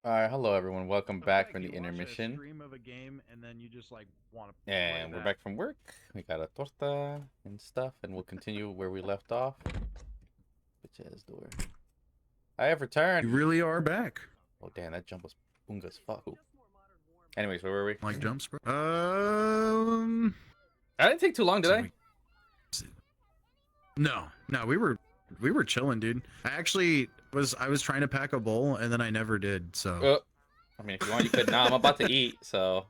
Alright, hello everyone. Welcome So it's back like from the you watch a intermission. stream of a game and then you just like want to play And we're that. back from work. We got a torta and stuff, and we'll continue where we left off. Bitch ass door. I have returned. You really are back. Oh damn, that jump was boonga as fuck. Ooh. Anyways, where were we? Like jumps, bro. I didn't take too long, did So I? no, we were chilling, dude. I was trying to pack a bowl and then I never did. So I mean, if you want, you could. Nah, I'm about to eat, so.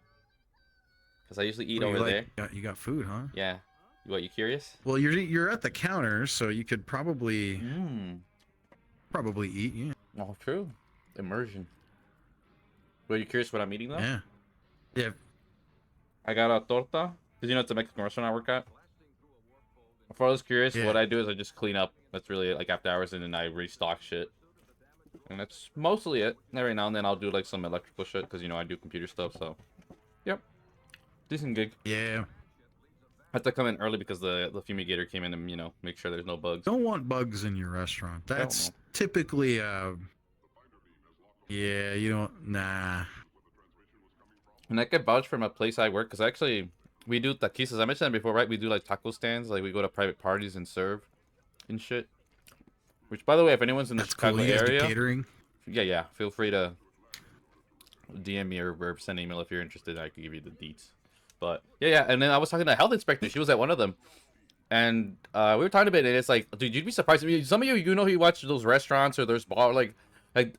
Because I usually eat What, over there. you got food, huh? Yeah. What, you curious? Well, you're at the counter, so you could probably eat. Yeah. Oh, true. Immersion. Well, you curious what I'm eating though? Yeah. Yeah. I got a torta. Because you know it's a Mexican restaurant I work at. If I was curious, Yeah. what I do is I just clean up. That's really it, like after hours, and then I restock shit. And that's mostly it. Every now and then I'll do like some electrical shit, because you know I do computer stuff, so. Yep. Decent gig. Yeah. I had to come in early because the fumigator came in and, you know, make sure there's no bugs. Don't want bugs in your restaurant. That's typically yeah, you don't. Nah. And I can vouch from a place I work, because actually, we do taquisas. I mentioned that before, right? We do like taco stands. Like we go to private parties and serve and shit. Which, by the way, if anyone's in the That's Chicago cool. You guys do area, catering. yeah, feel free to DM me or send an email if you're interested. I can give you the deets. But yeah. And then I was talking to a health inspector. She was at one of them, and we were talking a bit. And it's like, dude, you'd be surprised. I mean, some of you know, who watch those restaurants or those bar, like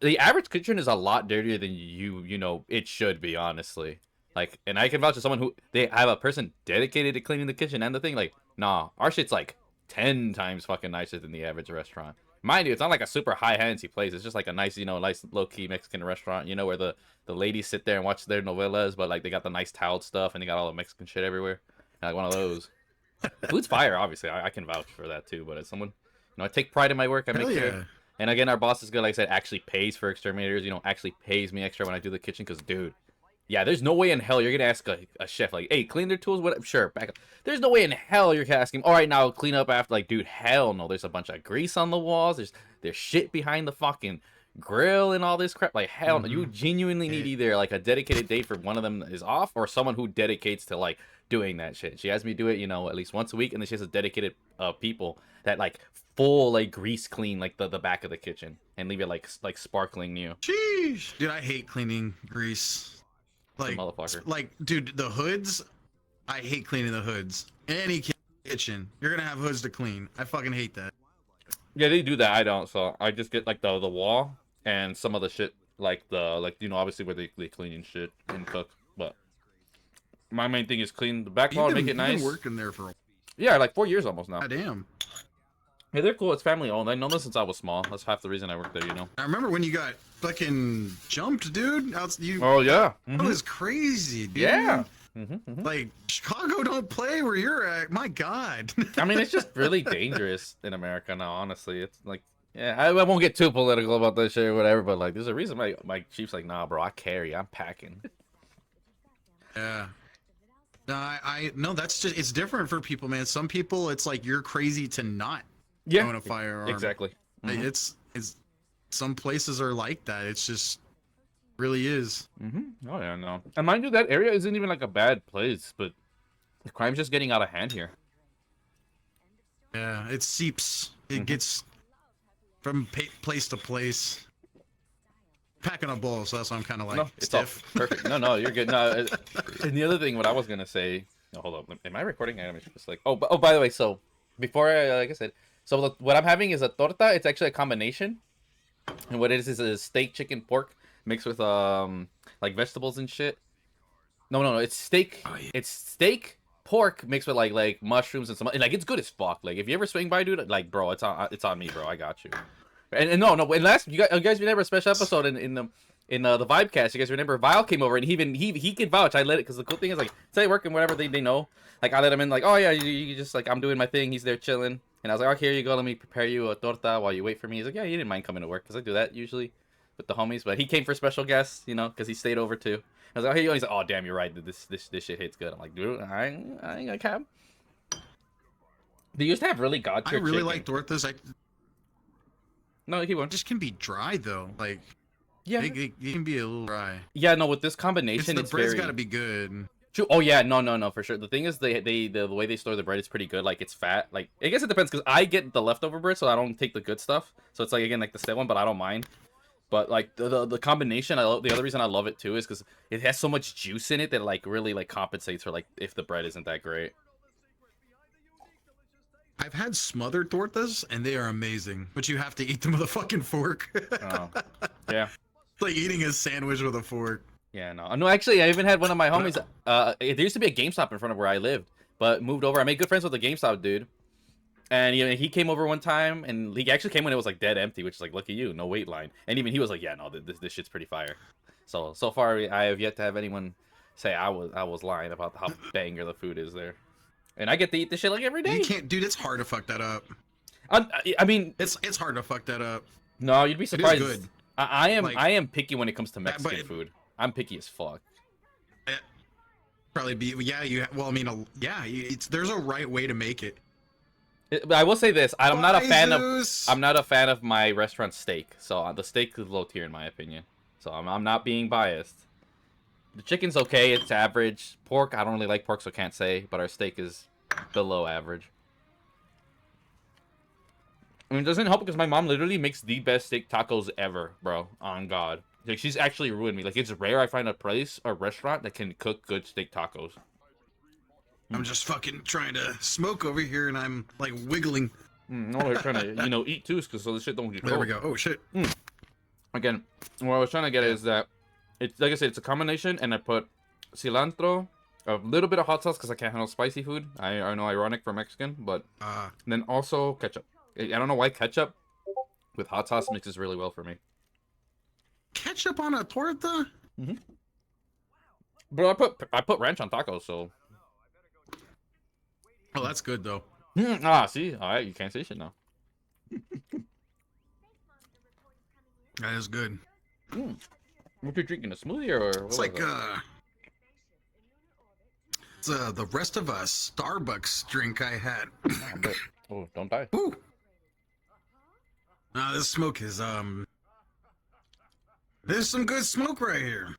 the average kitchen is a lot dirtier than you know it should be, honestly. Like, and I can vouch as someone who they have a person dedicated to cleaning the kitchen and the thing. Like, nah, our shit's like 10 times fucking nicer than the average restaurant. Mind you, it's not like a super high fancy place. It's just like a nice, you know, nice low key Mexican restaurant. You know, where the ladies sit there and watch their novelas, but like they got the nice tiled stuff and they got all the Mexican shit everywhere. And, like one of those. The food's fire, obviously. I can vouch for that too. But as someone, you know, I take pride in my work. I make Hell sure. yeah. And again, our boss is good. Like I said, actually pays for exterminators. You know, actually pays me extra when I do the kitchen. Because, dude, yeah, there's no way in hell you're gonna ask a chef like, "Hey, clean their tools." What? Sure, back up. There's no way in hell you're asking him. All right, now clean up after. Like, dude, hell no. There's a bunch of grease on the walls. There's shit behind the fucking grill and all this crap. Like, hell no. You genuinely need either like a dedicated day for one of them is off, or someone who dedicates to like doing that shit. She has me do it, you know, at least once a week, and then she has a dedicated people that like full like grease clean like the back of the kitchen and leave it like sparkling new. Sheesh. Dude, I hate cleaning grease. It's a motherfucker. Dude, the hoods. I hate cleaning the hoods. Any kitchen, you're gonna have hoods to clean. I fucking hate that. Yeah, they do that. I don't. So I just get like the wall and some of the shit like you know, obviously where they clean and shit and cook. But my main thing is clean the back wall, make it nice. You've been working there for Yeah, like 4 years almost now. goddamn. Yeah, they're cool. It's family owned. I know them since I was small. That's half the reason I work there. You know. I remember when you got fucking jumped, dude. Oh yeah. That was crazy, dude. Yeah. Like Chicago don't play where you're at. My God. I mean, it's just really dangerous in America now. Honestly, it's like, yeah, I won't get too political about this shit or whatever, but like, there's a reason my chief's like, nah, bro, I carry, I'm packing. Yeah. No, I no. That's just it's different for people, man. Some people, it's like you're crazy to not own a firearm. Exactly. It's some places are like that. It's just really is. Oh yeah, no. And mind you, that area isn't even like a bad place, but the crime's just getting out of hand here. Yeah, it seeps. It gets from place to place. Packing a bowl, so that's why I'm kind of like No, it's all stiff. perfect. No, you're good. No, and the other thing, what I was gonna say. No, hold up. Am I recording? I'm just like, oh, by the way, so before like I said, so what I'm having is a torta. It's actually a combination, and what it is a steak, chicken, pork mixed with like vegetables and shit. No, it's steak. Oh, yeah. It's steak, pork mixed with like mushrooms and some. Like it's good as fuck. Like if you ever swing by, dude, like bro, it's on me, bro. I got you. And no, and last you guys remember a special episode in the Vibecast. You guys remember Vile came over and he could vouch. I let it because the cool thing is like say working whatever they know. Like I let him in like, oh yeah, you just like I'm doing my thing. He's there chilling, and I was like, oh here you go. Let me prepare you a torta while you wait for me. He's like, yeah, he didn't mind coming to work because I do that usually with the homies, but he came for special guests, you know, because he stayed over too. I was like, oh here you go. He's like, oh damn, you're right. This shit hits good. I'm like, dude, I ain't gonna cap. They used to have really god tier I really chicken. like tortas. No, he won't. Just can be dry though. Like Yeah. It can be a little dry. Yeah, no, with this combination, The it's bread's very... got to be good. True. Oh yeah, no, for sure. The thing is, the way they store the bread is pretty good. Like it's fat. Like I guess it depends because I get the leftover bread, so I don't take the good stuff. So it's like again like the stale one, but I don't mind. But like the combination, the other reason I love it too is because it has so much juice in it that like really like compensates for like if the bread isn't that great. I've had smothered tortas and they are amazing, but you have to eat them with a fucking fork. Oh, yeah. It's like eating a sandwich with a fork. Yeah, no. No, actually, I even had one of my homies. There used to be a GameStop in front of where I lived, but moved over. I made good friends with the GameStop dude. And you know, he came over one time, and he actually came when it was like dead empty, which is like, look at you, no wait line. And even he was like, yeah, no, this shit's pretty fire. So far, I have yet to have anyone say I was lying about how banger the food is there. And I get to eat this shit like every day. You can't, dude. It's hard to fuck that up. I mean, it's hard to fuck that up. No, you'd be surprised. It is good. I am picky when it comes to Mexican food. I'm picky as fuck. Probably be well. I mean, there's a right way to make it. I will say this: I'm not a fan of my restaurant steak. So the steak is low tier in my opinion. So I'm not being biased. The chicken's okay; it's average. Pork, I don't really like pork, so can't say. But our steak is below average. I mean, it doesn't help because my mom literally makes the best steak tacos ever, bro. On God, like she's actually ruined me. Like it's rare I find a restaurant that can cook good steak tacos. I'm just fucking trying to smoke over here, and I'm like wiggling. No, they're trying to, eat too, because so the shit don't get cold. There we go. Oh shit. Again, what I was trying to get is that it's like I said, it's a combination, and I put cilantro, a little bit of hot sauce because I can't handle spicy food. I know, ironic for Mexican, but then also ketchup. I don't know why ketchup with hot sauce mixes really well for me. Ketchup on a torta? Mm-hmm. Bro, I put ranch on tacos, so. Oh, that's good though. See, all right, you can't say shit now. That is good. What you drinking, a smoothie or? It's like it's the rest of a Starbucks drink I had. Oh, don't die. Ooh. This smoke is there's some good smoke right here.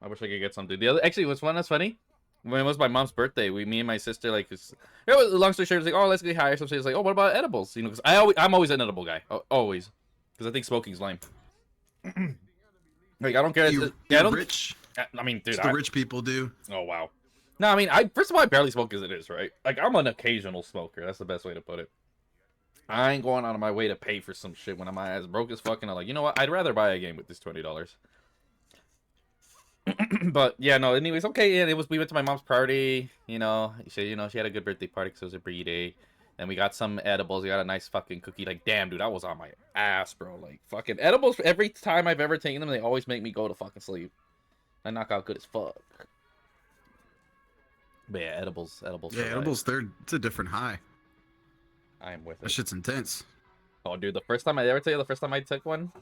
I wish I could get something. Actually, what's one that's funny? When it was my mom's birthday, me and my sister long story short, it was like, oh, let's get high or something. It's like, oh, what about edibles? You know, because I'm always an edible guy, always, because I think smoking's lame. Like I don't care. You're rich. I mean, dude, the rich people do. Oh wow. No, I mean, first of all, I barely smoke as it is, right? Like I'm an occasional smoker. That's the best way to put it. I ain't going out of my way to pay for some shit when I'm my ass broke as fuck. And I'm like, you know what? I'd rather buy a game with this $20. But yeah, no. Anyways, okay. Yeah, we went to my mom's party. She had a good birthday party because it was her birthday. And we got some edibles. We got a nice fucking cookie. Like, damn, dude, I was on my ass, bro. Like, fucking edibles. Every time I've ever taken them, they always make me go to fucking sleep. I knock out good as fuck. But yeah, edibles. Yeah, edibles. It's a different high. I am with it. That shit's intense. Oh, dude, the first time I took one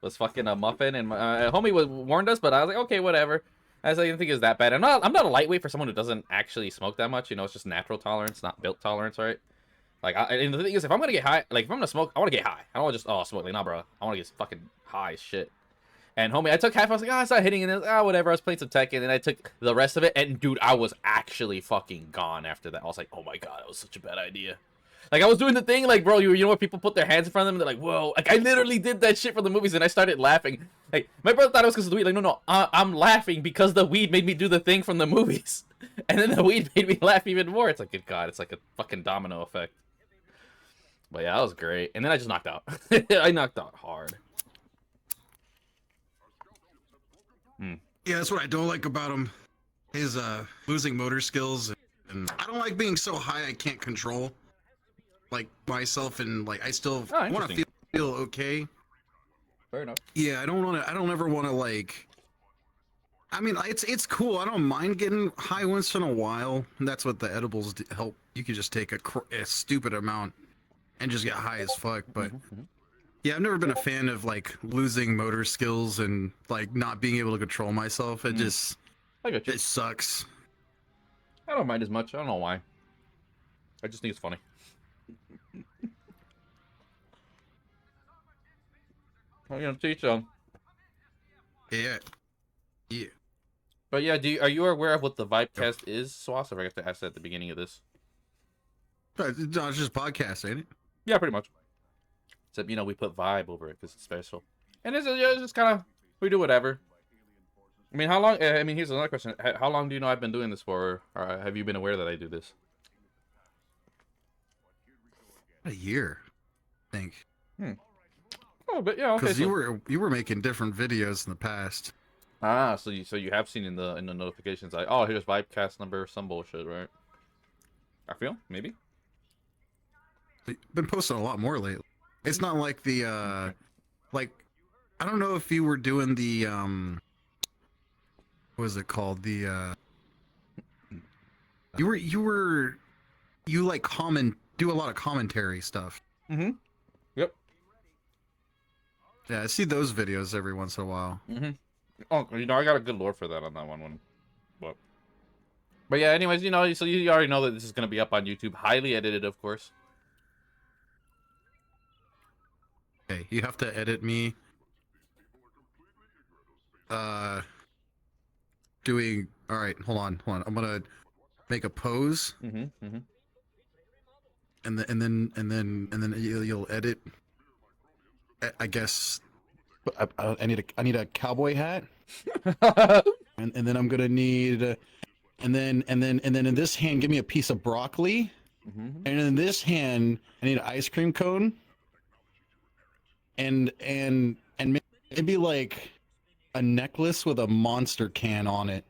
was fucking a muffin, and my homie warned us, but I was like, okay, whatever. I didn't think it was that bad. I'm not a lightweight for someone who doesn't actually smoke that much. It's just natural tolerance, not built tolerance, right? Like, and the thing is, if I'm gonna get high, like if I'm gonna smoke, I want to get high. I don't want to just smoke. Like, nah, bro, I want to get fucking high as shit. And homie, I took half. I was like, I started hitting, and whatever. I was playing some Tekken, and I took the rest of it, and dude, I was actually fucking gone after that. I was like, oh my god, that was such a bad idea. Like, I was doing the thing, like, bro, you know where people put their hands in front of them, and they're like, whoa. Like, I literally did that shit for the movies, and I started laughing. Like, my brother thought it was because of the weed. Like, no, I'm laughing because the weed made me do the thing from the movies. And then the weed made me laugh even more. It's like, good God, it's like a fucking domino effect. But yeah, that was great. And then I just knocked out. I knocked out hard. Yeah, that's what I don't like about him. His losing motor skills. And I don't like being so high I can't control like myself, and like I still want to feel okay. Fair enough. Yeah, I don't ever want to like. I mean, it's cool. I don't mind getting high once in a while. And that's what the edibles help. You can just take a stupid amount and just get high as fuck. But yeah, I've never been a fan of like losing motor skills and like not being able to control myself. It just it sucks. I don't mind as much. I don't know why. I just think it's funny. To each own. Yeah. Yeah. But yeah, are you aware of what the Vibecast is, Swass? I forgot to ask that at the beginning of this. No, it's just podcast, ain't it? Yeah, pretty much. Except, you know, we put vibe over it because it's special. And it's just kind of, we do whatever. I mean, how long, I mean, here's another question. How long do you know I've been doing this for? Or have you been aware that I do this? A year, I think. Oh, but yeah, okay. Because you were making different videos in the past. Ah, so you have seen in the notifications like, oh, here's Vibecast number, some bullshit, right? I feel maybe. You've been posting a lot more lately. It's not like the like I don't know if you were doing the what was it called? The you like do a lot of commentary stuff. Mm-hmm. Yep. Yeah, I see those videos every once in a while. Mm-hmm. Oh, you know, I got a good lore for that on that one. But yeah, anyways, you know, so you already know that this is gonna be up on YouTube, highly edited, of course. Okay, you have to edit me. Doing all right. Hold on. I'm gonna make a pose, Mm-hmm. Mm-hmm. and then you'll edit. I guess. I need a cowboy hat, and then I'm gonna need, and then in this hand, give me a piece of broccoli, Mm-hmm. and in this hand, I need an ice cream cone, and maybe like a necklace with a Monster can on it.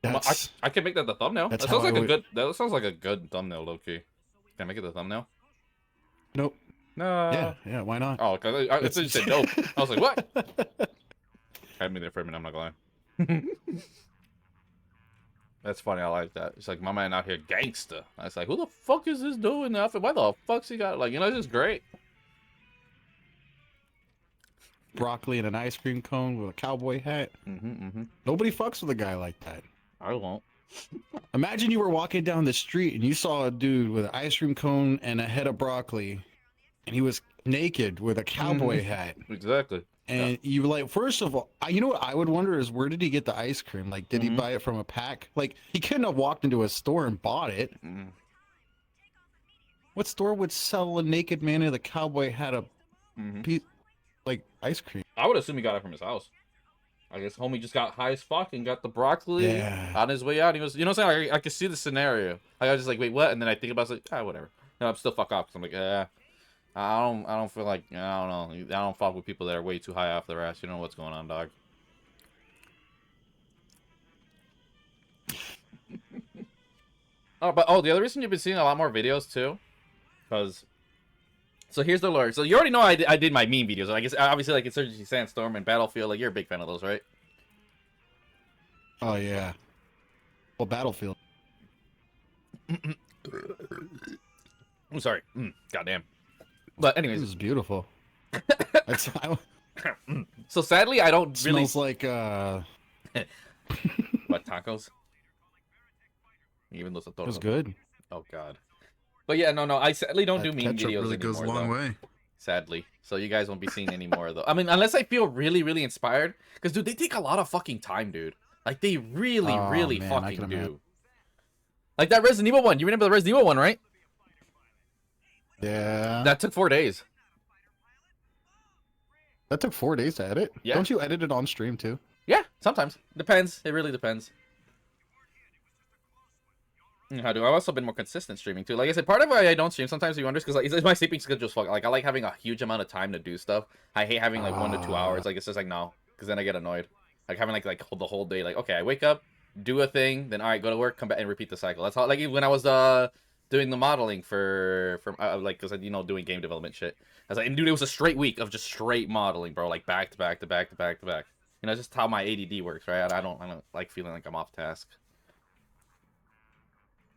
That's I can make that the thumbnail. That's That sounds how like I a would- good. That sounds like a good thumbnail, low-key. Can I make it the thumbnail? nope. No. Yeah. Why not? Oh, because I thought you said dope. I was like, what? Had me there for a minute. I'm not gonna lie. That's funny. I like that. It's like my man out here gangster. I was like, who the fuck is this dude in the outfit? Why the fuck's he got like? You know, it's just great. Broccoli and an ice cream cone with a cowboy hat. Mm-hmm. Mm-hmm. Nobody fucks with a guy like that. I won't. Imagine you were walking down the street and you saw a dude with an ice cream cone and a head of broccoli, and he was naked with a cowboy hat. Exactly. And you were like, first of all, you know what I would wonder is where did he get the ice cream? Like, did he Mhm. buy it from a pack? Like, he couldn't have walked into a store and bought it. Mm. What store would sell a naked man with a cowboy hat of Mm-hmm. like ice cream? I would assume he got it from his house. I guess homie just got high as fuck and got the broccoli Yeah. on his way out. He was, you know what I'm saying? I could see the scenario. I was just like, wait, what? And then I think about it, like, whatever. No, I'm still fuck off because I'm like, I don't feel like, I don't know. I don't fuck with people that are way too high off their ass. You know what's going on, dog. The other reason you've been seeing a lot more videos too, because. So here's the lore. So you already know I did my meme videos. I guess obviously like Insurgency Sandstorm and Battlefield. Like you're a big fan of those, right? Oh yeah. Well, Battlefield. I'm sorry. Goddamn. But This anyways, is beautiful. so sadly I don't really. Smells like What, tacos? Even those it was good. Oh god. But yeah, no. I sadly don't do That meme ketchup videos really anymore. goes a long though. way. Sadly, so you guys won't be seeing any more though. I mean, unless I feel really, really inspired, because dude, they take a lot of fucking time, dude. Like they really, Oh, really man, I fucking can do. imagine. Like that Resident Evil one. You remember the Resident Evil one, right? Yeah. That took 4 days. That took 4 days to edit. Yeah. Don't you edit it on stream too? Yeah, sometimes. Depends. It really depends. How do I've also been more consistent streaming too. Like I said, part of why I don't stream sometimes you wonder is because like it's my sleeping schedule's fuck. Like I like having a huge amount of time to do stuff. I hate having like 1 to 2 hours. Like it's just like no, because then I get annoyed. Like having like the whole day. Like okay, I wake up, do a thing, then all right, go to work, come back and repeat the cycle. That's how. Like when I was doing the modeling for like because you know doing game development shit. I was like, and dude, it was a straight week of just straight modeling, bro. Like back to back to back to back to back. You know, just how my ADD works, right? I don't like feeling like I'm off task.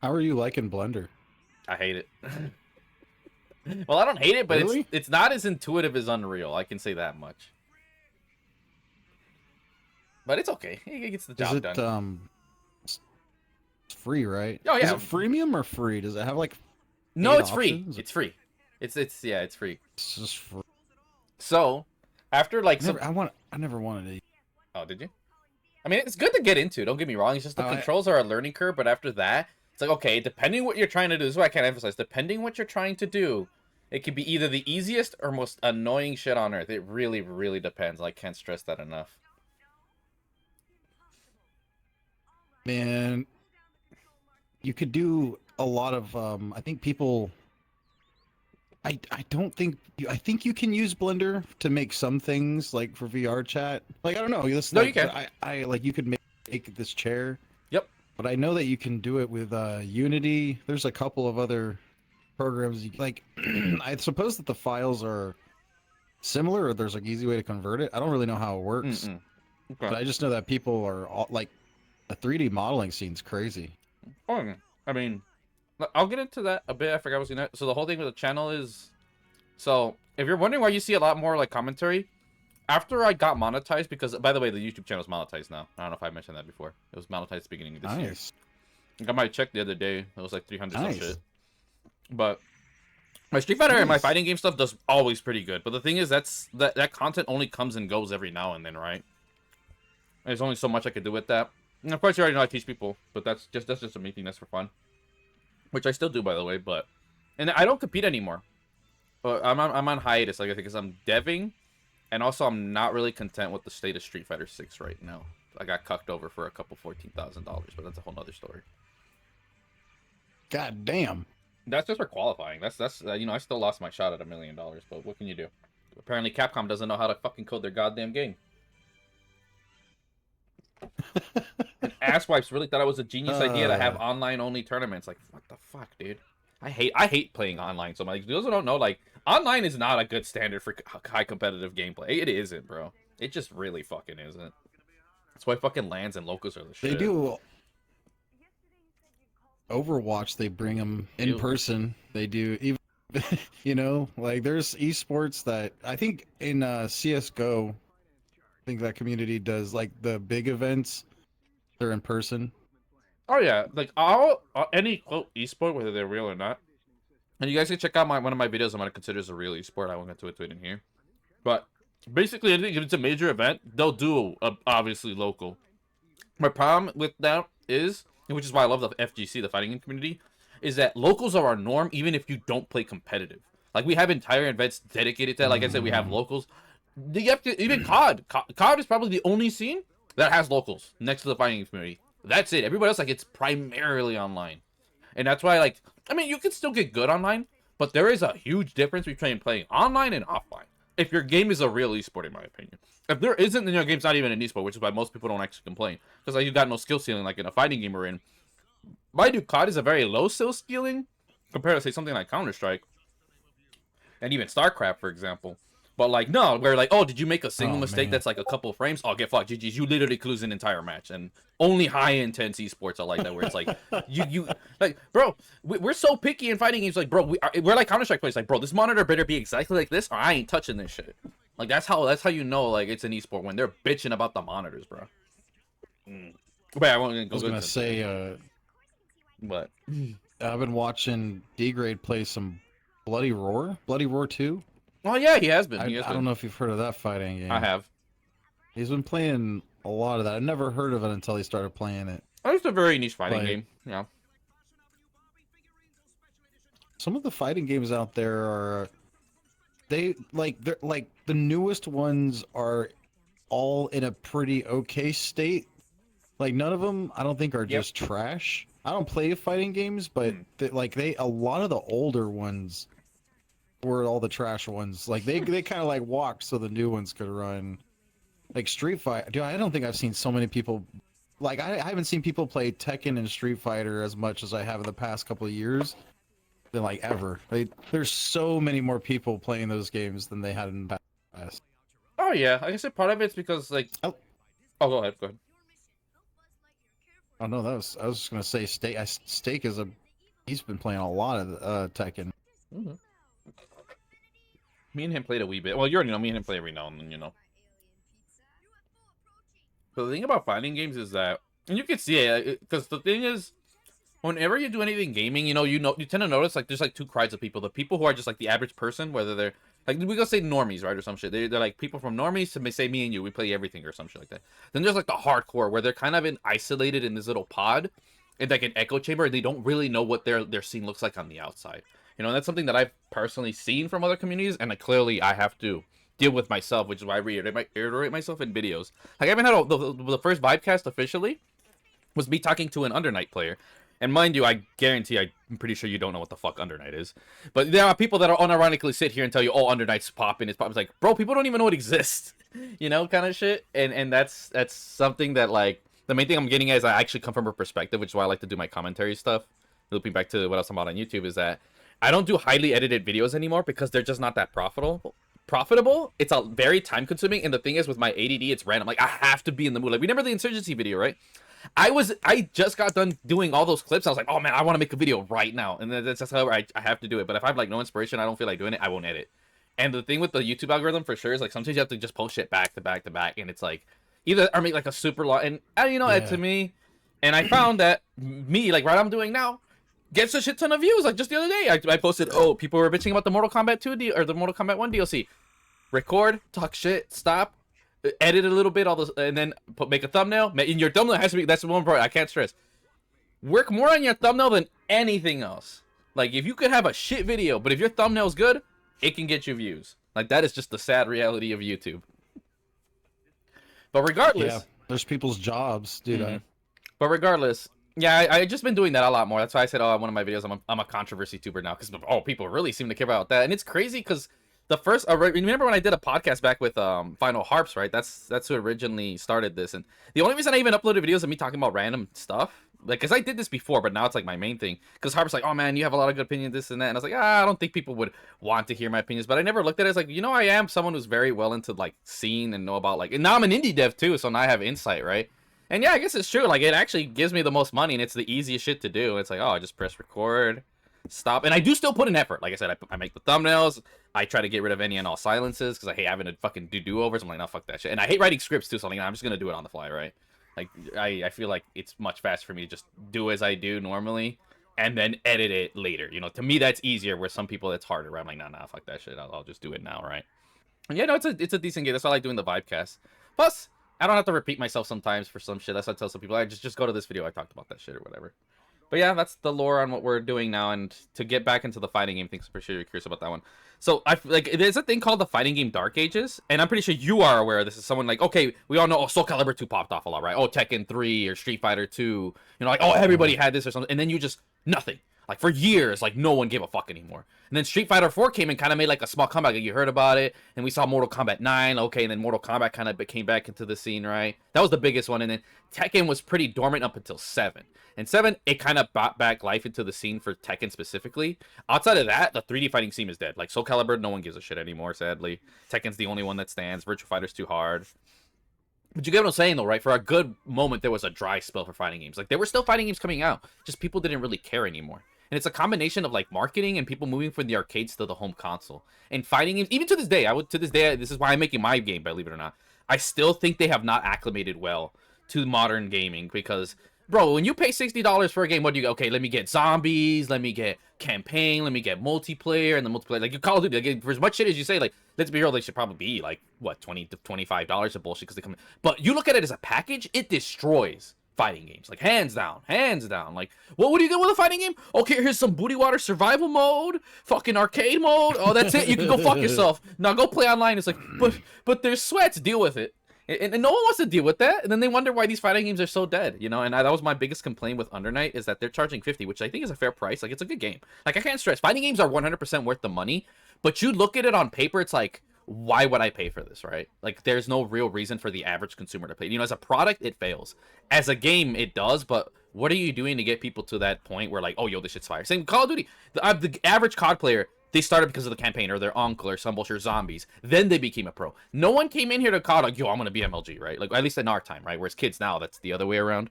How are you liking Blender? I hate it. Well, I don't hate it, but Really? it's not as intuitive as Unreal. I can say that much. But it's okay. It gets the Is job it done. it's free, right? Oh, Is yeah. it freemium or free? Does it have like No, 8 it's free. options? It's free. It's free. it's just free? So after like I never wanted to Oh, did you? I mean, it's good to get into. Don't get me wrong. It's just the controls are a learning curve. But after that, it's like, okay, depending what you're trying to do. This is what I can't emphasize. Depending what you're trying to do, it could be either the easiest or most annoying shit on earth. It really, really depends. I can't stress that enough. Man, you could do a lot of. I think people. I don't think I think you can use Blender to make some things like for VR chat. Like I don't know. This, No, like, you can. I like you could make this chair. Yep. But I know that you can do it with Unity. There's a couple of other programs. Like I suppose that the files are similar, or there's like easy way to convert it. I don't really know how it works. Okay. But I just know that people are all, like the 3D modeling scene's crazy. Oh, I mean, I'll get into that a bit. I forgot I was gonna. So the whole thing with the channel is, so if you're wondering why you see a lot more like commentary, after I got monetized, because by the way, the YouTube channel is monetized now. I don't know if I mentioned that before. It was monetized at the beginning of this year. I got my check the other day. It was like 300 some shit. But my Street Fighter and my fighting game stuff does always pretty good. But the thing is, that content only comes and goes every now and then, right? There's only so much I could do with that. And of course, you already know I teach people, but that's just a me thing. That's for fun, which I still do, by the way. But and I don't compete anymore. But I'm on hiatus, like I think, because I'm deving, and also I'm not really content with the state of Street Fighter 6 right now. I got cucked over for a couple $14,000, but that's a whole nother story. God damn. That's just for qualifying. That's you know, I still lost my shot at $1 million, but what can you do? Apparently, Capcom doesn't know how to fucking code their goddamn game. And Asswipes really thought it was a genius idea to have online-only tournaments. Like, what the fuck, dude? I hate playing online. So, like, those who don't know, like, online is not a good standard for high competitive gameplay. It isn't, bro. It just really fucking isn't. That's why fucking LANs and locals are the shit. They do. Overwatch, they bring them in person. They do, even, you know, like there's esports that I think in CSGO, I think that community does like the big events. They're in person. Oh yeah, like any quote esport, whether they're real or not. And you guys can check out one of my videos. I'm gonna consider as a real esport. I won't get to it in here, but basically, I think if it's a major event, they'll do obviously local. My problem with that is, which is why I love the FGC, the fighting game community, is that locals are our norm, even if you don't play competitive. Like we have entire events dedicated to that. Like I said, we have locals. You have to, even COD. COD is probably the only scene that has locals next to the fighting game community. That's it. Everybody else, like, it's primarily online. And that's why, like, I mean, you can still get good online, but there is a huge difference between playing online and offline. If your game is a real esport, in my opinion. If there isn't, then your game's not even an esport, which is why most people don't actually complain. Because, like, you got no skill ceiling, like in a fighting game we're in. Mind you, COD is a very low skill ceiling compared to, say, something like Counter-Strike. And even StarCraft, for example. But, like, no, where, like, oh, did you make a single mistake that's, like, a couple frames? Oh, get fucked. GG's. You literally could lose an entire match. And only high-intense esports are like that, where it's, like, like, bro, we're so picky in fighting games. Like, bro, we're like Counter-Strike players. Like, bro, this monitor better be exactly like this, or I ain't touching this shit. Like, that's how you know, like, it's an esport, when they're bitching about the monitors, bro. Wait, I was going to say, what? I've been watching D-Grade play some Bloody Roar 2. Oh yeah, he has been. I don't know if you've heard of that fighting game. I have. He's been playing a lot of that. I never heard of it until he started playing it. It's a very niche fighting game. Yeah. Some of the fighting games out there are, they're like the newest ones are all in a pretty okay state. Like none of them, I don't think, are just trash. I don't play fighting games, but a lot of the older ones were all the trash ones. Like they kind of like walked so the new ones could run. Like Street Fighter, dude, I don't think I've seen so many people. Like I haven't seen people play Tekken and Street Fighter as much as I have in the past couple of years. Than like ever. There's so many more people playing those games than they had in the past. Oh yeah, like I said, part of it's because like. Oh, go ahead. Go ahead. Oh no, I was just gonna say Steak is he's been playing a lot of Tekken. Mm-hmm. Me and him played a wee bit. Well, you already know me and him play every now and then, you know. But the thing about fighting games is that, and you can see it, because the thing is, whenever you do anything gaming, you tend to notice like there's like two kinds of people. The people who are just like the average person, whether they're Like we go say normies, right, or some shit. They're like people from normies to say me and you. We play everything or some shit like that. Then there's like the hardcore where they're kind of isolated in this little pod, in like an echo chamber, and they don't really know what their scene looks like on the outside. You know, and that's something that I've personally seen from other communities, and clearly I have to deal with myself, which is why I reiterate myself in videos. Like I haven't had the first Vibecast officially was me talking to an Undernight player. And mind you, I guarantee, I'm pretty sure you don't know what the fuck Undernight is. But there are people that are unironically sit here and tell you, oh, Undernight's popping. It's like, bro, people don't even know it exists. You know, kind of shit. And that's something that, like, the main thing I'm getting at is I actually come from a perspective, which is why I like to do my commentary stuff. Looping back to what I was talking about on YouTube is that I don't do highly edited videos anymore because they're just not that profitable. It's a very time consuming. And the thing is, with my ADD, it's random. Like, I have to be in the mood. Like, remember the Insurgency video, right? I just got done doing all those clips. I was like, oh man, I want to make a video right now. And then that's how I have to do it. But if I have like no inspiration, I don't feel like doing it, I won't edit. And the thing with the YouTube algorithm for sure is like sometimes you have to just post shit back to back to back. And it's like either or make like a super long and you know, to me. And I found that me, like what I'm doing now, gets a shit ton of views. Like just the other day, I posted, oh, people were bitching about the Mortal Kombat 2 or the Mortal Kombat 1 DLC. Record, talk shit, stop. Edit a little bit, all those, and then make a thumbnail. In your thumbnail has to be, that's the one part I can't stress. Work more on your thumbnail than anything else. Like if you could have a shit video, but if your thumbnail's good, it can get you views. Like that is just the sad reality of YouTube. But regardless, yeah, there's people's jobs, dude. But regardless, yeah, I just been doing that a lot more. That's why I said, oh, one of my videos, I'm a controversy tuber now, because people really seem to care about that, and it's crazy because. The first, remember when I did a podcast back with Final Harps, right? That's who originally started this, and the only reason I even uploaded videos of me talking about random stuff, like, cause I did this before, but now it's like my main thing. Cause Harp's like, oh man, you have a lot of good opinions, this and that, and I was like, I don't think people would want to hear my opinions, but I never looked at it as like, you know, I am someone who's very well into like scene and know about like, and now I'm an indie dev too, so now I have insight, right? And yeah, I guess it's true. Like, it actually gives me the most money, and it's the easiest shit to do. It's like, oh, I just press record. Stop, and I do still put in effort. Like I said, I make the thumbnails. I try to get rid of any and all silences because I hate having to fucking do-overs. I'm like, no, fuck that shit. And I hate writing scripts too, so I'm like, no, I'm just gonna do it on the fly, right? Like I feel like it's much faster for me to just do as I do normally and then edit it later. You know, to me that's easier. Where some people it's harder. Right? I'm like, nah, fuck that shit. I'll just do it now, right? And yeah, no, it's a decent game. That's why I like doing the Vibecast. Plus, I don't have to repeat myself sometimes for some shit. That's why I tell some people, I just go to this video. I talked about that shit or whatever. But yeah, that's the lore on what we're doing now, and to get back into the fighting game things, I'm pretty sure you're curious about that one. So there's a thing called the fighting game Dark Ages, and I'm pretty sure you are aware of this. Is someone like, okay, we all know, oh, Soul Calibur 2 popped off a lot, right? Oh, Tekken 3 or Street Fighter 2, you know, like, oh, everybody had this or something, and then you just nothing. Like for years, like no one gave a fuck anymore. And then Street Fighter 4 came and kind of made like a small comeback. Like, you heard about it, and we saw Mortal Kombat 9. Okay, and then Mortal Kombat kind of came back into the scene, right? That was the biggest one. And then Tekken was pretty dormant up until 7. And 7, it kind of brought back life into the scene for Tekken specifically. Outside of that, the 3D fighting scene is dead. Like Soul Calibur, no one gives a shit anymore, sadly. Tekken's the only one that stands. Virtua Fighter's too hard. But you get what I'm saying, though, right? For a good moment, there was a dry spell for fighting games. Like, there were still fighting games coming out. Just people didn't really care anymore. And it's a combination of, like, marketing and people moving from the arcades to the home console. And fighting games, even to this day, this is why I'm making my game, believe it or not. I still think they have not acclimated well to modern gaming because, bro, when you pay $60 for a game, what do you get? Okay, let me get zombies, let me get campaign, let me get multiplayer, and the multiplayer, like, you Call of Duty, like, for as much shit as you say, like, let's be real, they should probably be, like, what, $20 to $25 of bullshit because they come in. But you look at it as a package, it destroys fighting games, like, hands down. Like, what do you get with a fighting game? Okay, here's some booty water survival mode, fucking arcade mode. Oh, that's it, you can go fuck yourself. Now go play online. It's like, but there's sweats, deal with it. And no one wants to deal with that, and then they wonder why these fighting games are so dead, you know. And that was my biggest complaint with Undernight, is that they're charging $50, which I think is a fair price. Like, it's a good game. Like, I can't stress, fighting games are 100% worth the money, but you look at it on paper, it's like, why would I pay for this, right? Like, there's no real reason for the average consumer to pay. You know, as a product, it fails. As a game, it does, but what are you doing to get people to that point where, like, oh, yo, this shit's fire? Same Call of Duty. The average COD player, they started because of the campaign or their uncle or some bullshit zombies. Then they became a pro. No one came in here to COD like, yo, I'm going to be MLG, right? Like, at least in our time, right? Whereas kids now, that's the other way around.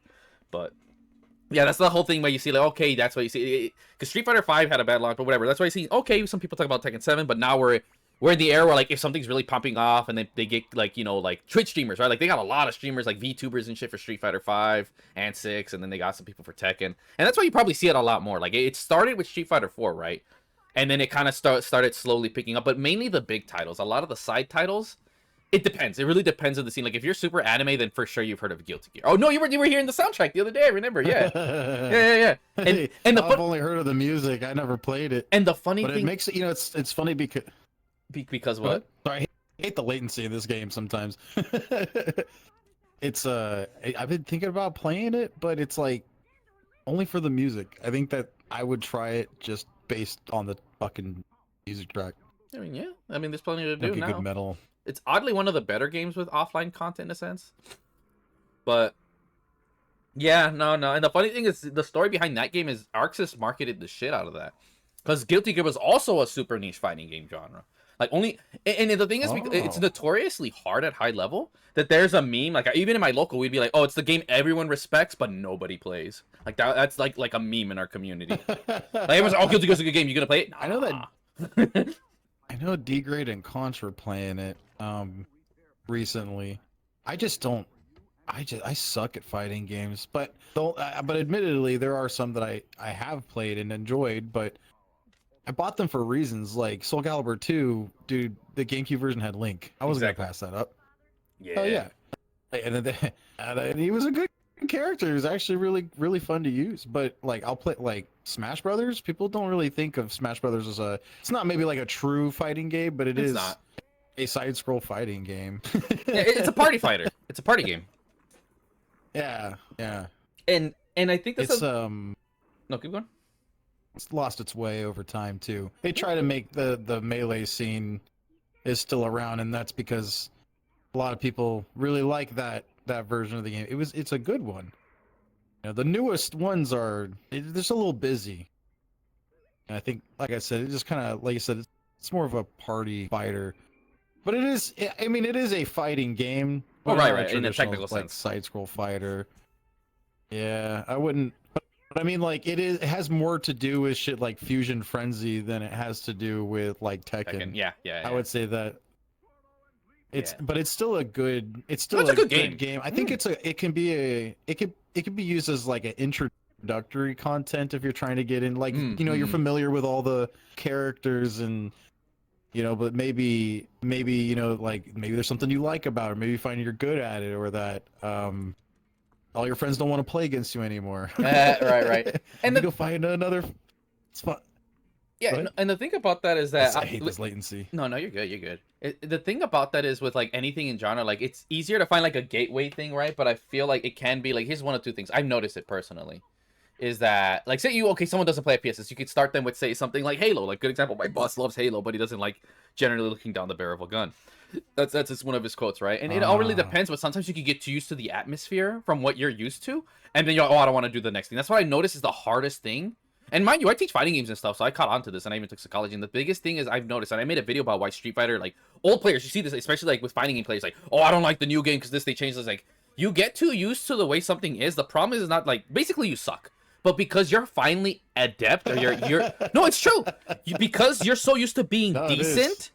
But yeah, that's the whole thing where you see, like, okay, that's what you see. Because Street Fighter 5 had a bad launch, but whatever. That's why you see, okay, some people talk about Tekken 7, but now we're in the era where, like, if something's really popping off and they get, like, you know, like, Twitch streamers, right? Like, they got a lot of streamers, like, VTubers and shit for Street Fighter 5 and 6, and then they got some people for Tekken. And that's why you probably see it a lot more. Like, it started with Street Fighter 4, right? and then it kind of started slowly picking up. But mainly the big titles. A lot of the side titles, it depends. It really depends on the scene. Like if you're super anime, then for sure you've heard of Guilty Gear. Oh no, you were hearing the soundtrack the other day. I remember. Yeah, yeah. And I've only heard of the music. I never played it. And the funny but thing, it makes it, it's funny because what? Sorry, I hate the latency in this game sometimes. It's I've been thinking about playing it, but it's like only for the music. I think that I would try it just based on the fucking music track. I mean, yeah. I mean, there's plenty to do like now. A good metal. It's oddly one of the better games with offline content in a sense. But yeah, no. And the funny thing is the story behind that game is Arxis marketed the shit out of that. Because Guilty Gear was also a super niche fighting game genre. Like only, and the thing is, it's notoriously hard at high level that there's a meme. Like even in my local, we'd be like, "Oh, it's the game everyone respects, but nobody plays." Like that's like a meme in our community. Like everyone's like, "Oh, Guilty Gear's a good game. You gonna play it?" Nah. I know that. I know D-Grade and Conch were playing it recently. I just don't. I suck at fighting games, but admittedly, there are some that I have played and enjoyed, but. I bought them for reasons like Soul Calibur 2, dude. The GameCube version had Link. I wasn't gonna pass that up. Yeah. Oh yeah. And he was a good character. He was actually really fun to use. But like I'll play like Smash Brothers. People don't really think of Smash Brothers as a. It's not maybe like a true fighting game, but it's not a side-scroll fighting game. Yeah, it's a party fighter. It's a party game. Yeah. And I think that's it's no, keep going. It's lost its way over time too. They try to make the melee scene is still around, and that's because a lot of people really like that version of the game. It's a good one. You know, the newest ones are they're just a little busy. And I think, like I said, it just kind of like you said, it's more of a party fighter. But it is. I mean, it is a fighting game. Oh, right. In a technical like, sense, side scroll fighter. Yeah, I wouldn't. But I mean, like, it has more to do with shit like Fusion Frenzy than it has to do with like Tekken. Yeah. I would say that but it's still a good. It's still a good game. I think it can be used as like an introductory content if you're trying to get in. Like, you're familiar with all the characters and. But maybe like maybe there's something you like about it, or maybe you find you're good at it, or that all your friends don't want to play against you anymore. Right. And you go find another. It's fun. Yeah, and the thing about that is that I hate this latency. No, you're good. The thing about that is with like anything in genre, like it's easier to find like a gateway thing, right? But I feel like it can be like here's one of two things. I've noticed it personally. Is that like say someone doesn't play PSS, you could start them with say something like Halo, like good example. My boss loves Halo, but he doesn't like generally looking down the barrel of a gun. That's just one of his quotes, right? And it all really depends, but sometimes you can get too used to the atmosphere from what you're used to, and then you're like, oh, I don't want to do the next thing. That's what I noticed is the hardest thing. And mind you, I teach fighting games and stuff, so I caught on to this, and I even took psychology. And the biggest thing is I've noticed, and I made a video about why Street Fighter, like old players, you see this, especially like with fighting game players, like, oh, I don't like the new game because they changed this. Like, you get too used to the way something is. The problem is not like basically you suck. But because you're finally adept, or you're no, it's true. Because you're so used to being decent,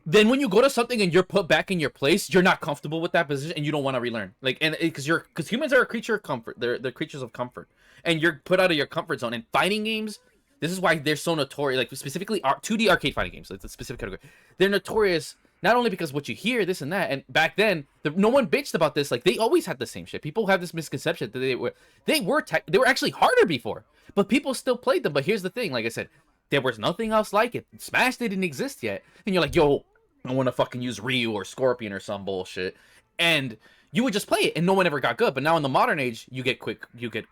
then when you go to something and you're put back in your place, you're not comfortable with that position, and you don't want to relearn. Like, and because humans are a creature of comfort. They're creatures of comfort, and you're put out of your comfort zone. And fighting games, this is why they're so notorious. Like specifically, 2D arcade fighting games. It's a specific category. They're notorious. Not only because what you hear, this and that, and back then, no one bitched about this. Like they always had the same shit. People have this misconception that they were actually harder before, but people still played them. But here's the thing: like I said, there was nothing else like it. Smash didn't exist yet, and you're like, yo, I want to fucking use Ryu or Scorpion or some bullshit, and you would just play it, and no one ever got good. But now in the modern age, you get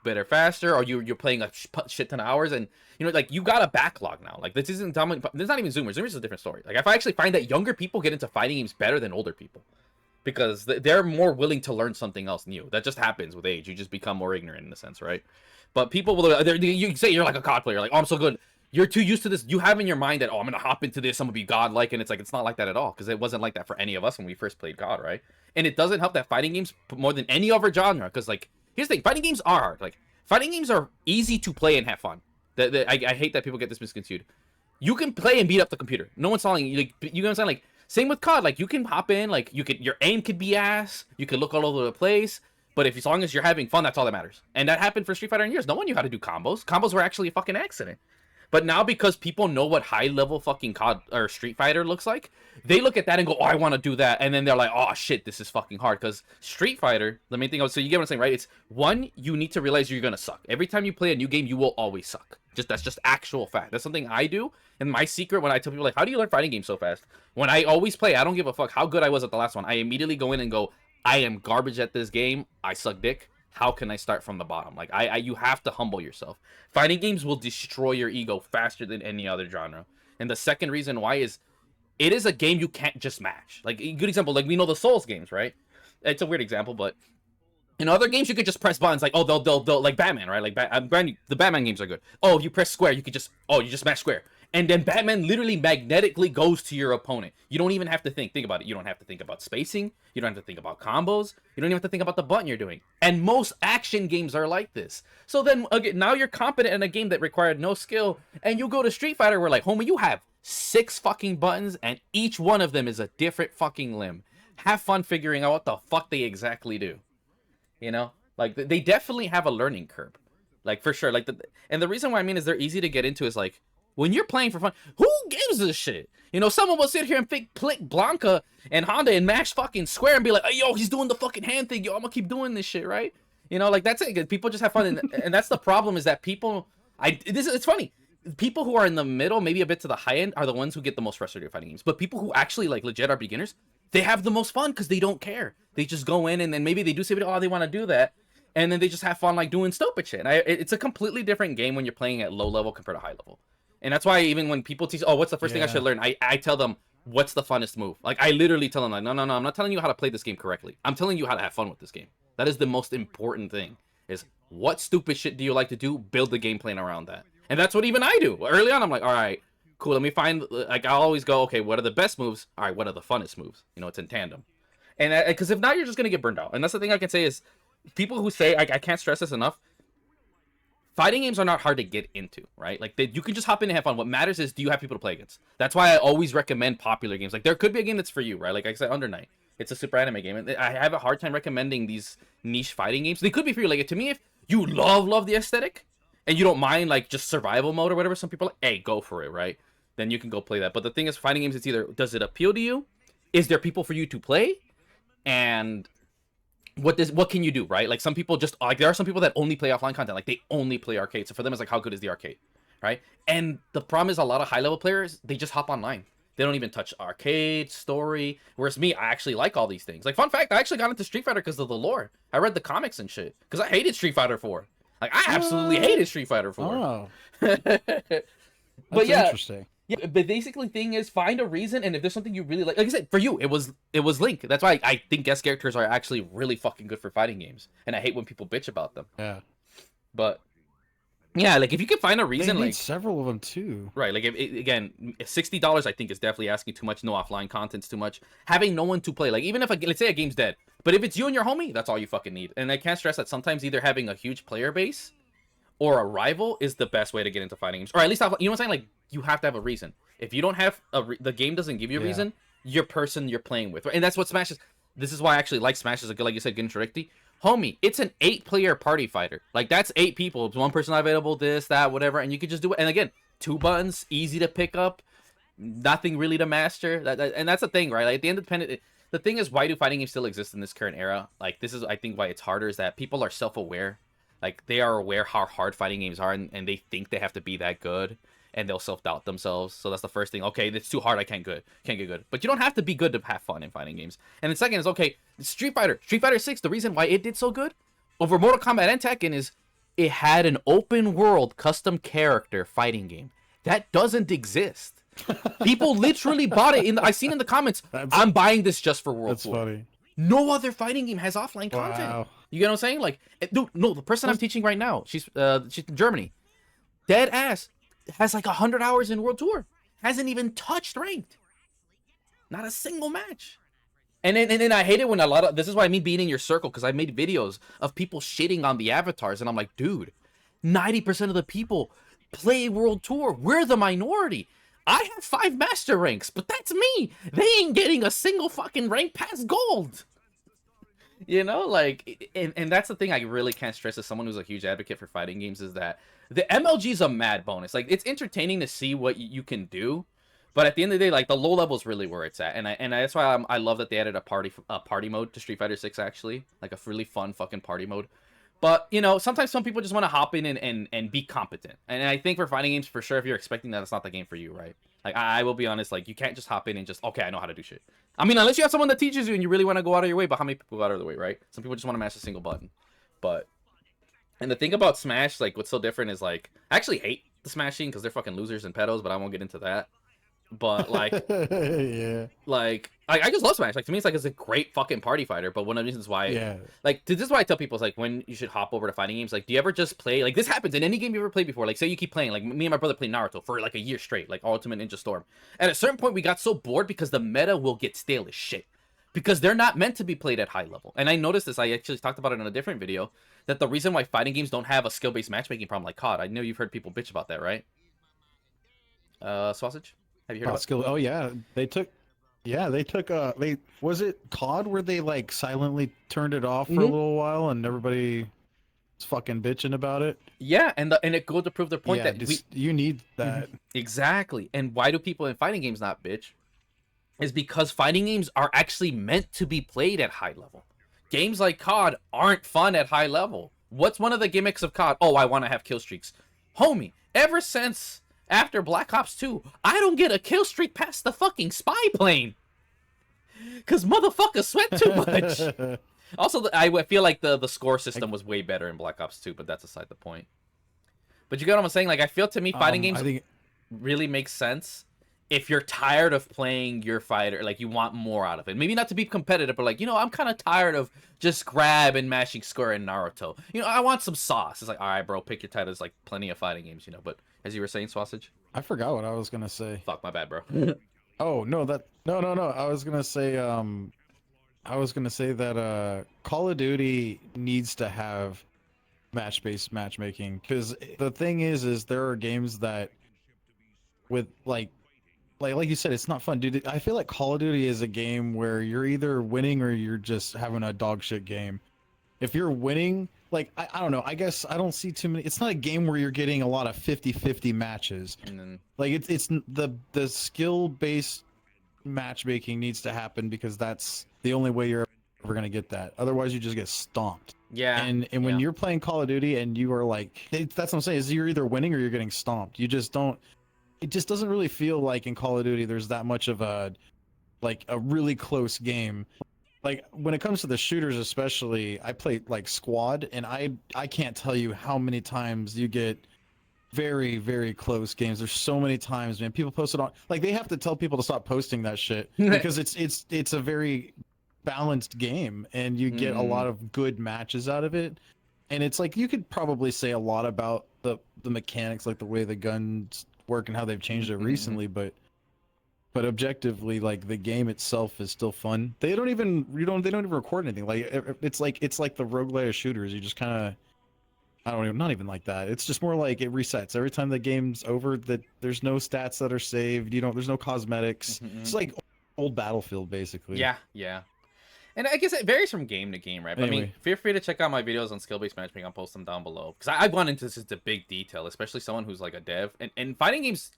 better faster, or you're playing a shit ton of hours, and like you got a backlog now. Like this isn't dominant. This is not even Zoomers. Zoomers is a different story. Like I actually find that younger people get into fighting games better than older people, because they're more willing to learn something else new. That just happens with age. You just become more ignorant in a sense, right? But people will. You say you're like a COD player, like, oh, I'm so good. You're too used to this. You have in your mind that, oh, I'm gonna hop into this, I'm gonna be godlike, and it's like it's not like that at all, because it wasn't like that for any of us when we first played COD, right? And it doesn't help that fighting games more than any other genre, because like here's the thing, fighting games are hard. Like fighting games are easy to play and have fun. I hate that people get this misconstrued. You can play and beat up the computer. No one's telling you. Like, you know what I'm saying? Like same with COD. Like you can hop in. Like your aim could be ass. You could look all over the place. But as long as you're having fun, that's all that matters. And that happened for Street Fighter in years. No one knew how to do combos. Combos were actually a fucking accident. But now because people know what high level fucking COD or Street Fighter looks like, they look at that and go, oh, I want to do that. And then they're like, oh shit, this is fucking hard. Because Street Fighter, the main thing, so you get what I'm saying, right? It's one, you need to realize you're gonna suck. Every time you play a new game, you will always suck. That's just actual fact. That's something I do. And my secret when I tell people like, how do you learn fighting games so fast? When I always play, I don't give a fuck how good I was at the last one. I immediately go in and go, I am garbage at this game. I suck dick. How can I start from the bottom? Like, you have to humble yourself. Fighting games will destroy your ego faster than any other genre. And the second reason why is, it is a game you can't just match. Like, a good example, like, we know the Souls games, right? It's a weird example, but in other games, you could just press buttons, like, oh, they'll like Batman, right? Like, granted, the Batman games are good. Oh, if you press square, you could just, you just smash square. And then Batman literally magnetically goes to your opponent. You don't even have to think about it. You don't have to think about spacing. You don't have to think about combos. You don't even have to think about the button you're doing. And most action games are like this. So then, again, now you're competent in a game that required no skill, and you go to Street Fighter where, like, homie, you have 6 fucking buttons, and each one of them is a different fucking limb. Have fun figuring out what the fuck they exactly do. You know? Like, they definitely have a learning curve. Like, for sure. Like, and the reason why I mean is they're easy to get into is, like, when you're playing for fun, who gives a shit? You know, someone will sit here and click Blanca and Honda and mash fucking square and be like, hey, yo, he's doing the fucking hand thing. Yo, I'm gonna keep doing this shit, right? You know, like, that's it. People just have fun. And that's the problem, is that people, it's funny. People who are in the middle, maybe a bit to the high end, are the ones who get the most frustrated with fighting games. But people who actually, like, legit are beginners, they have the most fun because they don't care. They just go in and then maybe they do say, oh, they want to do that. And then they just have fun, like, doing stupid shit. And it's a completely different game when you're playing at low level compared to high level. And that's why even when people teach, oh, what's the first thing I should learn? I tell them, what's the funnest move? Like, I literally tell them, like, no, I'm not telling you how to play this game correctly. I'm telling you how to have fun with this game. That is the most important thing, is what stupid shit do you like to do? Build the game plan around that. And that's what even I do. Early on, I'm like, all right, cool, let me find, like, I'll always go, okay, what are the best moves? All right, what are the funnest moves? You know, it's in tandem. And because if not, you're just going to get burned out. And that's the thing I can say is, people who say, I can't stress this enough, fighting games are not hard to get into, right? Like, you can just hop in and have fun. What matters is, do you have people to play against? That's why I always recommend popular games. Like, there could be a game that's for you, right? Like I said, Under Night. It's a super anime game. And I have a hard time recommending these niche fighting games. They could be for you. Like, to me, if you love the aesthetic, and you don't mind, like, just survival mode or whatever, some people are like, hey, go for it, right? Then you can go play that. But the thing is, fighting games, it's either, does it appeal to you? Is there people for you to play? And what can you do, right? Like, some people just, like, there are some people that only play offline content, like, they only play arcade. So for them, it's like, how good is the arcade, right? And the problem is, a lot of high level players, they just hop online. They don't even touch arcade, story. Whereas me, I actually like all these things. Like, fun fact, I actually got into Street Fighter because of the lore. I read the comics and shit, because I hated Street Fighter 4. Like, I absolutely hated Street Fighter 4. Oh, but yeah, interesting. Yeah, but basically, thing is, find a reason, and if there's something you really like I said, for you, it was Link. That's why I think guest characters are actually really fucking good for fighting games, and I hate when people bitch about them. Yeah, but yeah, like, if you can find a reason, they need like, several of them too, right? Like, again, $60 I think is definitely asking too much. No offline content's too much. Having no one to play, like, even if let's say a game's dead, but if it's you and your homie, that's all you fucking need. And I can't stress that sometimes either having a huge player base or a rival is the best way to get into fighting games, or at least you know what I'm saying. Like, you have to have a reason. If you don't have the game doesn't give you a reason, your person you're playing with, and that's what Smash is. This is why I actually like Smash as a good, like you said, Gintricky. Homie, it's an 8-player party fighter. Like, that's 8 people. It's one person not available, this, that, whatever, and you can just do it. And again, 2 buttons, easy to pick up, nothing really to master. And that's the thing, right? Like, the thing is, why do fighting games still exist in this current era? Like, this is, I think, why it's harder, is that people are self-aware. Like, they are aware how hard fighting games are, and they think they have to be that good, and they'll self-doubt themselves. So that's the first thing. Okay, it's too hard, I can't get good. But you don't have to be good to have fun in fighting games. And the second is, okay, Street Fighter 6, the reason why it did so good over Mortal Kombat and Tekken is it had an open world custom character fighting game. That doesn't exist. People literally bought it. I seen in the comments, I'm buying this just for World Tour. That's funny. No other fighting game has offline content. Wow. You get what I'm saying? Like, dude, no, the person I'm teaching right now, she's in Germany. Dead ass. Has like 100 hours in World Tour. Hasn't even touched ranked. Not a single match. And then I hate it when this is why I mean being in your circle, because I made videos of people shitting on the avatars, and I'm like, dude, 90% of the people play World Tour. We're the minority. I have 5 master ranks, but that's me. They ain't getting a single fucking rank past gold. You know, like, and that's the thing I really can't stress as someone who's a huge advocate for fighting games is that the MLG is a mad bonus. Like, it's entertaining to see what you can do, but at the end of the day, like, the low level is really where it's at, and that's why I love that they added a party mode to Street Fighter 6 actually, like a really fun fucking party mode. But you know, sometimes some people just want to hop in and be competent, and I think for fighting games, for sure, if you're expecting that, it's not the game for you, right? Like, I will be honest, like, you can't just hop in and just, okay, I know how to do shit. I mean, unless you have someone that teaches you and you really want to go out of your way, but how many people go out of the way, right? Some people just want to mash a single button. But, and the thing about Smash, like, what's so different is, like, I actually hate the Smashing because they're fucking losers and pedos, but I won't get into that. But, like, yeah. like, I just love Smash. Like, to me, it's a great fucking party fighter. But one of the reasons why, Yeah. like, this is why I tell people, is like, when you should hop over to fighting games, like, do you ever just play, like, this happens in any game you ever played before. Like, say you keep playing, like, me and my brother played Naruto for, like, a year straight, like, Ultimate Ninja Storm. At a certain point, we got so bored because the meta will get stale as shit. Because they're not meant to be played at high level. And I noticed this, I actually talked about it in a different video, that the reason why fighting games don't have a skill-based matchmaking problem like COD, I know you've heard people bitch about that, right? Sausage? Have you heard about Skill. Oh yeah, they took they was it COD where they like silently turned it off for a little while and everybody was fucking bitching about it. Yeah, and it goes to prove their point that you need that. Exactly. And why do people in fighting games not bitch? Is because fighting games are actually meant to be played at high level. Games like COD aren't fun at high level. What's one of the gimmicks of COD? Oh, I want to have kill streaks. Homie, ever since after Black Ops 2, I don't get a kill streak past the fucking spy plane. Because motherfuckers sweat too much. Also, I feel like the score system was way better in Black Ops 2, but that's aside the point. But you get what I'm saying? Like, I feel to me, fighting games really make sense if you're tired of playing your fighter, like, you want more out of it. Maybe not to be competitive, but, like, you know, I'm kind of tired of just grab and mashing square in Naruto. You know, I want some sauce. It's like, all right, bro, pick your title. There's, like, plenty of fighting games, you know. But as you were saying, Sausage? I forgot what I was gonna say. Fuck, my bad, bro. Oh no, no. I was gonna say that Call of Duty needs to have match-based matchmaking, because the thing is there are games that with like you said, it's not fun, dude. I feel like Call of Duty is a game where you're either winning or you're just having a dog shit game. If you're winning, like, I don't know, I guess I don't see too many. It's not a game where you're getting a lot of 50-50 matches. And then, Like, it's the skill-based matchmaking needs to happen, because that's the only way you're ever gonna get that. Otherwise, you just get stomped. yeah. And when you're playing Call of Duty and you are like, that's what I'm saying, is you're either winning or you're getting stomped. You just don't. It just doesn't really feel like in Call of Duty there's that much of a really close game. Like, when it comes to the shooters especially, I play like squad, and I can't tell you how many times you get very, very close games. There's so many times, man. People post it on, like, they have to tell people to stop posting that shit because it's a very balanced game and you get a lot of good matches out of it. And it's like, you could probably say a lot about the mechanics, like the way the guns work and how they've changed it recently, but objectively, like, the game itself is still fun. They don't even record anything. Like, it's like the roguelite shooters. You just kind of, not even like that. It's just more like it resets every time the game's over. That there's no stats that are saved. There's no cosmetics. It's like old Battlefield, basically. Yeah. And I guess it varies from game to game, right? But Anyway. I mean, feel free to check out my videos on skill-based matchmaking. I'll post them down below. Because I've gone into this into big detail, especially someone who's like a dev. And fighting games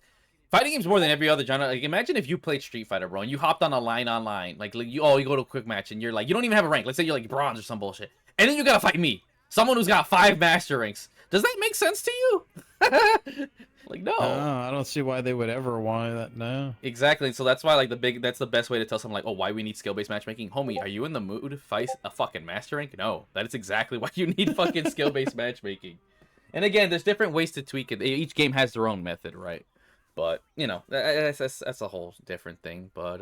more than every other genre. Like, imagine if you played Street Fighter, bro, and you hopped on a line online. Like you go to a quick match, and you're like, you don't even have a rank. Let's say you're like bronze or some bullshit. And then you gotta fight me, someone who's got 5 master ranks. Does that make sense to you? Like, no. I don't see why they would ever want that. No. Exactly. So that's why, like, that's the best way to tell someone, like, oh, why we need skill-based matchmaking. Homie, are you in the mood to fight a fucking master rank? No. That is exactly why you need fucking skill-based matchmaking. And again, there's different ways to tweak it. Each game has their own method, right? But, you know, that's a whole different thing. But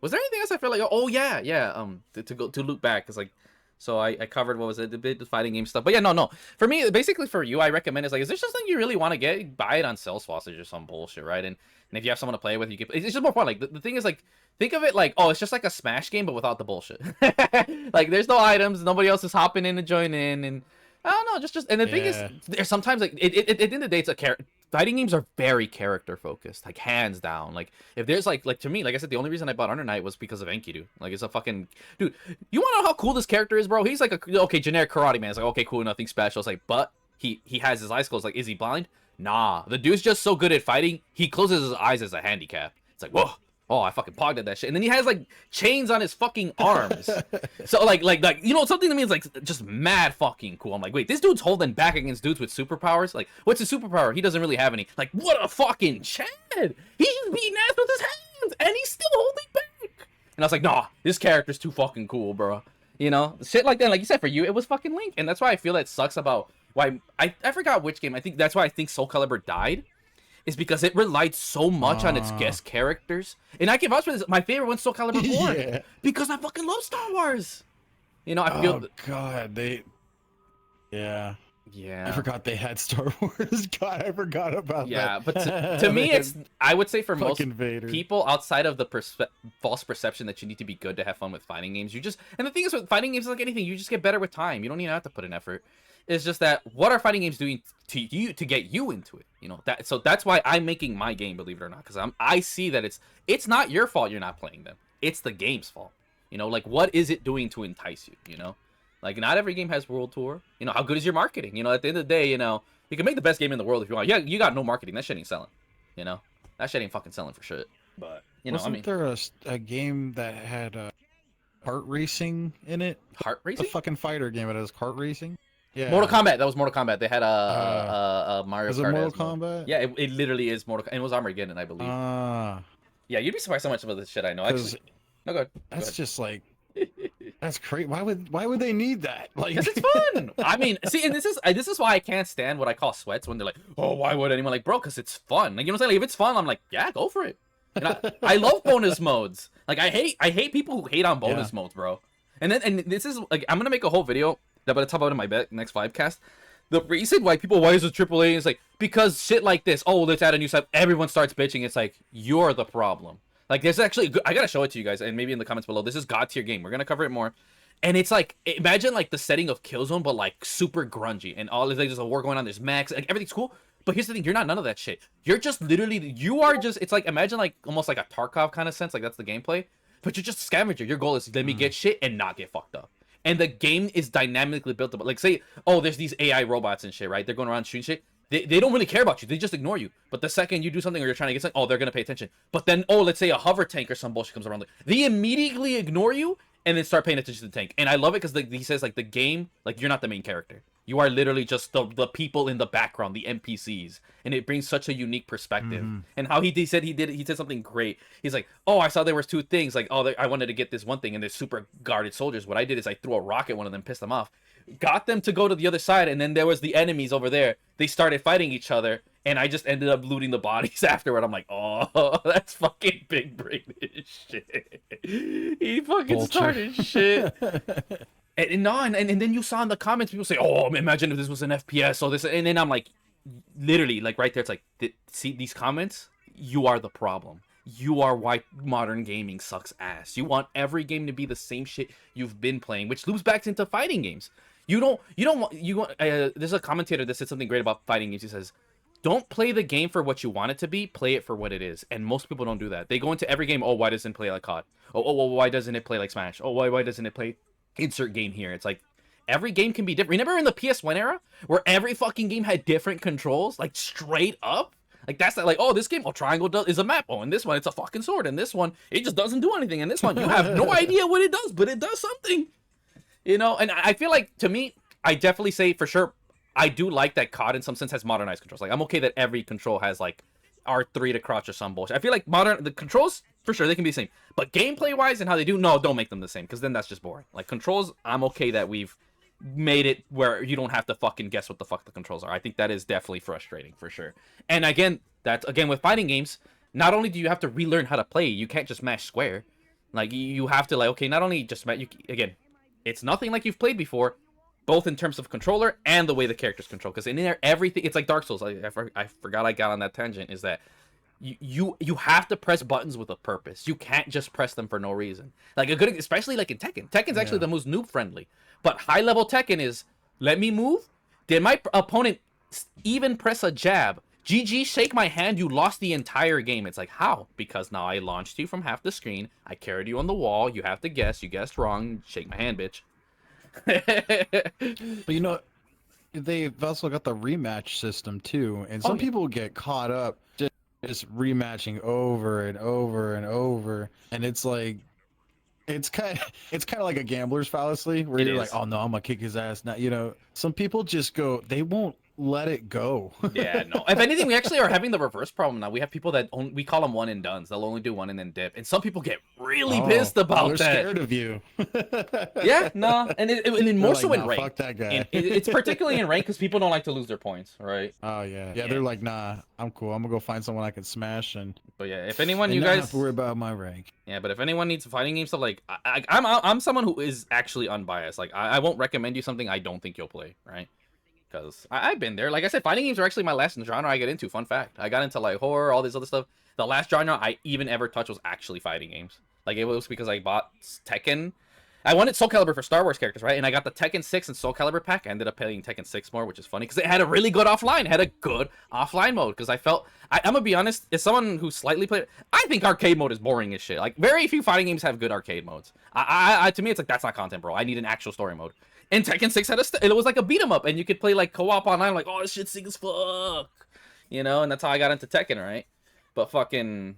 was there anything else I felt like, oh yeah, to loop back, because, like, so I covered, what was it, the fighting game stuff. But yeah, no. For me, basically for you, I recommend, is like, is there something you really want to get? Buy it on Swausage or some bullshit, right? And if you have someone to play with, you can. It's just more fun. Like, the thing is, like, think of it like, oh, it's just like a Smash game, but without the bullshit. Like, there's no items, nobody else is hopping in to join in, and I don't know, just. And the thing is, there's sometimes, like, at the end of the day, it's a fighting games are very character focused, like hands down. Like if there's like to me, like I said, the only reason I bought Under Night was because of Enkidu. Like it's a fucking dude. You want to know how cool this character is, bro? He's like a okay generic karate man. It's like okay, cool, nothing special. It's like, but he has his eyes closed. Like, is he blind? Nah, the dude's just so good at fighting. He closes his eyes as a handicap. It's like whoa. Oh, I fucking pogged at that shit. And then he has like chains on his fucking arms. So like you know, something to me is like just mad fucking cool. I'm like, wait, this dude's holding back against dudes with superpowers? Like, what's his superpower? He doesn't really have any. Like, what a fucking Chad! He's beating ass with his hands and he's still holding back. And I was like, nah, this character's too fucking cool, bro. You know, shit like that. Like you said, for you, it was fucking Link. And that's why I feel that sucks about why I forgot which game. I think that's why I think Soul Calibur died. Is because it relied so much on its guest characters. And I can vouch for this. My favorite one's Soul Calibur 4. Yeah. Because I fucking love Star Wars. You know, I feel... Oh, God, they... Yeah. Yeah. I forgot they had Star Wars. God, I forgot about that. Yeah, but to me, it's... I would say for most Vader. people, outside of the false perception that you need to be good to have fun with fighting games, you just... And the thing is, with fighting games, like anything, you just get better with time. You don't even have to put in effort. It's just that, what are fighting games doing to you to get you into it? You know, so that's why I'm making my game, believe it or not, because I see that it's not your fault you're not playing them. It's the game's fault. You know, like, what is it doing to entice you? You know, like, not every game has World Tour. You know, how good is your marketing? You know, at the end of the day, you know, you can make the best game in the world if you want. Yeah, you got no marketing. That shit ain't selling. You know, that shit ain't fucking selling for shit. But you know, Wasn't there a game that had kart racing in it? Heart racing? A fucking fighter game that has kart racing. Yeah. Mortal Kombat. That was Mortal Kombat. They had a Mario Was it Kart. Mortal Kombat? Yeah, it literally is Mortal. And it was Armageddon, I believe. Yeah, you'd be surprised how much of this shit I know. Actually, no, go ahead. That's just like, that's crazy. Why would they need that? Like, because it's fun. I mean, see, and this is why I can't stand what I call sweats when they're like, oh, why would anyone like, bro? Because it's fun. Like, you know what I'm saying? Like, if it's fun, I'm like, yeah, go for it. And I love bonus modes. Like, I hate people who hate on bonus modes, bro. And this is like, I'm gonna make a whole video that I'm gonna talk about in my next Vibecast. The reason why is it AAA is like, because shit like this, oh, let's add a new sub, everyone starts bitching. It's like, you're the problem. Like, there's actually, I gotta show it to you guys, and maybe in the comments below. This is God tier game. We're gonna cover it more. And it's like, imagine like the setting of Killzone, but like super grungy, and all like, there's a war going on, there's mechs, like everything's cool. But here's the thing, you're not none of that shit. You're just literally, it's like, imagine like almost like a Tarkov kind of sense, like that's the gameplay. But you're just a scavenger. Your goal is let me get shit and not get fucked up. And the game is dynamically built up. Like, say, oh, there's these AI robots and shit, right? They're going around shooting shit. They don't really care about you. They just ignore you. But the second you do something or you're trying to get something, oh, they're going to pay attention. But then, oh, let's say a hover tank or some bullshit comes around. Like, they immediately ignore you and then start paying attention to the tank. And I love it because he says, like, the game, like, you're not the main character. You are literally just the people in the background, the NPCs. And it brings such a unique perspective. And how he said something great. He's like, oh, I saw there was two things. Like, oh, I wanted to get this one thing, and there's super guarded soldiers. What I did is I threw a rock at one of them, pissed them off. Got them to go to the other side, and then there was the enemies over there. They started fighting each other, and I just ended up looting the bodies afterward. I'm like, oh, that's fucking big brain shit. He fucking started shit. And then you saw in the comments people say, oh, imagine if this was an FPS or this, and then I'm like, literally, like right there, it's like, see these comments? You are the problem. You are why modern gaming sucks ass. You want every game to be the same shit you've been playing, which loops back into fighting games. There's a commentator that said something great about fighting games. He says, don't play the game for what you want it to be, play it for what it is. And most people don't do that. They go into every game, oh, why doesn't it play like COD? Oh, why doesn't it play like Smash? Oh, why doesn't it play insert game here? It's like, every game can be different. Remember in the PS1 era, where every fucking game had different controls? Like, straight up? Like, that's not like, oh, this game, oh, triangle is a map. Oh, and this one, it's a fucking sword. And this one, it just doesn't do anything. And this one, you have no idea what it does, but it does something. You know, and I feel like, to me, I definitely say for sure, I do like that COD in some sense has modernized controls. Like, I'm okay that every control has, like, R3 to crouch or some bullshit. I feel like the controls, for sure, they can be the same. But gameplay-wise and how they do, no, don't make them the same, because then that's just boring. Like, controls, I'm okay that we've made it where you don't have to fucking guess what the fuck the controls are. I think that is definitely frustrating, for sure. And again, with fighting games, not only do you have to relearn how to play, you can't just mash square. Like, you have to, like, okay, not only just again, it's nothing like you've played before, both in terms of controller and the way the characters control. Because in there, everything, it's like Dark Souls. I forgot I got on that tangent, is that you have to press buttons with a purpose. You can't just press them for no reason. Like, especially like in Tekken. Tekken's actually the most noob friendly. But high level Tekken is, let me move. Did my opponent even press a jab? GG, shake my hand, you lost the entire game. It's like, how? Because now I launched you from half the screen. I carried you on the wall. You have to guess. You guessed wrong. Shake my hand, bitch. But you know, they've also got the rematch system too, and some people get caught up just rematching over and over and over, and it's like it's kind of like a gambler's fallacy where you're like, oh no, I'm gonna kick his ass now. You know, some people just go, they won't let it go. Yeah, no. If anything, we actually are having the reverse problem now. We have people that we call them one and dones. They'll only do one and then dip, and some people get really pissed about they're that. Scared of you. Yeah, no, and then more like, so in nah, rank. Fuck that guy. And it's particularly in rank because people don't like to lose their points, right? Oh yeah. They're like, nah, I'm cool. I'm gonna go find someone I can smash and. But yeah, if anyone, and you not guys have to worry about my rank. Yeah, but if anyone needs fighting game stuff, like I'm someone who is actually unbiased. Like I won't recommend you something I don't think you'll play, right? Because I've been there. Like I said, fighting games are actually my last genre I get into. Fun fact: I got into like horror, all this other stuff. The last genre I even ever touched was actually fighting games. Like it was because I bought Tekken. I wanted Soul Calibur for Star Wars characters, right? And I got the Tekken 6 and Soul Calibur pack. I ended up playing Tekken 6 more, which is funny because it had a really good offline. It had a good offline mode because I felt... I'm going to be honest, as someone who slightly played... I think arcade mode is boring as shit. Like, very few fighting games have good arcade modes. To me, it's like, that's not content, bro. I need an actual story mode. And Tekken 6 had it was like a beat 'em up, and you could play like co-op online. Like, oh, this shit's sick as fuck. You know, and that's how I got into Tekken, right? But fucking...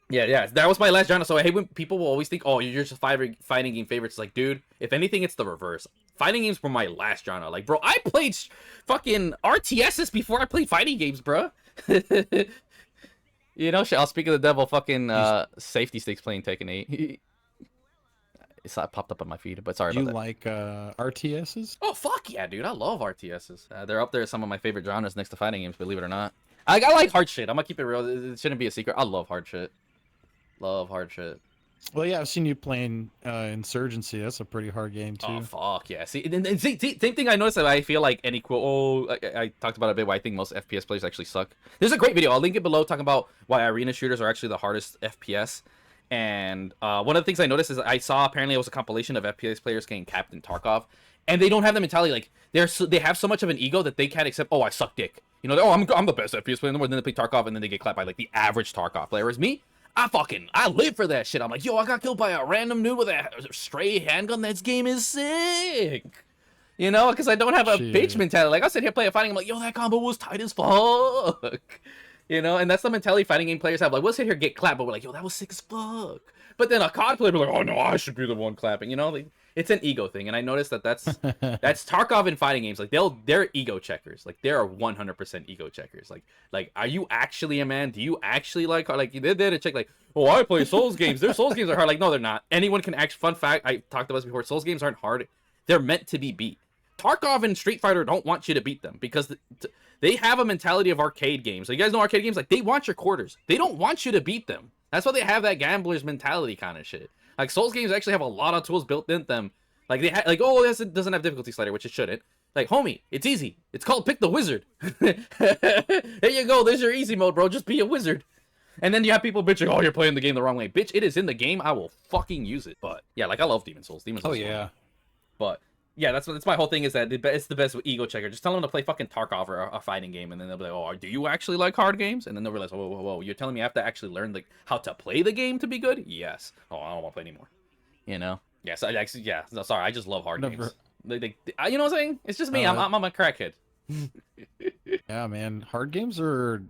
Yeah, that was my last genre. So I hate when people will always think, oh, you're just fighting game favorites. It's like, dude, if anything, it's the reverse. Fighting games were my last genre. Like, bro, I played fucking RTSs before I played fighting games, bro. You know, I'll speak of the devil, fucking safety sticks playing Tekken 8. It's not popped up on my feed, but sorry about that. You like RTSs? Oh, fuck yeah, dude. I love RTSs. They're up there as some of my favorite genres next to fighting games, believe it or not. I like hard shit. I'm gonna keep it real. It shouldn't be a secret. I love hard shit. Love hard shit. Well, yeah, I've seen you playing Insurgency. That's a pretty hard game too. Oh fuck yeah! See, and same thing. I noticed that I feel like any I talked about it a bit. Why I think most FPS players actually suck. There's a great video. I'll link it below talking about why arena shooters are actually the hardest FPS. And one of the things I noticed is I saw apparently it was a compilation of FPS players getting Captain Tarkov, and they don't have the mentality like they have so much of an ego that they can't accept. Oh, I suck dick. You know, I'm the best FPS player in the world. Then they play Tarkov and then they get clapped by like the average Tarkov player. Whereas me, I live for that shit. I'm like, yo, I got killed by a random dude with a stray handgun. This game is sick. You know, because I don't have a bitch mentality. Like, I'll sit here play a fighting. I'm like, yo, that combo was tight as fuck. You know, and that's the mentality fighting game players have. Like, we'll sit here get clapped, but we're like, yo, that was sick as fuck. But then a COD player will be like, oh no, I should be the one clapping. You know, like, it's an ego thing, and I noticed that's Tarkov in fighting games. Like they're ego checkers. Like they are 100% ego checkers. Like are you actually a man? Do you actually like they're there to check? Like, oh, I play Souls games. Their Souls games are hard. Like no, they're not. Anyone can actually. Fun fact, I talked about this before. Souls games aren't hard. They're meant to be beat. Tarkov and Street Fighter don't want you to beat them because they have a mentality of arcade games. So you guys know arcade games? Like they want your quarters. They don't want you to beat them. That's why they have that gambler's mentality kind of shit. Like Souls games actually have a lot of tools built in them. Like they oh, this doesn't have difficulty slider, which it shouldn't. Like, homie, it's easy. It's called Pick the Wizard. There you go. There's your easy mode, bro. Just be a wizard. And then you have people bitching, oh, you're playing the game the wrong way. Bitch, it is in the game. I will fucking use it. But yeah, like I love Demon Souls. Demon Souls. Oh yeah. But yeah, that's my whole thing is that it's the best ego checker. Just tell them to play fucking Tarkov or a fighting game, and then they'll be like, oh, do you actually like hard games? And then they'll realize, whoa, you're telling me I have to actually learn like how to play the game to be good? Yes. Oh, I don't want to play anymore. You know? Yes, no, sorry, I just love hard games. You know what I'm saying? It's just me. I'm a crackhead. Yeah, man. Hard games are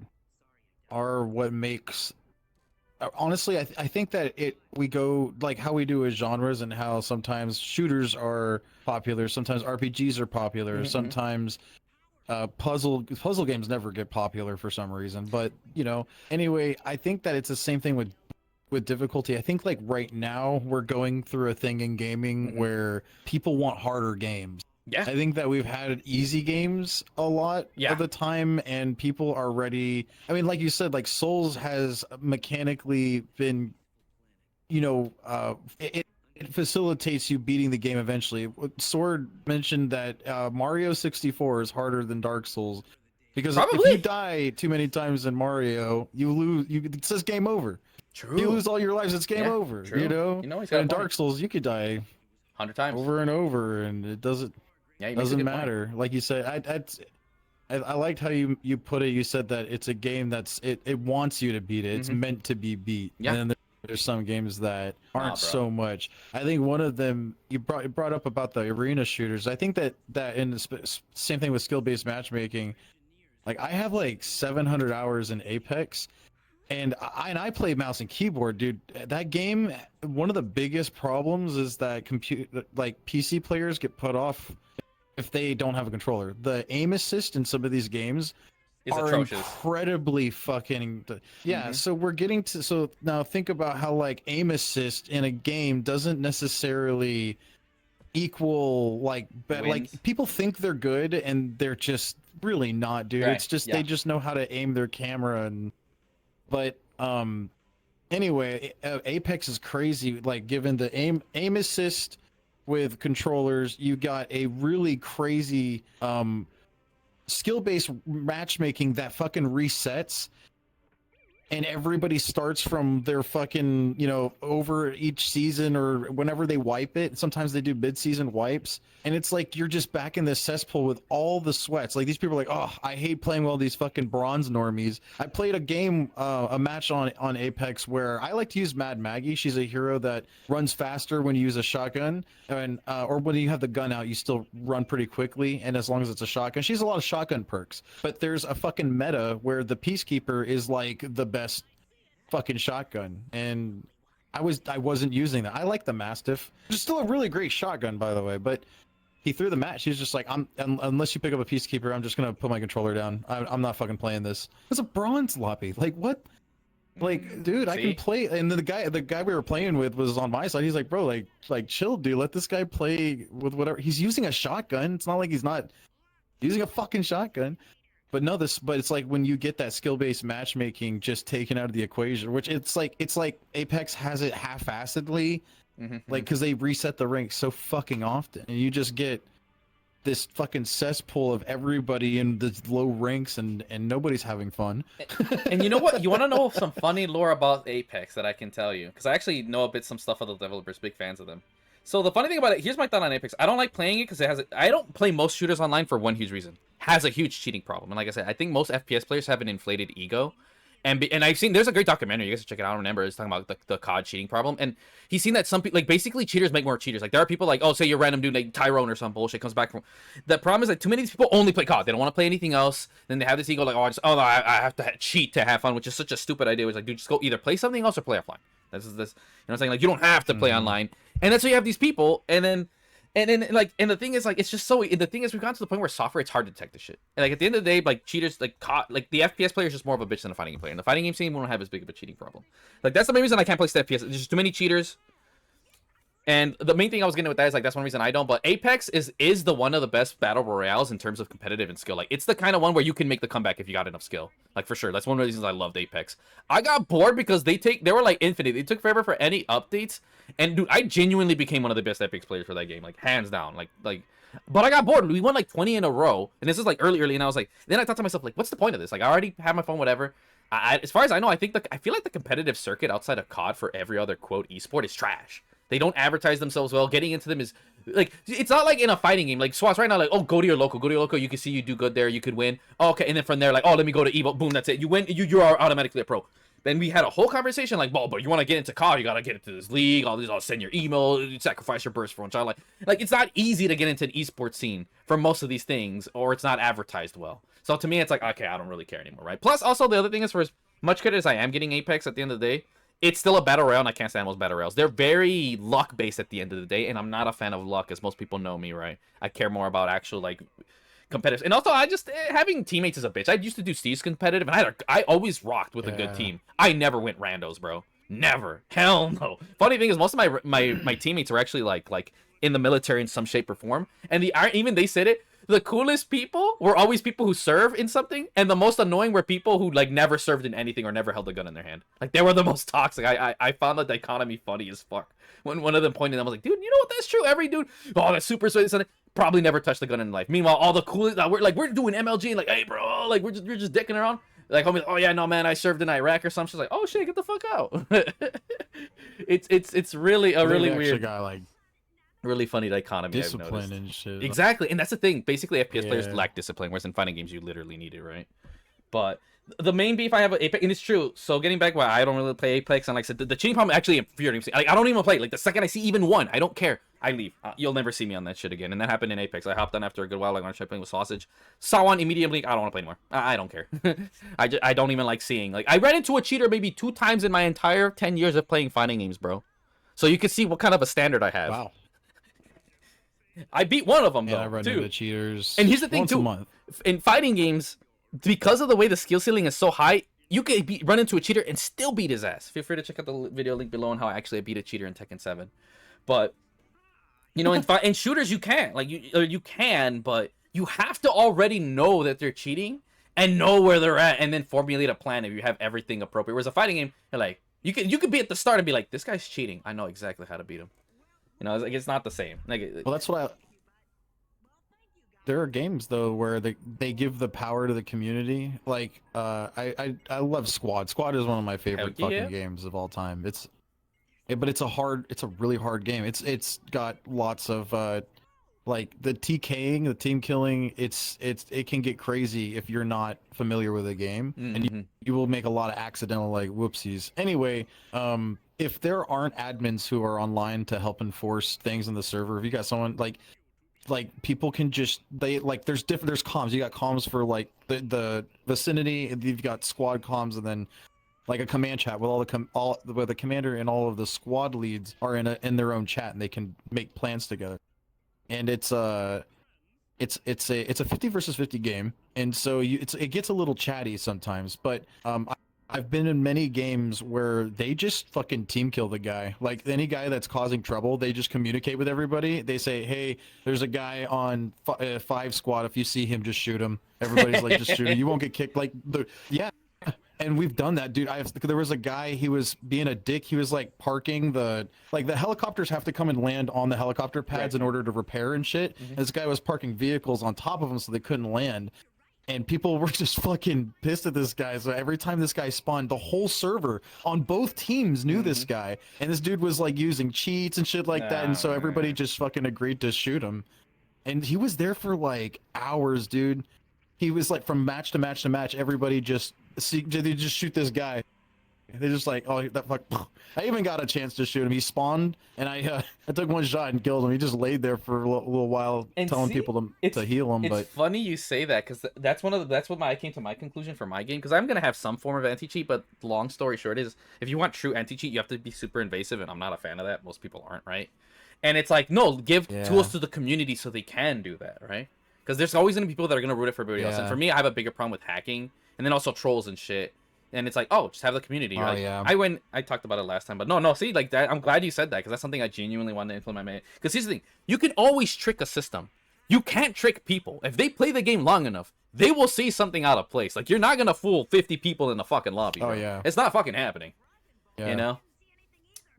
what makes. Honestly, I think that we go like how we do with genres and how sometimes shooters are popular, sometimes RPGs are popular, sometimes puzzle games never get popular for some reason. But you know, anyway, I think that it's the same thing with difficulty. I think like right now we're going through a thing in gaming where people want harder games. Yeah. I think that we've had easy games a lot of the time, and people are ready. I mean, like you said, like Souls has mechanically been, you know, it facilitates you beating the game eventually. Sword mentioned that Mario 64 is harder than Dark Souls because if you die too many times in Mario, you lose. It says game over. True. You lose all your lives, it's game over. True. You know. He's got in Dark Souls, you could die 100 times over and over, and it doesn't. Yeah, Doesn't matter. Like you said, I liked how you put it. You said that it's a game it wants you to beat it. It's meant to be beat. Yeah. And then there's some games that aren't Nah, bro. so much. I think one of them you brought up about the arena shooters. I think that in the same thing with skill-based matchmaking. Like I have like 700 hours in Apex, and I play mouse and keyboard, dude. That game, one of the biggest problems is that PC players get put off if they don't have a controller. The aim assist in some of these games It's are atrocious. incredibly fucking yeah. So we're getting to now think about how like aim assist in a game doesn't necessarily equal like Wins. people think they're good and they're just really not, dude. Right, It's just yeah. they just know how to aim their camera but anyway, Apex is crazy. Like given the aim assist with controllers, you got a really crazy skill-based matchmaking that fucking resets, and everybody starts from their fucking, over each season or whenever they wipe it. Sometimes they do mid-season wipes, and it's like you're just back in this cesspool with all the sweats. Like these people are like, oh, I hate playing with all these fucking bronze normies. I played a match on Apex where I like to use Mad Maggie. She's a hero that runs faster when you use a shotgun, and or when you have the gun out, you still run pretty quickly, and as long as it's a shotgun. She has a lot of shotgun perks, but there's a fucking meta where the Peacekeeper is like the best fucking shotgun, and I wasn't using that. I like the Mastiff, which is still a really great shotgun, by the way, but he threw the match. He's just like, unless you pick up a Peacekeeper, I'm just gonna put my controller down. I'm not fucking playing this. It's a bronze lobby. Like what? Like, dude, I can See? play. And then the guy we were playing with was on my side. He's like, bro, like chill, dude. Let this guy play with whatever. He's using a shotgun. It's not like he's not using a fucking shotgun. But it's like when you get that skill-based matchmaking just taken out of the equation, which it's like Apex has it half-assedly, like because they reset the rank so fucking often, and you just get this fucking cesspool of everybody in the low ranks, and nobody's having fun. And you know what? You want to know some funny lore about Apex that I can tell you? Because I actually know a bit some stuff of the developers, big fans of them. So the funny thing about it, here's my thought on Apex. I don't like playing it because I don't play most shooters online for one huge reason. Has a huge cheating problem. And like I said, I think most FPS players have an inflated ego. And I've seen, there's a great documentary, you guys should check it out. I don't remember, it's talking about the COD cheating problem. And he's seen that some people, like basically cheaters make more cheaters. Like there are people like, oh, say you're a random dude like Tyrone or some bullshit comes back from. The problem is that too many of these people only play COD. They don't want to play anything else. Then they have this ego like, no, I have to cheat to have fun, which is such a stupid idea. It's like, dude, just go either play something else or play offline. This, you know what I'm saying? Like you don't have to play online. And that's why you have these people, and then the thing is, like, it's just so, the thing is, we've gotten to the point where software, it's hard to detect this shit. And like at the end of the day, like cheaters, like the FPS player is just more of a bitch than a fighting game player. And the fighting game scene won't have as big of a cheating problem. Like that's the main reason I can't play FPS. There's just too many cheaters. And the main thing I was getting with that is like that's one reason I don't. But Apex is the one of the best battle royales in terms of competitive and skill. Like it's the kind of one where you can make the comeback if you got enough skill. Like for sure, that's one of the reasons I loved Apex. I got bored because they were like infinite. They took forever for any updates. And dude, I genuinely became one of the best Apex players for that game, like hands down. Like. But I got bored. We won like 20 in a row, and this is like early, and I was like, then I thought to myself, like, what's the point of this? Like, I already have my phone, whatever. As far as I know, I feel like the competitive circuit outside of COD for every other quote esport is trash. They don't advertise themselves well. Getting into them is like, it's not like in a fighting game. Like Swass right now, like, oh, go to your local. You can see you do good there. You could win. Oh, okay, and then from there, like, oh, let me go to Evo. Boom, that's it. You win. You are automatically a pro. Then we had a whole conversation like, well, but you want to get into COD, you got to get into this league. All these, I'll send your email, sacrifice your burst for one child. Like it's not easy to get into an esports scene for most of these things, or it's not advertised well. So to me, it's like, okay, I don't really care anymore, right? Plus, also the other thing is, for as much credit as I am getting Apex at the end of the day, it's still a battle royale, and I can't stand most battle royales. They're very luck based at the end of the day, and I'm not a fan of luck, as most people know me, right? I care more about actual like competitive, and also I just having teammates is a bitch. I used to do Steve's competitive, and I always rocked with a good team. I never went randos, bro. Never. Hell no. Funny thing is, most of my teammates are actually like in the military in some shape or form, and even they said it. The coolest people were always people who serve in something, and the most annoying were people who like never served in anything or never held a gun in their hand. Like they were the most toxic. I found the dichotomy funny as fuck. When one of them pointed, I was like, dude, you know what? That's true. Every dude, oh, that's super sweet. Probably never touched a gun in life. Meanwhile, all the coolest, we're doing MLG, and like, hey, bro, like we're just dicking around. Like, homie, oh yeah, no man, I served in Iraq or something. She's like, oh shit, get the fuck out. It's really a really weird guy like Really funny dichotomy. I've Discipline noticed. and shit. Exactly, and that's the thing. Basically, FPS players Yeah. lack discipline, whereas in fighting games you literally need it, right? But the main beef I have with Apex, and it's true. So getting back why I don't really play Apex, and like I said, the cheating problem actually infuriates me. Like I don't even play. Like the second I see even one, I don't care. I leave. You'll never see me on that shit again. And that happened in Apex. I hopped on after a good while, like when I tried playing with Swausage. Saw one immediately. I don't want to play anymore. I don't care. I don't even like seeing. Like I ran into a cheater maybe 2 times in my entire 10 years of playing fighting games, bro. So you can see what kind of a standard I have. Wow. I beat one of them though. Yeah, I run too. into cheaters. And here's the thing once too. a month. In fighting games, because of the way the skill ceiling is so high, you could run into a cheater and still beat his ass. Feel free to check out the video link below on how I actually beat a cheater in Tekken 7. But you know, in shooters you can't. Like you can, but you have to already know that they're cheating and know where they're at, and then formulate a plan if you have everything appropriate. Whereas a fighting game, you're like you could be at the start and be like, this guy's cheating. I know exactly how to beat him. You know, it's not the same. Like, Well, that's what I. There are games though where they give the power to the community. Like I love Squad. Squad is one of my favorite Hell yeah. fucking games of all time. But it's a really hard game. It's got lots of like the TKing, the team killing. It can get crazy if you're not familiar with the game, and you will make a lot of accidental like whoopsies. Anyway, if there aren't admins who are online to help enforce things in the server, if you got someone like people can just there's comms. You got comms for like the vicinity, and you've got squad comms, and then like a command chat with where the commander and all of the squad leads are in their own chat, and they can make plans together. And it's a 50 versus 50 game, and so it gets a little chatty sometimes, but I've been in many games where they just fucking team kill the guy. Like any guy that's causing trouble, they just communicate with everybody. They say, "Hey, there's a guy on 5 squad. If you see him, just shoot him." Everybody's like, "Just shoot him. You won't get kicked." Yeah. And we've done that, dude. There was a guy. He was being a dick. He was like parking the helicopters have to come and land on the helicopter pads in order to repair and shit. And this guy was parking vehicles on top of them so they couldn't land. And people were just fucking pissed at this guy. So every time this guy spawned, the whole server on both teams knew this guy. And this dude was like using cheats and shit like that. And so everybody just fucking agreed to shoot him. And he was there for like hours, dude. He was like from match to match to match. Everybody just they just shoot this guy. They're just like, oh, that fuck. I even got a chance to shoot him. He spawned, and I took one shot and killed him. He just laid there for a little while, and telling people to heal him. It's funny you say that, because that's what I came to my conclusion for my game. Because I'm gonna have some form of anti-cheat, but long story short is, if you want true anti-cheat, you have to be super invasive, and I'm not a fan of that. Most people aren't, right? And it's like, no, give tools to the community so they can do that, right? Because there's always gonna be people that are gonna root it for everybody else. And for me, I have a bigger problem with hacking, and then also trolls and shit. And it's like, oh, just have the community. Like, I talked about it last time, but no, see, like that. I'm glad you said that, because that's something I genuinely want to implement. Because here's the thing: you can always trick a system. You can't trick people. If they play the game long enough, they will see something out of place. Like, you're not gonna fool 50 people in the fucking lobby. Bro. Oh yeah, it's not fucking happening. Yeah. You know.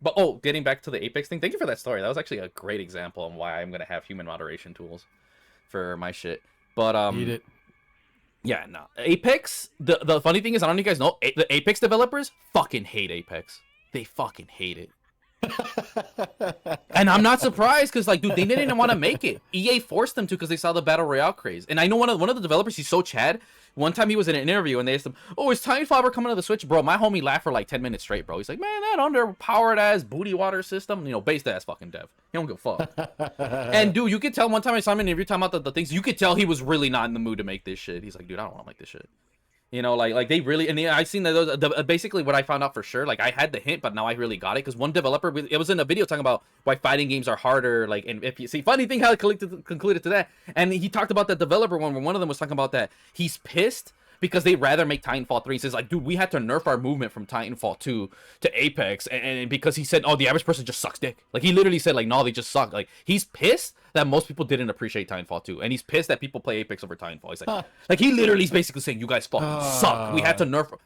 But getting back to the Apex thing, thank you for that story. That was actually a great example on why I'm gonna have human moderation tools for my shit. But eat it. Yeah, no. Apex, the funny thing is, I don't know if you guys know, the Apex developers fucking hate Apex. They fucking hate it. And I'm not surprised, because, like, dude, they didn't want to make it. EA forced them to, because they saw the Battle Royale craze. And I know one of the developers, he's so Chad. One time he was in an interview, and they asked him, "Oh, is Titanfall coming to the Switch?" Bro, my homie laughed for, like, 10 minutes straight, bro. He's like, "Man, that underpowered-ass booty water system, based-ass fucking dev. He don't give a fuck." And, dude, you could tell one time I saw him in an interview talking about the things, you could tell he was really not in the mood to make this shit. He's like, "Dude, I don't want to make this shit." Like they really, and I seen that basically what I found out for sure. Like, I had the hint, but now I really got it, because one developer, it was in a video talking about why fighting games are harder. Like, and if you see, funny thing how it concluded to that, and he talked about the developer one where one of them was talking about that he's pissed because they'd rather make Titanfall 3. He says, like, dude, we had to nerf our movement from Titanfall 2 to Apex, and because he said, oh, the average person just sucks dick. Like, he literally said, like, no, they just suck. Like, he's pissed that most people didn't appreciate Titanfall 2, and he's pissed that people play Apex over Titanfall. He's like, like, he literally is basically saying, you guys fucking suck. We had to nerf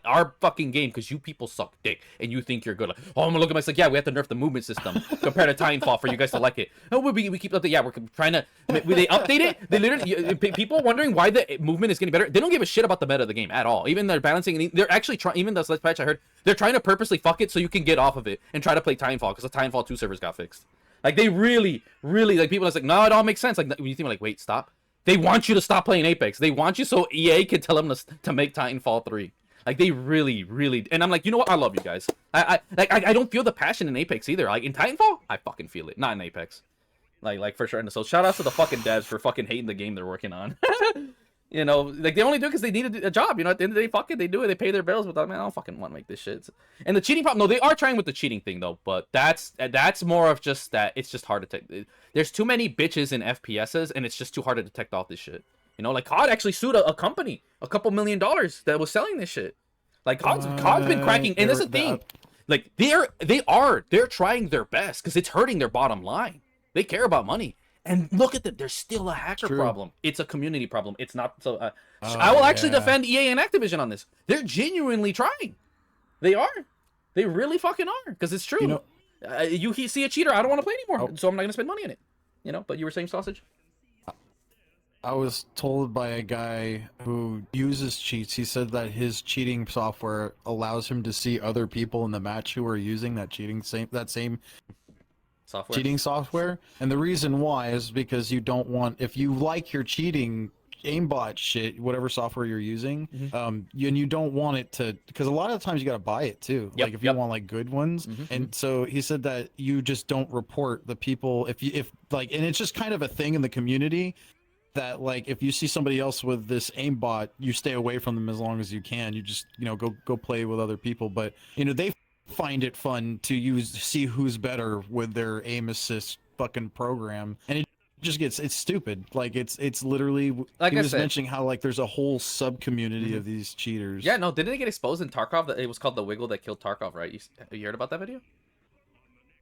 our fucking game because you people suck dick, and you think you're good. Like, oh, I'm gonna look at myself, like, yeah, we had to nerf the movement system compared to Titanfall for you guys to like it. Oh, we keep updating. Yeah, we're trying to. They update it. They literally, people wondering why the movement is getting better. They don't give a shit about the meta of the game at all. Even they're balancing. They're actually trying. Even the patch I heard, they're trying to purposely fuck it so you can get off of it and try to play Titanfall, because the Titanfall 2 servers got fixed. Like they really, really like people. That's like, no, it all makes sense. Like when you think like, wait, stop. They want you to stop playing Apex. They want you so EA can tell them to make Titanfall 3. Like they really, really. And I'm like, you know what? I love you guys. I don't feel the passion in Apex either. Like in Titanfall, I fucking feel it. Not in Apex. Like for sure. And so shout out to the fucking devs for fucking hating the game they're working on. You know, like they only do it because they need a job. You know, at the end of the day, fuck it, they do it. They pay their bills. But man, I don't fucking want to make this shit. And the cheating problem, no, they are trying with the cheating thing though. But that's more of just that it's just hard to detect. There's too many bitches in FPSs, and it's just too hard to detect all this shit. You know, like COD actually sued a company, a couple $1 million that was selling this shit. Like COD's been cracking, and that's the thing. Like they're trying their best because it's hurting their bottom line. They care about money. And look at that, there's still a hacker problem. It's a community problem. It's not so. I will actually defend EA and Activision on this. They're genuinely trying. They are. They really fucking are. Because it's true. You know, you see a cheater, I don't want to play anymore. So I'm not going to spend money on it. You know, but you were saying, Sausage? I was told by a guy who uses cheats. He said that his cheating software allows him to see other people in the match who are using that same Software. cheating software, and the reason why is because you don't want, if you like your cheating aimbot shit, whatever software you're using, and you don't want it to, because a lot of the times you got to buy it too. Yep, like if you want like good ones, and so he said that you just don't report the people if like, and it's just kind of a thing in the community that like if you see somebody else with this aimbot, you stay away from them as long as you can. You just go play with other people, but they find it fun to see who's better with their aim assist fucking program, and it just it's stupid. Like it's literally, like he was mentioning how like there's a whole sub community of these cheaters. Yeah, no, didn't it get exposed in Tarkov that it was called the Wiggle that killed Tarkov, right? You heard about that video?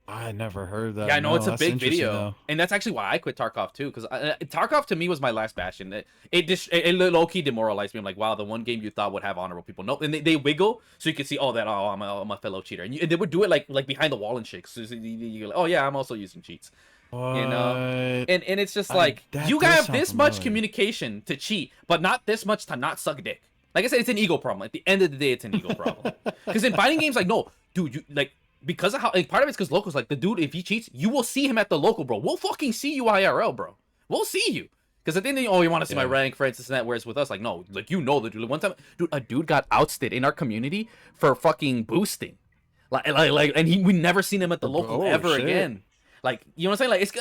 I never heard that. Yeah, I know, it's a that's big interesting, video, though. and that's actually why I quit Tarkov too. Because Tarkov to me was my last bastion. It low key demoralized me. I'm like, wow, the one game you thought would have honorable people, nope. And they wiggle so you can see, I'm a fellow cheater, and they would do it like behind the wall and shit. So you're like, oh yeah, I'm also using cheats. What? You know, and it's just like you have this much communication to cheat, but not this much to not suck dick. Like I said, it's an ego problem. At the end of the day, it's an ego problem. Because in fighting games, like, no, dude, you like. Because of how, like, part of it's because locals, like, the dude, if he cheats, you will see him at the local, bro. We'll fucking see you IRL, bro. We'll see you. Because at the end of the day, you want to see my rank, for instance, and that, whereas with us, like, no, like, the dude. Like, one time, dude, a dude got ousted in our community for fucking boosting. Like, and we never seen him at the local ever again. Like, you know what I'm saying? Like, it's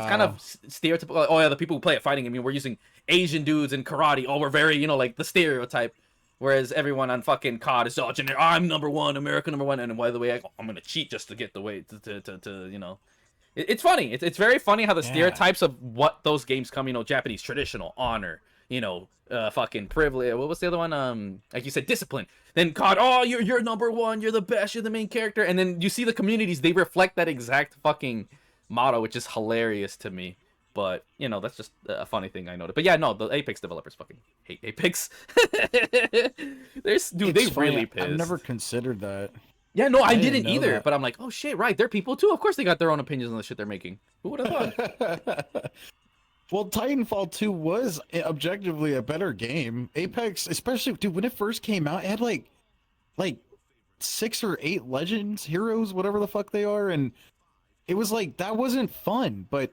kind of stereotypical. Like, oh, yeah, the people who play at fighting, I mean, we're using Asian dudes in karate. Oh, we're very, like, the stereotype. Whereas everyone on fucking COD is all generic. I'm #1, America #1, and by the way, I'm gonna cheat just to get the way to. It's funny. It's very funny how the stereotypes of what those games come. Japanese traditional honor. Fucking privilege. What was the other one? Like you said, discipline. Then COD. Oh, you're #1. You're the best. You're the main character. And then you see the communities. They reflect that exact fucking motto, which is hilarious to me. But, that's just a funny thing I noticed. But yeah, no, the Apex developers fucking hate Apex. They really pissed. I've never considered that. Yeah, no, I didn't either. That. But I'm like, oh shit, right, they're people too. Of course they got their own opinions on the shit they're making. Who would have thought? Well, Titanfall 2 was objectively a better game. Apex, especially, dude, when it first came out, it had like 6 or 8 legends, heroes, whatever the fuck they are, and it was like, that wasn't fun, but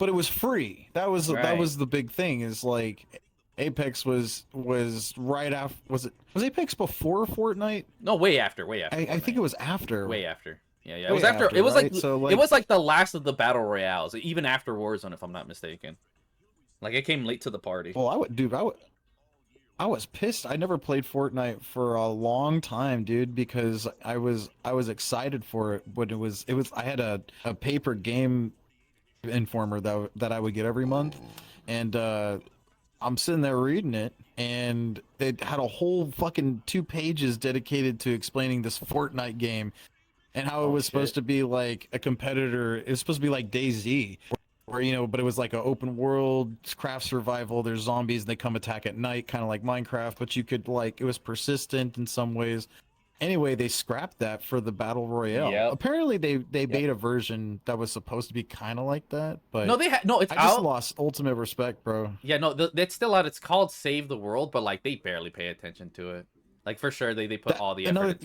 it was free. That was the big thing. Is like Apex was right after. Was Apex before Fortnite? No, way after. I think it was after. Way after. Yeah. It was after. It was right? It was like the last of the battle royales, even after Warzone, if I'm not mistaken. Like it came late to the party. Well, I was pissed. I never played Fortnite for a long time, dude, because I was excited for it when it was. I had a paper game informer that I would get every month, and I'm sitting there reading it, and they had a whole fucking 2 pages dedicated to explaining this Fortnite game and how it was supposed to be like a competitor. It was supposed to be like DayZ, where but it was like an open world craft survival. There's zombies, and they come attack at night, kind of like Minecraft, but you could it was persistent in some ways. Anyway, they scrapped that for the Battle Royale. Yep. Apparently, they made a version that was supposed to be kind of like that, but no, it's I just lost ultimate respect, bro. Yeah, no, that's still out. It's called Save the World, but like they barely pay attention to it. Like for sure, they put all the effort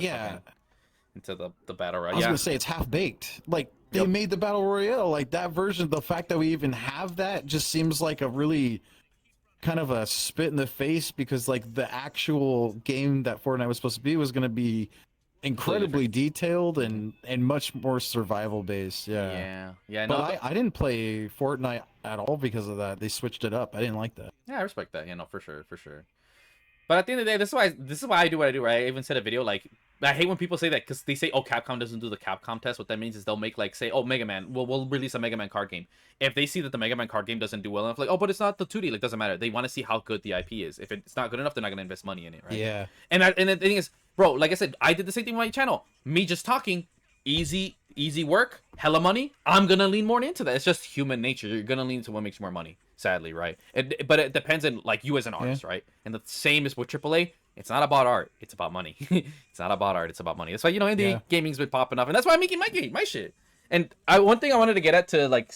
into the Battle Royale. I was gonna say it's half baked. Like they Yep. made the battle royale like that version. The fact that we even have that just seems like a really kind of a spit in the face, because like the actual game that Fortnite was supposed to be was going to be incredibly detailed and much more survival based. Yeah. But No, I didn't play Fortnite at all because of that. They switched it up. I didn't like that. yeah, I respect that. You know, for sure. But at the end of the day, this is why I do what I do, right? I even said a video like, I hate when people say that, because they say, oh, Capcom doesn't do the Capcom test. What that means is they'll make like, say, oh, Mega Man, we'll release a Mega Man card game. If they see that the Mega Man card game doesn't do well enough, like, oh, but it's not the 2D, like, doesn't matter. They want to see how good the IP is. If it's not good enough, they're not gonna invest money in it, right? Yeah. And the thing is, bro, like I said, I did the same thing with my channel. Me just talking, easy work, hella money. I'm gonna lean more into that. It's just human nature. You're gonna lean into what makes more money, sadly, right? But it depends on like you as an artist, right? And the same is with AAA. It's not about art. It's about money. It's not about art. It's about money. That's why, you know, indie gaming's been popping up, and that's why I'm making my shit. And one thing I wanted to get at to like,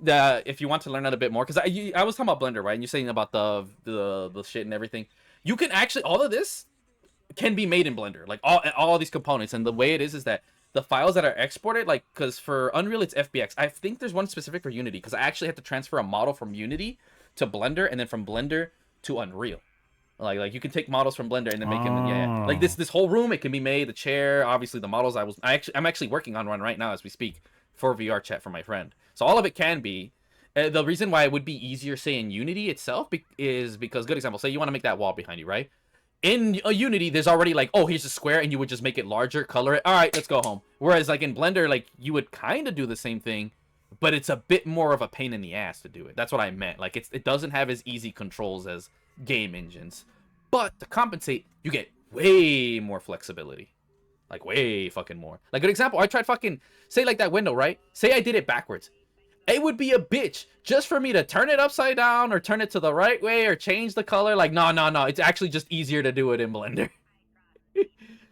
if you want to learn that a bit more, because I was talking about Blender, right? And you're saying about the shit and everything. You can actually, all of this can be made in Blender, like all these components. And the way it is that the files that are exported, like, because for Unreal it's FBX. I think there's one specific for Unity, because I actually have to transfer a model from Unity to Blender, and then from Blender to Unreal. Like you can take models from Blender and then make them. Like this whole room, it can be made. The chair, obviously the models. I'm actually working on one right now as we speak for VR chat for my friend. So all of it can be. The reason why it would be easier, say, in Unity itself, is because, good example, say you want to make that wall behind you, right? In a Unity, there's already like, oh, here's a square, and you would just make it larger, color it. All right, let's go home. Whereas like in Blender, like you would kind of do the same thing, but it's a bit more of a pain in the ass to do it. That's what I meant. Like it doesn't have as easy controls as game engines, but to compensate, you get way more flexibility. Like way fucking more. Like good example, I tried fucking, say like that window, right? Say I did it backwards. It would be a bitch just for me to turn it upside down or turn it to the right way or change the color. Like, no. It's actually just easier to do it in Blender.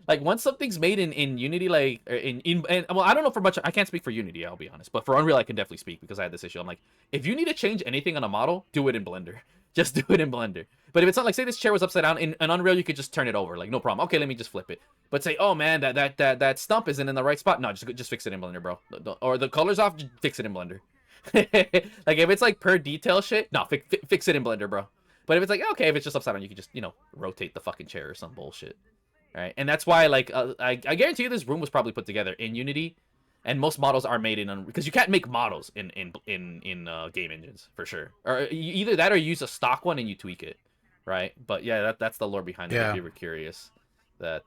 Like, once something's made in Unity, like, well, I don't know for much. I can't speak for Unity, I'll be honest. But for Unreal, I can definitely speak because I had this issue. I'm like, if you need to change anything on a model, do it in Blender. Just do it in Blender. But if it's not like, say this chair was upside down, in Unreal, you could just turn it over. Like, no problem. Okay, let me just flip it. But say, oh, man, that stump isn't in the right spot. No, just fix it in Blender, bro. Or the color's off, just fix it in Blender. Like if it's like per detail shit, no, fix it in Blender, bro. But if it's like, okay, if it's just upside down, you can just, you know, rotate the fucking chair or some bullshit. All right, and that's why, like, I guarantee you this room was probably put together in Unity, and most models are made in because you can't make models in game engines for sure. Or either that or you use a stock one and you tweak it, right? But yeah, that's the lore behind it. If you were curious, that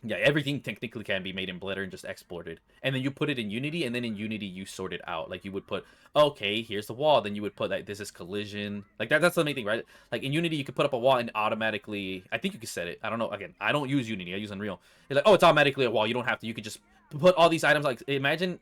yeah, everything technically can be made in Blender and just exported. And then you put it in Unity, and then in Unity you sort it out. Like you would put, okay, here's the wall. Then you would put like this is collision. Like that's the main thing, right? Like in Unity you could put up a wall and automatically, I think you could set it. I don't know. Again, I don't use Unity. I use Unreal. It's like, oh, it's automatically a wall. You don't have to. You could just put all these items. Like imagine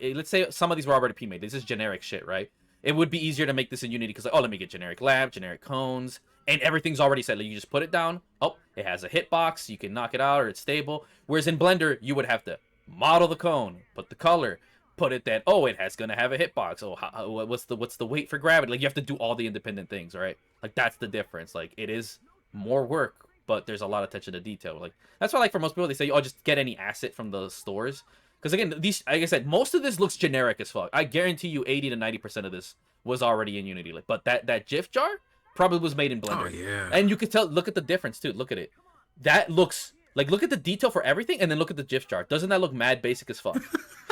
let's say some of these were already pre-made. This is generic shit, right? It would be easier to make this in Unity because like, oh, let me get generic lamp, generic cones, and everything's already set. Like you just put it down. Oh, it has a hitbox. You can knock it out, or it's stable. Whereas in Blender, you would have to model the cone, put the color, put it that, oh, it's gonna have a hitbox. Oh, what's the weight for gravity? Like you have to do all the independent things, right? Like that's the difference. Like it is more work, but there's a lot of attention to detail. Like that's why, like for most people, they say, oh, just get any asset from the stores. Because again, these, like I said, most of this looks generic as fuck. I guarantee you 80 to 90% of this was already in Unity. Like, but that GIF jar probably was made in Blender. Oh, yeah. And you could tell, look at the difference too. Look at it. That looks, like, look at the detail for everything, and then look at the GIF jar. Doesn't that look mad basic as fuck?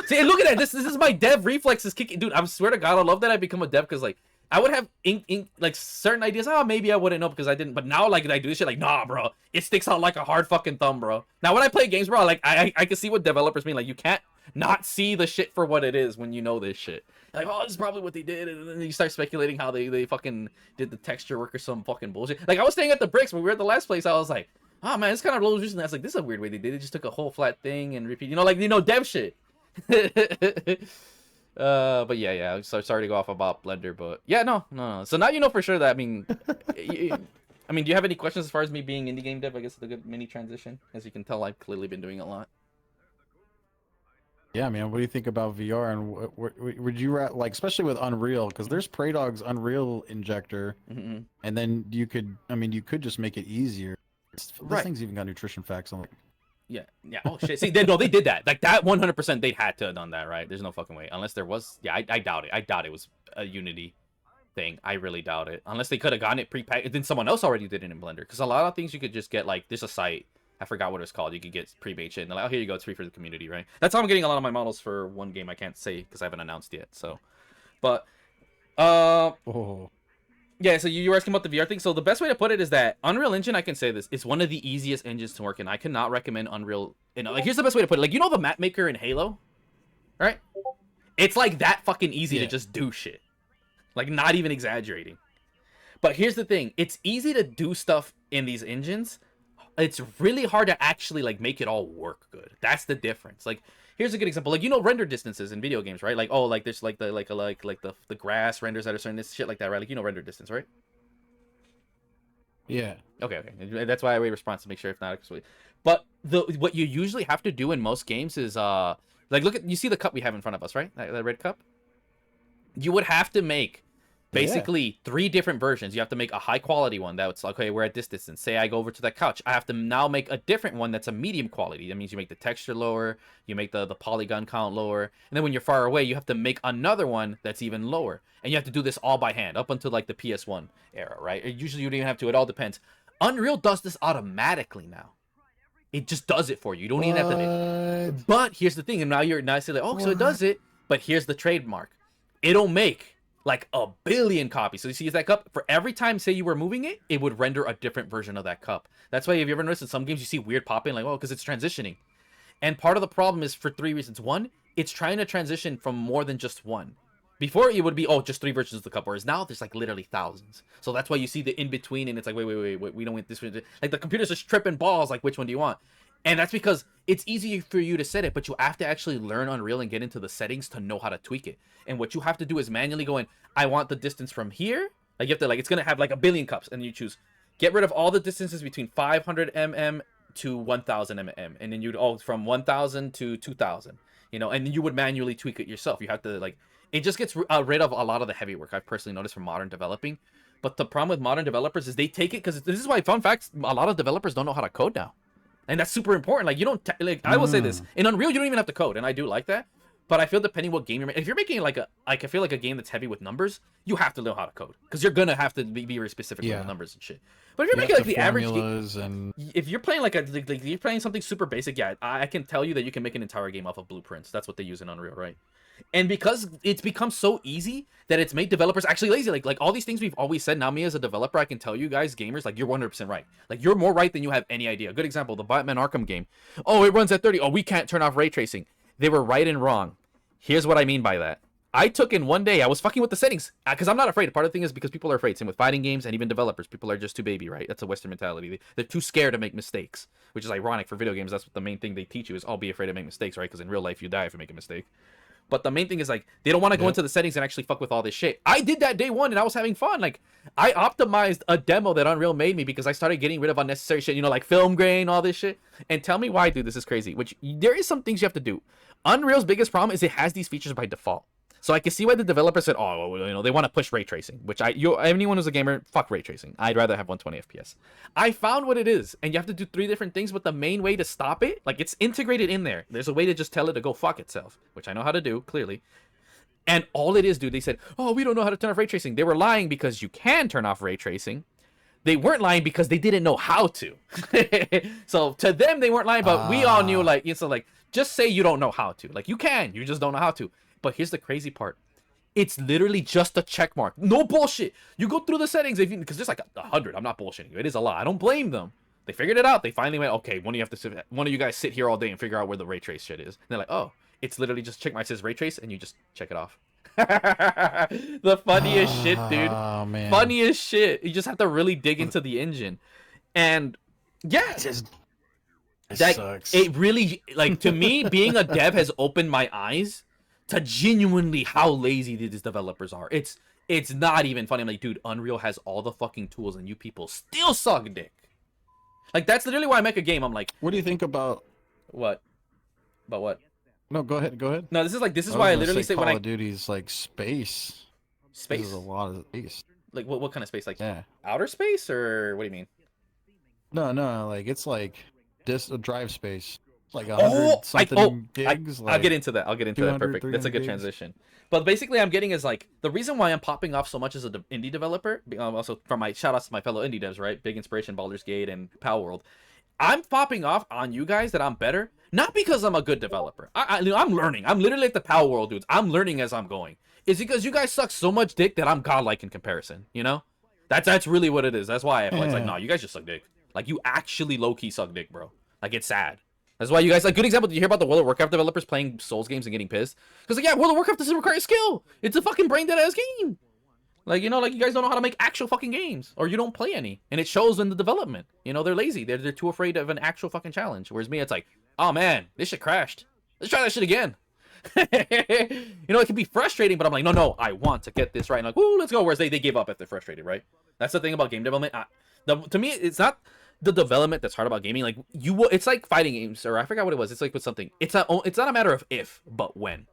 See, look at that. This is my dev reflexes kicking. Dude, I swear to God, I love that I become a dev, because, like, I would have like certain ideas. Oh, maybe I wouldn't know because I didn't. But now, like, I do this shit. Like, nah, bro. It sticks out like a hard fucking thumb, bro. Now, when I play games, bro, like, I can see what developers mean. Like, you can't not see the shit for what it is when you know this shit. Like, oh, this is probably what they did. And then you start speculating how they fucking did the texture work or some fucking bullshit. Like, I was staying at the Bricks when we were at the last place. I was like, oh, man, it's kind of low vision. I was like, this is a weird way they did it. They just took a whole flat thing and repeat. You know, like, dev shit. But yeah, so sorry to go off about Blender, but yeah, no. So now you know for sure that, I mean, I mean, do you have any questions as far as me being indie game dev? I guess it's a good mini transition. As you can tell, I've clearly been doing a lot. Yeah, man. What do you think about VR? And would you like, especially with Unreal, because there's Praydog's Unreal injector, and then you could just make it easier. This thing's even got nutrition facts on it. Yeah, yeah. Oh shit. See, no, they did that. Like that 100%. They had to have done that, right? There's no fucking way. Unless there was. Yeah, I doubt it. I doubt it was a Unity thing. I really doubt it. Unless they could have gotten it pre-packaged. Then someone else already did it in Blender. Because a lot of things you could just get. Like there's a site. I forgot what it's called. You could get pre-made shit. And they're like, oh, here you go. It's free for the community, right? That's how I'm getting a lot of my models for one game. I can't say because I haven't announced yet. So, but Oh. yeah, so you were asking about the VR thing. So the best way to put it is that Unreal Engine, I can say this, is one of the easiest engines to work in. I cannot recommend Unreal. Like, here's the best way to put it. Like, you know the map maker in Halo? Right? It's like that fucking easy to just do shit. Like, not even exaggerating. But here's the thing. It's easy to do stuff in these engines. It's really hard to actually, like, make it all work good. That's the difference. Like, here's a good example. Like, you know, render distances in video games, right? Like, oh, like there's like the grass renders that are certain this shit like that, right? Like, you know, render distance, right? Yeah. Okay. That's why I wait response to make sure if not actually. But what you usually have to do in most games is like you see the cup we have in front of us, right? That red cup. You would have to make basically 3 different versions. You have to make a high quality one that's okay, we're at this distance. Say I go over to that couch. I have to now make a different one that's a medium quality. That means you make the texture lower, you make the polygon count lower, and then when you're far away, you have to make another one that's even lower. And you have to do this all by hand up until like the PS1 era, right? Usually you don't even have to. It all depends. Unreal does this automatically now. It just does it for you. You don't even have to. But here's the thing, and now I say like, oh, so it does it. But here's the trademark. It'll make like 1 billion copies. So you see that cup? For every time, say you were moving it, it would render a different version of that cup. That's why, if you ever noticed in some games, you see weird pop-in, like, oh, because it's transitioning. And part of the problem is for 3 reasons. One, it's trying to transition from more than just one. Before, it would be, oh, just 3 versions of the cup, whereas now there's like literally thousands. So that's why you see the in-between, and it's like, wait, we don't want this one. Like, the computer's just tripping balls, like, which one do you want? And that's because it's easy for you to set it, but you have to actually learn Unreal and get into the settings to know how to tweak it. And what you have to do is manually go in, I want the distance from here. Like, you have to, like, it's going to have like 1 billion cups, and you choose, get rid of all the distances between 500 mm to 1000 mm. And then you'd, from 1000 to 2000, you know, and you would manually tweak it yourself. You have to, like, it just gets rid of a lot of the heavy work I've personally noticed from modern developing. But the problem with modern developers is they take it, because this is why, fun facts, a lot of developers don't know how to code now. And that's super important. Like, you don't, like, I will say this, in Unreal, you don't even have to code, and I do like that. But I feel depending what game you're making, if you're making like I feel like a game that's heavy with numbers, you have to know how to code, because you're gonna have to be very specific with the numbers and shit. But if you're making like the average game, if you're playing like you're playing something super basic, yeah, I can tell you that you can make an entire game off of blueprints. That's what they use in Unreal, right? And because it's become so easy that it's made developers actually lazy. Like all these things we've always said. Now, me as a developer, I can tell you guys, gamers, like, you're 100% right. Like, you're more right than you have any idea. Good example, the Batman Arkham game. Oh, it runs at 30. Oh, we can't turn off ray tracing. They were right and wrong. Here's what I mean by that. I took in one day, I was fucking with the settings, because I'm not afraid. Part of the thing is because people are afraid. Same with fighting games and even developers. People are just too baby, right? That's a Western mentality. They're too scared to make mistakes, which is ironic for video games. That's what the main thing they teach you is, be afraid to make mistakes, right? Because in real life, you die if you make a mistake. But the main thing is, like, they don't want to go into the settings and actually fuck with all this shit. I did that day one, and I was having fun. Like, I optimized a demo that Unreal made me because I started getting rid of unnecessary shit, you know, like film grain, all this shit. And tell me why, dude, this is crazy. Which, there is some things you have to do. Unreal's biggest problem is it has these features by default. So I can see why the developer said, oh, well, you know, they want to push ray tracing, which anyone who's a gamer, fuck ray tracing. I'd rather have 120 FPS. I found what it is, and you have to do 3 different things, but the main way to stop it, like, it's integrated in there. There's a way to just tell it to go fuck itself, which I know how to do, clearly. And all it is, dude, they said, oh, we don't know how to turn off ray tracing. They were lying because you can turn off ray tracing. They weren't lying because they didn't know how to. So to them, they weren't lying, but we all knew, like, so, like, just say you don't know how to. Like, you can, you just don't know how to. But here's the crazy part. It's literally just a check mark. No bullshit. You go through the settings, because there's like 100. I'm not bullshitting you. It is a lot. I don't blame them. They figured it out. They finally went, okay, one of you guys sit here all day and figure out where the ray trace shit is. And they're like, oh, it's literally just check mark, says ray trace, and you just check it off. The funniest shit, dude. Oh, man. Funniest shit. You just have to really dig into the engine. And yeah, that sucks. It really, like, to me, being a dev has opened my eyes to genuinely how lazy these developers are. It's not even funny. I'm like, dude, Unreal has all the fucking tools, and you people still suck dick. Like, that's literally why I make a game. I'm like, what do you think about what? About what? No, go ahead. No, this is why I literally say when Call of Duty's like space. Space. There's a lot of space. Like what kind of space? Like, yeah, outer space, or what do you mean? No, like it's like drive space, like Oh, 100 something gigs. I'll get into that. I'll get into that. 200, Perfect. That's a 300 good gigs. transition. But basically, I'm getting is like the reason why I'm popping off so much as an indie developer. Also, from my shout outs to my fellow indie devs, right? Big inspiration, Baldur's Gate and Power World. I'm popping off on you guys that I'm better, not because I'm a good developer. I'm learning. I'm literally like the Power World dudes. I'm learning as I'm going. It's because you guys suck so much dick that I'm godlike in comparison. You know, that's really what it is. That's why I feel it's like, no, you guys just suck dick. Like you actually low key suck dick, bro. Like it's sad. That's why you guys, a good example, did you hear about the World of Warcraft developers playing Souls games and getting pissed? Because, like, yeah, World of Warcraft doesn't require skill. It's a fucking brain dead ass game. Like, you know, like, you guys don't know how to make actual fucking games. Or you don't play any. And it shows in the development. You know, they're lazy. They're too afraid of an actual fucking challenge. Whereas me, it's like, oh, man, this shit crashed. Let's try that shit again. You know, it can be frustrating, but I'm like, no, I want to get this right. And like, woo, let's go. Whereas they give up if they're frustrated, right? That's the thing about game development. To me, it's not the development that's hard about gaming. Like it's like fighting games, or I forgot what it was. It's like with something. It's not a matter of if, but when.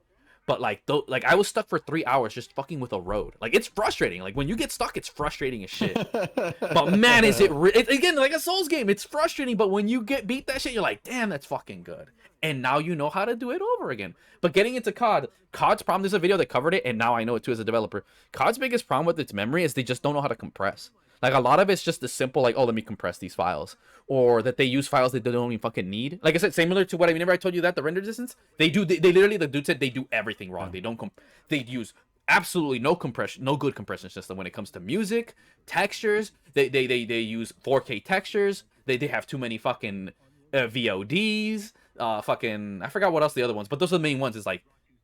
But like I was stuck for 3 hours just fucking with a road. Like it's frustrating. Like when you get stuck, it's frustrating as shit. But man, is it again like a Souls game? It's frustrating, but when you beat that shit, you're like, damn, that's fucking good. And now you know how to do it over again. But getting into COD's problem. There's a video that covered it, and now I know it too as a developer. COD's biggest problem with its memory is they just don't know how to compress. Like, a lot of it's just as simple, like, oh, let me compress these files. Or that they use files that they don't even fucking need. Like I said, similar to what remember I told you that, the render distance? They literally, the dude said they do everything wrong. They don't, they use absolutely no compression, no good compression system when it comes to music, textures. They use 4K textures. They have too many fucking VODs. Fucking, I forgot what else the other ones, but those are the main ones. Is like,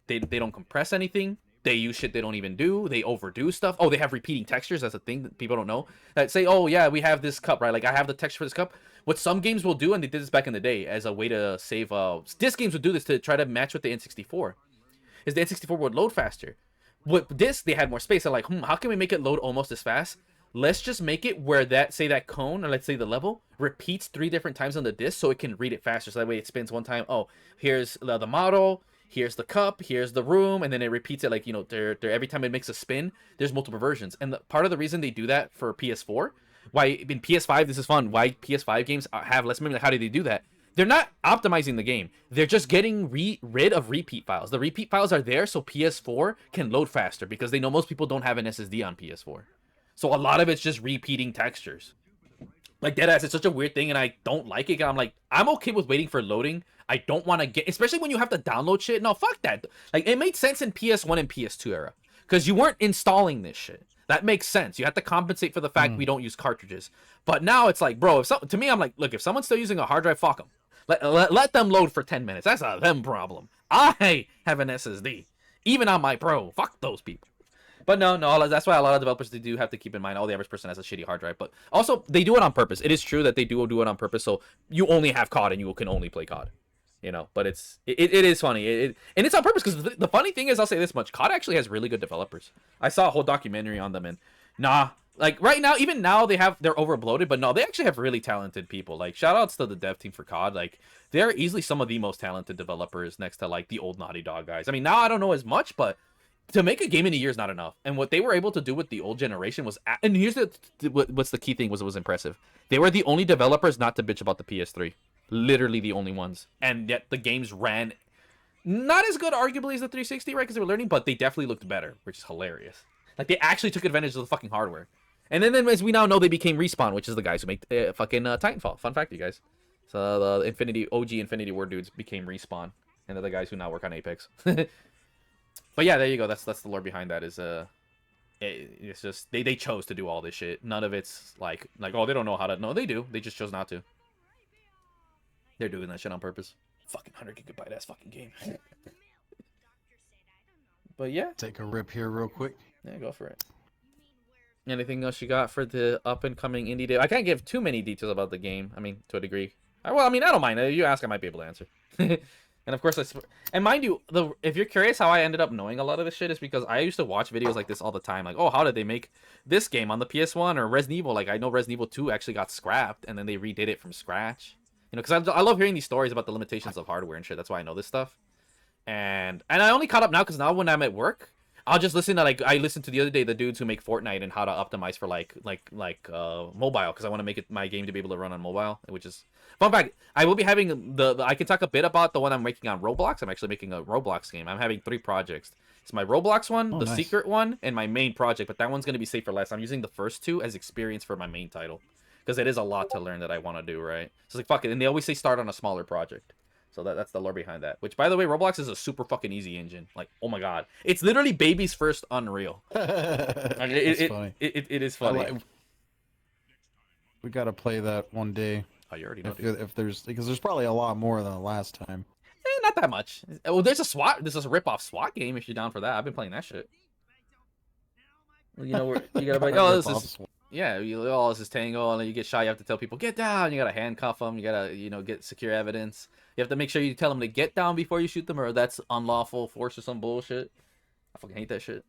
they don't compress anything. They use shit they don't even do. They overdo stuff. Oh, they have repeating textures. That's a thing that people don't know. That say, oh, yeah, we have this cup, right? Like, I have the texture for this cup. What some games will do, and they did this back in the day as a way to save... disc games would do this to try to match with the N64. Is the N64 would load faster. With disc, they had more space. They're like, how can we make it load almost as fast? Let's just make it where that cone, or let's say the level, repeats 3 different times on the disc so it can read it faster. So that way it spins one time. Oh, here's the model... Here's the cup, here's the room, and then it repeats it like, you know, every time it makes a spin, there's multiple versions. And part of the reason they do that for PS4, why in PS5, this is fun, why PS5 games have less memory, like how do they do that? They're not optimizing the game. They're just getting rid of repeat files. The repeat files are there so PS4 can load faster because they know most people don't have an SSD on PS4. So a lot of it's just repeating textures. Like, deadass, it's such a weird thing, and I don't like it. And I'm like, I'm okay with waiting for loading. I don't want to get... Especially when you have to download shit. No, fuck that. Like, it made sense in PS1 and PS2 era. Because you weren't installing this shit. That makes sense. You have to compensate for the fact we don't use cartridges. But now it's like, bro, to me, I'm like, look, if someone's still using a hard drive, fuck them. Let them load for 10 minutes. That's a them problem. I have an SSD. Even on my Pro. Fuck those people. But no, that's why a lot of developers, they do have to keep in mind, the average person has a shitty hard drive. But also, they do it on purpose. It is true that they do it on purpose, so you only have COD and you can only play COD. You know, but it is funny. And it's on purpose, because the funny thing is, I'll say this much, COD actually has really good developers. I saw a whole documentary on them, and like right now, even now they're overbloated, but no, they actually have really talented people. Like, shout outs to the dev team for COD. Like, they're easily some of the most talented developers next to like the old Naughty Dog guys. I mean, now I don't know as much, but to make a game in a year is not enough. And what they were able to do with the old generation was... And here's what's the key thing was impressive. They were the only developers not to bitch about the PS3. Literally the only ones. And yet the games ran not as good, arguably, as the 360, right? Because they were learning, but they definitely looked better, which is hilarious. Like, they actually took advantage of the fucking hardware. And then as we now know, they became Respawn, which is the guys who make fucking Titanfall. Fun fact, you guys. So the OG Infinity Ward dudes became Respawn. And they're the guys who now work on Apex. But yeah, there you go. That's the lore behind that. It's just they chose to do all this shit. None of it's like oh, they don't know how to. No, they do. They just chose not to. They're doing that shit on purpose. Fucking 100 GB ass fucking game. But yeah, take a rip here real quick. Yeah, go for it. Anything else you got for the up and coming indie day? I can't give too many details about the game. I mean, to a degree. Well, I mean, I don't mind. If you ask, I might be able to answer. And of course, and mind you, if you're curious how I ended up knowing a lot of this shit, is because I used to watch videos like this all the time. Like, oh, how did they make this game on the PS1 or Resident Evil? Like, I know Resident Evil 2 actually got scrapped, and then they redid it from scratch. You know, because I love hearing these stories about the limitations of hardware and shit. That's why I know this stuff. And I only caught up now because now when I'm at work, I'll just listen to I listened to the other day the dudes who make Fortnite and how to optimize for mobile because I want to make it my game to be able to run on mobile, which is fun fact. I will be having I can talk a bit about the one I'm making on Roblox. I'm actually making a Roblox game. I'm having 3 projects. It's my Roblox one, the nice. secret one, and my main project. But that one's gonna be saved for last. I'm using the first 2 as experience for my main title because it is a lot to learn that I want to do. Right? So it's like fuck it, and they always say start on a smaller project. So that's the lore behind that. Which, by the way, Roblox is a super fucking easy engine. Like, oh my god, it's literally baby's first Unreal. Funny. It is funny. We gotta play that one day. Oh, you already know. If there's because there's probably a lot more than the last time. Not that much. Well, there's a rip-off SWAT game if you're down for that. I've been playing that shit. You know, where you gotta be like, oh, this is yeah, this is Tango, and then you get shot. You have to tell people get down. You gotta handcuff them. You gotta get secure evidence. You have to make sure you tell them to get down before you shoot them, or that's unlawful force or some bullshit. I fucking hate that shit.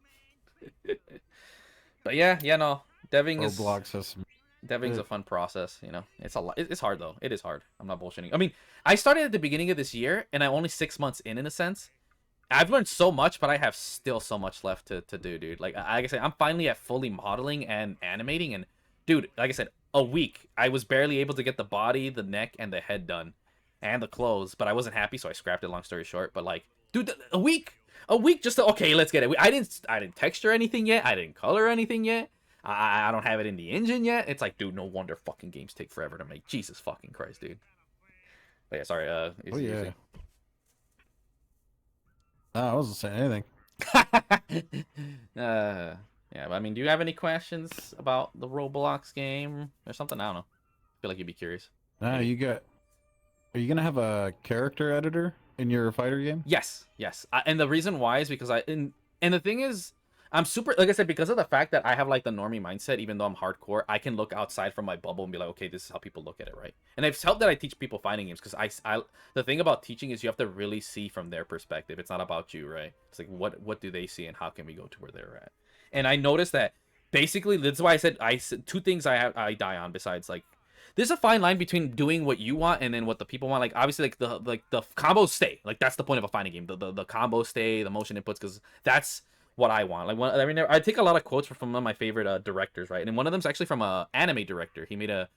But yeah, no, deving's a fun process. You know, it's a lot. It's hard though. It is hard. I'm not bullshitting. I mean, I started at the beginning of this year, and I'm only 6 months in a sense. I've learned so much, but I have still so much left to do, dude. Like I said, I'm finally at fully modeling and animating, and dude, like I said, a week. I was barely able to get the body, the neck, and the head done, and the clothes, but I wasn't happy, so I scrapped it. Long story short, but like, dude, a week just to, okay, let's get it. I didn't texture anything yet. I didn't color anything yet. I don't have it in the engine yet. It's like, dude, no wonder fucking games take forever to make. Jesus fucking Christ, dude. But yeah, sorry. Oh yeah. No, I wasn't saying anything. Yeah, but I mean, do you have any questions about the Roblox game or something? I don't know. I feel like you'd be curious. No, are you gonna have a character editor in your fighter game? Yes. And the reason why is because and the thing is, I'm super, like I said, because of the fact that I have like the normie mindset, even though I'm hardcore, I can look outside from my bubble and be like, okay, this is how people look at it, right? And it's helped that I teach people fighting games because the thing about teaching is you have to really see from their perspective. It's not about you, right? It's like, what do they see and how can we go to where they're at? And I noticed that basically, that's why I said 2 things I die on besides like, there's a fine line between doing what you want and then what the people want. Like obviously, like the combos stay. Like that's the point of a fighting game. The combos stay, the motion inputs, because that's what I want. Like I take a lot of quotes from one of my favorite directors, right? And one of them's actually from a anime director. He made a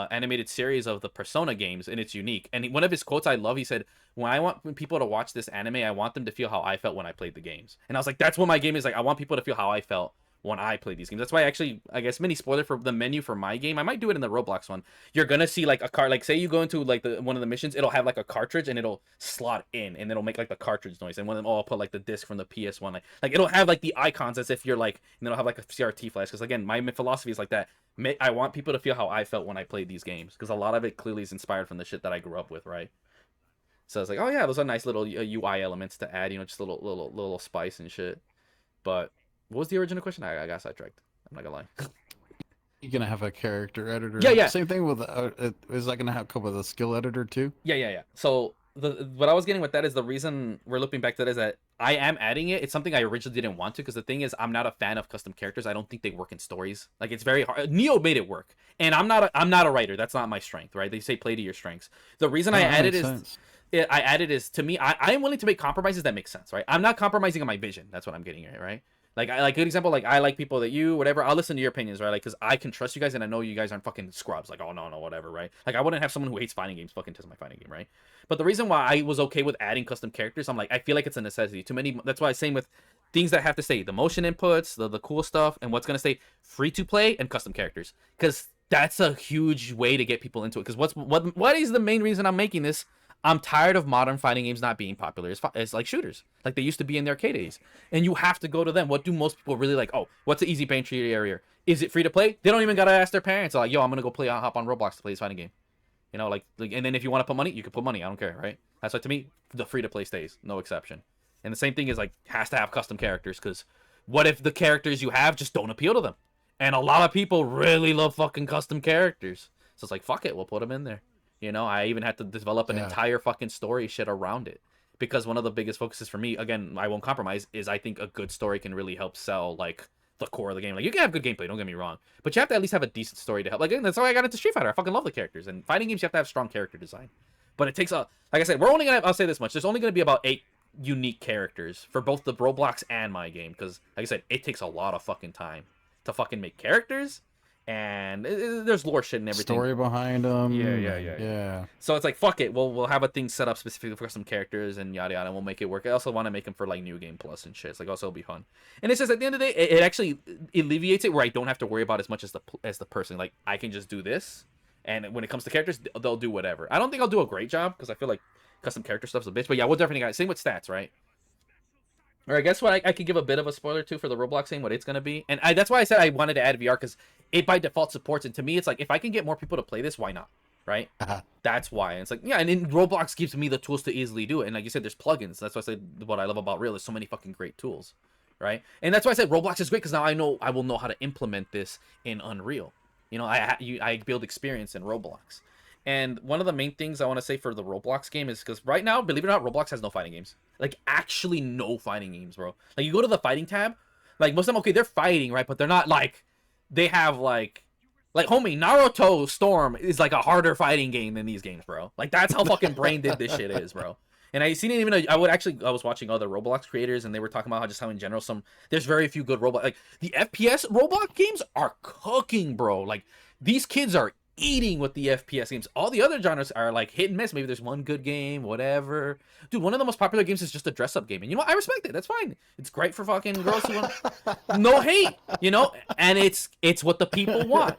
animated series of the Persona games, and it's unique. And one of his quotes I love, he said, when I want people to watch this anime, I want them to feel how I felt when I played the games. And I was like, that's what my game is like. I want people to feel how I felt when I play these games. That's why I guess mini spoiler for the menu for my game. I might do it in the Roblox one. You're gonna see like a card, like say you go into like one of the missions, it'll have like a cartridge and it'll slot in and it'll make like the cartridge noise. And one of them, I'll put like the disc from the PS1, like it'll have like the icons as if you're like, and it'll have like a CRT flash. Because again, my philosophy is like that. I want people to feel how I felt when I played these games, because a lot of it clearly is inspired from the shit that I grew up with, right? So it's like, oh yeah, those are nice little UI elements to add, just a little spice and shit. But what was the original question? I got sidetracked. I'm not gonna lie. You're gonna have a character editor. Yeah. Same thing with is that gonna come with a skill editor too? Yeah. So what I was getting with that is the reason we're looping back to that is that I am adding it. It's something I originally didn't want to, because the thing is, I'm not a fan of custom characters. I don't think they work in stories. Like, it's very hard. Neo made it work, and I'm not a writer. That's not my strength, right? They say play to your strengths. The reason I added is to me, I am willing to make compromises that make sense, right? I'm not compromising on my vision. That's what I'm getting at, right? Like, good example, like, I like people that whatever, I'll listen to your opinions, right? Like, because I can trust you guys, and I know you guys aren't fucking scrubs. Like, oh, no, whatever, right? Like, I wouldn't have someone who hates fighting games fucking test my fighting game, right? But the reason why I was okay with adding custom characters, I'm like, I feel like it's a necessity. That's why I'm saying with things that have to stay, the motion inputs, the cool stuff, and what's going to stay free to play, and custom characters. Because that's a huge way to get people into it. Because what is the main reason I'm making this? I'm tired of modern fighting games not being popular. It's like shooters, like they used to be in the arcade days. And you have to go to them. What do most people really like? Oh, what's the easy entry area? Is it free to play? They don't even gotta ask their parents. They're like, yo, I'm gonna go hop on Roblox to play this fighting game. Like, and then if you want to put money, you can put money. I don't care, right? That's why to me, the free to play stays, no exception. And the same thing is like has to have custom characters, because what if the characters you have just don't appeal to them? And a lot of people really love fucking custom characters. So it's like, fuck it, we'll put them in there. I even had to develop an entire fucking story shit around it, because one of the biggest focuses for me, again, I won't compromise, is I think a good story can really help sell like the core of the game. Like, you can have good gameplay, don't get me wrong, but you have to at least have a decent story to help. Like, that's why I got into Street Fighter. I fucking love the characters, and fighting games you have to have strong character design. But it takes like I said, I'll say this much. There's only going to be about 8 unique characters for both the Roblox and my game, because like I said, it takes a lot of fucking time to fucking make characters, and there's lore shit and everything. Story behind them. Yeah. So it's like, fuck it, we'll have a thing set up specifically for some characters and yada yada, and we'll make it work. I also want to make them for like New Game Plus and shit. It's like, also it'll be fun. And it's just at the end of the day, it actually alleviates it where I don't have to worry about as much as the person. Like, I can just do this, and when it comes to characters, they'll do whatever. I don't think I'll do a great job because I feel like custom character stuff's a bitch. But yeah, we'll definitely got same with stats, right? Or I guess what I could give a bit of a spoiler too for the Roblox game, what it's gonna be, and that's why I said I wanted to add VR, because it by default supports. And to me, it's like, if I can get more people to play this, why not? Right? That's why. And it's like, yeah, and then Roblox gives me the tools to easily do it. And like you said, there's plugins. That's why I said what I love about Real is so many fucking great tools, right? And that's why I said Roblox is great, because now I will know how to implement this in Unreal. You know, I build experience in Roblox. And one of the main things I want to say for the Roblox game is, because right now, believe it or not, Roblox has no fighting games. Like, actually no fighting games, bro. Like, you go to the fighting tab, like, most of them, okay, they're fighting, right? But they're not, like, they have, like, homie, Naruto Storm is, like, a harder fighting game than these games, bro. Like, that's how fucking brain dead this shit is, bro. And I seen it even, I was watching other Roblox creators, and they were talking about how in general, there's very few good Roblox, like, the FPS Roblox games are cooking, bro. Like, these kids are eating with the FPS games. All the other genres are like hit and miss. Maybe there's one good game, whatever. Dude, one of the most popular games is just a dress-up game, and you know what? I respect it. That's fine. It's great for fucking girls who want. No hate, you know. And it's what the people want.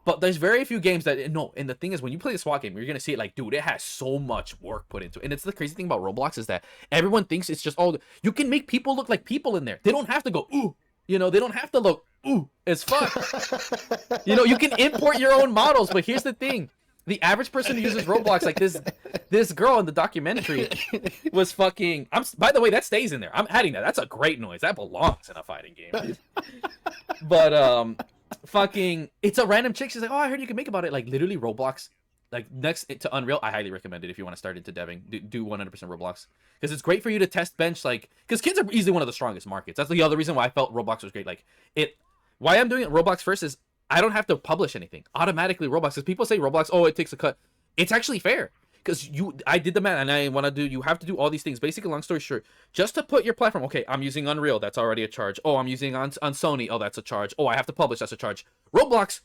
But there's very few games that no. And the thing is, when you play the SWAT game, you're gonna see it like, dude, it has so much work put into it. And it's the crazy thing about Roblox is that everyone thinks it's just you can make people look like people in there. They don't have to go ooh. You know, they don't have to look ooh as fuck. You know, you can import your own models, but here's the thing. The average person who uses Roblox, like this girl in the documentary was fucking by the way, that stays in there. I'm adding that. That's a great noise. That belongs in a fighting game. But fucking it's a random chick. She's like, "Oh, I heard you can make about it." Like, literally Roblox, like, next to Unreal, I highly recommend it if you want to start into deving. Do 100% Roblox, because it's great for you to test bench, like, because kids are easily one of the strongest markets. That's the other reason why I felt Roblox was great. Like, why I'm doing it Roblox first is I don't have to publish anything automatically. Roblox, because people say Roblox, oh, it takes a cut. It's actually fair, because I did the math, and I want to do. You have to do all these things. Basically, long story short, just to put your platform. Okay, I'm using Unreal. That's already a charge. Oh, I'm using on Sony. Oh, that's a charge. Oh, I have to publish. That's a charge. Roblox,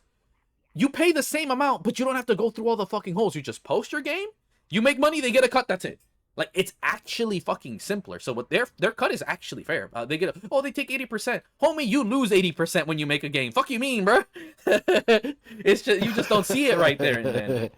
you pay the same amount, but you don't have to go through all the fucking holes. You just post your game, you make money, they get a cut, that's it. Like, it's actually fucking simpler. So what their cut is actually fair. They they take 80%. Homie, you lose 80% when you make a game. Fuck you mean, bro? It's just, you just don't see it right there and then.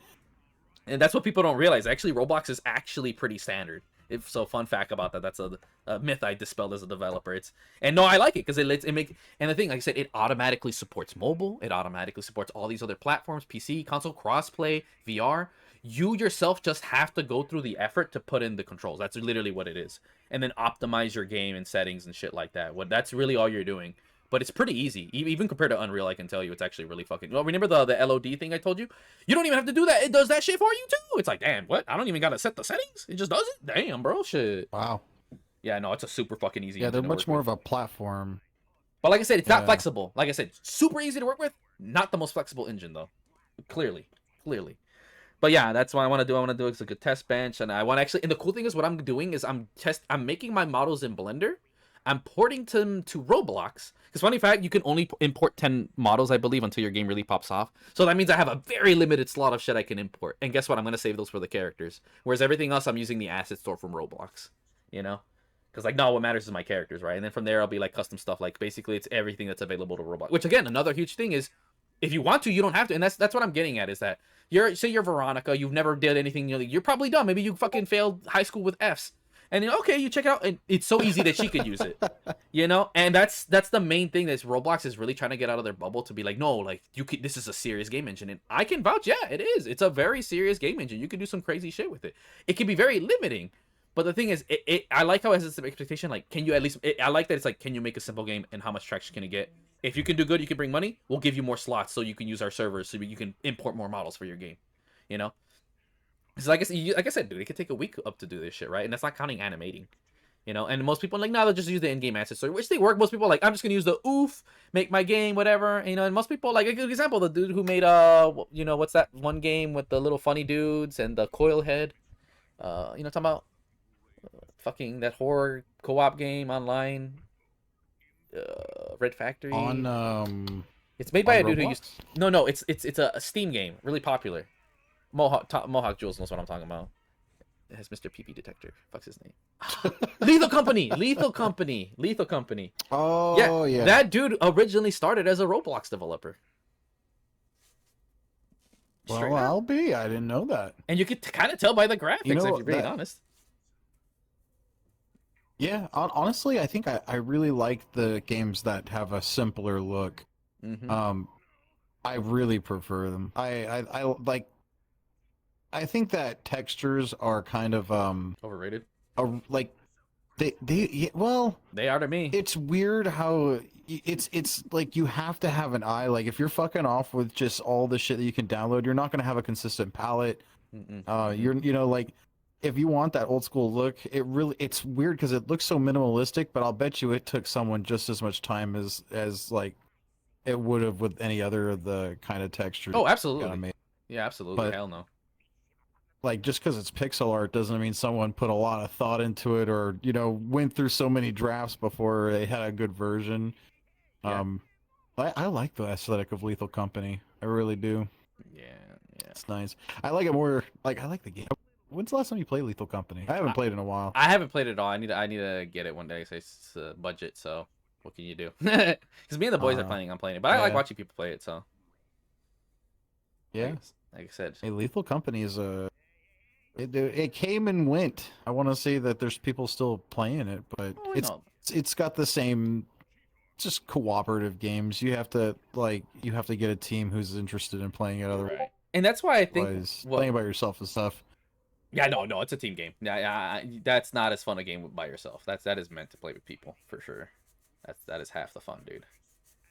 And that's what people don't realize. Actually, Roblox is actually pretty standard. So fun fact about that. That's a myth I dispelled as a developer. No, I like it because and the thing, like I said, it automatically supports mobile. It automatically supports all these other platforms, PC, console, crossplay, VR. You yourself just have to go through the effort to put in the controls. That's literally what it is. And then optimize your game and settings and shit like that. That's really all you're doing. But it's pretty easy. Even compared to Unreal, I can tell you it's actually really fucking... Well, remember the LOD thing I told you? You don't even have to do that. It does that shit for you, too. It's like, damn, what? I don't even got to set the settings. It just does it? Damn, bro. Shit. Wow. Yeah, no, it's a super fucking easy. Yeah, they're much more of a platform. But like I said, it's not flexible. Like I said, super easy to work with. Not the most flexible engine, though. Clearly. But yeah, that's what I want to do. I want to do a good test bench, and I want to actually. And the cool thing is, what I'm doing is I'm making my models in Blender. I'm porting them to Roblox. Because funny fact, you can only import 10 models, I believe, until your game really pops off. So that means I have a very limited slot of shit I can import. And guess what? I'm gonna save those for the characters. Whereas everything else, I'm using the asset store from Roblox. You know. Because, like, no, what matters is my characters, right? And then from there, I'll be, like, custom stuff. Like, basically, it's everything that's available to Roblox. Which, again, another huge thing is, if you want to, you don't have to. And that's what I'm getting at, is that, say you're Veronica, you've never did anything, you're probably dumb. Maybe you fucking failed high school with Fs. And, okay, you check it out, and it's so easy that she could use it. You know? And that's the main thing that Roblox is really trying to get out of their bubble, to be like, no, like, this is a serious game engine. And I can vouch, yeah, it is. It's a very serious game engine. You can do some crazy shit with it. It can be very limiting. But the thing is, I like how it has this expectation, like, can you at least... I like that it's like, can you make a simple game, and how much traction can it get? If you can do good, you can bring money, we'll give you more slots so you can use our servers, so you can import more models for your game. You know? So like I said, dude, it could take a week up to do this shit, right? And that's not counting animating. You know? And most people are like, no, they'll just use the in-game assets, so which they work. Most people are like, I'm just gonna use the oof, make my game, whatever. You know, and most people, like, a good example, the dude who made, you know, what's that one game with the little funny dudes and the coil head? You know what I'm talking about? fucking that horror co-op game online. Red Factory. On It's made by a dude who Roblox? used. No, it's a Steam game, really popular. Mohawk Jules knows what I'm talking about. It has Mr. PP Detector. Fuck's his name? Lethal Company. Lethal Company. Lethal Company. Oh yeah. That dude originally started as a Roblox developer. Straight Well, up. I'll be. I didn't know that. And you could kind of tell by the graphics, You know, if you're being that- honest. Yeah, honestly, I think I really like the games that have a simpler look. Mm-hmm. I really prefer them. I like. I think that textures are kind of Overrated. like yeah, well, They are to me. it's weird how it's like you have to have an eye. Like if you're fucking off with just all the shit that you can download, you're not gonna have a consistent palette. Mm-mm. You're like if you want that old school look, it's weird because it looks so minimalistic, but I'll bet you it took someone just as much time as like it would have with any other of the kind of texture. Oh, kinda absolutely. made. Yeah, absolutely. But- Hell no. Like just because it's pixel art doesn't mean someone put a lot of thought into it or went through so many drafts before they had a good version. Yeah. I like the aesthetic of Lethal Company. I really do. Yeah. It's nice. I like it more. Like I like the game. When's the last time you played Lethal Company? I haven't played in a while. I haven't played it at all. I need to get it one day. So it's budget. So what can you do? Because me and the boys are playing. I'm playing it, but I like Yeah. watching people play it. So Yeah. like I said, Hey, Lethal Company is it came and went. I want to say that there's people still playing it, but Oh, it's got the same just cooperative games. You have to get a team who's interested in playing it. Otherwise, right. And that's why I think playing by yourself is tough. Yeah, no, it's a team game. Yeah, that's not as fun a game by yourself. That is meant to play with people for sure. That is half the fun, dude.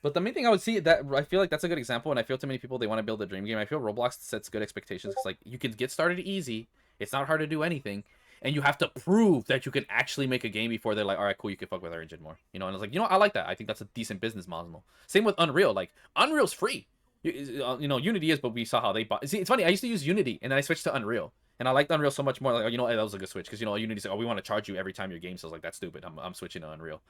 But the main thing I would see that I feel like that's a good example, and I feel too many people they want to build a dream game. I feel Roblox sets good expectations because like you can get started easy. It's not hard to do anything, and you have to prove that you can actually make a game before they're like, all right, cool, you can fuck with our engine more, And I was like, I like that. I think that's a decent business model. Same with Unreal. Like Unreal's free. Unity is, but we saw how they bought. See, it's funny. I used to use Unity, and then I switched to Unreal. And I liked Unreal so much more. Like, that was a good switch because Unity's like, oh, we want to charge you every time your game sells. Like, that's stupid. I'm switching to Unreal,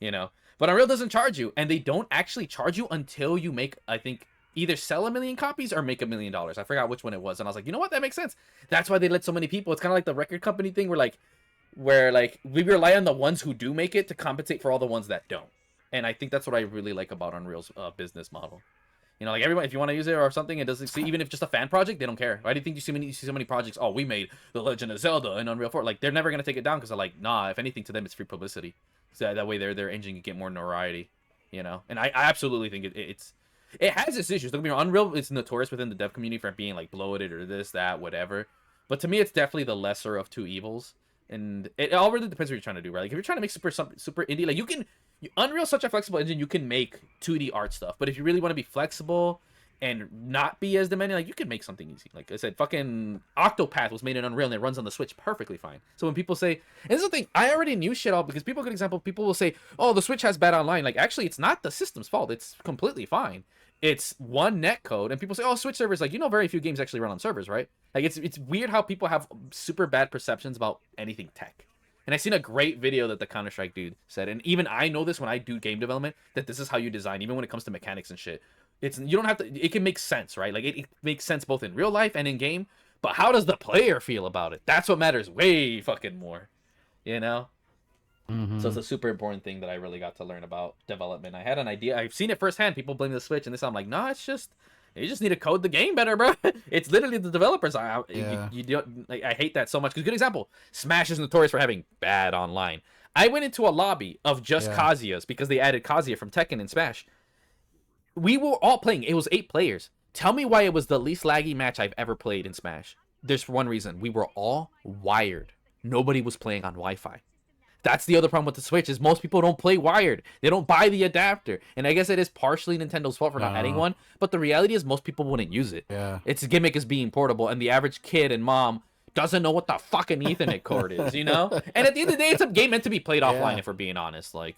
But Unreal doesn't charge you, and they don't actually charge you until you make, I think, either sell 1 million copies or make $1 million. I forgot which one it was, and I was like, you know what? That makes sense. That's why they let so many people. It's kind of like the record company thing, where we rely on the ones who do make it to compensate for all the ones that don't. And I think that's what I really like about Unreal's business model. Like everyone, if you want to use it or something, it doesn't see, even if just a fan project, they don't care. Why do you think you see so many projects? Oh, we made The Legend of Zelda in Unreal 4. Like, they're never going to take it down because they're like, nah, if anything, to them, it's free publicity. So that way their engine can get more notoriety, And I absolutely think it has its issues. Don't get me wrong, Unreal is notorious within the dev community for being, like, bloated or this, that, whatever. But to me, it's definitely the lesser of two evils. And it all really depends what you're trying to do, right? Like, if you're trying to make super indie, like, Unreal's such a flexible engine, you can make 2D art stuff. But if you really want to be flexible and not be as demanding, like, you can make something easy. Like I said, fucking Octopath was made in Unreal and it runs on the Switch perfectly fine. So when people say, and this is the thing, I already knew shit all, because people, good example, people will say, oh, the Switch has bad online. Like, actually, it's not the system's fault. It's completely fine. It's one netcode, and people say, oh, Switch servers, like, very few games actually run on servers, right? Like, it's weird how people have super bad perceptions about anything tech. And I seen a great video that the Counter-Strike dude said, and even I know this when I do game development, that this is how you design, even when it comes to mechanics and shit. You don't have to, it can make sense, right? Like, it makes sense both in real life and in game, but how does the player feel about it? That's what matters way fucking more, Mm-hmm. So it's a super important thing that I really got to learn about development. I had an idea. I've seen it firsthand. People blame the Switch, and this I'm like, nah, you just need to code the game better, bro. It's literally the developers. You don't, like, I hate that so much. Because good example, Smash is notorious for having bad online. I went into a lobby of just Kazuya's because they added Kazuya from Tekken and Smash. We were all playing. It was 8 players. Tell me why it was the least laggy match I've ever played in Smash. There's one reason. We were all wired. Nobody was playing on Wi-Fi. That's the other problem with the Switch, is most people don't play wired. They don't buy the adapter. And I guess it is partially Nintendo's fault for not adding one, but the reality is most people wouldn't use it. Yeah. Its gimmick is being portable, and the average kid and mom doesn't know what the fucking Ethernet cord is, And at the end of the day, it's a game meant to be played offline, if we're being honest. Like,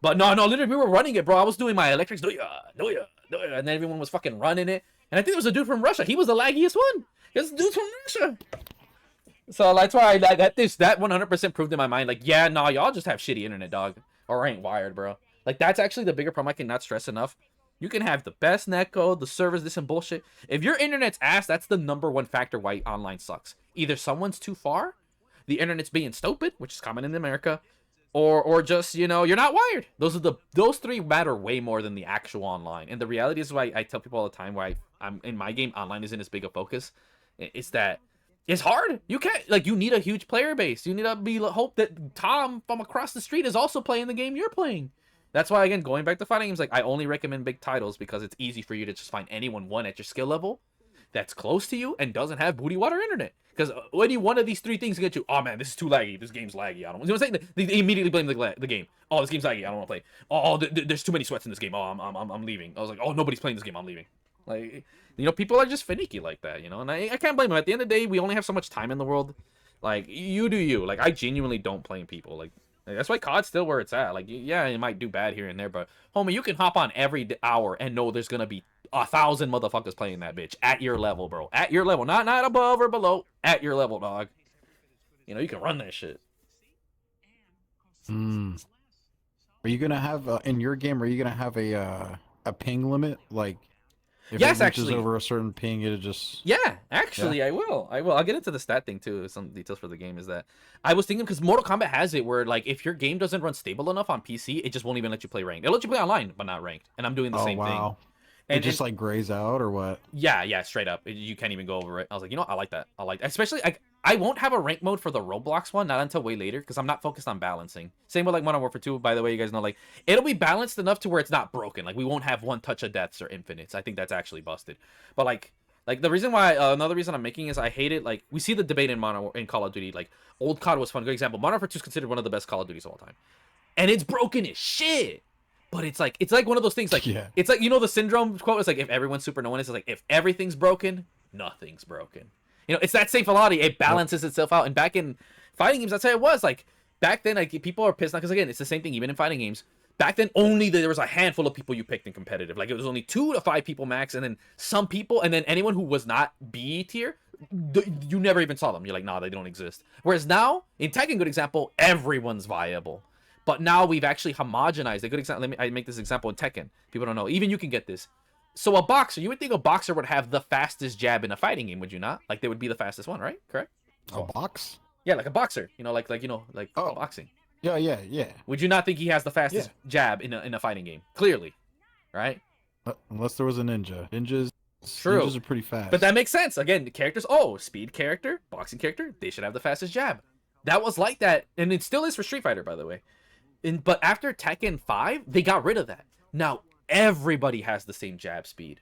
but no, literally, we were running it, bro. I was doing my electrics, do ya, and then everyone was fucking running it. And I think there was a dude from Russia. He was the laggiest one. There's dudes from Russia. So that's why that 100% proved in my mind, like, yeah, nah, y'all just have shitty internet, dog, or ain't wired, bro. Like, that's actually the bigger problem. I cannot stress enough. You can have the best netcode, the servers, this and bullshit. If your internet's ass, that's the #1 factor why online sucks. Either someone's too far, the internet's being stupid, which is common in America, or just, you know, you're not wired. Those three matter way more than the actual online. And the reality is why I tell people all the time why I'm in my game online isn't as big a focus. It's that it's hard. You can't, like, you need a huge player base. You need to hope that Tom from across the street is also playing the game you're playing. That's why, again, going back to fighting games, like, I only recommend big titles because it's easy for you to just find anyone one at your skill level that's close to you and doesn't have booty water internet. Because any one of these three things can get you, oh man, this is too laggy. This game's laggy. I don't. You know what I'm saying? They immediately blame the game. Oh, this game's laggy. I don't want to play. Oh, there's too many sweats in this game. Oh, I'm leaving. I was like, oh, nobody's playing this game. I'm leaving. Like, you know, people are just finicky like that. You know, and I can't blame them. At the end of the day, we only have so much time in the world. Like, you do you. Like, I genuinely don't blame people. Like, that's why COD's still where it's at. Like, yeah, it might do bad here and there, but homie, you can hop on every hour and know there's gonna be 1,000 motherfuckers playing that bitch at your level, bro. At your level, not above or below. At your level, dog. You know, you can run that shit. Hmm. Are you gonna have in your game? Are you gonna have a ping limit? Like, if Yes, it reaches actually. over a certain ping, it'll just Yeah, actually, I will. I'll get into the stat thing too. Some details for the game is that I was thinking because Mortal Kombat has it where, like, if your game doesn't run stable enough on PC, it just won't even let you play ranked. It'll let you play online, but not ranked. And I'm doing the same thing. It just like grays out or what? Yeah, straight up. You can't even go over it. I was like, you know what? I like that. I like that. Especially, I won't have a rank mode for the Roblox one, not until way later, because I'm not focused on balancing. Same with, like, Modern Warfare 2, by the way, you guys know, like, it'll be balanced enough to where it's not broken. Like, we won't have one touch of deaths or infinites. I think that's actually busted. But, like the reason why, another reason I'm making is I hate it. Like, we see the debate in Call of Duty. Like, old COD was fun. Good example. Modern Warfare 2 is considered one of the best Call of Duties of all time. And it's broken as shit. But it's like one of those things, like, Yeah. It's like, you know, the syndrome quote is like, if everyone's super, no one is. It's like, if everything's broken, nothing's broken. You know, it's that same philosophy. It balances itself out. And back in fighting games, that's how it was. Like, back then, like, people are pissed off because, again, it's the same thing even in fighting games. Back then, only there was a handful of people you picked in competitive. Like, it was only 2 to 5 people max, and then some people, and then anyone who was not B tier, you never even saw them. You're like, nah, they don't exist. Whereas now, in Tekken, good example, everyone's viable. But now we've actually homogenized. A good example. I make this example in Tekken. People don't know. Even you can get this. So a boxer, you would think a boxer would have the fastest jab in a fighting game, would you not? Like, they would be the fastest one, right? Correct? A box? Yeah, like a boxer. You know, like Oh. boxing. Yeah. Would you not think he has the fastest jab in a fighting game? Clearly, right? Unless there was a ninja. Ninjas True. Ninjas are pretty fast. But that makes sense. Again, the characters. Speed character, boxing character. They should have the fastest jab. That was like that, and it still is for Street Fighter, by the way. But after Tekken 5, they got rid of that. Now everybody has the same jab speed.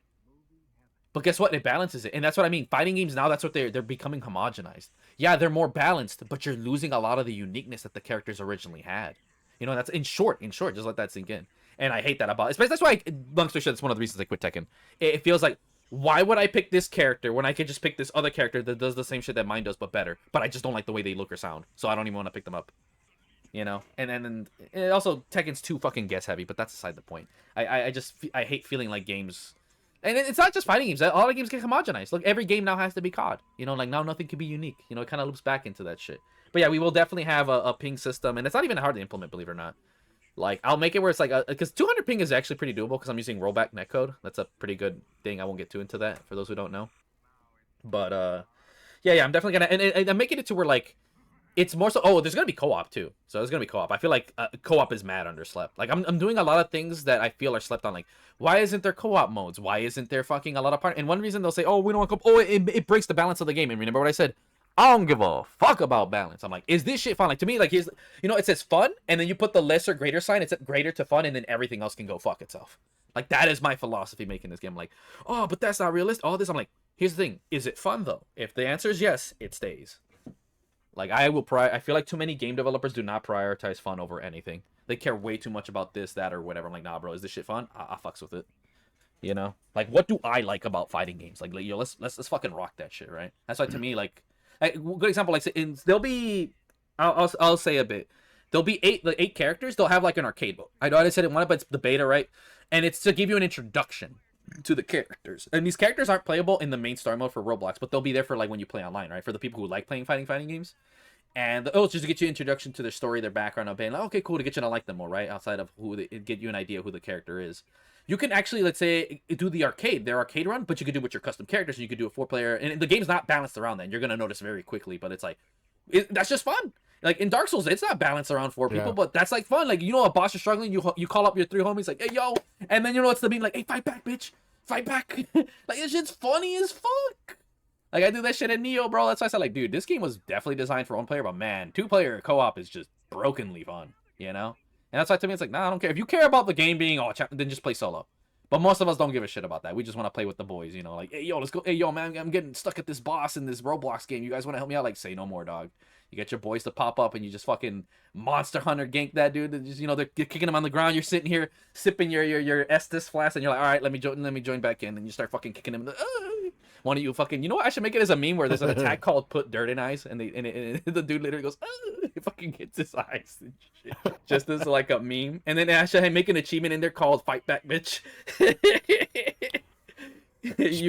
But guess what? It balances it. And that's what I mean. Fighting games now, that's what they're becoming homogenized. Yeah, they're more balanced, but you're losing a lot of the uniqueness that the characters originally had. You know, that's in short, just let that sink in. And I hate that about it. Especially, that's why, long story short, that's one of the reasons I quit Tekken. It feels like, why would I pick this character when I could just pick this other character that does the same shit that mine does, but better? But I just don't like the way they look or sound. So I don't even want to pick them up. You know, and also Tekken's too fucking guess heavy, but that's aside the point. I hate feeling like games, and it's not just fighting games. All the games get homogenized. Look, every game now has to be COD. You know, like now nothing can be unique. You know, it kind of loops back into that shit. But yeah, we will definitely have a ping system, and it's not even hard to implement, believe it or not. Like, I'll make it where it's like, because 200 ping is actually pretty doable because I'm using rollback netcode. That's a pretty good thing. I won't get too into that for those who don't know. But yeah, I'm definitely gonna, and I'm making it to where, like, it's more so, there's going to be co-op too. So there's going to be co-op. I feel like co-op is mad underslept. Like, I'm doing a lot of things that I feel are slept on. Like, why isn't there co-op modes? Why isn't there fucking a lot of part? And one reason they'll say, we don't want co-op. It breaks the balance of the game. And remember what I said? I don't give a fuck about balance. I'm like, is this shit fun? Like, to me, like, here's, you know, it says fun, and then you put the lesser greater sign. It's greater to fun, and then everything else can go fuck itself. Like, that is my philosophy making this game. I'm like, but that's not realistic. All this, I'm like, here's the thing. Is it fun, though? If the answer is yes, it stays. Like, I feel like too many game developers do not prioritize fun over anything. They care way too much about this, that, or whatever. I'm like, nah, bro, is this shit fun? I fucks with it. You know? Like, what do I like about fighting games? Like yo, let's fucking rock that shit, right? That's why, to me, like, good example, like, there'll be, I'll say a bit. There'll be 8 characters. They'll have, like, an arcade mode. I know I said it one, but it's the beta, right? And it's to give you an introduction. to the characters. And these characters aren't playable in the main story mode for Roblox, but they'll be there for like when you play online, right? For the people who like playing fighting games. And it's just to get you introduction to their story, their background, of being like, okay, cool, to get you to like them more, right? Outside of get you an idea who the character is. You can actually, let's say, do their arcade run, but you can do with your custom characters, and you can do a 4-player, and the game's not balanced around that. And you're gonna notice very quickly, but it's like, that's just fun. Like in Dark Souls, it's not balanced around 4 people, but that's like fun. Like, you know, a boss is struggling, you call up your 3 homies, like, hey yo, and then you know it's the meme, like, hey, fight back, bitch, fight back. Like, this shit's funny as fuck. Like, I do that shit in Neo, bro. That's why I said, like, dude, this game was definitely designed for 1-player, but man, 2-player co-op is just brokenly fun, you know? And that's why to me, it's like, nah, I don't care. If you care about the game being, then just play solo. But most of us don't give a shit about that. We just want to play with the boys, you know? Like, hey, yo, let's go. Hey, yo, man, I'm getting stuck at this boss in this Roblox game. You guys want to help me out? Like, say no more, dog. You get your boys to pop up, and you just fucking Monster Hunter gank that dude. And just, you know, they're kicking him on the ground. You're sitting here sipping your Estus flask, and you're like, all right, let me join back in. And you start fucking kicking him. One of you fucking, you know what? I should make it as a meme where there's an attack called "Put Dirt in Eyes," and the dude literally goes, he fucking gets his eyes and shit, just as like a meme. And then I should make an achievement in there called "Fight Back, Bitch."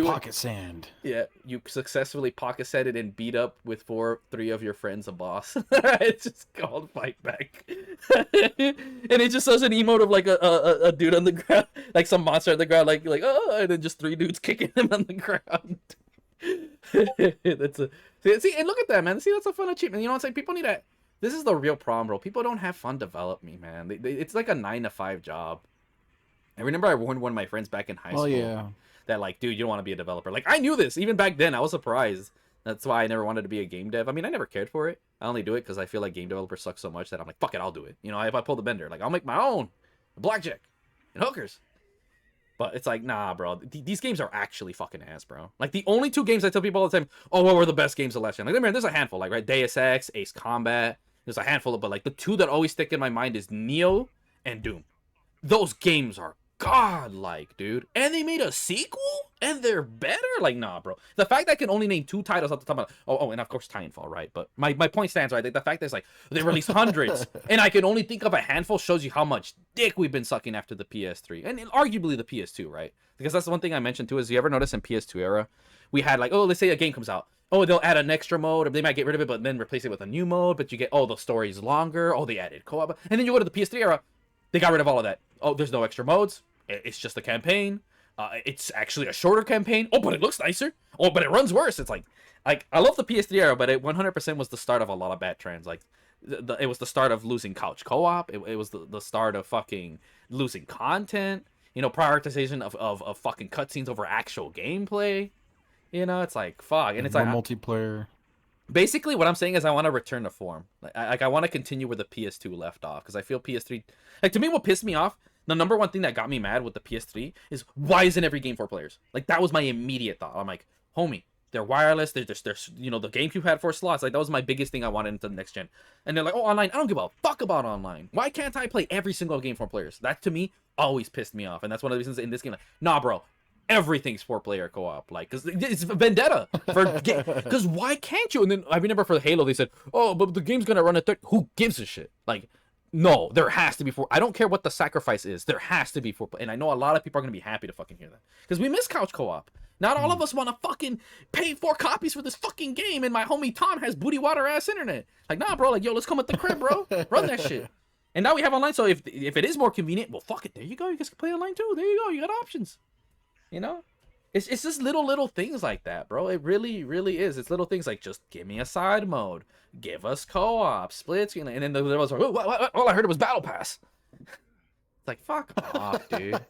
Pocket sand. Yeah, you successfully pocket set it and beat up with 3 of your friends a boss. It's just called Fight Back. And it just shows an emote of like a dude on the ground, like some monster on the ground, like oh, and then just 3 dudes kicking him on the ground. That's a see, and look at that, man. See, that's a fun achievement. You know what I'm saying? People need that. This is the real problem, bro. People don't have fun development, man. It's like a 9-to-5 job. I remember I warned one of my friends back in high school. Yeah. That, like, dude, you don't want to be a developer. Like, I knew this. Even back then, I was surprised. That's why I never wanted to be a game dev. I mean, I never cared for it. I only do it because I feel like game developers suck so much that I'm like, fuck it, I'll do it. You know, if I pull the bender, like, I'll make my own blackjack and hookers. But it's like, nah, bro. These games are actually fucking ass, bro. Like, the only 2 games I tell people all the time, oh, what were the best games of last gen? Like, man, there's a handful, like, right? Deus Ex, Ace Combat. There's a handful of, but, like, the 2 that always stick in my mind is Neo and Doom. Those games are godlike, dude. And they made a sequel? And they're better? Like, nah, bro. The fact that I can only name 2 titles off the top of and of course Titanfall, right? But my point stands, right? The fact that it's like, they released hundreds, and I can only think of a handful shows you how much dick we've been sucking after the PS3. And arguably the PS2, right? Because that's the one thing I mentioned too, is you ever notice in PS2 era, we had like, oh, let's say a game comes out. Oh, they'll add an extra mode, or they might get rid of it, but then replace it with a new mode, but you get, oh, the story's longer, oh, they added co-op. And then you go to the PS3 era, they got rid of all of that. Oh, there's no extra modes. It's just a campaign. It's actually a shorter campaign. Oh, but it looks nicer. Oh, but it runs worse. It's like I love the PS3 era, but it 100% was the start of a lot of bad trends. Like, it was the start of losing couch co-op. It was the start of fucking losing content. You know, prioritization of fucking cutscenes over actual gameplay. You know, it's like, fuck. And it's like multiplayer. Basically, what I'm saying is I want to return to form. I want to continue where the PS2 left off, because I feel PS3... Like, to me, what pissed me off, the number one thing that got me mad with the PS3 is, why isn't every game 4 players? Like, that was my immediate thought. I'm like, homie, they're wireless. There's you know, the GameCube had 4 slots. Like, that was my biggest thing I wanted into the next gen. And they're like, oh, online. I don't give a fuck about online. Why can't I play every single game 4 players? That, to me, always pissed me off. And that's one of the reasons in this game, like, nah, bro. Everything's 4-player co-op, like, because it's vendetta. Because why can't you? And then I remember for Halo, they said, oh, but the game's gonna run at 30. Who gives a shit? Like, no, there has to be 4. I don't care what the sacrifice is. There has to be 4. And I know a lot of people are gonna be happy to fucking hear that, because we miss couch co-op. Not all of us want to fucking pay 4 copies for this fucking game, and my homie Tom has booty water ass internet. Like, nah, bro. Like, yo, let's come at the crib, bro. Run that shit. And now we have online, so if it is more convenient, well, fuck it. There you go. You guys can play online too. There you go. You got options. You know, it's just little things like that, bro. It really is. It's little things like, just give me a side mode, give us co-op, split screen, and then there was like, oh, what? All I heard was battle pass. It's like, fuck off, dude.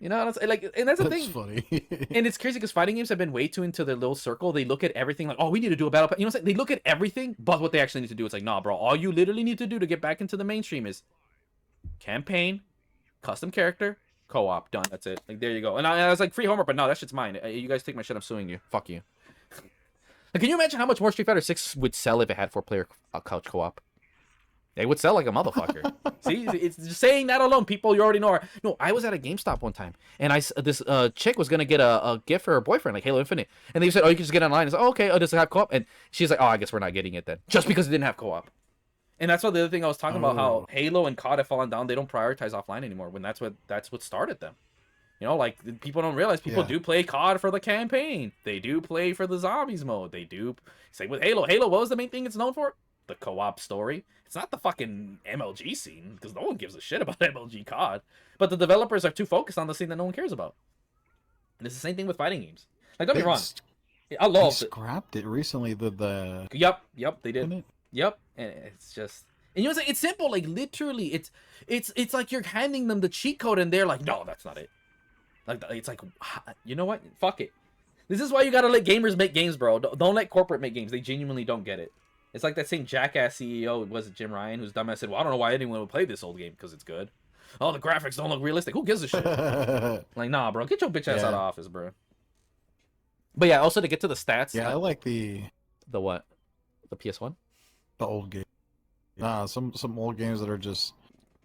You know, it's like, and that's the thing. Funny. And it's crazy because fighting games have been way too into their little circle. They look at everything like, oh, we need to do a battle pass. You know what I'm saying? They look at everything, but what they actually need to do, it's like, nah, bro. All you literally need to do to get back into the mainstream is campaign, custom character, co-op, done. That's it. Like, there you go. And I was like, free homework, but no, that shit's mine. You guys take my shit, I'm suing you. Fuck you. Like, can you imagine how much more Street Fighter 6 would sell if it had 4-player couch co-op? They would sell like a motherfucker. See, it's just saying that alone. People you already know are. No, I was at a GameStop one time, and this chick was gonna get a gift for her boyfriend, like Halo Infinite, and they said, oh, you can just get it online. I said, oh, okay, does it have co-op? And she's like, oh, I guess we're not getting it then, just because it didn't have co-op. And that's what the other thing I was talking about, how Halo and COD have fallen down. They don't prioritize offline anymore, when that's what started them. You know, like people don't realize people Yeah. do play COD for the campaign. They do play for the zombies mode. They do. Same with Halo. Halo, what was the main thing it's known for? The co-op story. It's not the fucking MLG scene, because no one gives a shit about MLG COD. But the developers are too focused on the scene that no one cares about. And it's the same thing with fighting games. Like, don't be wrong. I They love it. scrapped it recently. The Yep, they did. didn't it? Yep, and it's just, and you know, it's simple. Like literally, it's like you're handing them the cheat code, and they're like, no, that's not it. Like it's like, you know what? Fuck it. This is why you gotta let gamers make games, bro. Don't let corporate make games. They genuinely don't get it. It's like that same jackass CEO, was it Jim Ryan, who's dumbass said, well, I don't know why anyone would play this old game because it's good. Oh, the graphics don't look realistic. Who gives a shit? Like, nah, bro, get your bitch ass out of office, bro. But yeah, also to get to the stats. Yeah, I like the what? The PS1. old game. Nah, some old games that are just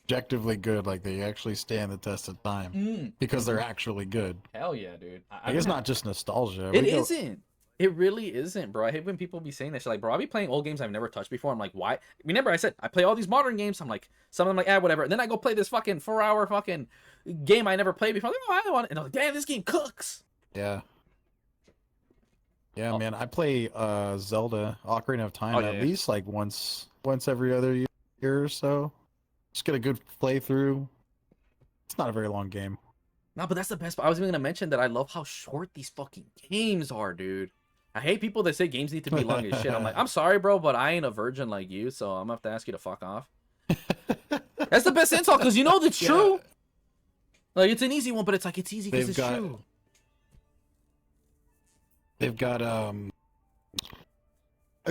objectively good, like they actually stand the test of time because they're actually good. Hell yeah, dude. Like, it's not just nostalgia. It isn't. It really isn't, bro. I hate when people be saying this. Like, bro, I'll be playing old games I've never touched before. I'm like, why? Remember, I said I play all these modern games. I'm like, some of them like, whatever. And then I go play this fucking 4-hour fucking game I never played before. I'm like, oh, I don't want it. And I'm like, damn, this game cooks. Yeah. Yeah, man. I play Zelda Ocarina of Time at least like once every other year or so. Just get a good playthrough. It's not a very long game. No, but that's the best part. I was even gonna mention that I love how short these fucking games are, dude. I hate people that say games need to be long as shit. I'm like, I'm sorry, bro, but I ain't a virgin like you, so I'm gonna have to ask you to fuck off. That's the best insult, because you know that's true. Like, it's an easy one, but it's like, it's easy because it's true. They've got a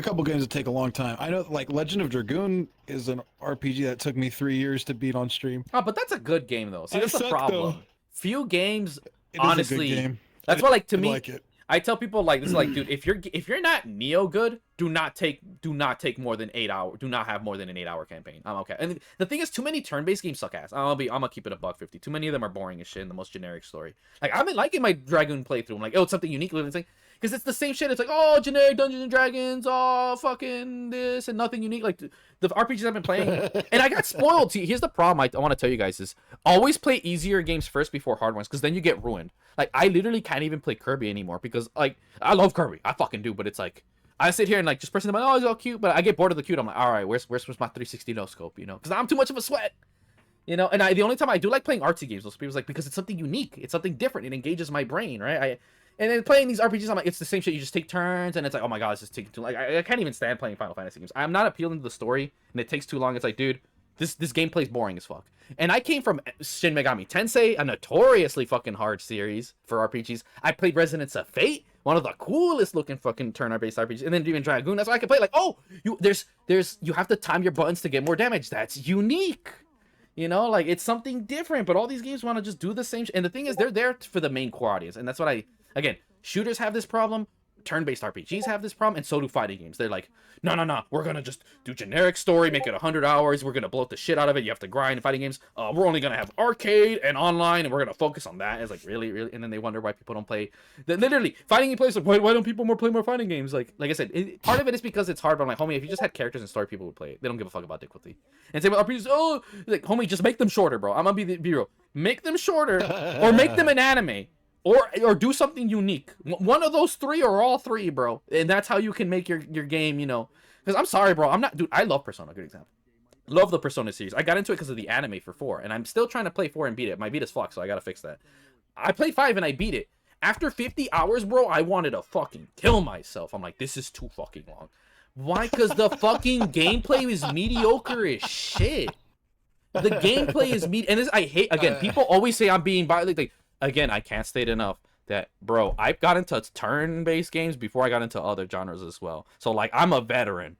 couple games that take a long time. I know, like Legend of Dragoon is an RPG that took me 3 years to beat on stream. Oh, but that's a good game though. See, that's the problem. Though. Few games, It is honestly. a good game. That's why, like, to me, like it. I tell people like this is like, dude, if you're not Neo good, do not take more than 8 hours. Do not have more than an 8-hour campaign. I'm okay. And the thing is, too many turn-based games suck ass. I'm gonna keep it a $1.50. Too many of them are boring as shit and the most generic story. Like, I've been liking my Dragoon playthrough. I'm like, oh, it's something unique. Because it's the same shit. It's like, oh, generic Dungeons and Dragons, oh, fucking this and nothing unique. Like the RPGs I've been playing, and I got spoiled. See, here's the problem I want to tell you guys is always play easier games first before hard ones, because then you get ruined. Like, I literally can't even play Kirby anymore because, like, I love Kirby. I fucking do, but it's like, I sit here and, like, just pressing them, oh, it's all cute, but I get bored of the cute. I'm like, all right, where's my 360 no scope, you know? Because I'm too much of a sweat. You know, and the only time I do like playing artsy games, those people's like, because it's something unique. It's something different. It engages my brain, right? And then playing these RPGs, I'm like, it's the same shit. You just take turns, and it's like, oh my god, this is taking too long. Like, I can't even stand playing Final Fantasy games. I'm not appealing to the story, and it takes too long. It's like, dude, this gameplay's boring as fuck. And I came from Shin Megami Tensei, a notoriously fucking hard series for RPGs. I played Resonance of Fate, one of the coolest looking fucking turn-based RPGs, and then even Dragoon. That's why I can play. Like, oh, you have to time your buttons to get more damage. That's unique. You know, like, it's something different, but all these games want to just do the same and the thing is, they're there for the main core audience, and that's what again, shooters have this problem, turn-based RPGs have this problem, and so do fighting games. They're like, no, we're gonna just do generic story, make it 100 hours, we're gonna bloat the shit out of it, you have to grind in fighting games, we're only gonna have arcade and online, and we're gonna focus on that. It's like, really, and then they wonder why people don't play. Literally, fighting game players like, why don't people play more fighting games? Like I said, part of it is because it's hard, but I'm like, homie, if you just had characters and story, people would play it. They don't give a fuck about difficulty. And same with RPGs, oh, like, homie, just make them shorter, bro. I'm gonna be real. Make them shorter, or make them an anime. Or do something unique. One of those three or all three, bro. And that's how you can make your game, you know. Because I'm sorry, bro. Dude, I love Persona. Good example. Love the Persona series. I got into it because of the anime for 4. And I'm still trying to play 4 and beat it. My beat is fucked, so I gotta fix that. I played 5 and I beat it. After 50 hours, bro, I wanted to fucking kill myself. I'm like, this is too fucking long. Why? Because the fucking gameplay is mediocre as shit. The gameplay is and I hate, again, people always say I'm being biased. Like, again, I can't state enough that, bro, I've got into turn-based games before I got into other genres as well. So, like, I'm a veteran.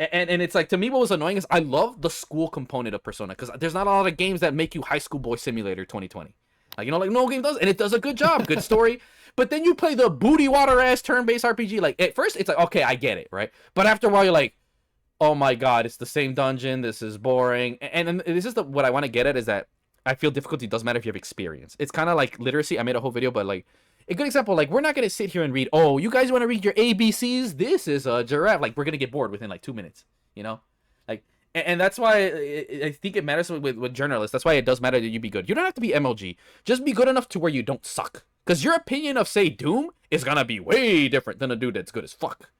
And it's like, to me, what was annoying is I love the school component of Persona, because there's not a lot of games that make you High School Boy Simulator 2020. Like, you know, like, no game does, and it does a good job, good story. But then you play the booty water-ass turn-based RPG. Like, at first, it's like, okay, I get it, right? But after a while, you're like, oh my god, it's the same dungeon, this is boring. And this is what I want to get at, is that I feel difficulty doesn't matter if you have experience. It's kind of like literacy. I made a whole video, but like a good example, like, we're not going to sit here and read, oh, you guys want to read your ABCs? This is a giraffe. Like, we're going to get bored within like 2 minutes, you know? Like, And that's why I think it matters with journalists. That's why it does matter that you be good. You don't have to be MLG. Just be good enough to where you don't suck. Because your opinion of, say, Doom is going to be way different than a dude that's good as fuck.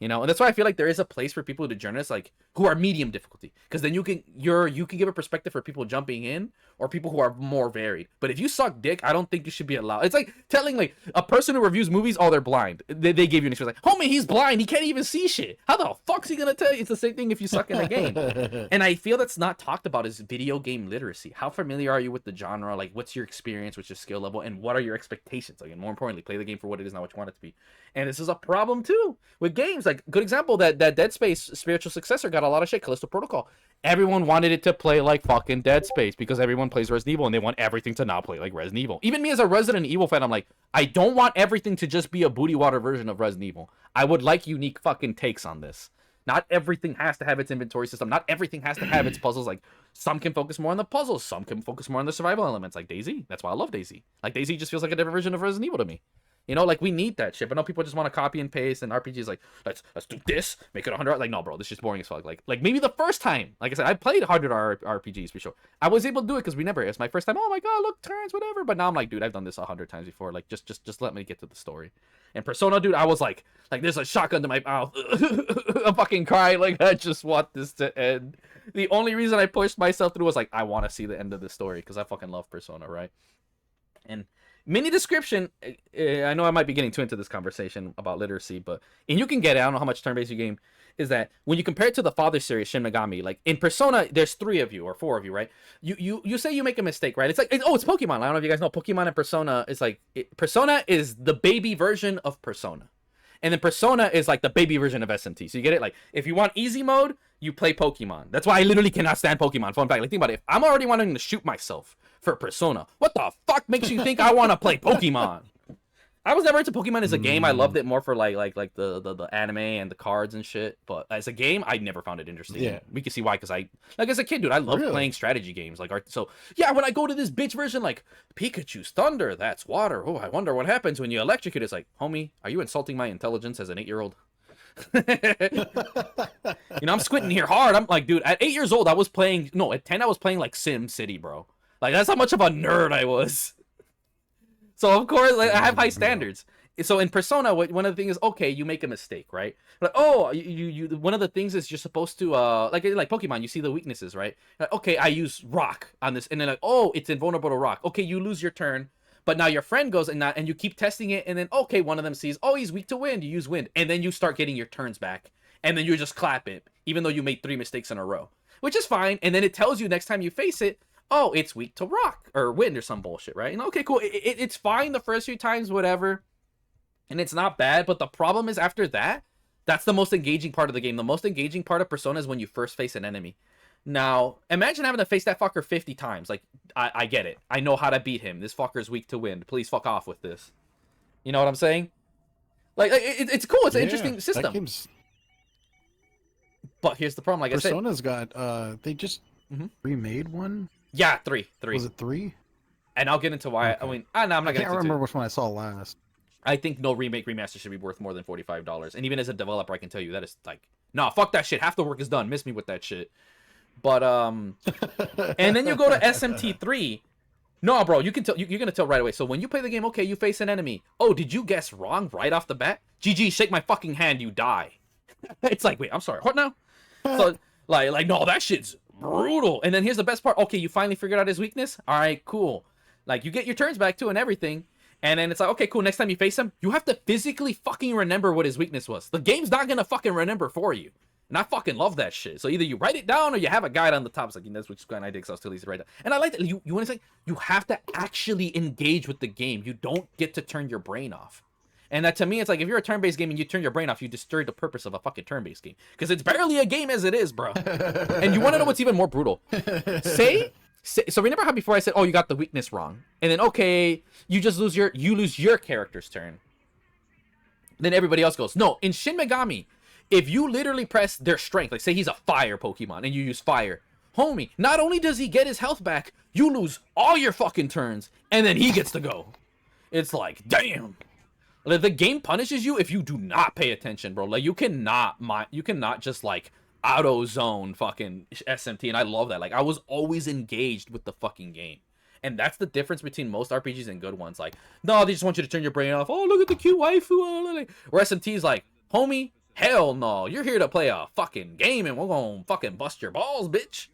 You know, and that's why I feel like there is a place for people to journalists like who are medium difficulty, because then you can give a perspective for people jumping in or people who are more varied. But if you suck dick, I don't think you should be allowed. It's like telling like a person who reviews movies, oh, they're blind. They gave you an excuse like, homie, he's blind. He can't even see shit. How the fuck's he gonna tell you? It's the same thing if you suck in a game. And I feel that's not talked about is video game literacy. How familiar are you with the genre? Like, what's your experience? What's your skill level? And what are your expectations? Like, and more importantly, play the game for what it is, not what you want it to be. And this is a problem too with games. Like, good example, that Dead Space spiritual successor got a lot of shit. Callisto Protocol. Everyone wanted it to play like fucking Dead Space because everyone plays Resident Evil and they want everything to not play like Resident Evil. Even me as a Resident Evil fan, I'm like, I don't want everything to just be a booty water version of Resident Evil. I would like unique fucking takes on this. Not everything has to have its inventory system. Not everything has to have its puzzles. Like, some can focus more on the puzzles. Some can focus more on the survival elements, like DayZ. That's why I love DayZ. Like, DayZ just feels like a different version of Resident Evil to me. You know, like, we need that shit. But no, people just want to copy and paste, and RPGs like, let's do this, make it 100. Like, no, bro, this is just boring as fuck. Like maybe the first time, like I said, I played 100 RPGs for sure. I was able to do it because it was my first time. Oh my god, look, turns, whatever. But now I'm like, dude, I've done this 100 times before. Like, just let me get to the story. And Persona, dude, I was like there's a shotgun to my mouth. I'm fucking crying. Like, I just want this to end. The only reason I pushed myself through was like, I want to see the end of the story because I fucking love Persona, right? And mini description, I know I might be getting too into this conversation about literacy, but, and you can get it, I don't know how much turn-based you game, is that when you compare it to the Father series, Shin Megami, like in Persona, there's 3 of you or 4 of you, right? You say you make a mistake, right? It's like, it's Pokemon. I don't know if you guys know, Pokemon and Persona is like, Persona is the baby version of Persona. And then Persona is like the baby version of SMT. So you get it? Like, if you want easy mode, you play Pokemon. That's why I literally cannot stand Pokemon. Fun fact, like, think about it. If I'm already wanting to shoot myself for Persona, what the fuck makes you think I want to play Pokemon? I was never into Pokemon as a game. I loved it more for like the anime and the cards and shit. But as a game, I never found it interesting. Yeah. We can see why, because I, like, as a kid, dude, I love playing strategy games. Like, so yeah, when I go to this bitch version, like, Pikachu's thunder, that's water. Oh, I wonder what happens when you electrocute. It's like, homie, are you insulting my intelligence as an 8-year-old? You know, I'm squinting here hard. I'm like, dude, at 8 years old, at 10, I was playing like Sim City, bro. Like, that's how much of a nerd I was. So, of course, like, I have high standards. So, in Persona, one of the things is, okay, you make a mistake, right? Like, oh, one of the things is you're supposed to, like Pokemon, you see the weaknesses, right? Like, okay, I use rock on this. And then, like, oh, it's invulnerable to rock. Okay, you lose your turn. But now your friend goes and you keep testing it. And then, okay, one of them sees, oh, he's weak to wind. You use wind. And then you start getting your turns back. And then you just clap it, even though you made 3 mistakes in a row. Which is fine. And then it tells you next time you face it, oh, it's weak to rock or wind or some bullshit, right? And okay, cool. It's fine the first few times, whatever. And it's not bad. But the problem is after that, that's the most engaging part of the game. The most engaging part of Persona is when you first face an enemy. Now, imagine having to face that fucker 50 times. Like, I get it. I know how to beat him. This fucker's weak to wind. Please fuck off with this. You know what I'm saying? Like it's cool. It's an interesting system. But here's the problem. Like Persona's got, they just remade one? Yeah, 3. Was it 3? And I'll get into why. Okay. I mean, no, I'm not gonna. I can't remember which one I saw last. I think no remaster should be worth more than $45. And even as a developer, I can tell you that is like, nah, fuck that shit. Half the work is done. Miss me with that shit. But and then you go to SMT3. No, bro, you can tell. You're gonna tell right away. So when you play the game, okay, you face an enemy. Oh, did you guess wrong right off the bat? GG, shake my fucking hand, you die. It's like, wait, I'm sorry, what now? So like, no, that shit's brutal. And then here's the best part. Okay, you finally figured out his weakness. All right, cool. Like, you get your turns back too and everything. And then it's like, okay, cool. Next time you face him, you have to physically fucking remember what his weakness was. The game's not gonna fucking remember for you. And I fucking love that shit. So either you write it down or you have a guide on the top. It's like, that's which kind I did, because I was too lazy to write down. And I like that. You want to say, you have to actually engage with the game. You don't get to turn your brain off. And that, to me, it's like, if you're a turn-based game and you turn your brain off, you destroy the purpose of a fucking turn-based game. Because it's barely a game as it is, bro. And you want to know what's even more brutal? So remember how before I said, oh, you got the weakness wrong. And then, okay, you lose your character's turn. Then everybody else goes, no, in Shin Megami, if you literally press their strength, like say he's a fire Pokemon and you use fire, homie, not only does he get his health back, you lose all your fucking turns and then he gets to go. It's like, damn. Like, the game punishes you if you do not pay attention, bro. Like, you cannot just like auto zone fucking SMT, and I love that. Like I was always engaged with the fucking game. And that's the difference between most RPGs and good ones. Like, no, they just want you to turn your brain off. Oh, look at the cute waifu. Where SMT is like, homie, hell no. You're here to play a fucking game and we're gonna fucking bust your balls, bitch.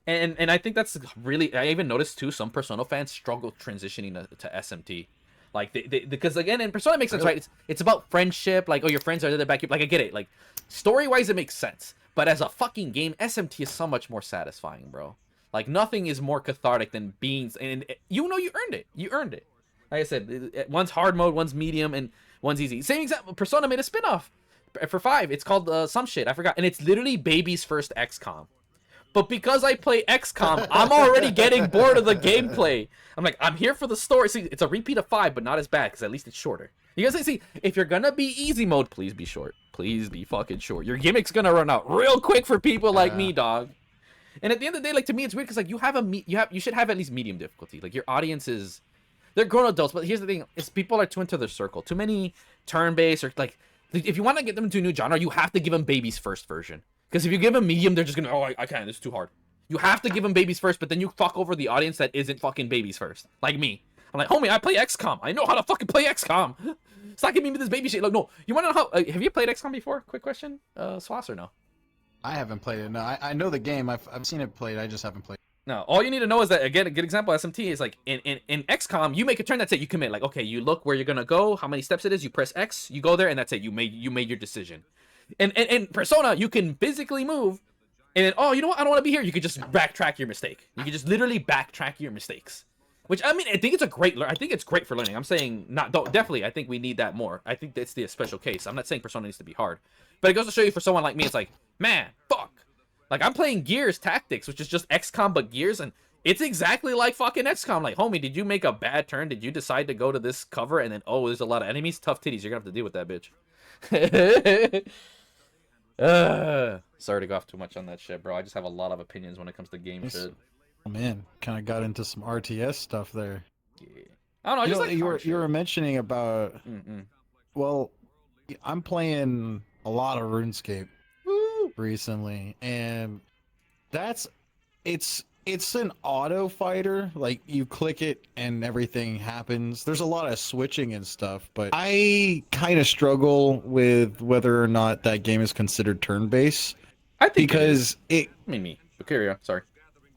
And I think that's really, I even noticed too, some Persona fans struggle transitioning to SMT. Like, because again, in Persona it makes sense, right? It's about friendship. Like, oh, your friends are there to back you. Like, I get it. Like, story-wise, it makes sense. But as a fucking game, SMT is so much more satisfying, bro. Like, nothing is more cathartic than being... And you know you earned it. You earned it. Like I said, one's hard mode, one's medium, and one's easy. Same example. Persona made a spin-off for 5. It's called some shit. I forgot. And it's literally baby's first XCOM. But because I play XCOM, I'm already getting bored of the gameplay. I'm like, I'm here for the story. See, it's a repeat of 5, but not as bad, because at least it's shorter. You guys see, if you're gonna be easy mode, please be short. Please be fucking short. Your gimmick's gonna run out real quick for people like me, dog. And at the end of the day, like, to me, it's weird because, like, you should have at least medium difficulty. Like, your audience is, they're grown adults, but here's the thing: is people are too into their circle. Too many turn-based, or like, if you want to get them into a new genre, you have to give them baby's first version. Because if you give them medium, they're just gonna, oh, I can't. This is too hard. You have to give them babies first, but then you fuck over the audience that isn't fucking babies first, like me. I'm like, homie, I play XCOM. I know how to fucking play XCOM. Stop giving me this baby shit. Like, no, you want to know how? Have you played XCOM before? Quick question, Swass, or no? I haven't played it. No, I know the game. I've seen it played. I just haven't played it. No, all you need to know is that, again, a good example of SMT is like in XCOM, you make a turn, that's it, you commit. Like, okay, you look where you're gonna go, how many steps it is, you press X, you go there, and that's it. You made your decision. And Persona, you can physically move, and then, oh, you know what? I don't want to be here. You could just backtrack your mistake. You can just literally backtrack your mistakes. Which, I mean, I think it's great for learning. I'm saying definitely. I think we need that more. I think that's the special case. I'm not saying Persona needs to be hard, but it goes to show you, for someone like me, it's like, man, fuck. Like, I'm playing Gears Tactics, which is just XCOM but Gears, and it's exactly like fucking XCOM. Like, homie, did you make a bad turn? Did you decide to go to this cover, and then, oh, there's a lot of enemies? Tough titties. You're gonna have to deal with that, bitch. Sorry to go off too much on that shit, bro. I just have a lot of opinions when it comes to game shit. Oh, man, kind of got into some RTS stuff there. Yeah. I don't know. I just like you were mentioning about. Well, I'm playing a lot of RuneScape recently, and it's an auto fighter. Like, you click it and everything happens. There's a lot of switching and stuff, but I kind of struggle with whether or not that game is considered turn-based. I think because I mean, but carry on. Sorry.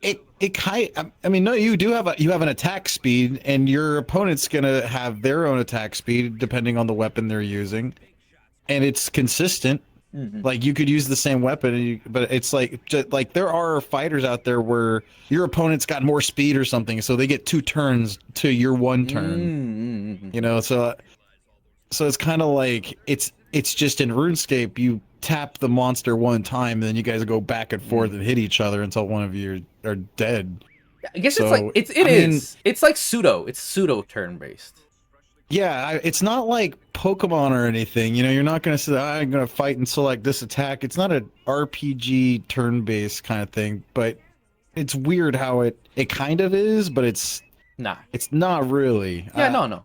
I mean, no, you have an attack speed, and your opponent's gonna have their own attack speed depending on the weapon they're using, and it's consistent. Like, you could use the same weapon, but it's like there are fighters out there where your opponent's got more speed or something, so they get 2 turns to your 1 turn. You know, so it's kind of like it's just in RuneScape, you tap the monster 1 time, and then you guys go back and forth and hit each other until one of you are dead. I guess it's like pseudo. It's pseudo turn-based. Yeah, it's not like Pokemon or anything. You know, you're not going to say, I'm going to fight and select this attack. It's not an RPG turn-based kind of thing, but it's weird how it kind of is, but it's not really. Yeah, no.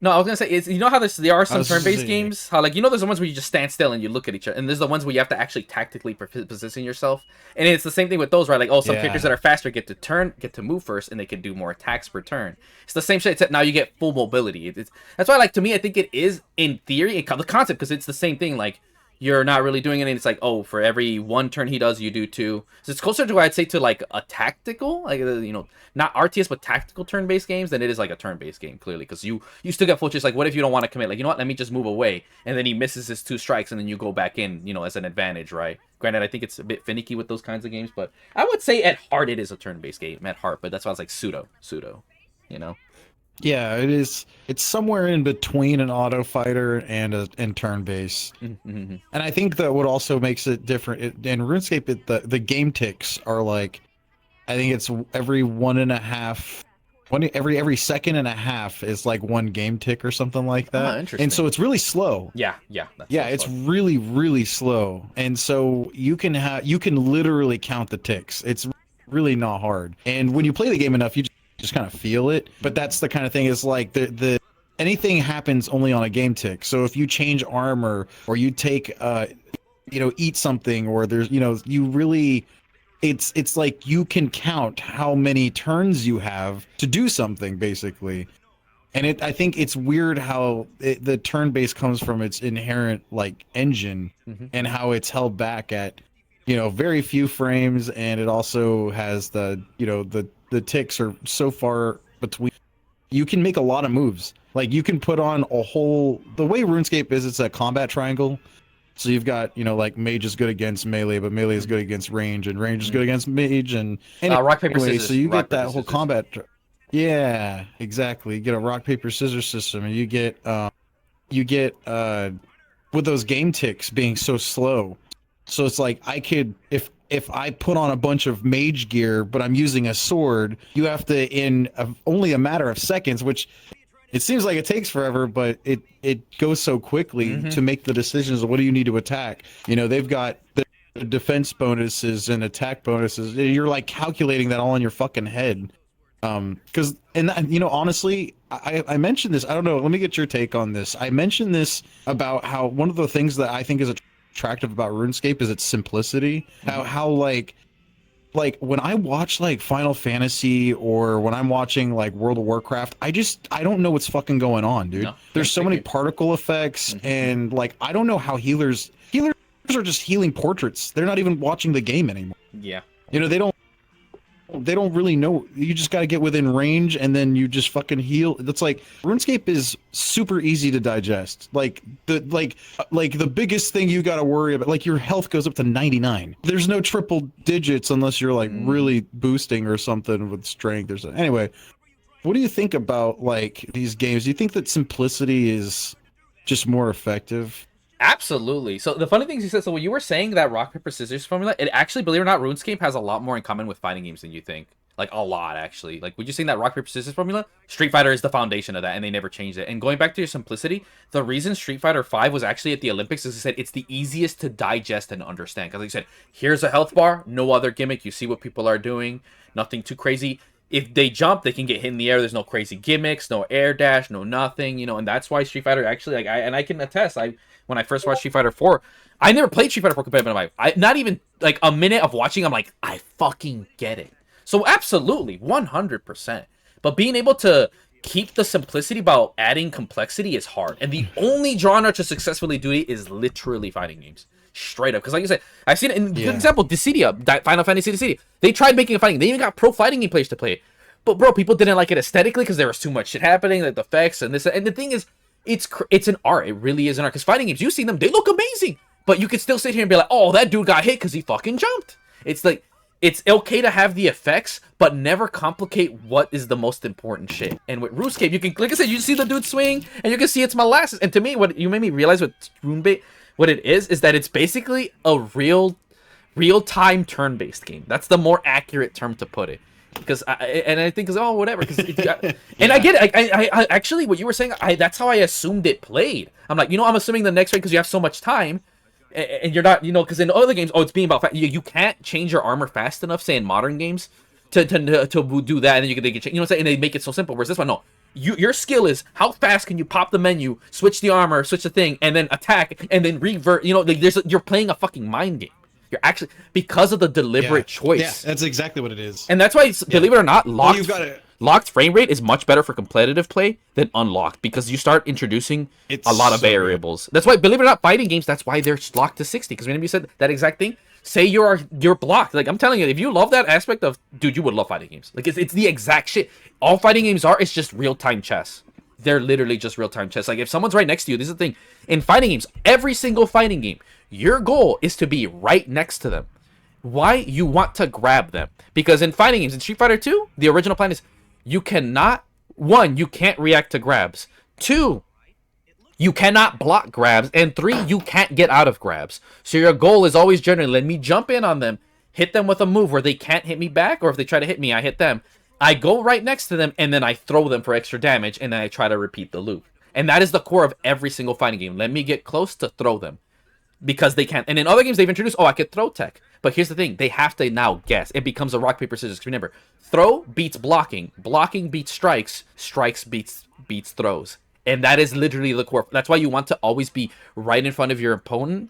No, I was gonna say, you know how there are some turn-based games? How, like, you know, there's the ones where you just stand still and you look at each other, and there's the ones where you have to actually tactically position yourself. And it's the same thing with those, right? Like, oh, some characters that are faster get to move first, and they can do more attacks per turn. It's the same shit, except now you get full mobility. That's why, like, to me, I think it is, in theory, the concept, because it's the same thing. Like, you're not really doing anything. It's like, oh, for every 1 turn he does, you do 2. So it's closer to what I'd say to, like, a tactical, like, you know, not RTS, but tactical turn-based games than it is like a turn-based game, clearly. Because you still get full choice. Like, what if you don't want to commit? Like, you know what, let me just move away. And then he misses his 2 strikes, and then you go back in, you know, as an advantage, right? Granted, I think it's a bit finicky with those kinds of games, but I would say at heart it is a turn-based game, at heart. But that's why I was like pseudo, you know? Yeah, it is. It's somewhere in between an auto fighter and turn-based. And I think that what also makes it different in RuneScape, the game ticks are like, I think it's every 1.5, every second and a half is like 1 game tick or something like that. Interesting. And so it's really slow. Yeah. It's really, really slow. And so you can literally count the ticks. It's really not hard. And when you play the game enough, you just kind of feel it. But that's the kind of thing, is like anything happens only on a game tick. So if you change armor, or you take eat something, or there's you really it's like you can count how many turns you have to do something basically. And I think it's weird how the turn base comes from its inherent like engine, and how it's held back at very few frames, and it also has the ticks are so far between. You can make a lot of moves. Like you can put on the way RuneScape is, it's a combat triangle. So you've got, like mage is good against melee, but melee is good against range, and range is good against mage, and rock paper scissors. So you rock, get that paper, whole scissors. combat. Yeah, exactly. You get a rock paper scissors system, and you get with those game ticks being so slow. So it's like I could if I put on a bunch of mage gear, but I'm using a sword, you have to only a matter of seconds, which it seems like it takes forever, but it goes so quickly to make the decisions of what do you need to attack. They've got the defense bonuses and attack bonuses. You're like calculating that all in your fucking head. Because honestly, I mentioned this. I don't know. Let me get your take on this. I mentioned this about how one of the things that I think is attractive about RuneScape is its simplicity. How like when I watch like Final Fantasy, or when I'm watching like World of Warcraft, I don't know what's fucking going on, dude. No, There's so many particle effects, and like I don't know how healers are just healing portraits. They're not even watching the game anymore. Yeah. They don't really know. You just got to get within range, and then you just fucking heal. That's like RuneScape is super easy to digest. Like the biggest thing you got to worry about, like your health goes up to 99. There's no triple digits unless you're like really boosting or something with strength or something. Anyway, what do you think about like these games? Do you think that simplicity is just more effective? Absolutely. So the funny thing is, you said, so when you were saying that rock paper scissors formula, it actually, believe it or not, RuneScape has a lot more in common with fighting games than you think. Like a lot, actually. Like, would you saying that rock paper scissors formula? Street Fighter is the foundation of that, and they never changed it. And going back to your simplicity, the reason Street Fighter 5 was actually at the Olympics is, I said, it's the easiest to digest and understand. Because like you said, here's a health bar, no other gimmick. You see what people are doing, nothing too crazy. If they jump, they can get hit in the air. There's no crazy gimmicks, no air dash, no nothing, and that's why Street Fighter actually, like, I can attest, when I first watched Street Fighter 4, I never played Street Fighter 4 competitive in my life. Not even like a minute of watching, I'm like, I fucking get it. So absolutely, 100%. But being able to keep the simplicity about adding complexity is hard. And the only genre to successfully do it is literally fighting games. Straight up. Because like you said, I've seen it in good example, Dissidia, Final Fantasy Dissidia. They tried making a fighting game. They even got pro fighting game players to play it. But bro, people didn't like it aesthetically because there was too much shit happening, like the effects and this. And the thing is, it's an art. It really is an art. Because fighting games, you see them, they look amazing. But you could still sit here and be like, oh, that dude got hit because he fucking jumped. It's like, it's okay to have the effects, but never complicate what is the most important shit. And with RuneScape, you can, like I said, you see the dude swing, and you can see it's molasses. And to me, what you made me realize with RuneBait, what it is that it's basically a real-time turn-based game. That's the more accurate term to put it. Because I think whatever. And I get it. I actually, what you were saying, that's how I assumed it played. I'm like, I'm assuming the next way because you have so much time, and you're not, because in other games, it's being about you can't change your armor fast enough. Say in modern games, to do that, and then you can change. You know what I'm saying? And they make it so simple. Whereas this one, no. Your skill is how fast can you pop the menu, switch the armor, switch the thing, and then attack, and then revert. You're playing a fucking mind game. You're actually, because of the deliberate choice. Yeah, that's exactly what it is. And that's why, believe it or not, locked frame rate is much better for competitive play than unlocked, because you start introducing a lot of variables. That's why, believe it or not, fighting games, that's why they're locked to 60. Because whenever you said that exact thing, say you're blocked. Like, I'm telling you, if you love that aspect of, dude, you would love fighting games. Like, it's the exact shit. All fighting games are, it's just real-time chess. They're literally just real-time chess. Like, if someone's right next to you, this is the thing. In fighting games, every single fighting game, your goal is to be right next to them. Why? You want to grab them. Because in fighting games, in Street Fighter 2, the original plan is you cannot, 1, you can't react to grabs. 2, you cannot block grabs. And 3, you can't get out of grabs. So your goal is always generally, let me jump in on them, hit them with a move where they can't hit me back, or if they try to hit me, I hit them. I go right next to them, and then I throw them for extra damage, and then I try to repeat the loop. And that is the core of every single fighting game. Let me get close to throw them. Because they can't. And in other games, they've introduced, I could throw tech. But here's the thing. They have to now guess. It becomes a rock, paper, scissors. Because remember, throw beats blocking. Blocking beats strikes. Strikes beats throws. And that is literally the core. That's why you want to always be right in front of your opponent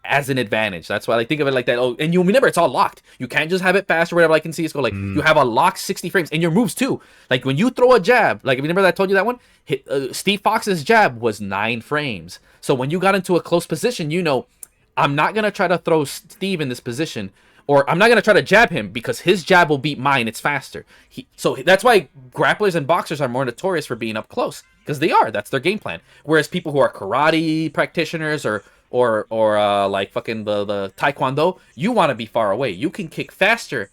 as an advantage. That's why I think of it like that. Oh, and you remember it's all locked. You can't just have it fast or whatever. I can see CS:GO. Like you have a locked 60 frames, and your moves too. Like when you throw a jab, like if you remember that I told you that one, Steve Fox's jab was 9 frames. So when you got into a close position, you know, I'm not gonna try to throw Steve in this position, or I'm not gonna try to jab him because his jab will beat mine. It's faster. So that's why grapplers and boxers are more notorious for being up close because they are. That's their game plan. Whereas people who are karate practitioners or like fucking the taekwondo, you want to be far away. You can kick faster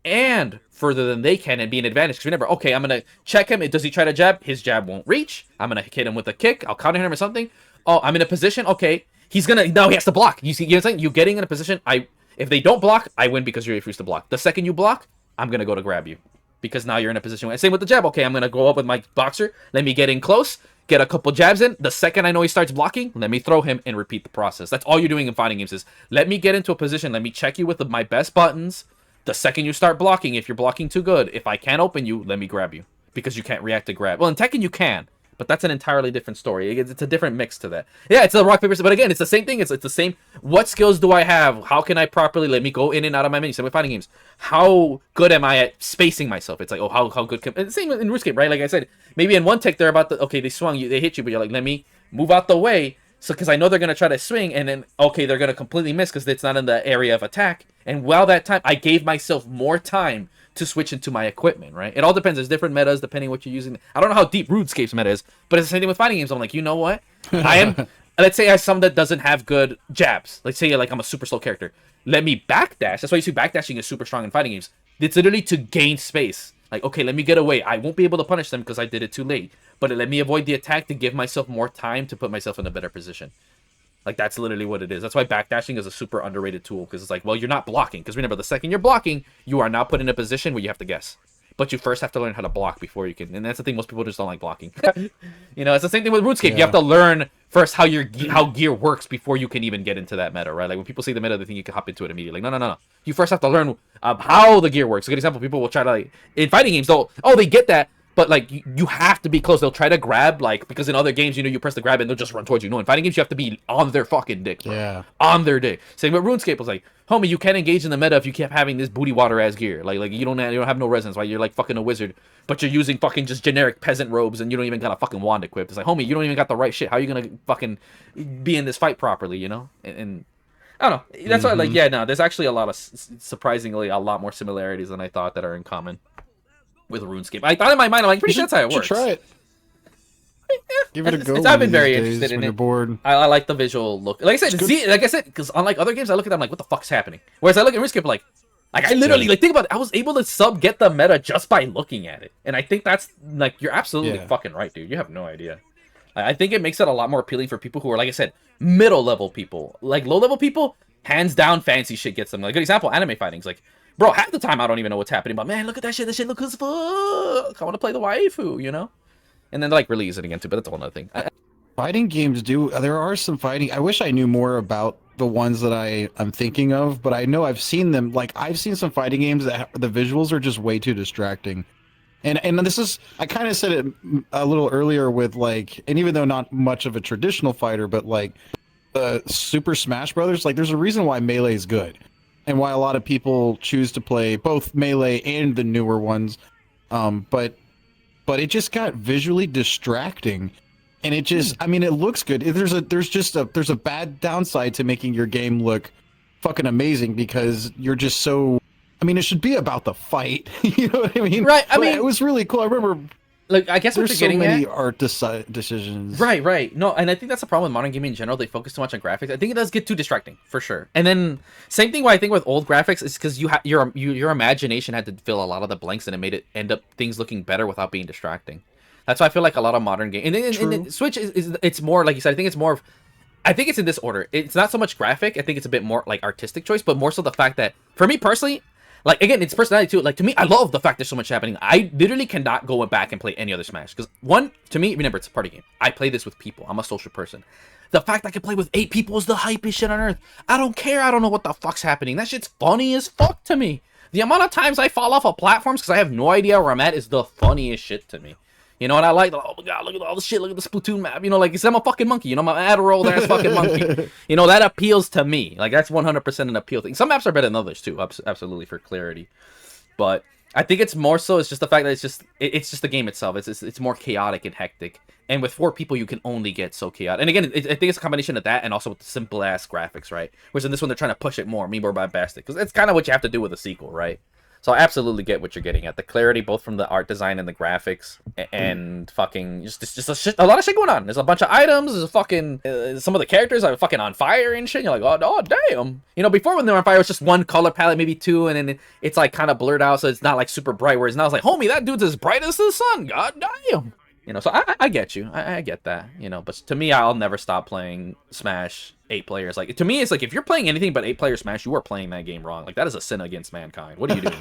and further than they can and be an advantage. Because remember, okay, I'm gonna check him. Does he try to jab? His jab won't reach. I'm gonna hit him with a kick. I'll counter him or something. Oh, I'm in a position. Okay, he's gonna now he has to block. You see, you know what I'm saying? You getting in a position. If they don't block, I win because you refuse to block. The second you block, I'm gonna go to grab you because now you're in a position. Same with the jab. Okay, I'm gonna go up with my boxer. Let me get in close. Get a couple jabs in. The second I know he starts blocking, let me throw him and repeat the process. That's all you're doing in fighting games is let me get into a position. Let me check you with my best buttons. The second you start blocking, if you're blocking too good, if I can't open you, let me grab you because you can't react to grab. Well, in Tekken you can, but that's an entirely different story. It's a different mix to that. Yeah, it's a rock paper. But again, it's the same thing. It's the same. What skills do I have? How can I properly let me go in and out of my menu? Same with fighting games. How good am I at spacing myself? It's like, oh, how good can... And same in RuneScape, right? Like I said, maybe in one tick they're about to... Okay, they swung you, they hit you, but you're like, let me move out the way. So, because I know they're going to try to swing, and then, okay, they're going to completely miss because it's not in the area of attack. And while that time, I gave myself more time to switch into my equipment, right? It all depends. There's different metas depending what you're using. I don't know how deep RuneScape's meta is, but it's the same thing with fighting games. I'm like, you know what? I am... Let's say I have some that doesn't have good jabs. Let's say like I'm a super slow character. Let me backdash. That's why you see backdashing is super strong in fighting games. It's literally to gain space. Like, okay, let me get away. I won't be able to punish them because I did it too late. But let me avoid the attack to give myself more time to put myself in a better position. Like, that's literally what it is. That's why backdashing is a super underrated tool. Because it's like, well, you're not blocking. Because remember, the second you're blocking, you are now put in a position where you have to guess. But you first have to learn how to block before you can. And that's the thing, most people just don't like blocking. You know, it's the same thing with RuneScape. Yeah. You have to learn first how gear works before you can even get into that meta, right? Like when people see the meta, they think you can hop into it immediately. Like, no. You first have to learn how the gear works. A good example, people will try to, like, in fighting games, they get that. But, like, you have to be close. They'll try to grab, like, because in other games, you know, you press the grab and they'll just run towards you. No, in fighting games, you have to be on their fucking dick, bro. Yeah. On their dick. Same with RuneScape was like, homie, you can't engage in the meta if you keep having this booty water ass gear. Like you don't have no resonance, right? You're like fucking a wizard, but you're using fucking just generic peasant robes and you don't even got a fucking wand equipped. It's like, homie, you don't even got the right shit. How are you gonna fucking be in this fight properly, you know? And I don't know. That's why, like, yeah, no, there's actually a lot of, surprisingly, a lot more similarities than I thought that are in common with RuneScape. I thought in my mind, I'm like, pretty sure that's how it works. Try it. Give it a go. I've been very interested in it. Bored. I like the visual look. Like I said, because unlike other games, I look at them like, what the fuck's happening? Whereas I look at RuneScape like I literally like think about it. I was able to get the meta just by looking at it, and I think that's like you're absolutely fucking right, dude. You have no idea. I think it makes it a lot more appealing for people who are, like I said, middle level people. Like low level people, hands down, fancy shit gets them. Like a good example, anime fighting's like, bro, half the time I don't even know what's happening, but man, look at that shit. That shit looks as fuck. I want to play the waifu, you know. And then like release it again too, but that's a whole other thing. Fighting games there are some fighting. I wish I knew more about the ones that I'm thinking of, but I know I've seen them. Like I've seen some fighting games that the visuals are just way too distracting. And this is, I kind of said it a little earlier with like, and even though not much of a traditional fighter, but like the Super Smash Brothers, like there's a reason why Melee is good and why a lot of people choose to play both Melee and the newer ones. But it just got visually distracting, and it just, I mean, it looks good. There's a bad downside to making your game look fucking amazing because you're just so, I mean, it should be about the fight. You know what I mean? Right. I mean, it was really cool. I remember, like, I guess there's so many art decisions. Right. No, and I think that's the problem with modern gaming in general. They focus too much on graphics. I think it does get too distracting, for sure. And then, same thing. What I think with old graphics is because your imagination had to fill a lot of the blanks, and it made it end up things looking better without being distracting. That's why I feel like a lot of modern games. And then Switch it's more like you said. I think it's more of, I think it's in this order. It's not so much graphic. I think it's a bit more like artistic choice, but more so the fact that for me personally. Like, again, it's personality, too. Like, to me, I love the fact there's so much happening. I literally cannot go back and play any other Smash. Because, one, to me, remember, it's a party game. I play this with people. I'm a social person. The fact I can play with 8 people is the hypest shit on earth. I don't care. I don't know what the fuck's happening. That shit's funny as fuck to me. The amount of times I fall off of platforms because I have no idea where I'm at is the funniest shit to me. You know, and I like, oh my god, look at all the shit, look at the Splatoon map. You know, like, 'cause I'm a fucking monkey. You know, my Adderall ass fucking monkey. You know, that appeals to me. Like, that's 100% an appeal thing. Some maps are better than others too, absolutely, for clarity. But I think it's more so, it's just the fact that it's just the game itself. It's more chaotic and hectic. And with 4 people, you can only get so chaotic. And again, I think it's a combination of that and also with the simple ass graphics, right? Whereas in this one, they're trying to push it more bombastic, because it's kind of what you have to do with a sequel, right? So I absolutely get what you're getting at. The clarity, both from the art design and the graphics, and fucking just a lot of shit going on. There's a bunch of items. There's a fucking some of the characters are fucking on fire and shit. And you're like, oh damn. You know, before when they were on fire, it was just one color palette, maybe 2, and then it's like kind of blurred out, so it's not like super bright. Whereas now it's like, homie, that dude's as bright as the sun. God damn. You know, so I get you. I get that. You know, but to me, I'll never stop playing Smash 8 players. Like, to me, it's like, if you're playing anything but 8-player Smash, you are playing that game wrong. Like, that is a sin against mankind. What are you doing?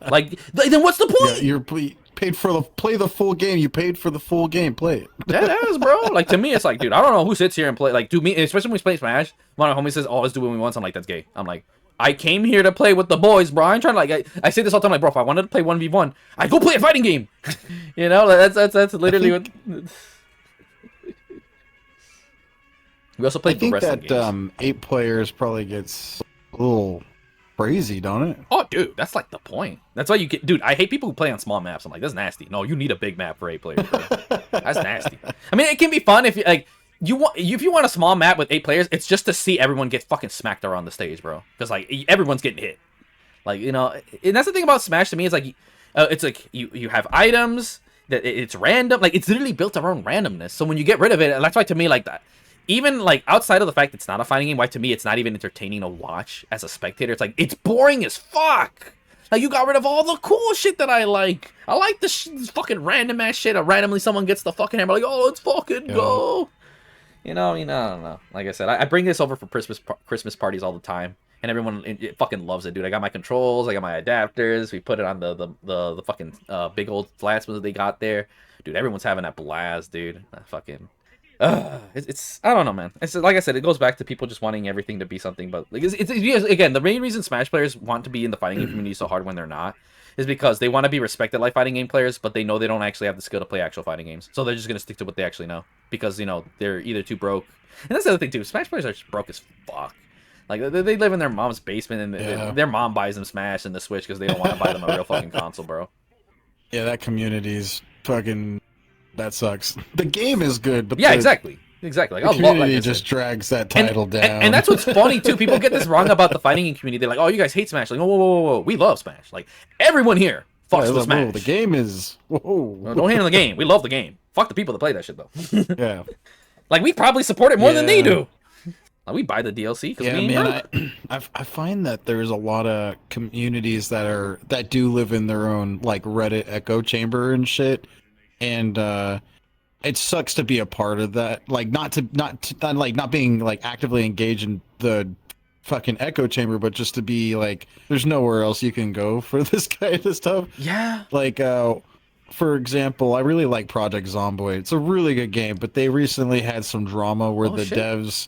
Like, then what's the point? Yeah, you're paid for play the full game. You paid for the full game. Play it. That is, bro. Like, to me, it's like, dude, I don't know who sits here and play. Like, do me, especially when we play Smash. One of my homies says, "Oh, let's do what we want." I'm like, that's gay. I'm like, I came here to play with the boys, bro. I ain't trying to, like, I say this all the time, like, bro, if I wanted to play 1v1, I'd go play a fighting game. You know, that's literally what. We also played the wrestling games. I think that 8 players probably gets a little crazy, don't it? Oh, dude, that's like the point. That's why you get, dude. I hate people who play on small maps. I'm like, that's nasty. No, you need a big map for 8 players. Bro. That's nasty. I mean, it can be fun if you like. If you want a small map with 8 players, it's just to see everyone get fucking smacked around the stage, bro. Because like everyone's getting hit. Like, you know, and that's the thing about Smash to me, is like, it's like you have items that it's random. Like, it's literally built around randomness. So when you get rid of it, and that's why to me, like, that, even like outside of the fact it's not a fighting game, why to me it's not even entertaining to watch as a spectator. It's like, it's boring as fuck. Like, you got rid of all the cool shit that I like. I like this fucking random ass shit. Randomly someone gets the fucking hammer, like, oh, let's fucking go. You know, I don't know. Like I said, I bring this over for Christmas parties all the time, and everyone it fucking loves it, dude. I got my controls, I got my adapters. We put it on the fucking big old flats that they got there, dude. Everyone's having that blast, dude. Fucking, it's I don't know, man. It's like I said, it goes back to people just wanting everything to be something, but like it's again, the main reason Smash players want to be in the fighting game community so hard when they're not is because they want to be respected like fighting game players, but they know they don't actually have the skill to play actual fighting games. So they're just going to stick to what they actually know. Because, you know, they're either too broke. And that's the other thing, too. Smash players are just broke as fuck. Like, they live in their mom's basement, and their mom buys them Smash and the Switch because they don't want to buy them a real fucking console, bro. Yeah, that community's fucking... That sucks. The game is good, but yeah, exactly. Exactly. Like, the community just drags that title down. And that's what's funny, too. People get this wrong about the fighting game community. They're like, oh, you guys hate Smash. Like, whoa. We love Smash. Like, everyone here fucks with Smash. The game is... Whoa. No, don't hate on the game. We love the game. Fuck the people that play that shit, though. Yeah. Like, we probably support it more than they do. Like, we buy the DLC because we ain't broke. I find that there's a lot of communities that do live in their own, like, Reddit echo chamber and shit. And, it sucks to be a part of that, like not being like actively engaged in the fucking echo chamber, but just to be like, there's nowhere else you can go for this kind of stuff. Yeah. Like, for example, I really like Project Zomboid. It's a really good game, but they recently had some drama where devs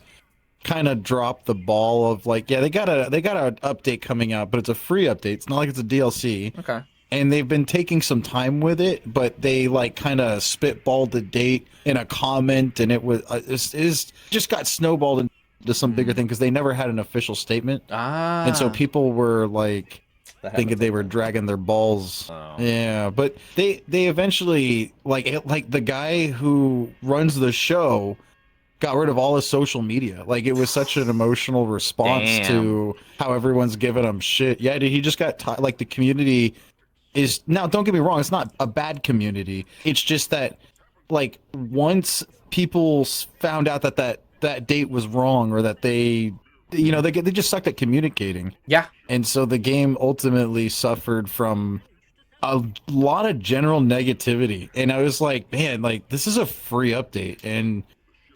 kind of dropped the ball of like, yeah, they got an update coming out, but it's a free update. It's not like it's a DLC. Okay. And they've been taking some time with it, but they like kind of spitballed the date in a comment, and it was it just got snowballed into some bigger thing because they never had an official statement. And so people were like thinking they were dragging their balls. Oh. Yeah, but they eventually like the guy who runs the show got rid of all his social media. Like, it was such an emotional response to how everyone's giving him shit. Yeah, dude, he just got like the community is now, don't get me wrong, it's not a bad community. It's just that, like, once people found out that date was wrong, or that they just sucked at communicating. Yeah. And so the game ultimately suffered from a lot of general negativity. And I was like, man, like, this is a free update, and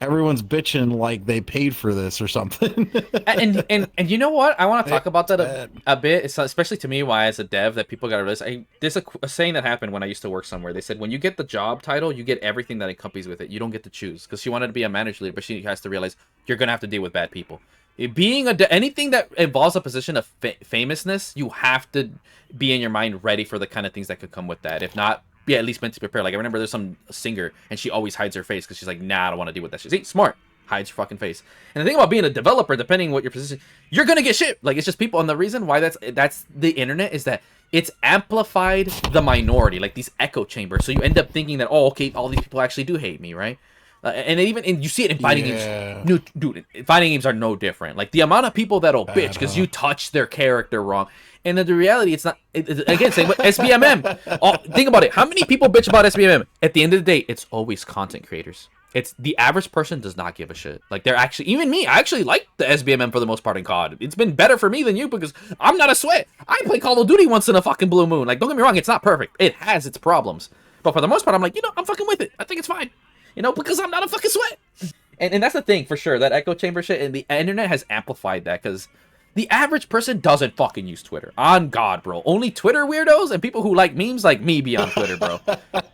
everyone's bitching like they paid for this or something. and you know what? I want to talk about that a bit. It's especially to me why, as a dev, that people got to realize. There's a saying that happened when I used to work somewhere. They said when you get the job title, you get everything that accompanies with it. You don't get to choose, because she wanted to be a manager leader, but she has to realize you're gonna have to deal with bad people. Being anything that involves a position of famousness, you have to be in your mind ready for the kind of things that could come with that. If not, be at least mentally prepared. Like I remember there's some singer and she always hides her face because she's like, nah, I don't want to deal with that shit. See, smart. Hides your fucking face. And the thing about being a developer, depending what your position, you're gonna get shit. Like it's just people. And the reason why that's the internet is that it's amplified the minority, like these echo chambers. So you end up thinking that, oh, okay, all these people actually do hate me, right? And you see it in fighting games. Dude, fighting games are no different. Like the amount of people that'll bitch because you touch their character wrong. And then the reality, it's not. Again, same with SBMM. Think about it. How many people bitch about SBMM? At the end of the day, it's always content creators. It's the average person does not give a shit. Like they're actually, even me, I actually like the SBMM for the most part in COD. It's been better for me than you because I'm not a sweat. I play Call of Duty once in a fucking blue moon. Like don't get me wrong, it's not perfect. It has its problems. But for the most part, I'm like, I'm fucking with it. I think it's fine. Because I'm not a fucking sweat. And that's the thing for sure. That echo chamber shit and the internet has amplified that because the average person doesn't fucking use Twitter. On God, bro. Only Twitter weirdos and people who like memes like me be on Twitter, bro.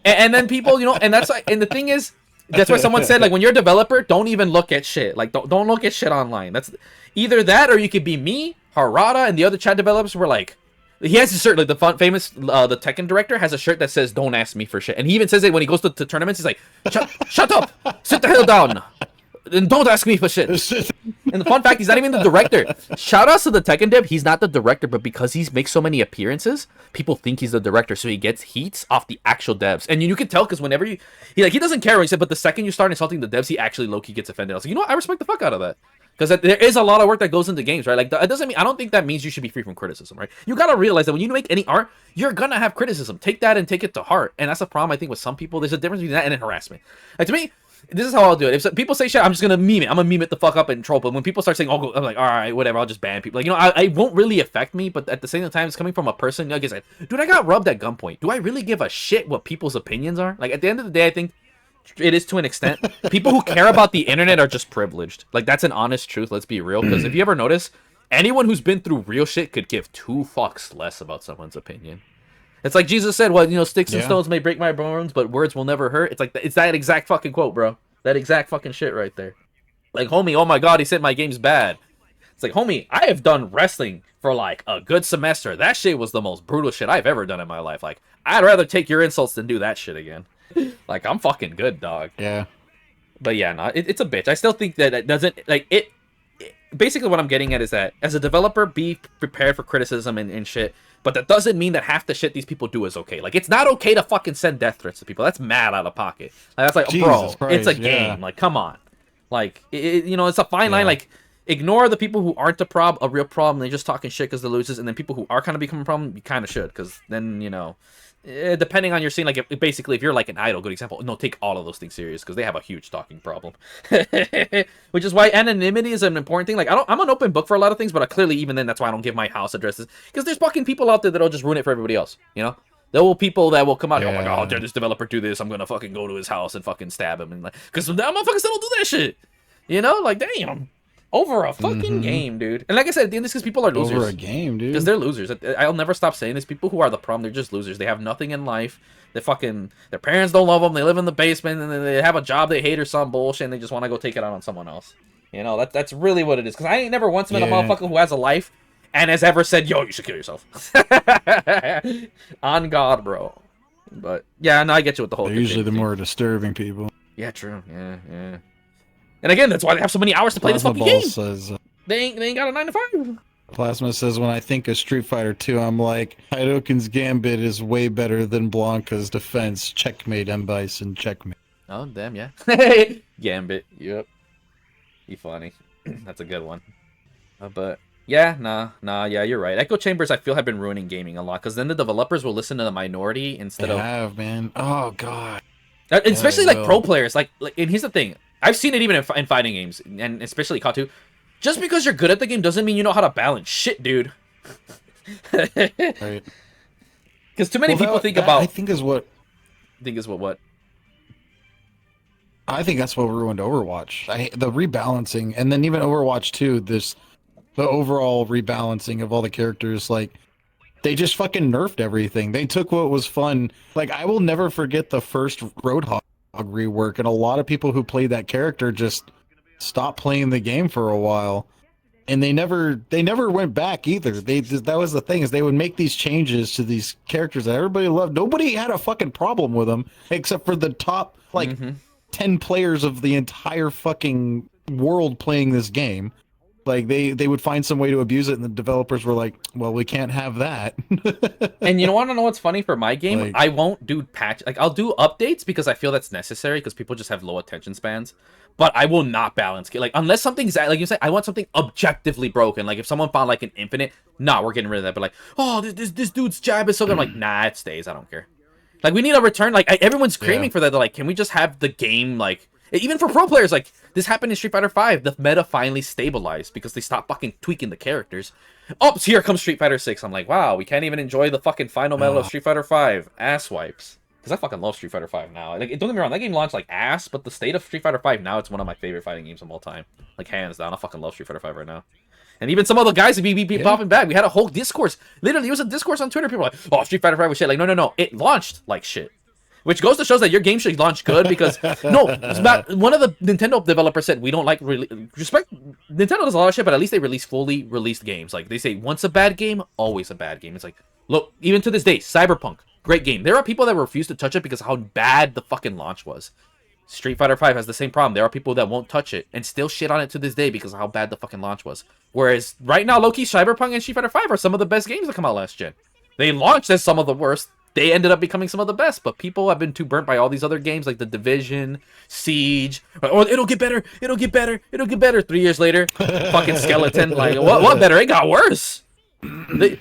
and then people, and that's like, and the thing is, that's why someone said, like, when you're a developer, don't even look at shit. Like, don't look at shit online. That's either that or you could be me, Harada, and the other chat developers were like, he has a shirt, like the famous, the Tekken director has a shirt that says, don't ask me for shit. And he even says it when he goes to tournaments. He's like, shut up, sit the hell down. And don't ask me for shit. And the fun fact, he's not even the director. Shout outs to the Tekken dev. He's not the director, but because he makes so many appearances, people think he's the director. So he gets heats off the actual devs. And you can tell because whenever he doesn't care. He said, but the second you start insulting the devs, he actually low-key gets offended. I was like, I respect the fuck out of that. Because there is a lot of work that goes into games, right? Like, it doesn't mean, I don't think that means you should be free from criticism, right? You gotta realize that when you make any art, you're gonna have criticism. Take that and take it to heart. And that's a problem, I think, with some people. There's a difference between that and harassment. Like, to me, this is how I'll do it. If people say shit, I'm just gonna meme it. I'm gonna meme it the fuck up and troll. But when people start saying, "Oh," I'm like, all right, whatever. I'll just ban people. Like, I won't really affect me. But at the same time, it's coming from a person. Like I said, dude, I got rubbed at gunpoint. Do I really give a shit what people's opinions are? Like, at the end of the day, I think it is to an extent. People who care about the internet are just privileged. Like, that's an honest truth. Let's be real. Because if you ever notice, anyone who's been through real shit could give 2 fucks less about someone's opinion. It's like Jesus said, well, sticks and stones may break my bones, but words will never hurt. It's like, it's that exact fucking quote, bro. That exact fucking shit right there. Like, homie, oh my God, he said my game's bad. It's like, homie, I have done wrestling for like a good semester. That shit was the most brutal shit I've ever done in my life. Like, I'd rather take your insults than do that shit again. Like, I'm fucking good, dog. Yeah. But yeah, no, it's a bitch. I still think that it doesn't, like, it basically what I'm getting at is that as a developer, be prepared for criticism and shit. But that doesn't mean that half the shit these people do is okay. Like, it's not okay to fucking send death threats to people. That's mad out of pocket. Like, that's like, Jesus bro, Christ, it's a game. Like, come on. Like, it's a fine line. Like, ignore the people who aren't a real problem. They're just talking shit because they're losers. And then people who are kind of becoming a problem, you kind of should. Because then, depending on your scene, like, if you're like an idol, good example, no, take all of those things serious because they have a huge stalking problem. Which is why anonymity is an important thing. Like, I'm an open book for a lot of things, but clearly even then, that's why I don't give my house addresses because there's fucking people out there that'll just ruin it for everybody else. There will people that will come out, oh my God, dare this developer do this? I'm gonna fucking go to his house and fucking stab him, and like, because that motherfuckers still don't do that shit. Like, damn. Over a fucking game, dude. And like I said, at the end, it's because people are losers. Over a game, dude. Because they're losers. I'll never stop saying this. People who are the problem, they're just losers. They have nothing in life. Their parents don't love them. They live in the basement, and then they have a job they hate or some bullshit, and they just want to go take it out on someone else. That's really what it is. Because I ain't never once met a motherfucker who has a life and has ever said, yo, you should kill yourself. On God, bro. But, yeah, no, I get you with the whole thing. They're usually the more disturbing people. Yeah, true. Yeah. And again, that's why they have so many hours to play this fucking game. Says, they ain't got a 9 to 5. Plasma says, when I think of Street Fighter 2, I'm like, Hadoken's Gambit is way better than Blanca's defense. Checkmate, M. Bison, checkmate. Oh, damn, yeah. Gambit, yep. You funny. That's a good one. But, yeah, yeah, you're right. Echo chambers, I feel, have been ruining gaming a lot, because then the developers will listen to the minority instead of... They have, man. Oh, God. Especially, like, pro players. Like, and here's the thing. I've seen it even in fighting games, and especially COD 2. Just because you're good at the game doesn't mean you know how to balance shit, dude. Right. Because too many people think about... I think is what... what? I think that's what ruined Overwatch. The rebalancing, and then even Overwatch 2, the overall rebalancing of all the characters, like, they just fucking nerfed everything. They took what was fun. Like, I will never forget the first Roadhog rework, and a lot of people who played that character just stopped playing the game for a while. and they never went back either. That was the thing, is they would make these changes to these characters that everybody loved. Nobody had a fucking problem with them except for the top 10 players of the entire fucking world playing this game. Like they would find some way to abuse it, and the developers were like, well, we can't have that. And you want to know what's funny for my game? Like, I won't do patch. Like, I'll do updates because I feel that's necessary, because people just have low attention spans. But I will not balance. Like, unless something's, like you say, I want something objectively broken. Like, if someone found, like, an infinite, nah, we're getting rid of that. But, like, oh, this dude's jab is so good. I'm like, nah, it stays. I don't care. Like, we need a return. Like, everyone's screaming for that. They're like, can we just have the game, like... Even for pro players, like, this happened in Street Fighter V. The meta finally stabilized because they stopped fucking tweaking the characters. Oh, so here comes Street Fighter 6. I'm like, wow, we can't even enjoy the fucking final meta of Street Fighter 5. Ass wipes. Because I fucking love Street Fighter 5 now. Like, don't get me wrong, that game launched like ass, but the state of Street Fighter 5 now, it's one of my favorite fighting games of all time. Like, hands down, I fucking love Street Fighter 5 right now. And even some other guys be popping back. We had a whole discourse. Literally, it was a discourse on Twitter. People were like, oh, Street Fighter 5 was shit. Like, no. It launched like shit. Which goes to show that your game should launch good, because no, it's not, one of the Nintendo developers said we don't like respect. Nintendo does a lot of shit, but at least they release fully released games. Like, they say once a bad game, always a bad game. It's like, look, even to this day, Cyberpunk, great game. There are people that refuse to touch it because of how bad the fucking launch was. Street Fighter 5 has the same problem. There are people that won't touch it and still shit on it to this day because of how bad the fucking launch was. Whereas right now, low-key, Cyberpunk and Street Fighter 5 are some of the best games that come out last gen. They launched as some of the worst. They ended up becoming some of the best, but people have been too burnt by all these other games like The Division, Siege. Oh, it'll get better. It'll get better. It'll get better. 3 years later, fucking Skeleton. Like, what better? It got worse. The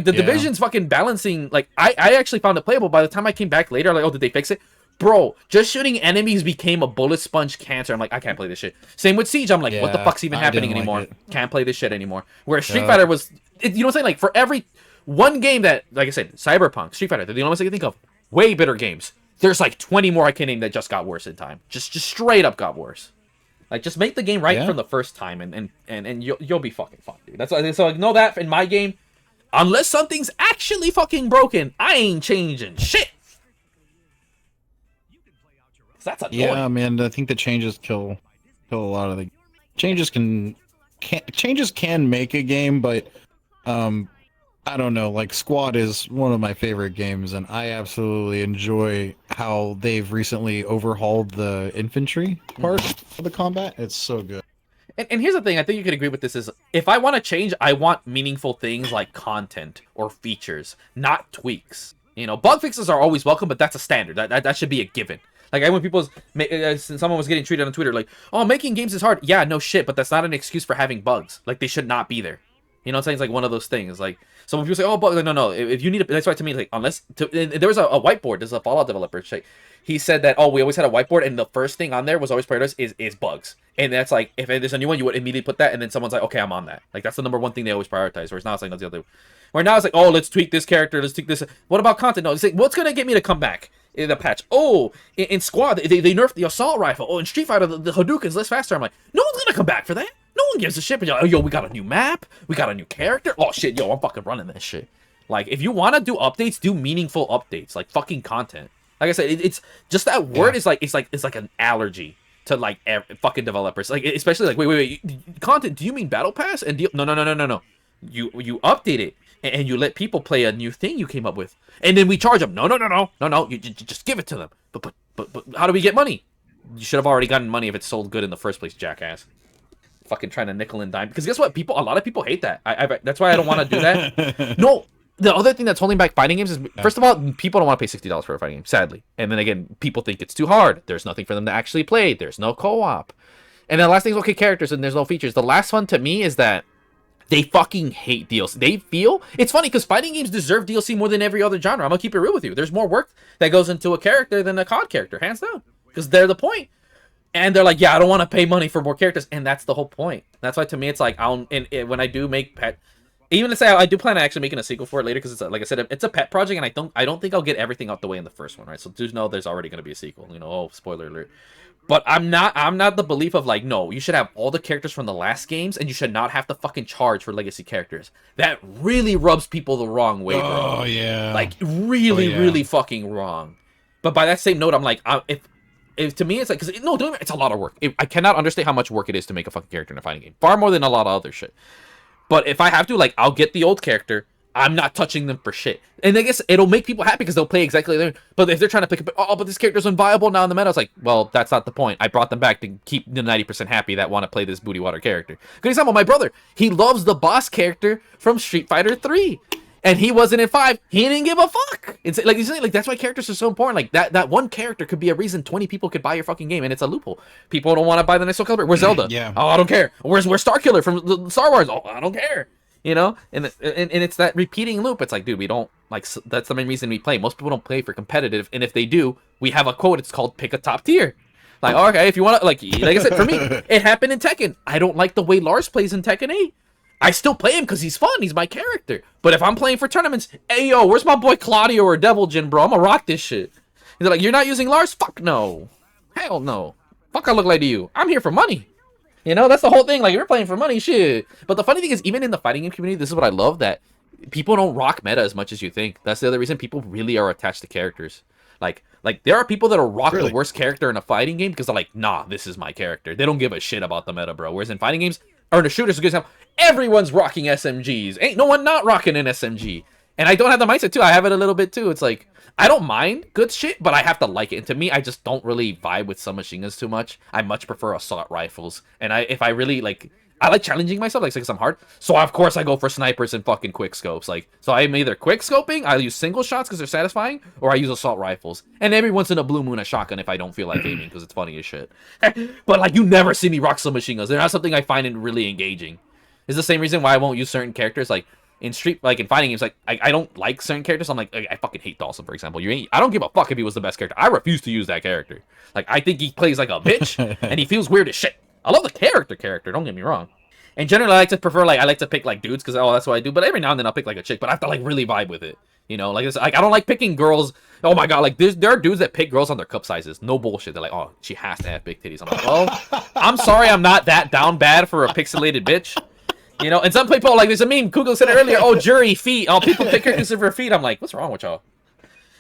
Division's fucking balancing. Like, I actually found it playable. By the time I came back later, like, oh, did they fix it? Bro, just shooting enemies became a bullet sponge cancer. I'm like, I can't play this shit. Same with Siege. I'm like, what the fuck's even happening anymore? Can't play this shit anymore. Whereas Street Fighter was, you know what I'm saying? Like, for every one game that, like I said, Cyberpunk, Street Fighter, they're the only ones I can think of. Way better games. There's like 20 more I can name that just got worse in time. Just straight up got worse. Like, just make the game right from the first time, and you'll be fucking fine, dude. That's why. So, like, know that in my game, unless something's actually fucking broken, I ain't changing shit. That's annoying. Yeah, man. I think the changes kill a lot of the changes. Changes can make a game, but I don't know. Like, Squad is one of my favorite games, and I absolutely enjoy how they've recently overhauled the infantry part of the combat. It's so good. And here's the thing, I think you could agree with this, is if I want to change, I want meaningful things like content or features, not tweaks. You know, bug fixes are always welcome, but that's a standard. That should be a given. Like, when someone was getting tweeted on Twitter, like, oh, making games is hard. Yeah, no shit, but that's not an excuse for having bugs. Like, they should not be there. You know what I'm saying? It's like one of those things. Like, so when people say, oh, bugs, like, no. If you need a, that's why to me, like, there was a whiteboard. There's a Fallout developer. He said that, oh, we always had a whiteboard, and the first thing on there was always prioritized is bugs. And that's like, if there's a new one, you would immediately put that, and then someone's like, okay, I'm on that. Like, that's the number one thing they always prioritize. Whereas now it's like, that's the other. Where now it's like, oh, let's tweak this character, let's tweak this. What about content? No, it's like, what's gonna get me to come back in the patch? Oh, in Squad, they nerfed the assault rifle. Oh, in Street Fighter, the Hadouken's less faster. I'm like, no one's gonna come back for that. No one gives a shit. But yo, we got a new map. We got a new character. Oh shit, yo, I'm fucking running that shit. Like, if you want to do updates, do meaningful updates, like fucking content. Like I said, it's just that word is like it's like an allergy to like fucking developers. Like, especially like wait, content. Do you mean Battle Pass? And no. You update it and you let people play a new thing you came up with, and then we charge them. No. You just give it to them. But how do we get money? You should have already gotten money if it's sold good in the first place, jackass. Fucking trying to nickel and dime, because guess what? A lot of people hate that. That's why I don't want to do that. No, the other thing that's holding back fighting games is, first of all, people don't want to pay $60 for a fighting game, sadly. And then again, people think it's too hard. There's nothing for them to actually play. There's no co-op. And then the last thing is, okay, characters, and there's no features. The last one to me is that they fucking hate DLC. They feel it's funny because fighting games deserve DLC more than every other genre. I'm gonna keep it real with you. There's more work that goes into a character than a COD character, hands down, because they're the point. And they're like, yeah, I don't want to pay money for more characters, and that's the whole point. That's why to me it's like, when I do make pet, even to say I do plan on actually making a sequel for it later, because it's like I said, it's a pet project, and I don't think I'll get everything out the way in the first one, right? So just know there's already gonna be a sequel. You know, oh, spoiler alert. But I'm not the belief of like, no, you should have all the characters from the last games, and you should not have to fucking charge for legacy characters. That really rubs people the wrong way, bro. Oh yeah, like really fucking wrong. But by that same note, I'm like, to me, it's like, because no, it's a lot of work. I cannot understand how much work it is to make a fucking character in a fighting game. Far more than a lot of other shit. But if I have to, like, I'll get the old character. I'm not touching them for shit. And I guess it'll make people happy because they'll play exactly like that. But if they're trying to pick up, oh, but this character's unviable now in the meta, it's like, well, that's not the point. I brought them back to keep the 90% happy that want to play this booty water character. Good example, my brother, he loves the boss character from Street Fighter 3. And he wasn't in 5. He didn't give a fuck. It's like, that's why characters are so important. Like, that one character could be a reason 20 people could buy your fucking game, and it's a loophole. People don't want to buy the next Soul Calibur. Where's Zelda? Yeah. Oh, I don't care. Where's Starkiller from the Star Wars? Oh, I don't care. You know, and it's that repeating loop. It's like, dude, we don't like. That's the main reason we play. Most people don't play for competitive, and if they do, we have a quote. It's called "pick a top tier." Like, okay, if you want to, like I said, for me, it happened in Tekken. I don't like the way Lars plays in Tekken 8. I still play him because he's fun. He's my character. But if I'm playing for tournaments, hey yo, where's my boy Claudio or Devil Jin, bro? I'm gonna rock this shit. He's like, you're not using Lars? Fuck no, hell no. Fuck, I look like to you. I'm here for money. You know, that's the whole thing. Like, you're playing for money, shit. But the funny thing is, even in the fighting game community, this is what I love, that people don't rock meta as much as you think. That's the other reason people really are attached to characters. Like there are people that'll rock the worst character in a fighting game because they're like, nah, this is my character. They don't give a shit about the meta, bro. Whereas in fighting games, or in the shooters, everyone's rocking SMGs. Ain't no one not rocking an SMG. And I don't have the mindset, too. I have it a little bit, too. It's like, I don't mind good shit, but I have to like it. And to me, I just don't really vibe with submachine guns too much. I much prefer assault rifles. And if I really, like, I like challenging myself, like, because I'm hard. So, of course, I go for snipers and fucking quick scopes. Like, so I'm either quick scoping, I use single shots because they're satisfying, or I use assault rifles. And every once in a blue moon, a shotgun if I don't feel like aiming, because it's funny as shit. But, like, you never see me rock submachine guns. They're not something I find really engaging. It's the same reason why I won't use certain characters, like, in in fighting games, like, I don't like certain characters. I'm like, I fucking hate Dawson, for example. I don't give a fuck if he was the best character. I refuse to use that character. Like, I think he plays like a bitch, and he feels weird as shit. I love the character, don't get me wrong. And generally, I like to pick, like, dudes, because, oh, that's what I do. But every now and then, I'll pick, like, a chick, but I have to, like, really vibe with it. You know, like, I don't like picking girls. Oh, my God, like, there are dudes that pick girls on their cup sizes. No bullshit. They're like, oh, she has to have big titties. I'm like, well, I'm sorry I'm not that down bad for a pixelated bitch. You know, and some people, like, there's a meme, Google said it earlier, oh, jury, feet. Oh, people pick characters for feet. I'm like, what's wrong with y'all?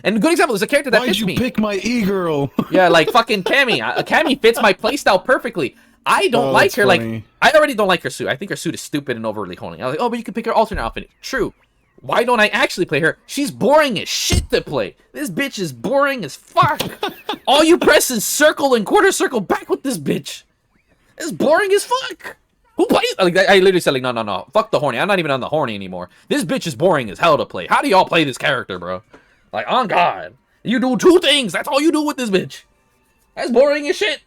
And a good example, there's a character that fits me. Why'd you pick my e-girl? Yeah, like fucking Cammy. Cammy fits my playstyle perfectly. I don't like her. Funny. Like, I already don't like her suit. I think her suit is stupid and overly horny. I was like, oh, but you can pick her alternate outfit. True. Why don't I actually play her? She's boring as shit to play. This bitch is boring as fuck. All you press is circle and quarter circle back with this bitch. It's boring as fuck. Who plays? Like, I literally said, like, no. Fuck the horny. I'm not even on the horny anymore. This bitch is boring as hell to play. How do y'all play this character, bro? Like, on God. You do 2 things. That's all you do with this bitch. That's boring as shit.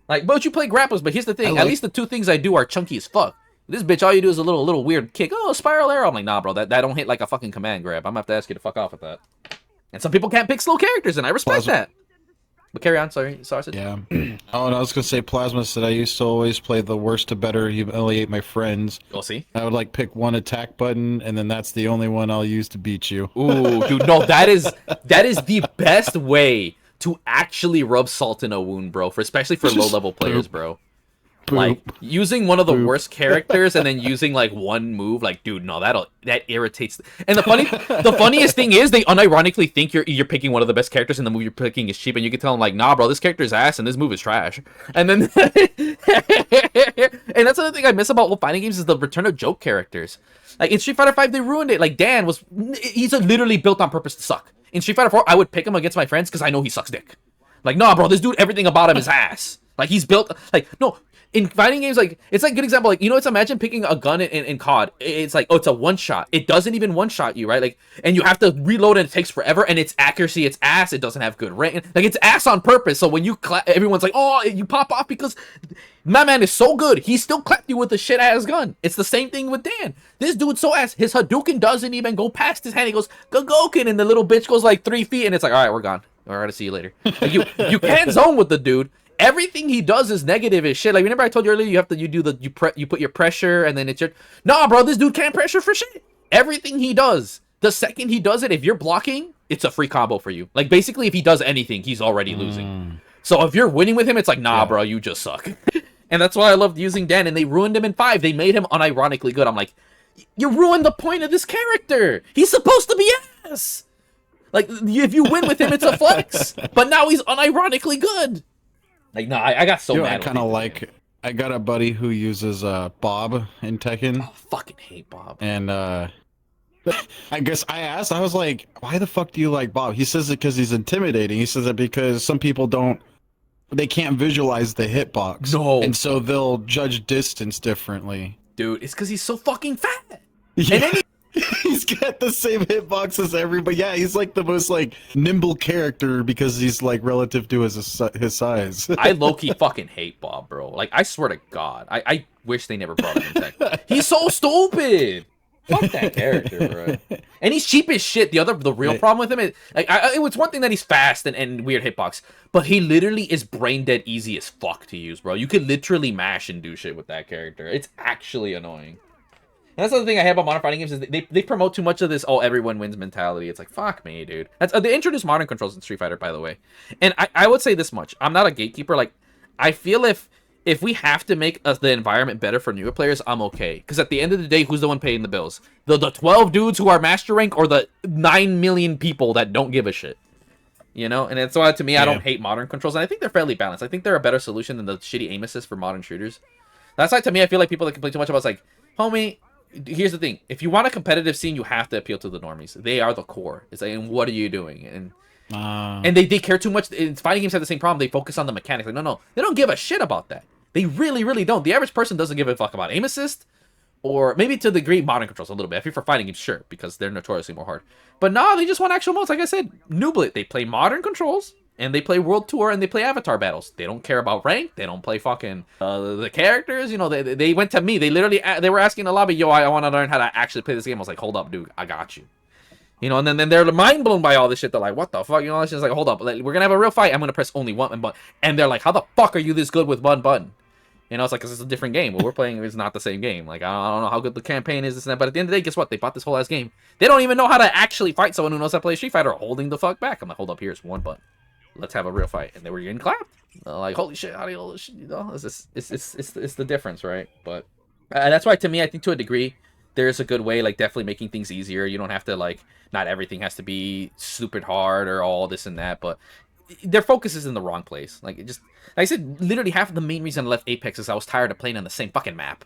Like, but you play grapples, but here's the thing. At least the 2 things I do are chunky as fuck. This bitch, all you do is a little weird kick. Oh, spiral arrow. I'm like, nah, bro. That don't hit like a fucking command grab. I'm gonna have to ask you to fuck off with that. And some people can't pick slow characters, and I respect that. But carry on, sorry, Sausage. Yeah. Oh, and I was gonna say, Plasma said I used to always play the worst to better, humiliate my friends. We'll see. I would like pick one attack button, and then that's the only one I'll use to beat you. Ooh, dude, no, that is the best way to actually rub salt in a wound, bro. Especially for low level players, bro. Like, using one of the worst characters and then using like one move, like, dude, no, that irritates. And the funniest thing is they unironically think you're picking one of the best characters and the move you're picking is cheap, and you can tell them like, nah, bro, this character's ass and this move is trash. And then and that's another thing I miss about fighting games is the return of joke characters. Like in Street Fighter V, they ruined it. Like Dan he's literally built on purpose to suck. In Street Fighter 4, I would pick him against my friends because I know he sucks dick. Like, nah, bro, this dude, everything about him is ass. Like, he's built, like, no, in fighting games, like, it's like a good example, like, you know, it's imagine picking a gun in COD. It's like, oh, it's a one-shot. It doesn't even one-shot you, right? Like, and you have to reload and it takes forever, and its accuracy, it's ass. It doesn't have good range. Like, it's ass on purpose, so when you clap, everyone's like, oh, you pop off because my man is so good. He still clapped you with a shit-ass gun. It's the same thing with Dan. This dude's so ass. His Hadouken doesn't even go past his hand. He goes, Gogoken, and the little bitch goes like 3 feet, and it's like, all right, we're gone. We're gonna see you later. Like, you can't zone with the dude. Everything he does is negative as shit. Like, remember I told you earlier, you put your pressure and then it's your... Nah, bro, this dude can't pressure for shit. Everything he does, the second he does it, if you're blocking, it's a free combo for you. Like, basically, if he does anything, he's already losing. So if you're winning with him, it's like, nah, bro, you just suck. And that's why I loved using Dan, and they ruined him in 5. They made him unironically good. I'm like, you ruined the point of this character. He's supposed to be ass. Like, if you win with him, it's a flex. But now he's unironically good. Like, no, I got so You know, mad. I kind of like. I got a buddy who uses Bob in Tekken, Oh, fucking hate Bob. and I guess I asked. I was like, "Why the fuck do you like Bob?" He says it because he's intimidating. He says it because some people they can't visualize the hitbox. No. And so they'll judge distance differently. Dude, it's because he's so fucking fat. Yeah. And then He's got the same hitbox as everybody. Yeah, he's like the most like nimble character because he's like relative to his size. I low-key fucking hate Bob, bro. Like, I swear to God. I wish they never brought him in tech. He's so stupid. Fuck that character, bro. And he's cheap as shit. The real problem with him is, like, it was one thing that he's fast and weird hitbox, but he literally is brain dead easy as fuck to use, bro. You could literally mash and do shit with that character. It's actually annoying. And that's the other thing I hate about modern fighting games is they promote too much of this everyone wins mentality. It's like, fuck me, dude. That's they introduced modern controls in Street Fighter, by the way. And I would say this much. I'm not a gatekeeper. Like, I feel if we have to make the environment better for newer players, I'm okay. Because at the end of the day, who's the one paying the bills? The 12 dudes who are master rank or the 9 million people that don't give a shit? You know? And it's why, to me, I don't hate modern controls. And I think they're fairly balanced. I think they're a better solution than the shitty aim assist for modern shooters. That's why, to me, I feel like people that complain too much about it's like, homie, here's the thing. If you want a competitive scene, you have to appeal to the normies. They are the core. It's like, and what are you doing? And they care too much. Fighting games have the same problem. They focus on the mechanics. Like, no. They don't give a shit about that. They really, really don't. The average person doesn't give a fuck about aim assist, or maybe to the degree modern controls a little bit. I think for fighting games, sure, because they're notoriously more hard. But no, they just want actual modes. Like I said, Nooblet, they play modern controls, and they play World Tour, and they play Avatar battles. They don't care about rank. They don't play fucking the characters. You know, they went to me. They literally they were asking the lobby, yo, I want to learn how to actually play this game. I was like, hold up, dude, I got you. You know, and then they're mind blown by all this shit. They're like, what the fuck? You know, it's just like, hold up, we're gonna have a real fight. I'm gonna press only one button, and they're like, how the fuck are you this good with one button? You know, it's like, because it's a different game. What we're playing is not the same game. Like, I don't know how good the campaign is, this and that. But at the end of the day, guess what? They bought this whole ass game. They don't even know how to actually fight someone who knows how to play Street Fighter holding the fuck back. I'm like, hold up, here's one button. Let's have a real fight. And they were getting clapped. Like, holy shit, how do you hold this shit? You know, it's the difference, right? But that's why, to me, I think to a degree, there's a good way, like, definitely making things easier. You don't have to, like, not everything has to be super hard or all this and that. But their focus is in the wrong place. Like, it just, like I said, literally half of the main reason I left Apex is I was tired of playing on the same fucking map.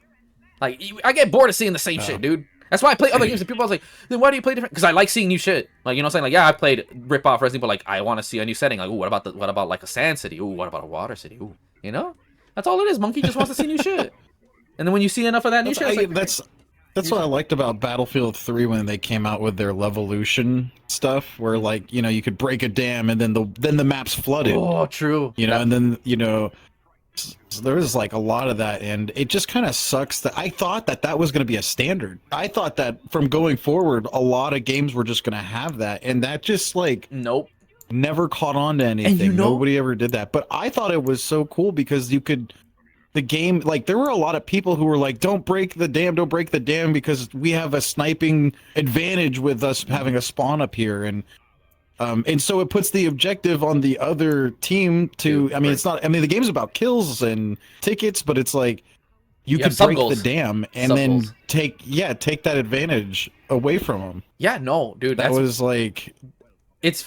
Like, I get bored of seeing the same shit, dude. That's why I play other games. And people are like, then why do you play different? Because I like seeing new shit. Like, you know what I'm saying? Like, yeah, I played rip-off Resident Evil, but, like, I want to see a new setting. Like, ooh, what about, like, a sand city? Ooh, what about a water city? Ooh, you know? That's all it is. Monkey just wants to see new shit. And then when you see enough of that new shit, it's like, that's what I liked about Battlefield 3 when they came out with their Levolution stuff, where, like, you know, you could break a dam and then the map's flooded. Oh, true. You know, and then, you know, so there was like a lot of that, and it just kind of sucks that I thought that was going to be a standard. I thought that from going forward, a lot of games were just going to have that, and that just like nope, never caught on to anything. And you know, nobody ever did that, but I thought it was so cool because you could. The game, like, there were a lot of people who were like, don't break the dam because we have a sniping advantage with us having a spawn up here, and so it puts the objective on the other team to, I mean, it's not, I mean, the game's about kills and tickets, but it's like, you could break the dam and then take that advantage away from them. Yeah, no, dude, that was like...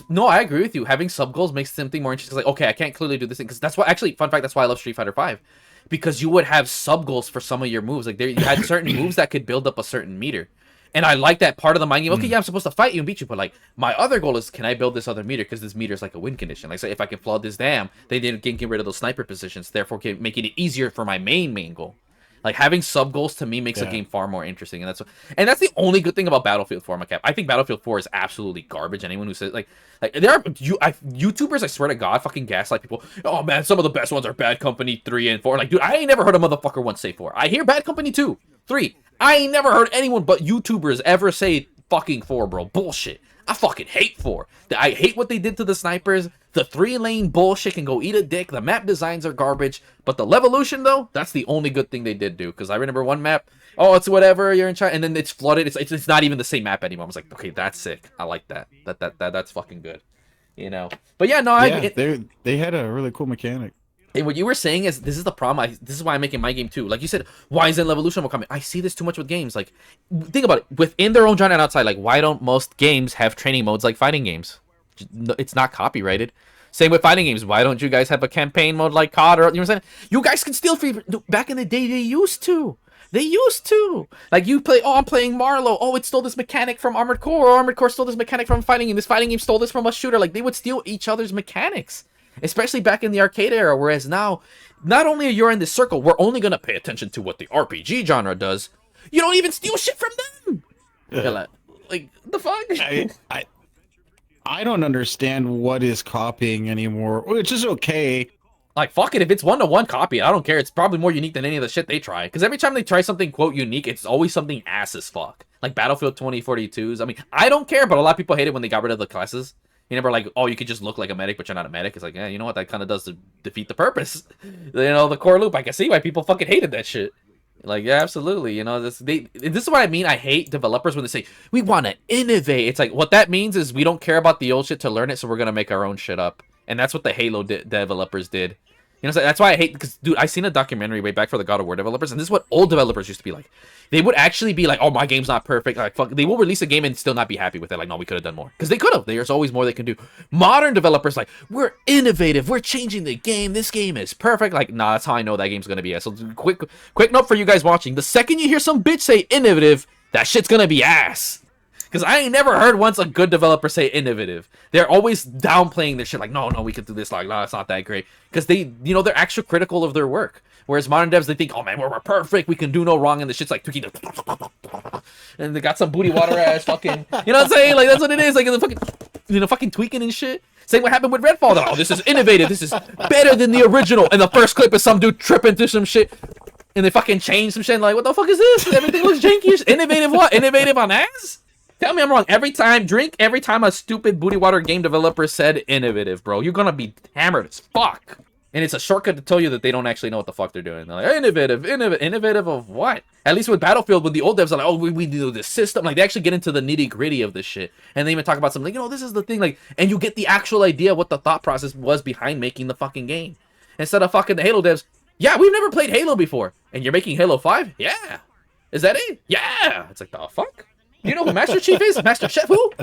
No, I agree with you. Having sub goals makes something more interesting. Like, okay, I can't clearly do this thing, because that's why, actually, fun fact, that's why I love Street Fighter 5. Because you would have sub goals for some of your moves. Like, you had certain moves that could build up a certain meter. And I like that part of the mind game. Okay, yeah, I'm supposed to fight you and beat you, but, like, my other goal is, can I build this other meter? Because this meter is like a win condition. Like, say, if I can flood this dam, they didn't get rid of those sniper positions, therefore making it easier for my main goal. Like, having sub goals to me makes a game far more interesting, and that's the only good thing about Battlefield 4, Macap. I think Battlefield 4 is absolutely garbage. Anyone who says like there are YouTubers, I swear to God, fucking gaslight people. Oh man, some of the best ones are Bad Company 3 and 4. Like, dude, I ain't never heard a motherfucker once say 4. I hear Bad Company 2, 3. I ain't never heard anyone but YouTubers ever say fucking 4, bro. Bullshit. I fucking hate 4. I hate what they did to the snipers. The 3-lane bullshit can go eat a dick. The map designs are garbage. But the Levolution, though, that's the only good thing they did do. Because I remember one map, oh, it's whatever, you're in China, and then it's flooded. It's not even the same map anymore. I was like, okay, that's sick. I like that. That's fucking good. You know? But yeah, no, they had a really cool mechanic. And what you were saying is, this is the problem. This is why I'm making my game too. Like you said, why isn't Levolution more common? I see this too much with games. Like, think about it. Within their own genre and outside, like, why don't most games have training modes like fighting games? It's not copyrighted. Same with fighting games. Why don't you guys have a campaign mode like COD or you know what I'm saying? You guys can steal free. Back in the day, they used to. They used to. Like you play. Oh, I'm playing Marlow. Oh, it stole this mechanic from Armored Core. Or Armored Core stole this mechanic from fighting game. This fighting game stole this from a shooter. Like they would steal each other's mechanics, especially back in the arcade era. Whereas now, not only are you in this circle, we're only gonna pay attention to what the RPG genre does. You don't even steal shit from them. Like the fuck? I don't understand what is copying anymore, which is okay. Like, fuck it. If it's one-to-one copy, I don't care. It's probably more unique than any of the shit they try. Because every time they try something, quote, unique, it's always something ass as fuck. Like Battlefield 2042's. I mean, I don't care, but a lot of people hate it when they got rid of the classes. You never like, oh, you could just look like a medic, but you're not a medic. It's like, yeah, you know what? That kind of does to defeat the purpose. You know, the core loop. I can see why people fucking hated that shit. Like, yeah, absolutely. You know, this is what I mean. I hate developers when they say, we want to innovate. It's like, what that means is we don't care about the old shit to learn it, so we're going to make our own shit up. And that's what the Halo developers did. You know, so that's why I hate, because, dude, I seen a documentary way back for the God of War developers, and this is what old developers used to be like. They would actually be like, oh, my game's not perfect. Like, fuck, they will release a game and still not be happy with it. Like, no, we could have done more. Because they could have. There's always more they can do. Modern developers, like, we're innovative. We're changing the game. This game is perfect. Like, nah, that's how I know that game's going to be ass. So, quick note for you guys watching. The second you hear some bitch say innovative, that shit's going to be ass. Because I ain't never heard once a good developer say innovative. They're always downplaying their shit like, no, we could do this. Like, no, it's not that great. Because they, you know, they're actually critical of their work. Whereas modern devs, they think, oh man, we're perfect. We can do no wrong. And the shit's like, and they got some booty water ass fucking, you know what I'm saying? Like, that's what it is. Like, the fucking, you know, fucking tweaking and shit. Same what happened with Redfall. They're like, oh, this is innovative. This is better than the original. And the first clip is some dude tripping through some shit. And they fucking change some shit. And like, what the fuck is this? Everything looks janky. Innovative what? Innovative on ass? Tell me I'm wrong. Every time a stupid booty water game developer said innovative, bro, you're gonna be hammered as fuck. And it's a shortcut to tell you that they don't actually know what the fuck they're doing. They're like, innovative of what? At least with Battlefield, with the old devs are like, oh, we do this system. Like, they actually get into the nitty gritty of this shit. And they even talk about something like, you know, this is the thing. Like, and you get the actual idea what the thought process was behind making the fucking game. Instead of fucking the Halo devs, yeah, we've never played Halo before. And you're making Halo 5? Yeah. Is that it? Yeah. It's like, the fuck? You know who Master Chief is? Master Chef who?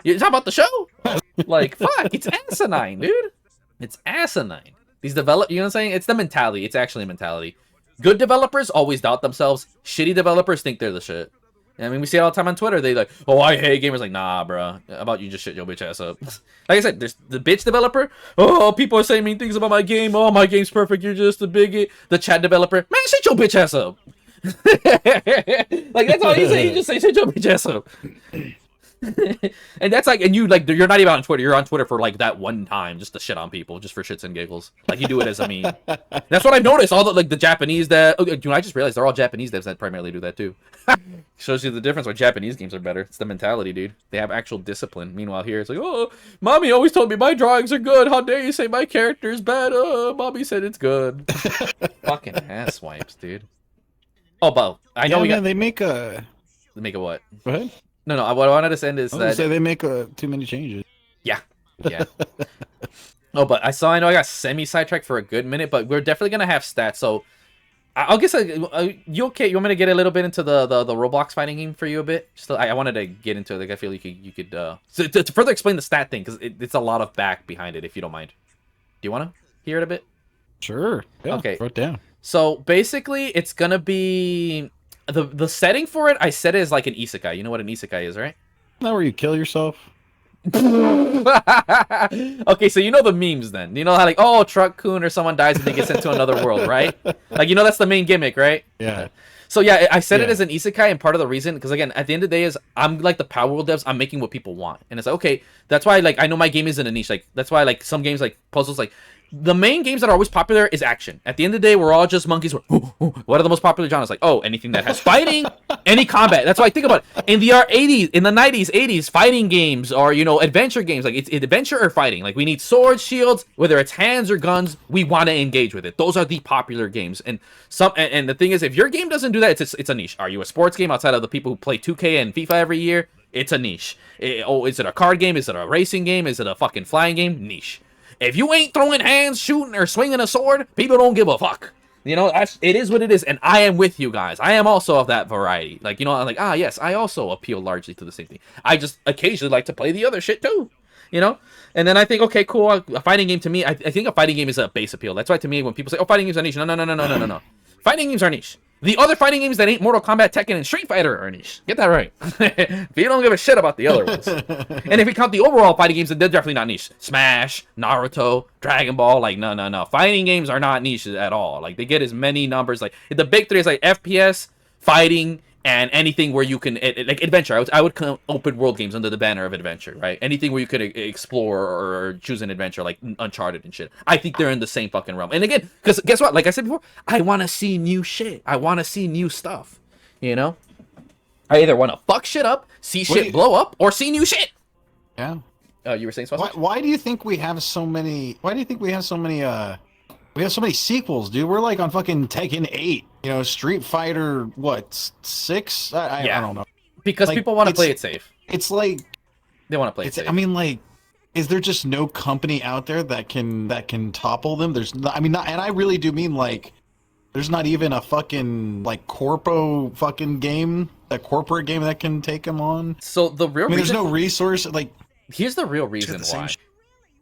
You talking about the show? Like, fuck, it's asinine, dude. It's asinine. These you know what I'm saying? It's the mentality. It's actually a mentality. Good developers always doubt themselves. Shitty developers think they're the shit. I mean, we see it all the time on Twitter. They like, oh, I hate gamers. Like, nah, bro. How about you just shit your bitch ass up? Like I said, there's the bitch developer. Oh, people are saying mean things about my game. Oh, my game's perfect. You're just a bigot. The chat developer, man, shit your bitch ass up. Like, that's all you say. You just say shit your bitch ass up. And that's like, and you like, you're not even on Twitter. You're on Twitter for like that one time just to shit on people, just for shits and giggles. Like, you do it as a meme. That's what I've noticed. All the like the Japanese that, oh, dude, I just realized they're all Japanese devs that primarily do that too. Shows you the difference why Japanese games are better. It's the mentality, dude. They have actual discipline. Meanwhile, here it's like, oh, mommy always told me my drawings are good. How dare you say my character is bad? Oh, mommy said it's good. Fucking ass wipes, dude. Oh, Bo, I know they make a. They make a what? Go ahead. No, what I wanted to send is that say they make too many changes. Yeah. Oh, but I know I got semi-sidetracked for a good minute, but we're definitely gonna have stats. So I'll guess you okay? You want me to get a little bit into the Roblox fighting game for you a bit? Just I wanted to get into it. Like, I feel you could so to further explain the stat thing, because it's a lot of back behind it. If you don't mind, do you want to hear it a bit? Sure. Yeah, okay. Wrote down. So basically, it's gonna be. The setting for it, I said it is like an isekai. You know what an isekai is, right? Not where you kill yourself. Okay, so you know the memes then. You know how like, oh, Truck-kun or someone dies and they get sent to another world, right? Like, you know that's the main gimmick, right? Yeah. So yeah, I said it as an isekai, and part of the reason, because again, at the end of the day is, I'm like the Power World devs, I'm making what people want. And it's like, okay, that's why like I know my game isn't a niche. Like, that's why like some games like puzzles, like the main games that are always popular is action. At the end of the day, we're all just monkeys. What are the most popular genres? Like, oh, anything that has fighting, any combat. That's why I think about it. In the 80s, in the 90s, 80s, fighting games or, you know, adventure games. Like, it's adventure or fighting. Like, we need swords, shields, whether it's hands or guns, we want to engage with it. Those are the popular games. And and the thing is, if your game doesn't do that, it's a niche. Are you a sports game outside of the people who play 2K and FIFA every year? It's a niche. Is it a card game? Is it a racing game? Is it a fucking flying game? Niche. If you ain't throwing hands, shooting, or swinging a sword, people don't give a fuck. You know, it is what it is, and I am with you guys. I am also of that variety. Like, you know, I'm like, yes, I also appeal largely to the same thing. I just occasionally like to play the other shit, too. you know. And then I think, okay, cool. A fighting game to me, I think a fighting game is a base appeal. That's why to me, when people say, "Oh, fighting games are niche," no. Fighting games are niche. The other fighting games that ain't Mortal Kombat, Tekken, and Street Fighter are niche. Get that right. If you don't give a shit about the other ones, and if we count the overall fighting games, then they're definitely not niche. Smash, Naruto, Dragon Ball, like no. Fighting games are not niche at all. Like they get as many numbers. Like the big three is like FPS, fighting, and anything where you can like adventure. I would count open world games under the banner of adventure, right? Anything where you could explore or choose an adventure, like Uncharted and shit. I think they're in the same fucking realm. And again, because guess what? Like I said before, I want to see new shit. I want to see new stuff. You know, I either want to fuck shit up, see shit blow up, or see new shit. Yeah. You were saying Swausage? Why do you think we have so many? Why do you think we have so many? We have so many sequels, dude. We're like on fucking Tekken 8. You know, Street Fighter, what, 6? I don't know. Because like, people want to play it safe. It's like they want to play it safe. I mean, like, is there just no company out there that can topple them? There's not, I mean, not, and I really do mean like, there's not even a fucking like corpo fucking game, a corporate game that can take them on. So the real reason, there's no resource. Like, here's the real reason why.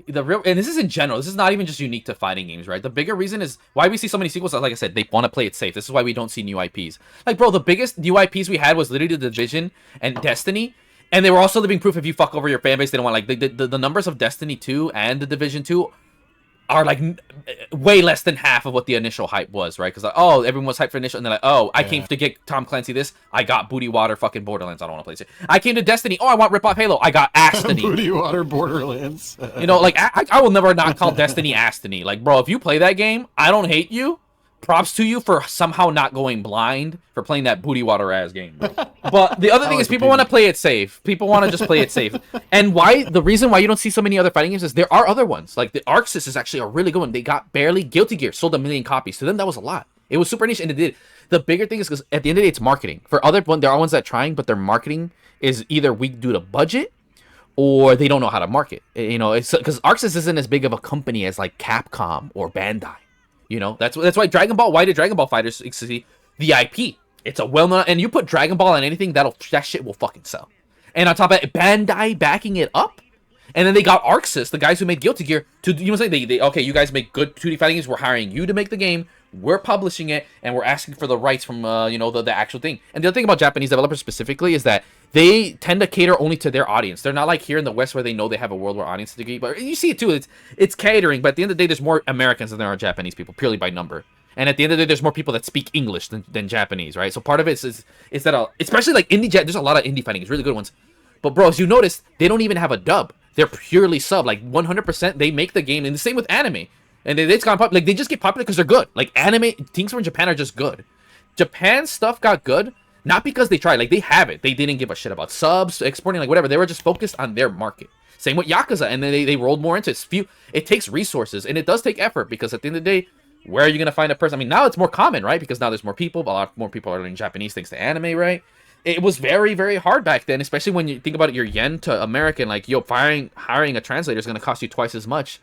And this is in general, this is not even just unique to fighting games, right? The bigger reason is why we see so many sequels. Like I said, they want to play it safe. This is why we don't see new IPs. Like, bro, the biggest new IPs we had was literally The Division and Destiny, and they were also living proof if you fuck over your fan base, they don't want, like, the numbers of Destiny 2 and The Division 2 are like way less than half of what the initial hype was, right? Because like, oh, everyone was hyped for initial, and they're like, oh, I came to get Tom Clancy this, I got Booty Water fucking Borderlands, I don't want to play it. I came to Destiny, oh, I want rip off Halo, I got Astony. Booty Water Borderlands. You know, like I will never not call Destiny Astony. Like, bro, if you play that game, I don't hate you. Props to you for somehow not going blind for playing that booty water ass game, bro. But the other thing is people want to play it safe. People want to just play it safe. And the reason why you don't see so many other fighting games is there are other ones. Like the Arxis is actually a really good one. They got barely Guilty Gear sold 1 million copies. To them, that was a lot. It was super niche, and it did. The bigger thing is because at the end of the day, it's marketing. For other one, there are ones that are trying, but their marketing is either weak due to budget or they don't know how to market. You know, it's because Arxis isn't as big of a company as like Capcom or Bandai. You know, that's why Dragon Ball. Why did Dragon Ball Fighters see the IP? It's a well-known, and you put Dragon Ball on anything, that shit will fucking sell. And on top of it, Bandai backing it up, and then they got Arxis, the guys who made Guilty Gear, to, you know what I'm saying? They okay, you guys make good 2D fighting games. We're hiring you to make the game. We're publishing it, and we're asking for the rights from you know, the actual thing. And the other thing about Japanese developers specifically is that they tend to cater only to their audience. They're not like here in the West where they know they have a worldwide audience to get. But you see it too. It's catering. But at the end of the day, there's more Americans than there are Japanese people, purely by number. And at the end of the day, there's more people that speak English than Japanese, right? So part of it is that especially like there's a lot of indie fighting games, really good ones. But bro, as you notice, they don't even have a dub. They're purely sub. Like 100%, they make the game, and the same with anime. And it's gone popular. Like they just get popular because they're good. Like anime things from Japan are just good. Japan stuff got good not because they tried. Like they have it. They didn't give a shit about subs, exporting, like whatever. They were just focused on their market. Same with Yakuza, and then they rolled more into it. It takes resources, and it does take effort because at the end of the day, where are you gonna find a person? I mean, now it's more common, right? Because now there's more people. A lot more people are learning Japanese thanks to anime, right? It was very, very hard back then, especially when you think about it, your yen to American. Like, yo, hiring a translator is gonna cost you twice as much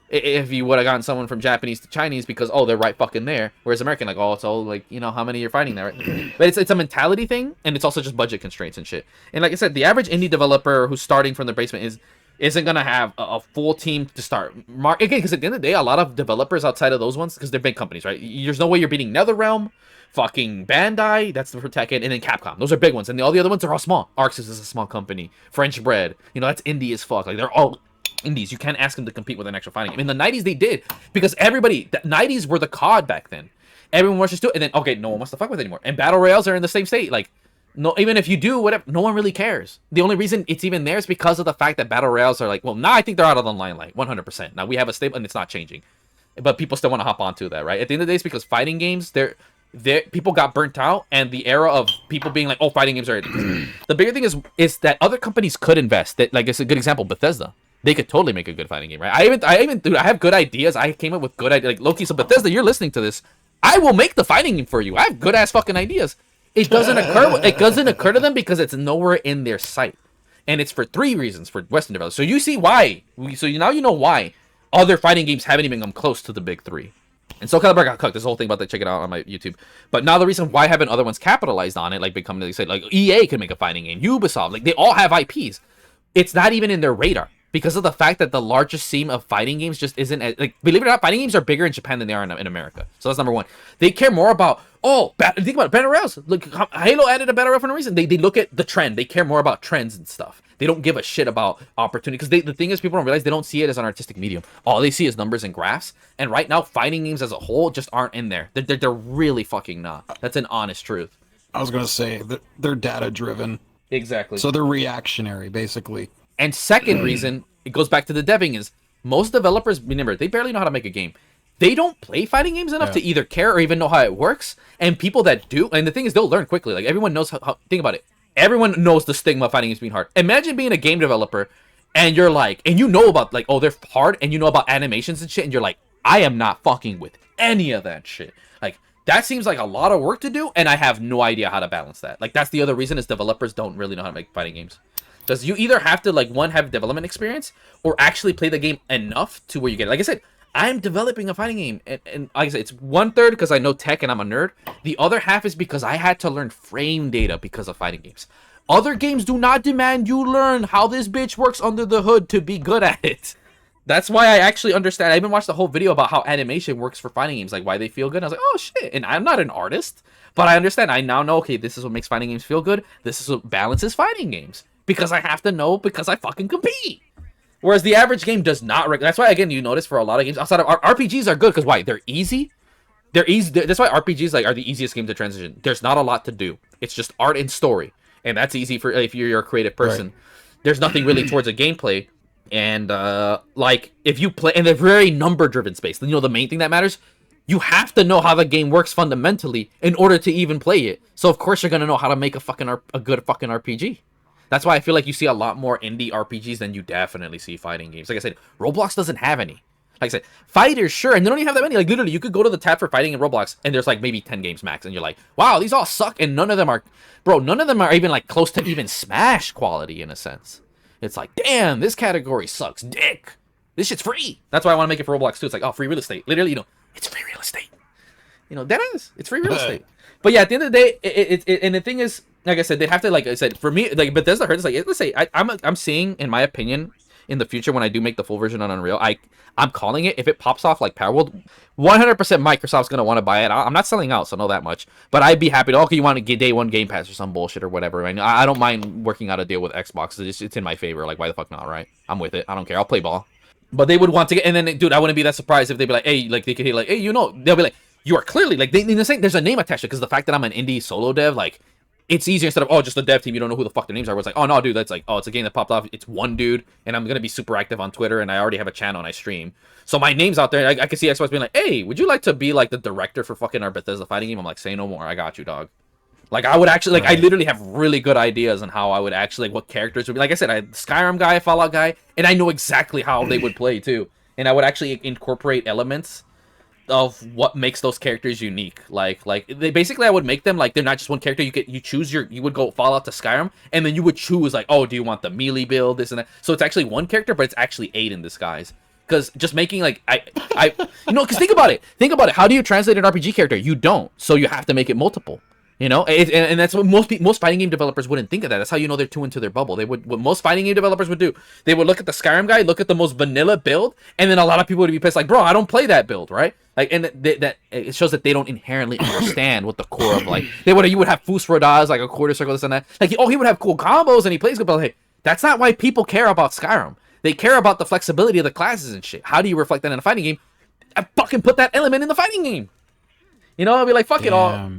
if you would have gotten someone from Japanese to Chinese because, oh, they're right fucking there. Whereas American, like, oh, it's all, like, you know, how many you're fighting there, right? But it's a mentality thing, and it's also just budget constraints and shit. And like I said, the average indie developer who's starting from their basement isn't going to have a full team to start. Again, because at the end of the day, a lot of developers outside of those ones, because they're big companies, right? There's no way you're beating NetherRealm, fucking Bandai, that's the Tekken, and then Capcom. Those are big ones. And all the other ones are all small. Arxis is a small company. French Bread, you know, that's indie as fuck. Like, they're all indies. You can't ask them to compete with an actual fighting game. In the 90s, they did. Because the 90s were the COD back then. Everyone wants to do it. And then, okay, no one wants to fuck with it anymore. And Battle Royales are in the same state. Like, no, even if you do whatever, no one really cares. The only reason it's even there is because of the fact that Battle Royales are like, well, now I think they're out of the limelight, 100%. Now we have a stable, and it's not changing. But people still want to hop onto that, right? At the end of the day, it's because fighting games, people got burnt out, and the era of people being like, oh, fighting games are... The bigger thing is that other companies could invest. That, like, it's a good example, Bethesda. They could totally make a good fighting game, right? Dude, I have good ideas. I came up with good ideas. Like, Loki, so Bethesda, you're listening to this. I will make the fighting game for you. I have good ass fucking ideas. It doesn't occur to them because it's nowhere in their sight. And it's for 3 reasons for Western developers. So you see why. Now you know why other fighting games haven't even come close to the big 3. And Soul Calibur got cooked. There's a whole thing about that. Check it out on my YouTube. But now the reason why haven't other ones capitalized on it, like they said, like EA can make a fighting game, Ubisoft, like they all have IPs. It's not even in their radar. because of the fact that the largest scene of fighting games just isn't like, believe it or not, fighting games are bigger in Japan than they are in America. So that's number one. They care more about think about it, battle royales. Look, Halo added a battle royale for a reason. They look at the trend. They care more about trends and stuff. They don't give a shit about opportunity because the thing is, people don't realize they don't see it as an artistic medium. All they see is numbers and graphs. And right now, fighting games as a whole just aren't in there. They're really fucking not. That's an honest truth. I was gonna say they're data driven. Exactly. So they're reactionary, basically. And second reason, it goes back to the deving, is most developers, remember, they barely know how to make a game. They don't play fighting games enough to either care or even know how it works. And people that do, and the thing is, they'll learn quickly. Like, everyone knows how think about it. Everyone knows the stigma of fighting games being hard. Imagine being a game developer, and you're like, and you know about, like, oh, they're hard, and you know about animations and shit, and you're like, I am not fucking with any of that shit. Like, that seems like a lot of work to do, and I have no idea how to balance that. Like, that's the other reason is developers don't really know how to make fighting games. Because you either have to, like, one, have development experience, or actually play the game enough to where you get it. Like I said, I'm developing a fighting game, and like I said, it's 1/3 because I know tech and I'm a nerd. The other half is because I had to learn frame data because of fighting games. Other games do not demand you learn how this bitch works under the hood to be good at it. That's why I actually understand. I even watched the whole video about how animation works for fighting games, like why they feel good. And I was like, oh shit. And I'm not an artist, but I understand. I now know, okay, this is what makes fighting games feel good. This is what balances fighting games. Because I have to know, because I fucking compete. Whereas the average game does not. That's why, again, you notice for a lot of games outside of RPGs are good because why? They're easy. They're easy. That's why RPGs are the easiest game to transition. There's not a lot to do. It's just art and story, and that's easy for if you're a creative person. Right. There's nothing really towards a gameplay, and like if you play in a very number-driven space, then the main thing that matters. You have to know how the game works fundamentally in order to even play it. So of course you're gonna know how to make a good fucking RPG. That's why I feel like you see a lot more indie RPGs than you definitely see fighting games. Like I said, Roblox doesn't have any. Like I said, fighters, sure, and they don't even have that many. Like, literally, you could go to the tab for fighting in Roblox, and there's, like, maybe 10 games max, and you're like, wow, these all suck, and none of them are... Bro, none of them are even, like, close to even Smash quality, in a sense. It's like, damn, this category sucks dick. This shit's free. That's why I want to make it for Roblox, too. It's like, oh, free real estate. Literally, it's free real estate. That is. It's free real estate. But yeah, at the end of the day, and the thing is, like I said, they'd have to, like I said, for me, like, Bethesda hurts, like, let's say, I'm seeing, in my opinion, in the future, when I do make the full version on Unreal, I'm calling it, if it pops off like Power World, 100% Microsoft's going to want to buy it. I'm not selling out, so know that much. But I'd be happy to, okay, you want to get day one Game Pass or some bullshit or whatever. I don't mind working out a deal with Xbox. It's in my favor. Like, why the fuck not, right? I'm with it. I don't care. I'll play ball. But they would want to get, and then, dude, I wouldn't be that surprised if they'd be like, hey, like, they could hit, like, hey, they'll be like, you are clearly, like, there's a name attached to it, because the fact that I'm an indie solo dev, like, it's easier instead of, oh, just a dev team, you don't know who the fuck their names are. Where it's like, oh, no, dude, that's like, oh, it's a game that popped off. It's one dude, and I'm going to be super active on Twitter, and I already have a channel, and I stream. So my name's out there. I can see Xbox being like, hey, would you like to be, like, the director for fucking our Bethesda fighting game? I'm like, say no more. I got you, dog. Like, I would actually, like, I literally have really good ideas on how I would actually, like, what characters would be. Like I said, I Skyrim guy, Fallout guy, and I know exactly how they would play, too. And I would actually incorporate elements of what makes those characters unique. Like they basically, I would make them like they're not just one character. You would go Fallout to Skyrim, and then you would choose like, oh, do you want the melee build, this and that. So it's actually one character, but it's actually 8 in disguise. Because just making like because think about it. How do you translate an RPG character? You don't. So you have to make it multiple. And that's what most fighting game developers wouldn't think of that. That's how you know they're too into their bubble. What most fighting game developers would do, they would look at the Skyrim guy, look at the most vanilla build, and then a lot of people would be pissed, like, bro, I don't play that build, right? Like, and that it shows that they don't inherently understand what the core of, like, you would have Fusra does, like a quarter circle, this and that. Like, he would have cool combos and he plays good, but hey, that's not why people care about Skyrim. They care about the flexibility of the classes and shit. How do you reflect that in a fighting game? I fucking put that element in the fighting game. I'll be like, fuck it all.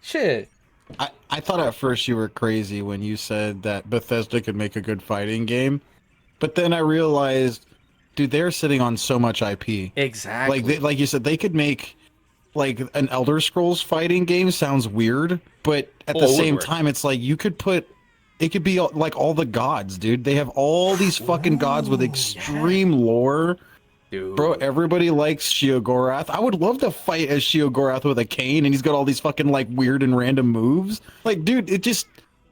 Shit. I thought at first you were crazy when you said that Bethesda could make a good fighting game, but then I realized, dude, they're sitting on so much IP. Exactly. Like you said, they could make like an Elder Scrolls fighting game. Sounds weird, but at the same time, it's like it could be like all the gods, dude. They have all these fucking gods with extreme lore. Dude. Bro, everybody likes Sheogorath. I would love to fight as Sheogorath with a cane, and he's got all these fucking like weird and random moves. Like, dude, it just...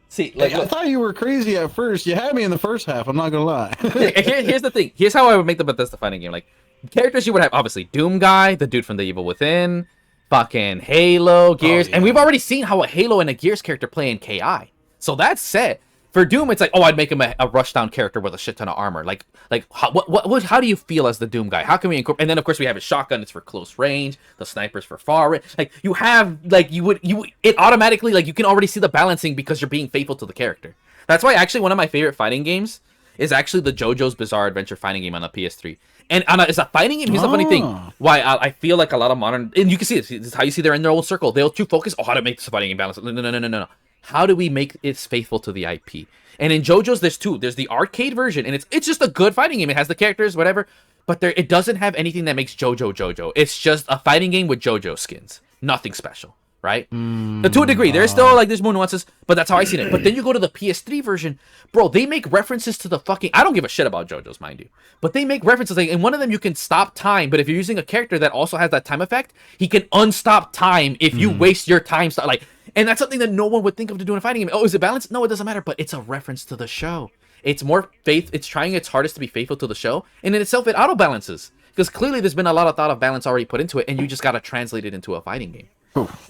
See, like, I thought you were crazy at first. You had me in the first half, I'm not gonna lie. Here's the thing. Here's how I would make the Bethesda fighting game. Like, characters you would have, obviously, Doom Guy, the dude from The Evil Within, fucking Halo, Gears. And we've already seen how a Halo and a Gears character play in KI. So that's set. For Doom, it's like, oh, I'd make him a rushdown character with a shit ton of armor. Like how do you feel as the Doom guy? How can we incorporate? And then of course we have his shotgun. It's for close range. The sniper's for far range. Like you have, like it automatically, like you can already see the balancing because you're being faithful to the character. That's why actually one of my favorite fighting games is actually the JoJo's Bizarre Adventure fighting game on the PS3. And it's a fighting game. Here's the funny thing. Why I feel like a lot of modern, and you can see it. This is how you see they're in their old circle. They'll too focus. Oh, how to make this a fighting game balance? No. How do we make it faithful to the IP? And in JoJo's, there's two. There's the arcade version, and it's just a good fighting game. It has the characters, whatever, but it doesn't have anything that makes JoJo. It's just a fighting game with JoJo skins. Nothing special, right? To a degree, there's still like there's more nuances, but that's how I seen it. But then you go to the PS3 version, bro. They make references to the fucking. I don't give a shit about JoJo's, mind you, but they make references. Like in one of them, you can stop time, but if you're using a character that also has that time effect, he can unstop time if you waste your time. Like. And that's something that no one would think of to do in a fighting game. Oh, is it balanced? No, it doesn't matter, but it's a reference to the show. It's more it's trying its hardest to be faithful to the show, and in itself, it auto-balances. Because clearly there's been a lot of thought of balance already put into it, and you just got to translate it into a fighting game. Oof.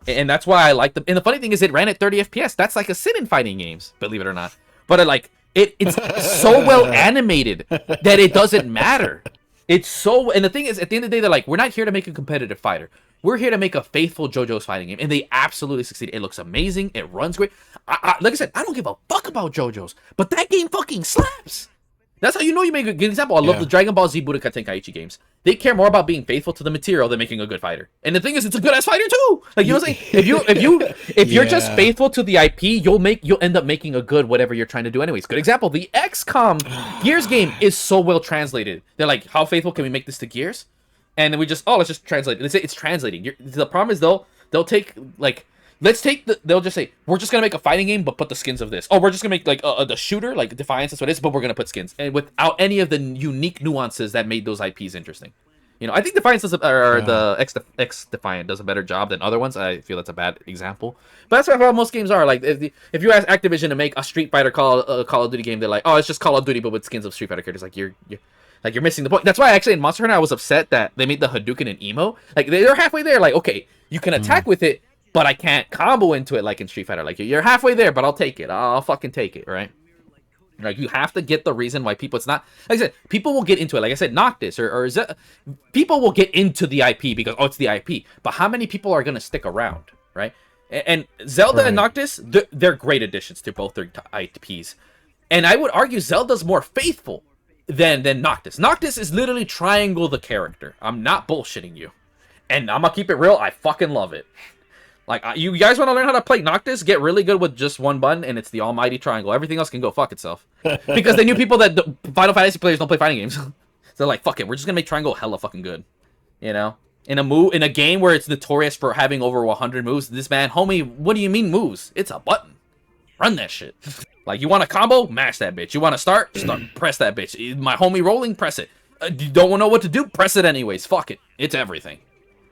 And that's why I like them. And the funny thing is, it ran at 30 FPS. That's like a sin in fighting games, believe it or not. But it's so well animated that it doesn't matter. It's so, and the thing is, at the end of the day, they're like, we're not here to make a competitive fighter. We're here to make a faithful JoJo's fighting game, and they absolutely succeed. It looks amazing. It runs great. Like I said, I don't give a fuck about JoJo's, but that game fucking slaps. That's how you know you make a good example. I love the Dragon Ball Z Budokai Tenkaichi games. They care more about being faithful to the material than making a good fighter. And the thing is, it's a good ass fighter too. Like you know what I'm saying? If you're just faithful to the IP, you'll end up making a good whatever you're trying to do anyways. Good example, the XCOM Gears game is so well translated. They're like, how faithful can we make this to Gears? And then we just, let's just translate it. It's translating. The problem is they'll take like, they'll just say, we're just gonna make a fighting game, but put the skins of this. Oh, we're just gonna make like the shooter, like Defiance, that's what it is, but we're gonna put skins, and without any of the unique nuances that made those IPs interesting. You know, I think Defiance the X Defiant does a better job than other ones. I feel that's a bad example, but that's how most games are. Like if you ask Activision to make a Street Fighter Call of Duty game, they're like, oh, it's just Call of Duty but with skins of Street Fighter characters. Like you're missing the point. That's why actually in Monster Hunter I was upset that they made the Hadouken and Emo. Like they're halfway there. Like okay, you can attack with it, but I can't combo into it like in Street Fighter. Like you're halfway there, but I'll take it. I'll fucking take it, right? Like you have to get the reason why people. It's not like I said. People will get into it. Like I said, Noctis or people will get into the IP because it's the IP. But how many people are gonna stick around, right? And Zelda and Noctis, they're great additions to both their IPs. And I would argue Zelda's more faithful than Noctis. Noctis is literally Triangle the character. I'm not bullshitting you, and I'm gonna keep it real. I fucking love it. Like, you guys want to learn how to play Noctis? Get really good with just one button, and it's the almighty triangle. Everything else can go fuck itself. Because they knew people that Final Fantasy players don't play fighting games. So they're like, fuck it, we're just gonna make triangle hella fucking good. You know? In a game where it's notorious for having over 100 moves, this man, homie, what do you mean moves? It's a button. Run that shit. Like, you want a combo? Mash that bitch. You want to start? Press that bitch. My homie rolling? Press it. You don't know what to do? Press it anyways. Fuck it. It's everything.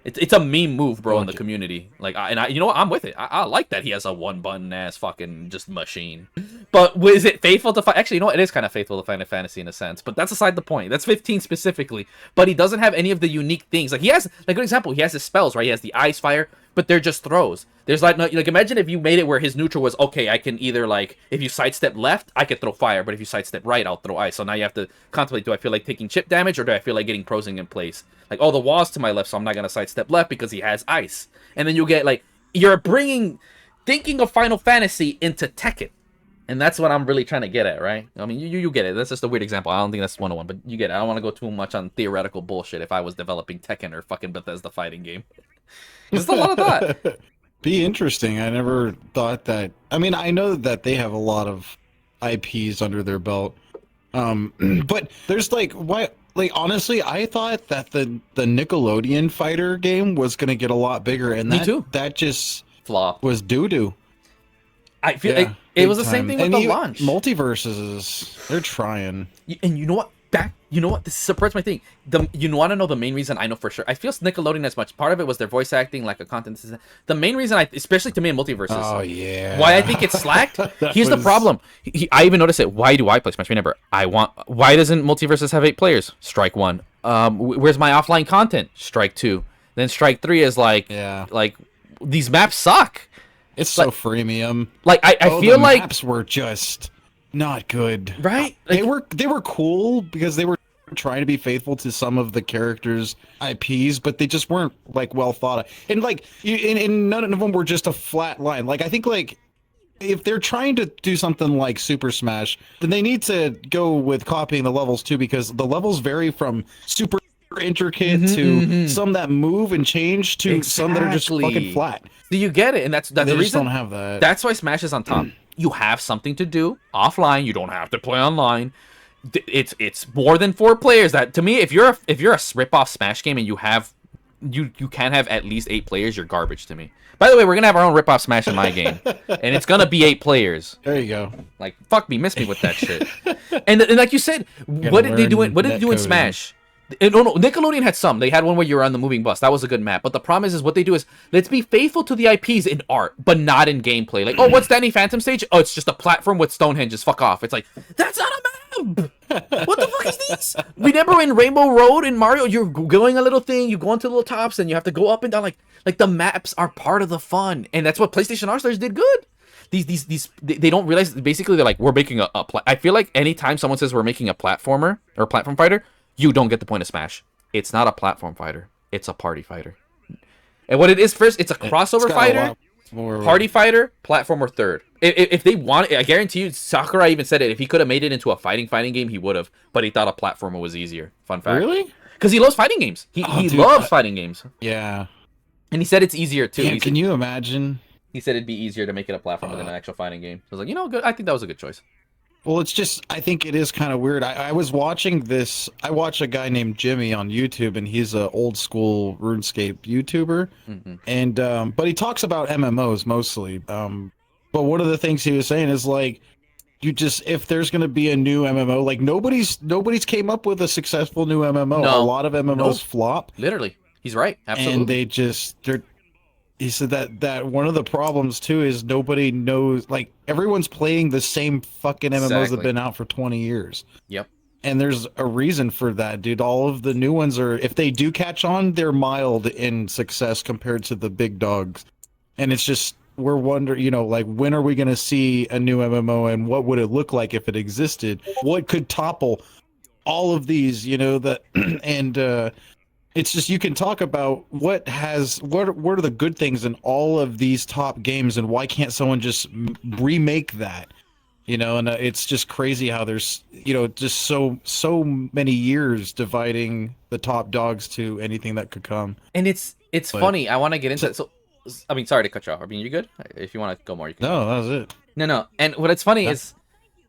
It's a meme move, bro, in the community. Like, you know what? I'm with it. I like that he has a one-button ass fucking just machine. But is it faithful to fight? Actually, you know what? It is kind of faithful to Final Fantasy in a sense. But that's aside the point. That's 15 specifically. But he doesn't have any of the unique things. Like, he has, like, an example, he has his spells, right? He has the ice, fire, but they're just throws. There's like, no, like, imagine if you made it where his neutral was, okay, I can either, like, if you sidestep left, I could throw fire. But if you sidestep right, I'll throw ice. So now you have to contemplate, do I feel like taking chip damage or do I feel like getting prosing in place? Like, oh, the wall's to my left, so I'm not going to sidestep left because he has ice. And then you'll get, like, you're thinking of Final Fantasy into Tekken. And that's what I'm really trying to get at, right? I mean, you get it. That's just a weird example. I don't think that's 101, but you get it. I don't want to go too much on theoretical bullshit if I was developing Tekken or fucking Bethesda fighting game. It's a lot of thought. Be interesting. I never thought that. I mean, I know that they have a lot of IPs under their belt. But there's like, why? Like, honestly, I thought that the Nickelodeon fighter game was going to get a lot bigger, and that just flop was doo-doo. I feel like it was the same thing with the launch. Multiverses, they're trying. And you know what? You know what? This supports my thing. You want to know the main reason I know for sure? I feel Nickelodeon as much. Part of it was their voice acting, like a content. The main reason especially to me in Multiverses. Oh yeah. Why I think it's slacked? Here's the problem. I even noticed it. Why do I play Smash? Remember, why doesn't Multiverses have 8 players? Strike 1. Where's my offline content? Strike 2. Then strike 3 is like, like these maps suck. It's so freemium. Like I feel the like maps were just not good. right. They were cool because they were trying to be faithful to some of the characters' IPs, but they just weren't like well thought of. And like and none of them were just a flat line. Like I think like if they're trying to do something like Super Smash, then they need to go with copying the levels too, because the levels vary from super intricate to some that move and change to some that are just fucking flat. Do you get it? And that's They the just reason. don't have that. That's why Smash is on top. You have something to do offline. You don't have to play online. It's more than 4 players. That to me, if you're a rip-off Smash game and you can't have at least 8 players, you're garbage to me. By the way, we're gonna have our own rip-off Smash in my game, and it's gonna be 8 players. There you go. Like fuck me, miss me with that shit. And like you said, what did they do in Smash? No, Nickelodeon had some. They had one where you were on the moving bus. That was a good map. But the problem is what they do is let's be faithful to the IPs in art, but not in gameplay. Like, oh, what's Danny Phantom stage? Oh, it's just a platform with Stonehenges. Fuck off. It's like that's not a map. What the fuck is this? Remember in Rainbow Road in Mario, you're going a little thing, you go into little tops, and you have to go up and down. Like the maps are part of the fun, and that's what PlayStation All-Stars did good. They don't realize. Basically, they're like, we're making I feel like anytime someone says we're making a platformer or a platform fighter, you don't get the point of Smash. It's not a platform fighter. It's a party fighter. And what it is first, it's a crossover fighter, party fighter, platformer third. If they want it, I guarantee you, Sakurai even said it. If he could have made it into a fighting game, he would have. But he thought a platformer was easier. Fun fact. Really? Because he loves fighting games. He Dude, loves fighting games. Yeah. And he said it's easier too. Damn, can you imagine? He said it'd be easier to make it a platformer than an actual fighting game. I was like, good. I think that was a good choice. Well, it's just, I think it is kind of weird. I was watching this, I watch a guy named Jimmy on YouTube, and he's a old school RuneScape YouTuber. And, but he talks about MMOs mostly. But one of the things he was saying is like, if there's going to be a new MMO, like nobody's came up with a successful new MMO. No. A lot of MMOs flop. Literally. He's right. Absolutely. And he said that one of the problems too is nobody knows, like everyone's playing the same fucking MMOs that have been out for 20 years. Yep. And there's a reason for that, dude. All of the new ones are, if they do catch on, they're mild in success compared to the big dogs. And it's just, we're wondering, like when are we going to see a new MMO, and what would it look like if it existed? What could topple all of these, and it's just, you can talk about what are the good things in all of these top games, and why can't someone just remake that? And it's just crazy how there's, just so many years dividing the top dogs to anything that could come. And it's funny. I want to get into it. So, I mean, sorry to cut you off. I mean, you good? If you want to go more, you can. No, that was it. No. And what it's funny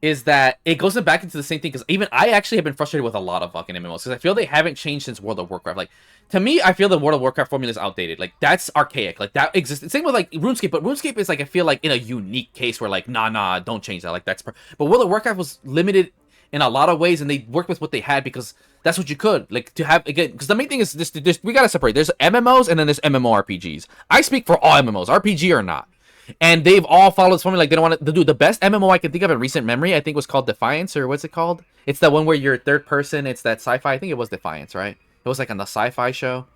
is that it goes back into the same thing, because even I actually have been frustrated with a lot of fucking MMOs, because I feel they haven't changed since World of Warcraft. Like, to me, I feel the World of Warcraft formula is outdated. Like, that's archaic. Like, that exists. Same with like RuneScape, but RuneScape is like, I feel like in a unique case where like, nah, don't change that. Like, but World of Warcraft was limited in a lot of ways, and they worked with what they had because that's what you could, like, to have, again, because the main thing is this we gotta separate. There's MMOs and then there's MMORPGs. I speak for all MMOs, RPG or not. And they've all followed this formula. Like, they don't want to do the best MMO I can think of in recent memory. I think was called Defiance, or what's it called? It's the one where you're third person. It's that sci-fi. I think it was Defiance, right? It was like on the sci-fi show.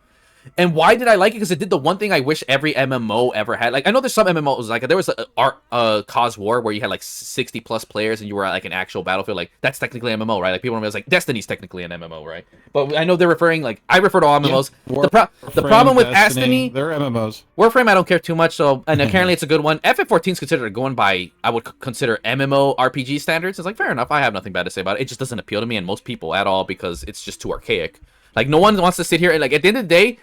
And why did I like it? Because it did the one thing I wish every MMO ever had. Like, I know there's some MMOs, like there was a Cause War where you had like 60 plus players and you were at like an actual battlefield. Like, that's technically an MMO, right? Like, people remember, like, Destiny's technically an MMO, right? But I know they're referring, like, I refer to all MMOs. Yeah, the problem with Destiny, Destiny, they're MMOs. Warframe, I don't care too much. So, and apparently it's a good one. FF14 is considered going by, I would consider MMO RPG standards. It's like, fair enough. I have nothing bad to say about it. It just doesn't appeal to me and most people at all, because it's just too archaic. Like, no one wants to sit here and, like, at the end of the day,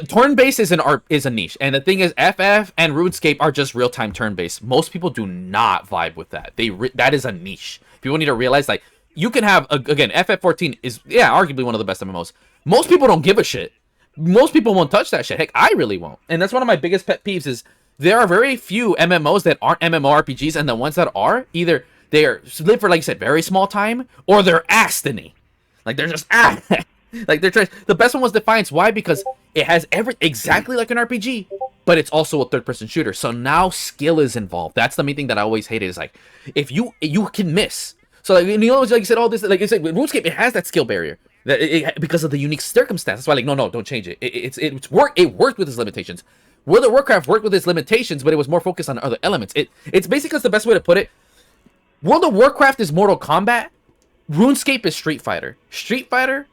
turn-based is a niche, and the thing is, FF and RuneScape are just real-time turn-based. Most people do not vibe with that. That is a niche. People need to realize, like, you can have again, FF14 is arguably one of the best MMOs. Most people don't give a shit. Most people won't touch that shit. Heck, I really won't. And that's one of my biggest pet peeves is there are very few MMOs that aren't MMORPGs, and the ones that are, either they live for, like you said, very small time, or they're astony. Like, they're just like, they're trying. The best one was Defiance. Why? Because it has exactly like an RPG, but it's also a third-person shooter. So now skill is involved. That's the main thing that I always hated. Is like, if you can miss. So, like, like you said, all this, like I said, with RuneScape, it has that skill barrier because of the unique circumstance. That's why, like, no, don't change it. It worked with its limitations. World of Warcraft worked with its limitations, but it was more focused on other elements. It's basically the best way to put it. World of Warcraft is Mortal Kombat. RuneScape is Street Fighter. Street Fighter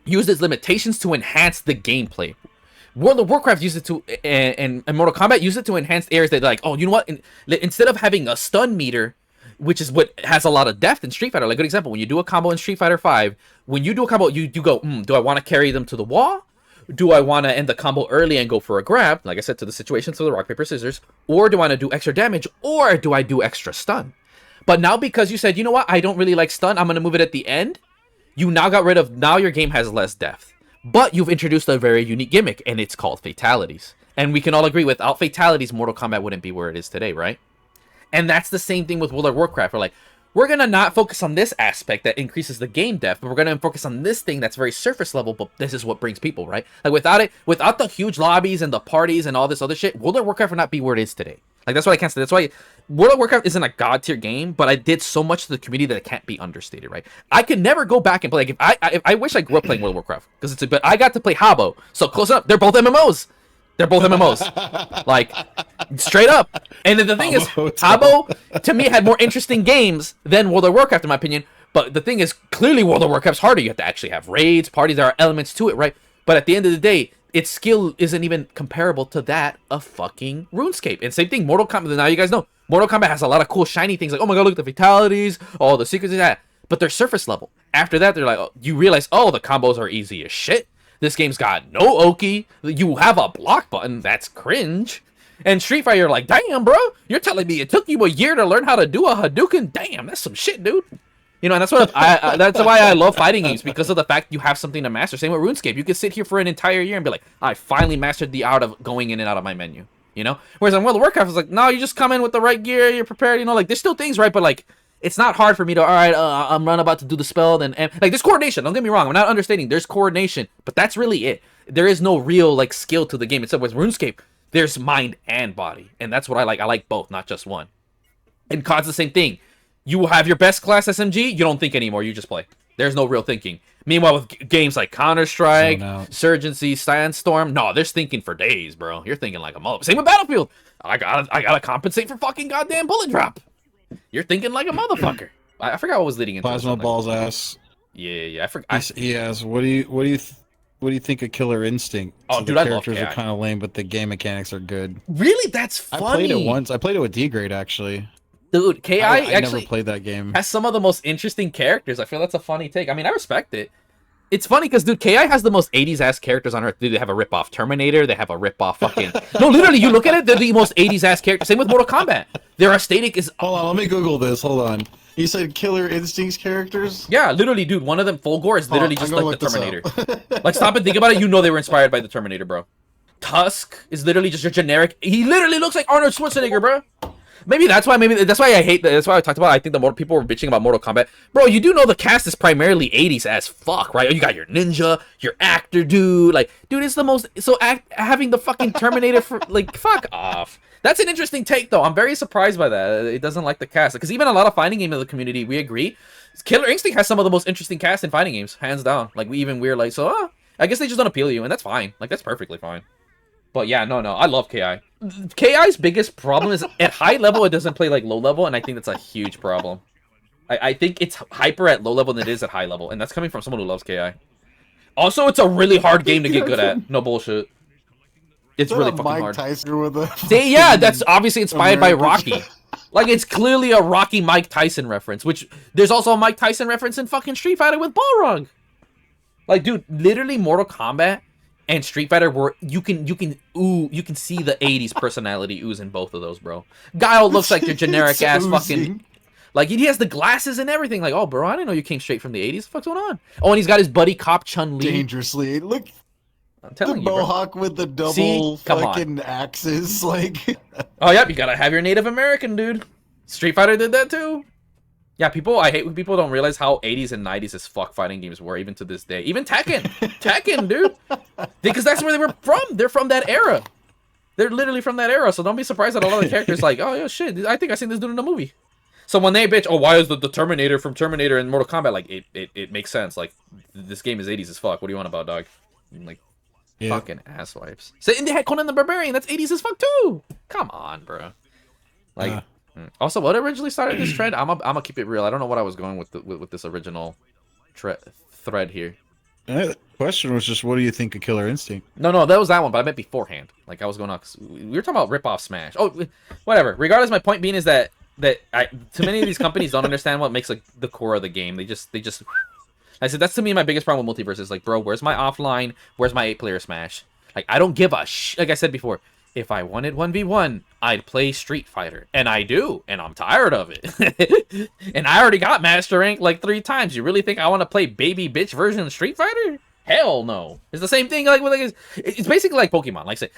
used its limitations to enhance the gameplay. World of Warcraft used it to, and Mortal Kombat used it to enhance areas that, like, oh, you know what? Instead of having a stun meter, which is what has a lot of depth in Street Fighter. Like, good example, when you do a combo in Street Fighter 5, when you do a combo, you go, do I want to carry them to the wall? Do I want to end the combo early and go for a grab? Like I said, to the situation, to the rock, paper, scissors. Or do I want to do extra damage? Or do I do extra stun? But now because you said, you know what? I don't really like stun. I'm going to move it at the end. You now got rid of, now your game has less depth. But you've introduced a very unique gimmick, and it's called fatalities. And we can all agree, without fatalities, Mortal Kombat wouldn't be where it is today, right? And that's the same thing with World of Warcraft. We're like, we're going to not focus on this aspect that increases the game depth, but we're going to focus on this thing that's very surface level, but this is what brings people, right? Like, without the huge lobbies and the parties and all this other shit, World of Warcraft would not be where it is today. Like, that's what I can't say. That's why World of Warcraft isn't a god tier game, but I did so much to the community that it can't be understated, right? I can never go back and play. Like, if I wish I grew up playing World of Warcraft, because but I got to play Habbo, so close up. They're both MMOs. They're both MMOs. Like, straight up. And then the thing is, Habbo, to me, had more interesting games than World of Warcraft, in my opinion. But the thing is, clearly World of Warcraft's harder. You have to actually have raids, parties. There are elements to it, right? But at the end of the day, its skill isn't even comparable to that of fucking RuneScape. And same thing, Mortal Kombat. Now you guys know, Mortal Kombat has a lot of cool, shiny things. Like, oh my god, look at the fatalities, all the secrets and that. But they're surface level. After that, they're like, oh, you realize, oh, the combos are easy as shit. This game's got no Oki. You have a block button. That's cringe. And Street Fighter, you're like, damn, bro. You're telling me it took you a year to learn how to do a Hadouken? Damn, that's some shit, dude. You know, and that's what that's why I love fighting games, because of the fact you have something to master. Same with RuneScape. You can sit here for an entire year and be like, I finally mastered the art of going in and out of my menu. You know? Whereas on World of Warcraft, it's like, no, you just come in with the right gear, you're prepared, you know, like, there's still things, right? But, like, it's not hard for me to, all right, I'm about to do the spell, and like, there's coordination. Don't get me wrong. I'm not understating. There's coordination, but that's really it. There is no real, like, skill to the game. Except with RuneScape, there's mind and body, and that's what I like. I like both, not just one. And COD's the same thing. You have your best class SMG, you don't think anymore. You just play. There's no real thinking. Meanwhile, with games like Counter-Strike, Surgency, Sandstorm, no, there's thinking for days, bro. You're thinking like a mother. Same with Battlefield. I gotta compensate for fucking goddamn bullet drop. You're thinking like a motherfucker. I forgot what was leading into Plasma Ball's ass. Yeah. I forgot. He asks, what do you think of Killer Instinct? Oh, So dude, the I love characters KI. are kind of lame, but the game mechanics are good. Really? That's funny. I played it once. I played it with D-Grade, actually. Dude, KI I actually never played that game. has some of the most interesting characters. I feel that's a funny take. I mean, I respect it. It's funny because, dude, KI has the most 80s ass characters on Earth. Dude, they have a rip-off Terminator. They have a rip-off fucking... No, literally, you look at it, they're the most 80s ass characters. Same with Mortal Kombat. Their aesthetic is... Hold on, let me Google this. Hold on. You said Killer Instinct's characters? Yeah, literally, dude. One of them, Fulgore, is literally just I'm gonna like the look this Terminator. Like, stop and think about it. You know they were inspired by the Terminator, bro. Tusk is literally just your generic... He literally looks like Arnold Schwarzenegger, bro. Maybe that's why I hate that. That's why I talked about. I think the more people were bitching about Mortal Kombat, bro. You do know the cast is primarily 80s as fuck, right? You got your ninja, your actor dude. Like, dude, it's the most. So having the fucking Terminator for like, fuck off. That's an interesting take, though. I'm very surprised by that. It doesn't like the cast, because even a lot of fighting game in the community, we agree. Killer Instinct has some of the most interesting cast in fighting games, hands down. Like, we're like, so I guess they just don't appeal to you, and that's fine. Like, that's perfectly fine. But yeah, no, I love KI. KI's biggest problem is at high level, it doesn't play like low level, and I think that's a huge problem. I think it's hyper at low level than it is at high level, and that's coming from someone who loves KI. Also, it's a really hard game to get good at. No bullshit. It's really fucking Mike hard. Tyson with a Yeah, that's obviously inspired by American- Rocky. Like, it's clearly a Rocky Mike Tyson reference, which there's also a Mike Tyson reference in fucking Street Fighter with Balrog. Like, dude, literally Mortal Kombat and Street Fighter were you can see the 80s personality ooze in both of those, bro. Guile looks like your generic ass fucking, like, he has the glasses and everything. Like, oh, bro, I didn't know you came straight from the 80s. What the fuck's going on? Oh, and he's got his buddy cop Chun-Li. dangerously. Look, I'm the telling you, bro. mohawk with the double See? Come on. fucking axes, like. Oh, yep, you gotta have your Native American, dude. Street Fighter did that too. Yeah, I hate when people don't realize how 80s and 90s as fuck fighting games were, even to this day. Even Tekken. Tekken, dude. Because that's where they were from. They're from that era. They're literally from that era, so don't be surprised that a lot of the characters like, oh, yeah, shit, I think I seen this dude in a movie. So when they bitch, oh, why is the Terminator from Terminator in Mortal Kombat? Like, it makes sense. Like, this game is 80s as fuck. What do you want about, dog? Like, Yeah. Fucking asswipes. So and they had Conan the Barbarian. That's 80s as fuck too. Come on, bro. Like, also, what originally started this trend? I'm gonna keep it real. I don't know what I was going with this original thread here. The question was just, what do you think of Killer Instinct? No, that was that one, but I meant beforehand. Like I was going on. We were talking about rip-off Smash. Oh, whatever. Regardless, my point being is that too many of these companies don't understand what makes like the core of the game. They just. I said that's to me my biggest problem with multiverse is like, bro, where's my offline? Where's my 8-player Smash? Like I don't give a like I said before. If I wanted 1v1, I'd play Street Fighter. And I do. And I'm tired of it. And I already got Master Rank like 3 times. You really think I want to play baby bitch version of Street Fighter? Hell no. It's the same thing. Like it's basically like Pokemon. Like say,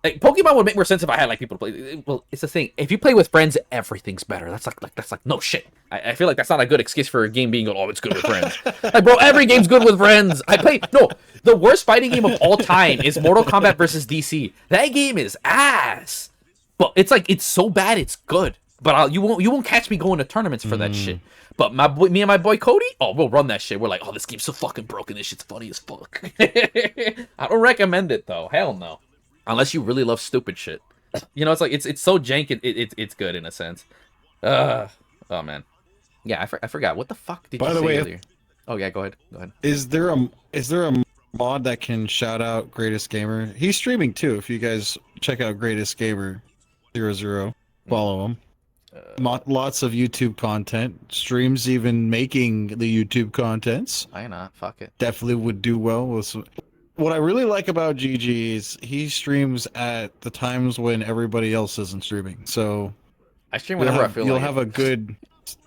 like Pokemon would make more sense if I had like people to play. Well, it's the thing. If you play with friends, everything's better. That's like no shit. I feel like that's not a good excuse for a game being oh, it's good with friends. Like bro, every game's good with friends. The worst fighting game of all time is Mortal Kombat versus DC. That game is ass. But it's like it's so bad it's good. But you won't catch me going to tournaments for that shit. But me and my boy Cody, oh, we'll run that shit. We're like, oh, this game's so fucking broken. This shit's funny as fuck. I don't recommend it though. Hell no. Unless you really love stupid shit. You know, it's like it's so jank. It's good in a sense. Oh man. Yeah, I forgot. What the fuck did you say earlier? Oh yeah, go ahead. Is there a mod that can shout out Greatest Gamer? He's streaming too. If you guys check out Greatest Gamer 00, follow him. Lots of YouTube content. Streams even making the YouTube contents. Why not? Fuck it. Definitely would do well with some. What I really like about GG is he streams at the times when everybody else isn't streaming. So I stream whenever I feel like you'll have a good.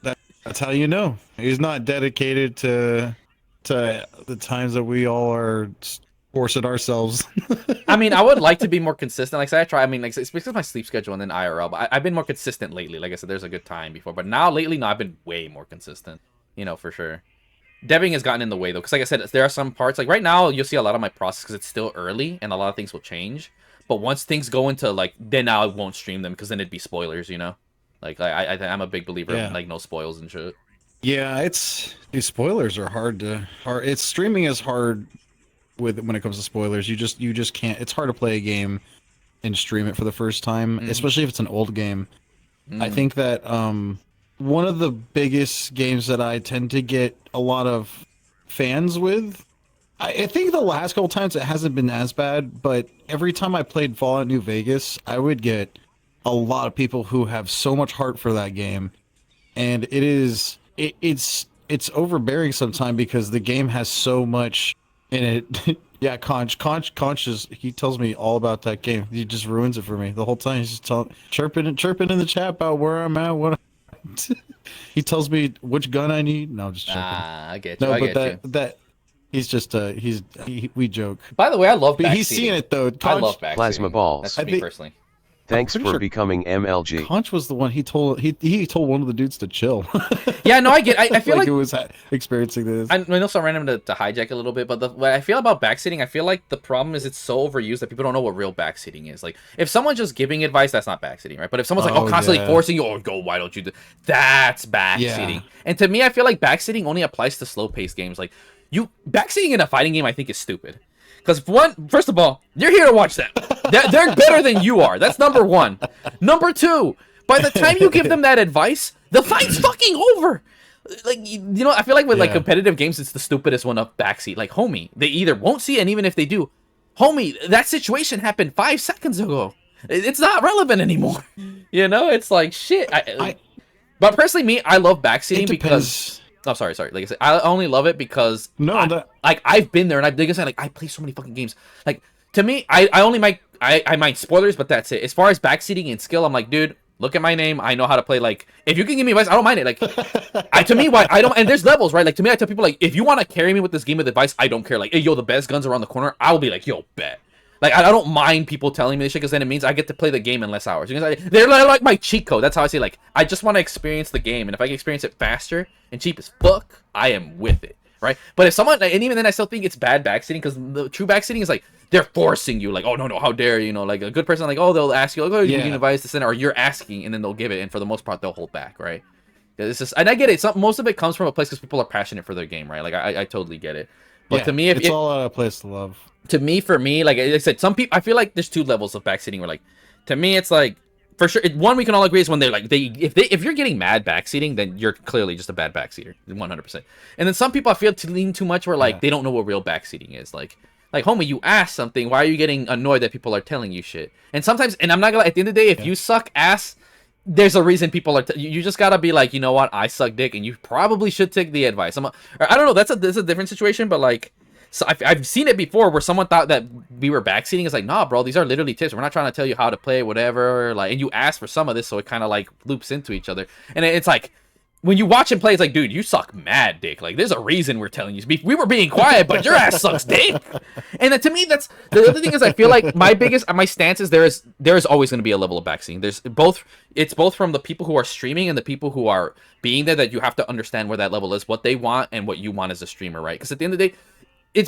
That's how you know he's not dedicated to the times that we all are forcing ourselves. I mean, I would like to be more consistent. Like I said, I try. I mean, like it's because of my sleep schedule and then IRL. But I've been more consistent lately. Like I said, there's a good time before, but now lately, no, I've been way more consistent. You know, for sure. Debbing has gotten in the way though, because like I said, there are some parts like right now you'll see a lot of my process because it's still early and a lot of things will change. But once things go into like, then I won't stream them because then it'd be spoilers, you know. Like I'm a big believer in like no spoils and shit. Yeah, these spoilers are hard. It's streaming is hard when it comes to spoilers. You just can't. It's hard to play a game and stream it for the first time, especially if it's an old game. I think that one of the biggest games that I tend to get a lot of fans with, I think the last couple times it hasn't been as bad, but every time I played Fallout New Vegas, I would get a lot of people who have so much heart for that game, and it's overbearing sometimes because the game has so much in it. Yeah, Conch he tells me all about that game. He just ruins it for me the whole time. He's just chirping in the chat about where I'm at. He tells me which gun I need. No, I'm just joking. I get you. No, I but get you. that he's just we joke. By the way, I love backseating. He's seeing it though. I love backseating. Plasma balls. That's me personally. Thanks for becoming MLG. Conch was the one he told one of the dudes to chill. Yeah, no, I get. I feel like it was experiencing this. I know it's so random to hijack a little bit, but what I feel about backseating, I feel like the problem is it's so overused that people don't know what real backseating is. Like, if someone's just giving advice, that's not backseating, right? But if someone's like, constantly forcing you, go, why don't you do? That's backseating. Yeah. And to me, I feel like backseating only applies to slow-paced games. Like, backseating in a fighting game, I think is stupid. Because first of all, you're here to watch them. They're better than you are. That's number one. Number two, by the time you give them that advice, the fight's fucking over. Like, you know, I feel like with like competitive games, it's the stupidest one up backseat. Like, homie, they either won't see, and even if they do, homie, that situation happened 5 seconds ago. It's not relevant anymore. You know, it's like shit. But personally, me, I love backseating because. Oh, sorry. Like I said, I only love it because I've been there, and like I said, like I play so many fucking games. Like to me, I only I mind spoilers, but that's it. As far as backseating and skill, I'm like, dude, look at my name. I know how to play. Like, if you can give me advice, I don't mind it. Like, to me, why I don't. And there's levels, right? Like to me, I tell people like, if you want to carry me with this game with advice, I don't care. Like, hey, yo, the best guns around the corner. I will be like, yo, bet. Like, I don't mind people telling me this shit because then it means I get to play the game in less hours. They're like my cheat code. That's how I say, like, I just want to experience the game. And if I can experience it faster and cheap as fuck, I am with it, right? But if someone, and even then I still think it's bad backseating because the true backseating is like, they're forcing you. Like, oh, no, how dare you? You know, like a good person, like, oh, they'll ask you, like, oh, you need advice to send, or you're asking, and then they'll give it. And for the most part, they'll hold back, right? It's just, and I get it. Most of it comes from a place because people are passionate for their game, right? Like, I totally get it. But to me, if it's all out of place to love. for me, like I said, some people, I feel like there's two levels of backseating. Where like, to me, it's like for sure. One we can all agree is when they're like if you're getting mad backseating, then you're clearly just a bad backseater, 100%. And then some people I feel to lean too much where like they don't know what real backseating is. Like homie, you asked something. Why are you getting annoyed that people are telling you shit? And sometimes, and I'm not gonna. At the end of the day, if you suck ass, there's a reason people are. You just gotta be like, you know what? I suck dick, and you probably should take the advice. Or I don't know. That's a different situation, but like. So I've seen it before where someone thought that we were backseating. It's like, nah, bro, these are literally tips. We're not trying to tell you how to play, whatever. Like, and you ask for some of this, so it kind of like loops into each other. And it's like, when you watch him play, it's like, dude, you suck mad dick. Like, there's a reason we're telling you. We were being quiet, but your ass sucks dick. And then, to me, that's the other thing is I feel like my stance is there is always going to be a level of backseating. It's both from the people who are streaming and the people who are being there, that you have to understand where that level is, what they want and what you want as a streamer, right? Because at the end of the day,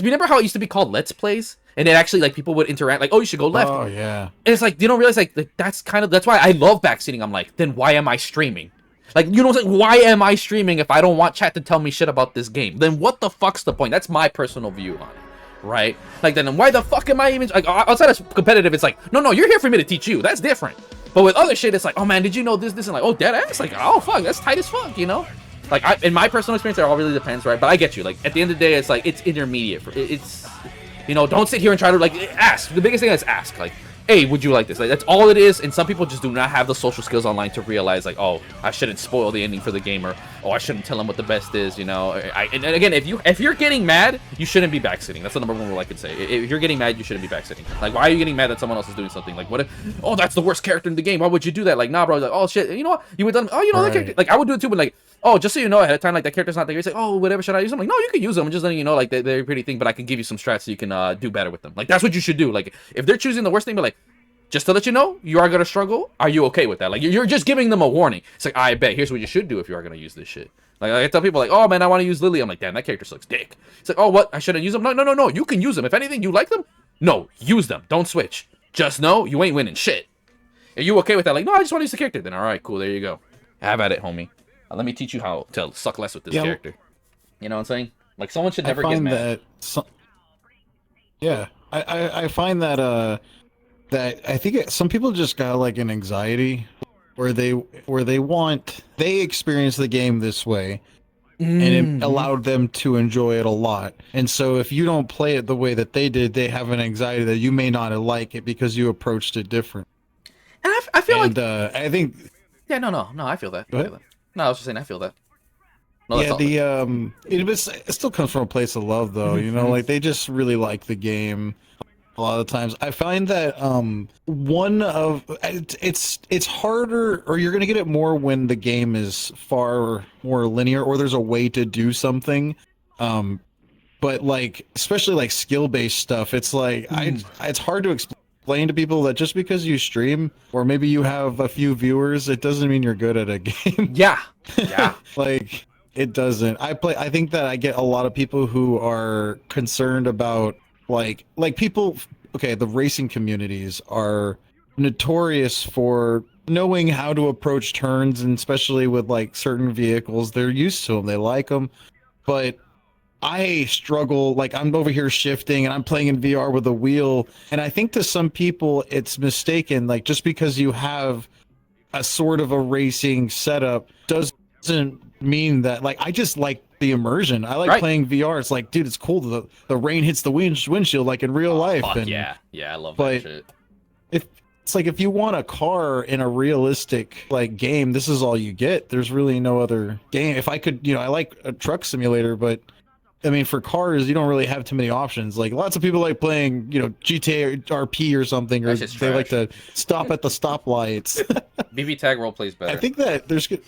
remember how it used to be called Let's Plays, and it actually like people would interact like, oh, you should go left. Oh yeah. And it's like you don't realize like that's why I love backseating. I'm like, then why am I streaming? Like, you know what I'm saying? Why am I streaming if I don't want chat to tell me shit about this game? Then what the fuck's the point? That's my personal view on it, right? Like, then why the fuck am I even like outside of competitive? It's like, no, you're here for me to teach you. That's different. But with other shit, it's like, oh man, did you know this, and like, oh, dead ass. Like, oh fuck, that's tight as fuck, you know? Like, in my personal experience, it all really depends, right? But I get you. Like, at the end of the day, it's like, it's intermediate. It's, you know, don't sit here and try to, like, ask. The biggest thing is ask. Like, hey, would you like this? Like, that's all it is. And some people just do not have the social skills online to realize, like, oh, I shouldn't spoil the ending for the game, or oh, I shouldn't tell them what the best is, you know? And again, if you're getting mad, you shouldn't be backseating. That's the number one rule I could say. If you're getting mad, you shouldn't be backseating. Like, why are you getting mad that someone else is doing something? Like, what if, oh, that's the worst character in the game. Why would you do that? Like, nah, bro. Like, oh, shit. You know what? You would tell them, oh, you know, that character. Like, I would do it too, but like, oh, just so you know ahead of time, like, that character's not there. You're like, oh, whatever, should I use them? Like, no, you can use them. I'm just letting you know, like, they're a pretty thing, but I can give you some strats so you can do better with them. Like, that's what you should do. Like, if they're choosing the worst thing, but like, just to let you know, you are going to struggle. Are you okay with that? Like, you're just giving them a warning. It's like, I bet, here's what you should do if you are going to use this shit. Like, I tell people, like, oh, man, I want to use Lily. I'm like, damn, that character sucks dick. It's like, oh, what? I shouldn't use them? No. You can use them. If anything, you like them? No, use them. Don't switch. Just know you ain't winning shit. Are you okay with that? Like, no, I just want to use the character. Then, all right, cool. There you go. Have at it, homie. Let me teach you how to suck less with this character. You know what I'm saying? Like, someone should never get mad. I find that that I think some people just got like an anxiety where they experience the game this way, and it allowed them to enjoy it a lot. And so if you don't play it the way that they did, they have an anxiety that you may not like it because you approached it different. And I feel like I think no, I feel that. No, I was just saying I feel that. No, yeah, it still comes from a place of love, though. You know, like they just really like the game. A lot of the times, I find that it's harder, or you're gonna get it more when the game is far more linear, or there's a way to do something. But like, especially like skill-based stuff, it's like it's hard to explain to people that just because you stream, or maybe you have a few viewers, it doesn't mean you're good at a game. Yeah. Like, it doesn't. I think that I get a lot of people who are concerned about like people. Okay, the racing communities are notorious for knowing how to approach turns, and especially with like certain vehicles, they're used to them, they like them. But I struggle, like I'm over here shifting and I'm playing in VR with a wheel, and I think to some people it's mistaken, like just because you have a sort of a racing setup doesn't mean that, like, I just like the immersion. I like playing VR. It's like, dude, it's cool. The rain hits the windshield like in real life. Fuck, and yeah, I love that shit. It's like if you want a car in a realistic like game, this is all you get. There's really no other game. If I could, I like a truck simulator, but I mean, for cars, you don't really have too many options. Like lots of people like playing, GTA or RP or something, or they like to stop at the stoplights. BB Tag role plays better. I think that there's good.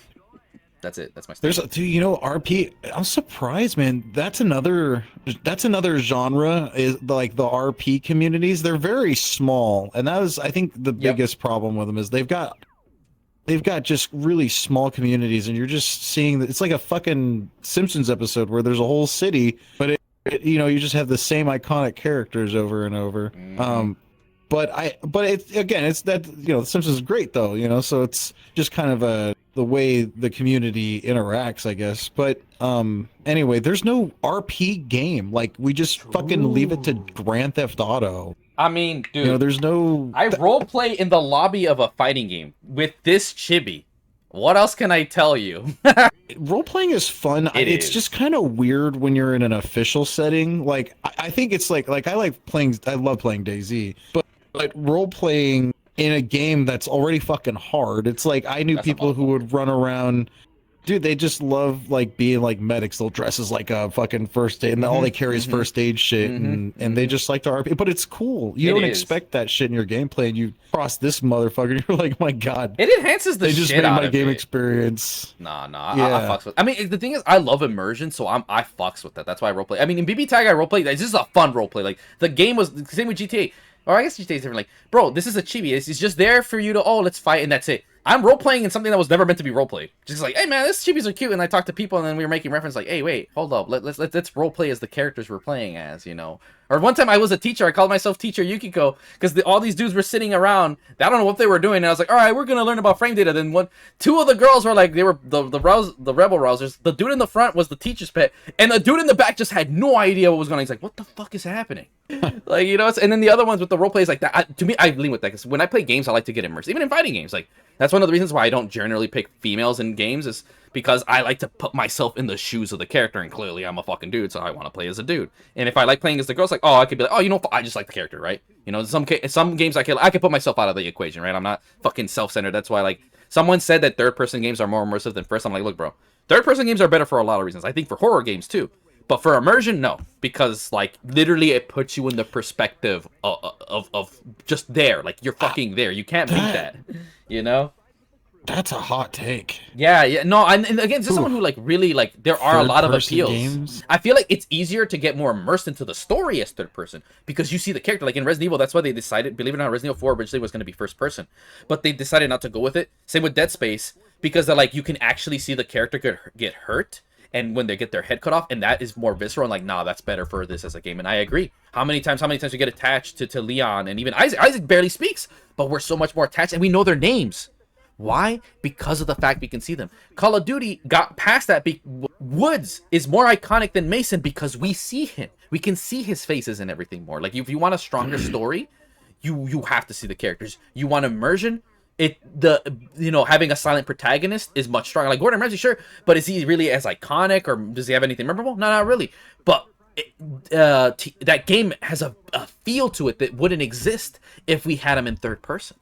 That's it. That's my. RP. I'm surprised, man. That's another genre. Is like the RP communities. They're very small, and that is, I think, the biggest problem with them is they've got just really small communities, and you're just seeing that it's like a fucking Simpsons episode where there's a whole city, but you just have the same iconic characters over and over. But it's that, you know, The Simpsons is great though, you know, so it's just kind of the way the community interacts, I guess. But anyway, there's no RP game. Like, we just fucking leave it to Grand Theft Auto. I mean, dude, You know, there's no. I roleplay in the lobby of a fighting game with this chibi. What else can I tell you? Role playing is fun. It's just kind of weird when you're in an official setting. Like, I think it's like I love playing DayZ, but role playing in a game that's already fucking hard. It's like, I knew people who would run around. Dude, they just love like being like medics. They'll dress as like a fucking first aid, and all they carry is first aid shit, and they just like to RP. But it's cool. You don't expect that shit in your gameplay, and you cross this motherfucker, and you're like, my god, it enhances the they just shit made out my of game it. experience. Nah, Yeah. I fucks with. I mean, the thing is, I love immersion, so I fucks with that. That's why I roleplay. I mean, in BB Tag, I roleplay. It's just a fun roleplay. Like, the game was the same with GTA. Or I guess GTA is different. Like, bro, this is a chibi. It's just there for you to, let's fight, and that's it. I'm role-playing in something that was never meant to be role-played. Just like, hey, man, these chibis are cute, and I talk to people, and then we were making reference like, hey, wait, hold up, let's role-play as the characters we're playing as, you know? Or one time I was a teacher, I called myself Teacher Yukiko, because all these dudes were sitting around, I don't know what they were doing, and I was like, all right, we're gonna learn about frame data. Then two of the girls were like, they were the rebel rousers. The dude in the front was the teacher's pet, and the dude in the back just had no idea what was going on. He's like, what the fuck is happening? Like, you know, and then the other ones with the role-plays like that, to me, I lean with that, because when I play games, I like to get immersed, even in fighting games, like, that's one of the reasons why I don't generally pick females in games, is because I like to put myself in the shoes of the character, and clearly I'm a fucking dude, so I want to play as a dude. And if I like playing as the girls, like, I could be like, you know, I just like the character, right? You know, some games I can put myself out of the equation, right? I'm not fucking self-centered. That's why, like, someone said that third-person games are more immersive than first. I'm like, look, bro, third-person games are better for a lot of reasons. I think for horror games too. But for immersion, no, because like literally it puts you in the perspective of just there, like you're fucking there. You can't beat that, you know. That's a hot take. Yeah, no, and again, just someone who like really like there are a lot of appeals. Games? I feel like it's easier to get more immersed into the story as third person because you see the character. Like in Resident Evil, that's why they decided, believe it or not, Resident Evil 4 originally was going to be first person, but they decided not to go with it. Same with Dead Space, because they're like you can actually see the character get hurt. And when they get their head cut off, and that is more visceral, and like, nah, that's better for this as a game. And I agree. How many times we get attached to Leon, and even Isaac? Isaac barely speaks, but we're so much more attached, and we know their names. Why? Because of the fact we can see them. Call of Duty got past that. Woods is more iconic than Mason because we see him. We can see his faces and everything more. Like, if you want a stronger story, you have to see the characters. You want immersion? Having a silent protagonist is much stronger. Like Gordon Ramsay, sure, but is he really as iconic, or does he have anything memorable? No, not really. But that game has a feel to it that wouldn't exist if we had him in third person.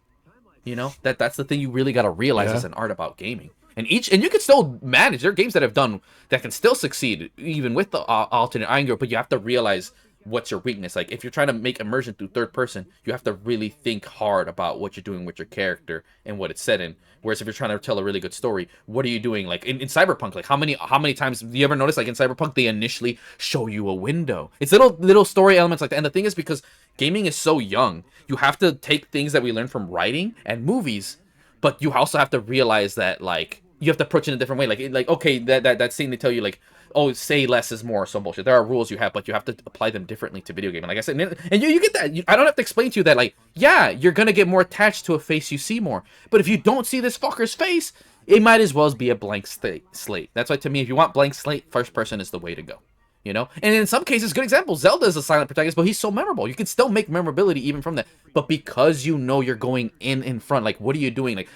You know, that's the thing you really got to realize as an art about gaming. And you can still manage. There are games that have done that can still succeed even with the alternate angle, but you have to realize what's your weakness. Like if you're trying to make immersion through third person, you have to really think hard about what you're doing with your character and what it's set in. Whereas if you're trying to tell a really good story, what are you doing? Like in Cyberpunk, like how many times do you ever notice, like in Cyberpunk, they initially show you a window? It's little story elements like that. And the thing is, because gaming is so young, you have to take things that we learn from writing and movies, but you also have to realize that like you have to approach it in a different way. Like okay, that scene they tell you like, oh, say less is more, some bullshit. There are rules you have, but you have to apply them differently to video game. And like I said, and you get that. I don't have to explain to you that, like, yeah, you're gonna get more attached to a face you see more. But if you don't see this fucker's face, it might as well be a blank slate. That's why, to me, if you want blank slate, first person is the way to go. You know? And in some cases, good example, Zelda is a silent protagonist, but he's so memorable. You can still make memorability even from that. But because you know you're going in front, like, what are you doing? Like,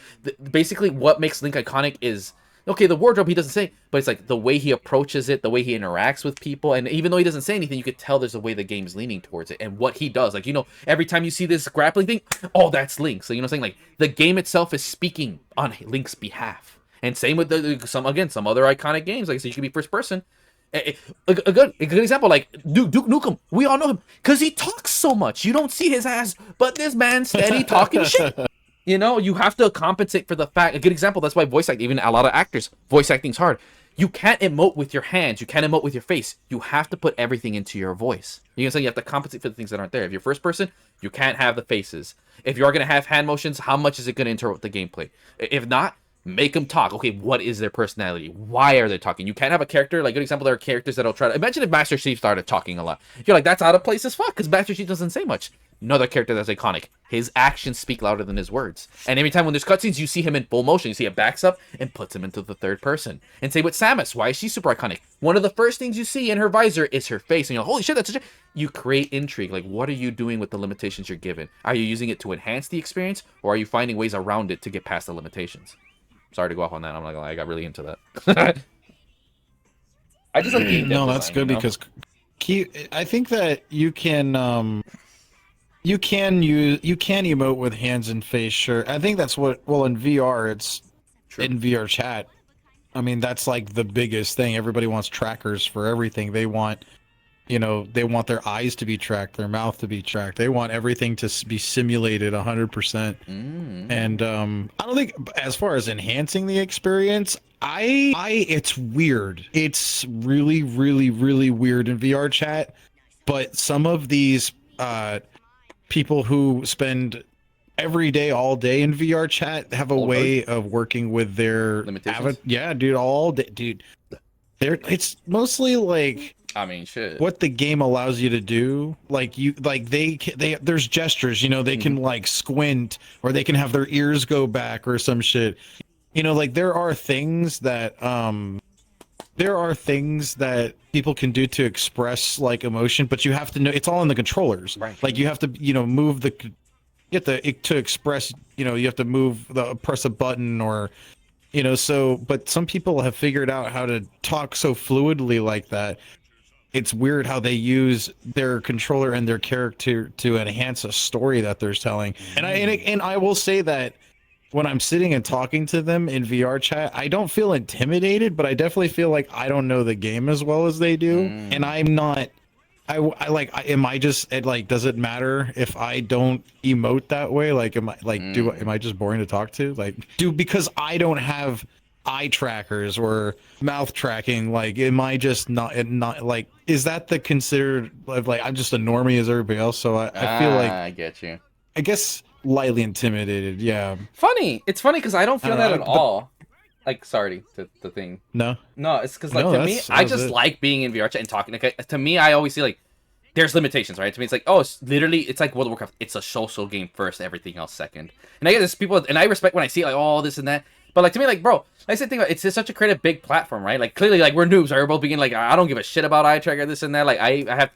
basically, what makes Link iconic is, okay, the wardrobe, he doesn't say, but it's like the way he approaches it, the way he interacts with people, and even though he doesn't say anything, you could tell there's a way the game's leaning towards it, and what he does. Like, you know, every time you see this grappling thing, oh, that's Link. So, you know what I'm saying? Like, the game itself is speaking on Link's behalf. And same with some other iconic games. Like I said, you could be first person. A good example, like Duke Nukem. We all know him because he talks so much. You don't see his ass, but this man's steady talking shit. You know, you have to compensate for the fact. A good example, that's why voice acting, even a lot of actors, voice acting's hard. You can't emote with your hands. You can't emote with your face. You have to put everything into your voice. You can say you have to compensate for the things that aren't there. If you're first person, you can't have the faces. If you are going to have hand motions, how much is it going to interrupt the gameplay? If not, make them talk. Okay, what is their personality? Why are they talking? You can't have a character, like, good example, there are characters that'll try to, imagine if Master Chief started talking a lot. You're like, that's out of place as fuck, because Master Chief doesn't say much. Another character that's iconic. His actions speak louder than his words. And every time when there's cutscenes, you see him in full motion. You see it backs up and puts him into the third person. And say with Samus, why is she super iconic? One of the first things you see in her visor is her face. And you're like, holy shit, that's such a... You create intrigue. Like, what are you doing with the limitations you're given? Are you using it to enhance the experience? Or are you finding ways around it to get past the limitations? Sorry to go off on that. I'm like, I got really into that. I just like game No, that's good because I think that you can emote with hands and face. Sure, I think that's what. Well, in VR, it's in VR chat. I mean, that's like the biggest thing. Everybody wants trackers for everything. They want, they want their eyes to be tracked, their mouth to be tracked. They want everything to be simulated 100%. And I don't think, as far as enhancing the experience, it's weird. It's really, really, really weird in VR chat. But some of these people who spend every day, all day in VR chat have a way of working with their limitations. Yeah, dude, all day, dude. It's mostly like, I mean, shit. what the game allows you to do, there's gestures, they can like squint, or they can have their ears go back or some shit. Like there are things that people can do to express like emotion, but you have to know it's all in the controllers. Right. Like you have to, move to express, you have to press a button or, but some people have figured out how to talk so fluidly like that. It's weird how they use their controller and their character to enhance a story that they're telling. And I will say that when I'm sitting and talking to them in VR chat, I don't feel intimidated, but I definitely feel like I don't know the game as well as they do. And I'm not, am I just, does it matter if I don't emote that way? Like, am I just boring to talk to? Because I don't have eye trackers or mouth tracking, am I just not is that the considered I'm just a normie as everybody else, so I feel like I get you. I guess lightly intimidated. Yeah, It's funny because I don't feel that at all. Like, sorry, the thing. No, it's because to me, I just like being in VR chat and talking. To me, I always see like there's limitations, right? To me, it's like, it's like World of Warcraft. It's a social game first, everything else second. And I get this people, and I respect when I see like all this and that. But like to me, like bro, I said, think about it's just such a creative big platform, right? Like clearly, like we're noobs. Right? We're both beginning. Like I don't give a shit about eye tracker, this and that. Like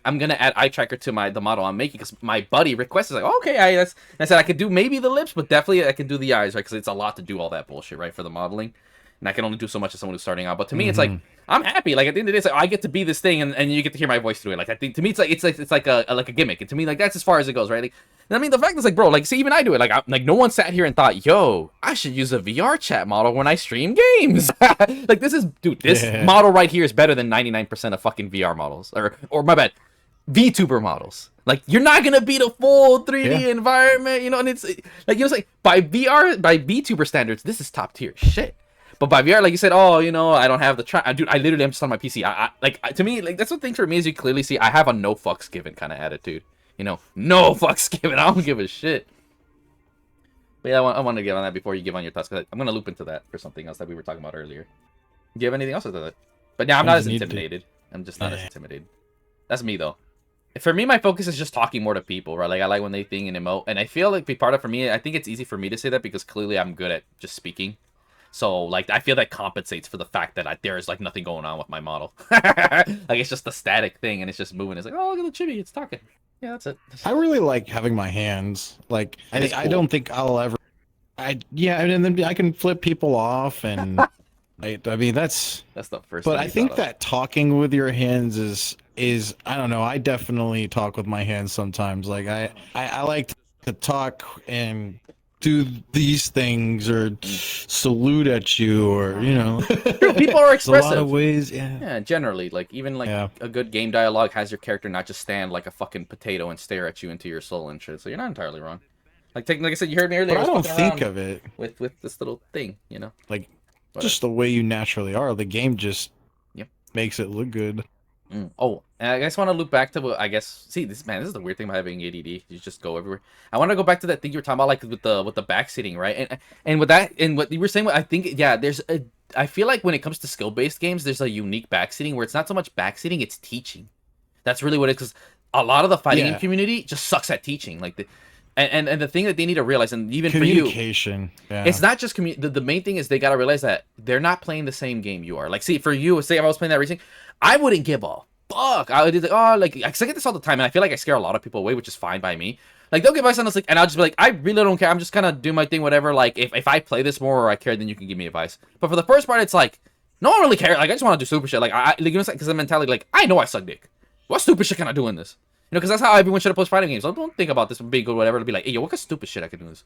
I'm gonna add eye tracker to the model I'm making because my buddy requested like, okay, I said I could do maybe the lips, but definitely I can do the eyes, right? Because it's a lot to do all that bullshit, right, for the modeling. And I can only do so much as someone who's starting out. But to me, it's like I'm happy. Like at the end of the day, it's like I get to be this thing, and you get to hear my voice through it. Like I think to me, it's like a gimmick, and to me, like that's as far as it goes, right? Like, I mean, the fact is, like, bro, like, see, even I do it. Like no one sat here and thought, yo, I should use a VR chat model when I stream games. Like this model right here is better than 99% of fucking VR models, or my bad, VTuber models. Like you're not gonna beat a full 3D environment, and it's like it's like by VTuber standards, this is top tier shit. But by VR, like you said, I don't have the track. Dude, I literally am just on my PC. To me, like that's what thing for me is you clearly see I have a no fucks given kind of attitude. No fucks given. I don't give a shit. But yeah, I want to give on that before you give on your thoughts, because I'm gonna loop into that for something else that we were talking about earlier. Do you have anything else to that? But yeah, I'm not as intimidated. I'm just not as intimidated. That's me though. For me, my focus is just talking more to people, right? Like I like when they think and emote, and I feel like for me, I think it's easy for me to say that because clearly I'm good at just speaking. So, like, I feel that compensates for the fact that there is, like, nothing going on with my model. Like, it's just a static thing, and it's just moving. It's like, oh, look at the chibi, it's talking. Yeah, that's it. I really like having my hands. Like, I don't think I'll ever... and then I can flip people off, and... I mean, that's the first But thing I think that talking with your hands is I don't know, I definitely talk with my hands sometimes. Like, I like to talk and... do these things or salute at you or people are expressive. a lot of ways. Generally, like even like a good game dialogue has your character not just stand like a fucking potato and stare at you into your soul and shit. So you're not entirely wrong. Like I said, you heard me earlier. But I don't think of it with this little thing, like just the way you naturally are. The game just makes it look good. Oh, and I just want to loop back to what this is the weird thing about having ADD. You just go everywhere. I want to go back to that thing you were talking about, like with the back sitting, right? And with that, and what you were saying, I think I feel like when it comes to skill based games, there's a unique back sitting where it's not so much back sitting, it's teaching. That's really what it is. Because a lot of the fighting Yeah. game community just sucks at teaching. Like and the thing that they need to realize, and even for you, Communication. Yeah. it's not just the main thing is they got to realize that they're not playing the same game you are. Like, see, for you, say if I was playing that racing, I wouldn't give a fuck. I would be like, oh, like, cause I get this all the time, and I feel like I scare a lot of people away, which is fine by me. Like, they'll give advice on this, like, and I'll just be like, I really don't care. I'm just gonna do my thing, whatever. Like, if I play this more or I care, then you can give me advice. But for the first part, it's like, no one really cares. Like, I just want to do stupid shit. Like, like, you know, because the mentality, like, I know I suck dick. What stupid shit can I do in this? You know, because that's how everyone should approach fighting games. Don't think about this being good, whatever. It'll be like, hey, yo, what kind of stupid shit I can do this?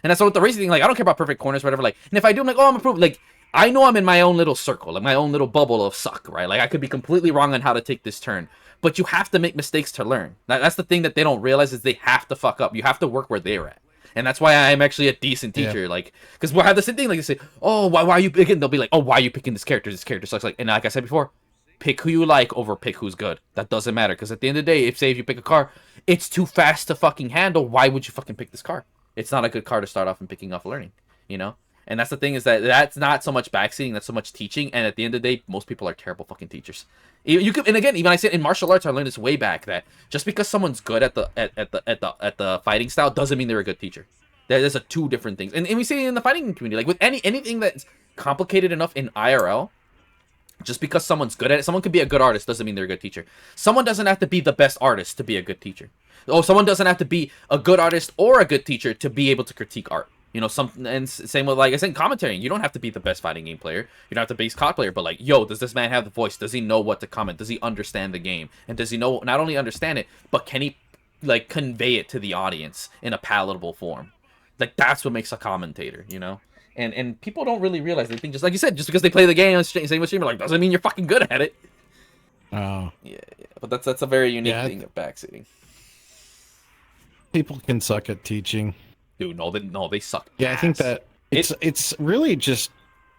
And that's what the racing thing, like, I don't care about perfect corners, whatever, like, and if I do, I'm like, oh, I'm improved, like, I know I'm in my own little circle, like, my own little bubble of suck, right? Like, I could be completely wrong on how to take this turn, but you have to make mistakes to learn. That's the thing that they don't realize is they have to fuck up. You have to work where they're at. And that's why I'm actually a decent teacher, like, because we'll have the same thing, like, they say, oh, why are you picking, they'll be like, oh, why are you picking this character sucks, like, and like I said before, pick who you like over pick who's good. That doesn't matter, because at the end of the day, if you pick a car, it's too fast to fucking handle, why would you fucking pick this car? It's not a good car to start off and picking off learning, you know? And that's the thing is that's not so much backseating, that's so much teaching. And at the end of the day, most people are terrible fucking teachers. You could, and again, even I said in martial arts, I learned this way back that just because someone's good at the fighting style doesn't mean they're a good teacher. There's two different things. And we see it in the fighting community, like with anything that's complicated enough in IRL, just because someone's good at it, someone could be a good artist doesn't mean they're a good teacher. Someone doesn't have to be the best artist to be a good teacher. Oh, someone doesn't have to be a good artist or a good teacher to be able to critique art. You know, and same with, like I said, commentary. You don't have to be the best fighting game player. You don't have to be a COD player, but like, yo, does this man have the voice? Does he know what to comment? Does he understand the game? And does he know, not only understand it, but can he, like, convey it to the audience in a palatable form? Like, that's what makes a commentator, you know? And people don't really realize, they think, just like you said, just because they play the game, same with streamer, like, doesn't mean you're fucking good at it. Oh. Yeah. But that's a very unique Yeah, thing of backseating. People can suck at teaching. Dude, no, they suck. Yeah, I think that it's really just,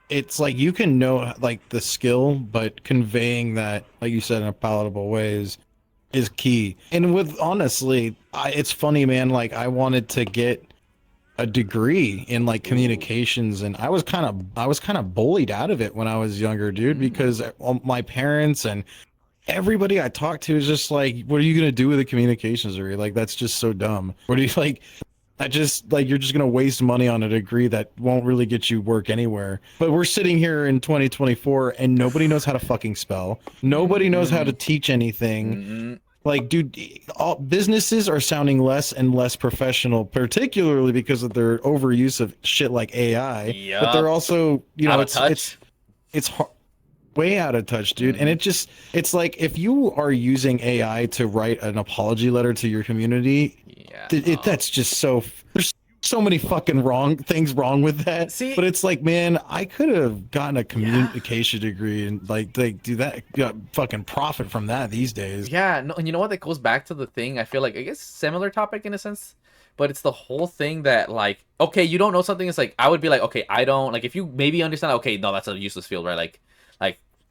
it's like you can know like the skill, but conveying that, like you said, in a palatable way is key. And with, honestly, it's funny, man. Like, I wanted to get a degree in like communications, and I was kind of bullied out of it when I was younger, dude, because my parents and everybody I talked to is just like, what are you gonna do with a communications degree? Like, that's just so dumb. What do you like? I just, like, you're just gonna waste money on a degree that won't really get you work anywhere. But we're sitting here in 2024 and nobody knows how to fucking spell. Nobody knows how to teach anything. Like, dude, all businesses are sounding less and less professional, particularly because of their overuse of shit like AI. Yep. But they're also, you know, it's way out of touch, dude. And it's like, if you are using AI to write an apology letter to your community, that's just so, there's so many fucking things wrong with that. See, but it's like, man, I could have gotten a communication degree and like do that, fucking profit from that these days. Yeah, no, and you know what? That goes back to the thing. I feel like, I guess, similar topic in a sense, but it's the whole thing that, like, okay, you don't know something. It's like, I would be like, okay, I don't, like, if you maybe understand, okay, no, that's a useless field, right? Like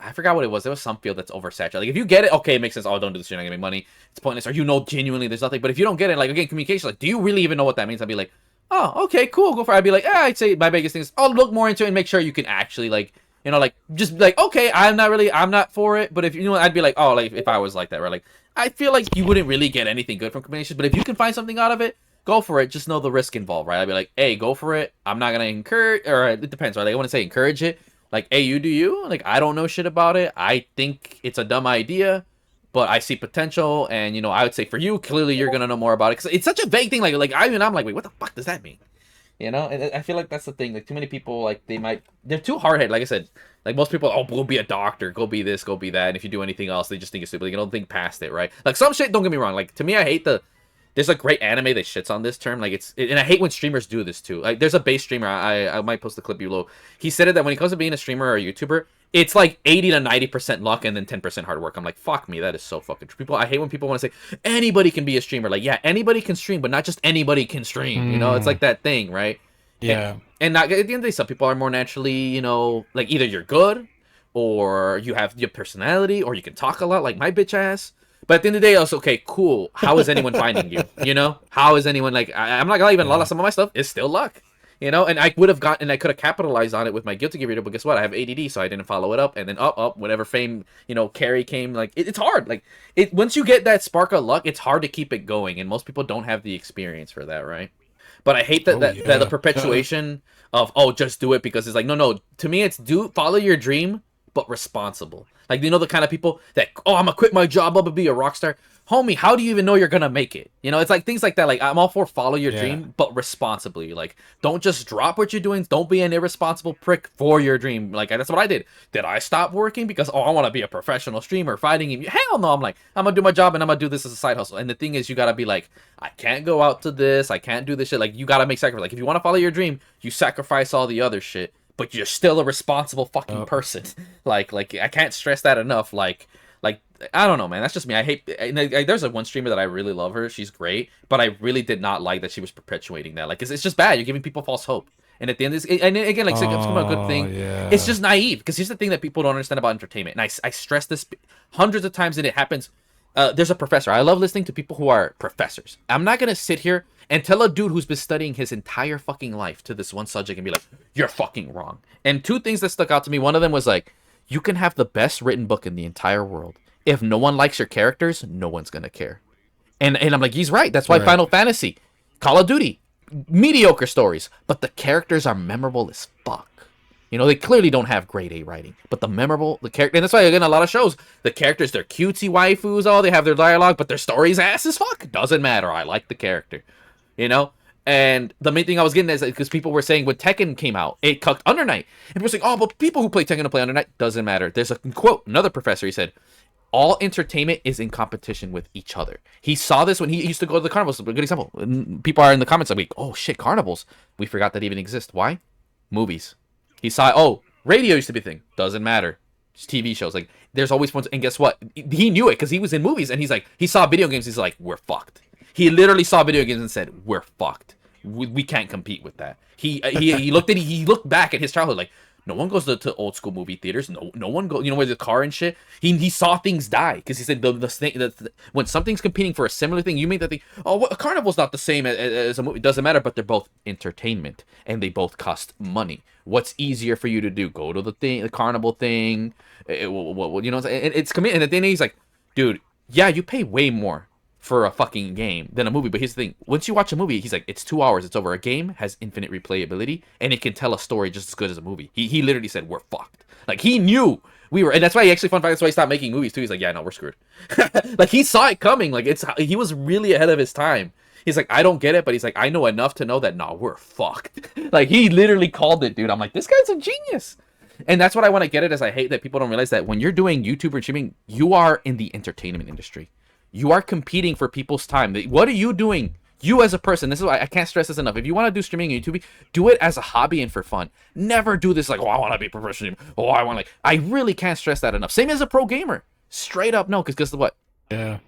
I forgot what it was. There was some field that's oversaturated. Like, if you get it, okay, it makes sense. Oh, don't do this. You're not gonna make money. It's pointless. Or you know genuinely there's nothing. But if you don't get it, like, again, communication, like, do you really even know what that means? I'd be like, oh, okay, cool, go for it. I'd be like, I'd say my biggest thing is, look more into it and make sure you can actually, like, you know, like, just like, okay, I'm not for it. But if you know, I'd be like, oh, like, if I was like that, right? Like, I feel like you wouldn't really get anything good from communications. But if you can find something out of it, go for it. Just know the risk involved, right? I'd be like, hey, go for it. I'm not gonna encourage, or it depends, right? Like, I want to say encourage it. Like, hey, you do you. Like, I don't know shit about it. I think it's a dumb idea, but I see potential. And, you know, I would say for you, clearly you're going to know more about it. Because it's such a vague thing. Like I'm like, wait, what the fuck does that mean? You know? And I feel like that's the thing. Like, too many people, like, they're too hard-headed. Like I said, like, most people, go be a doctor. Go be this, go be that. And if you do anything else, they just think it's stupid. Like, you don't think past it, right? Like, some shit, don't get me wrong. Like, to me, I hate there's a great anime that shits on this term. Like, and I hate when streamers do this too. Like, there's a base streamer. I might post the clip below. He said it that when it comes to being a streamer or a YouTuber, it's like 80 to 90% luck and then 10% hard work. I'm like, fuck me, that is so fucking true. I hate when people want to say anybody can be a streamer. Like, yeah, anybody can stream, but not just anybody can stream. You know, it's like that thing, right? Yeah. And at the end of the day, some people are more naturally, you know, like, either you're good or you have your personality or you can talk a lot, like my bitch ass. But at the end of the day, I was okay, cool. How is anyone finding you? You know, how is anyone, like, I'm not gonna lie, even a lot of some of my stuff is still luck. You know, and I would have gotten, and I could have capitalized on it with my Guilty Gear video, but guess what? I have ADD, so I didn't follow it up, and then whenever fame, carry came, like, it's hard. Like, once you get that spark of luck, it's hard to keep it going, and most people don't have the experience for that, right? But I hate that the perpetuation of, just do it because it's like, no, to me, it's follow your dream, but responsible. Like, the kind of people that, I'm gonna quit my job, I'm gonna be a rock star. Homie, how do you even know you're gonna make it? It's like things like that. Like, I'm all for follow your dream, but responsibly. Like, don't just drop what you're doing. Don't be an irresponsible prick for your dream. Like, that's what I did. Did I stop working because, I want to be a professional streamer fighting him? Hell no. I'm like, I'm gonna do my job and I'm gonna do this as a side hustle. And the thing is, you gotta be like, I can't go out to this. I can't do this shit. Like, you gotta make sacrifice. Like, if you want to follow your dream, you sacrifice all the other shit, but you're still a responsible fucking person. Like, I can't stress that enough. Like, I don't know, man. That's just me. I hate. There's one streamer that I really love her. She's great, but I really did not like that she was perpetuating that. Like, it's just bad. You're giving people false hope. And at the end of this, and again, like, it's a good thing. Yeah. It's just naive, because here's the thing that people don't understand about entertainment. And I stress this hundreds of times, and it happens. There's a professor. I love listening to people who are professors. I'm not gonna sit here and tell a dude who's been studying his entire fucking life to this one subject and be like, you're fucking wrong. And two things that stuck out to me. One of them was like, you can have the best written book in the entire world. If no one likes your characters, no one's gonna care. And I'm like, he's right. That's why Final Fantasy, Call of Duty, mediocre stories, but the characters are memorable as fuck. They clearly don't have grade A writing, but the character, and that's why again, a lot of shows, the characters, they're cutesy waifus, they have their dialogue, but their story's ass as fuck. Doesn't matter. I like the character, And the main thing I was getting is because people were saying when Tekken came out, it cucked Under Night, and people were saying, but people who play Tekken to play Under Night. Doesn't matter. There's a quote, another professor, he said, all entertainment is in competition with each other. He saw this when he used to go to the carnivals. A good example. People are in the comments like, oh shit, carnivals. We forgot that even exist. Why? Movies. He saw, radio used to be a thing. Doesn't matter. It's TV shows. Like, there's always ones. And guess what? He knew it because he was in movies. And he's like, he saw video games. He's like, we're fucked. He literally saw video games and said, we're fucked. We can't compete with that. He looked back at his childhood like, no one goes to old school movie theaters. No one goes, where the car and shit. He saw things die because he said when something's competing for a similar thing, you make that thing. A carnival's not the same as a movie. It doesn't matter, but they're both entertainment and they both cost money. What's easier for you to do? Go to the carnival thing. It's committed. And then he's like, dude, yeah, you pay way more for a fucking game than a movie. But here's the thing. Once you watch a movie, he's like, it's 2 hours. It's over. A game has infinite replayability, and it can tell a story just as good as a movie. He literally said, we're fucked. Like, he knew we were. And that's why that's why he stopped making movies, too. He's like, yeah, no, we're screwed. Like, he saw it coming. Like, he was really ahead of his time. He's like, I don't get it, but he's like, I know enough to know that, nah, we're fucked. Like, he literally called it, dude. I'm like, this guy's a genius. And that's what I want to get at, is I hate that people don't realize that when you're doing YouTube or streaming, you are in the entertainment industry. You are competing for people's time. What are you doing? You as a person, this is why I can't stress this enough. If you want to do streaming on YouTube, do it as a hobby and for fun. Never do this like, I want to be a professional. I really can't stress that enough. Same as a pro gamer. Straight up no, because guess what? Yeah.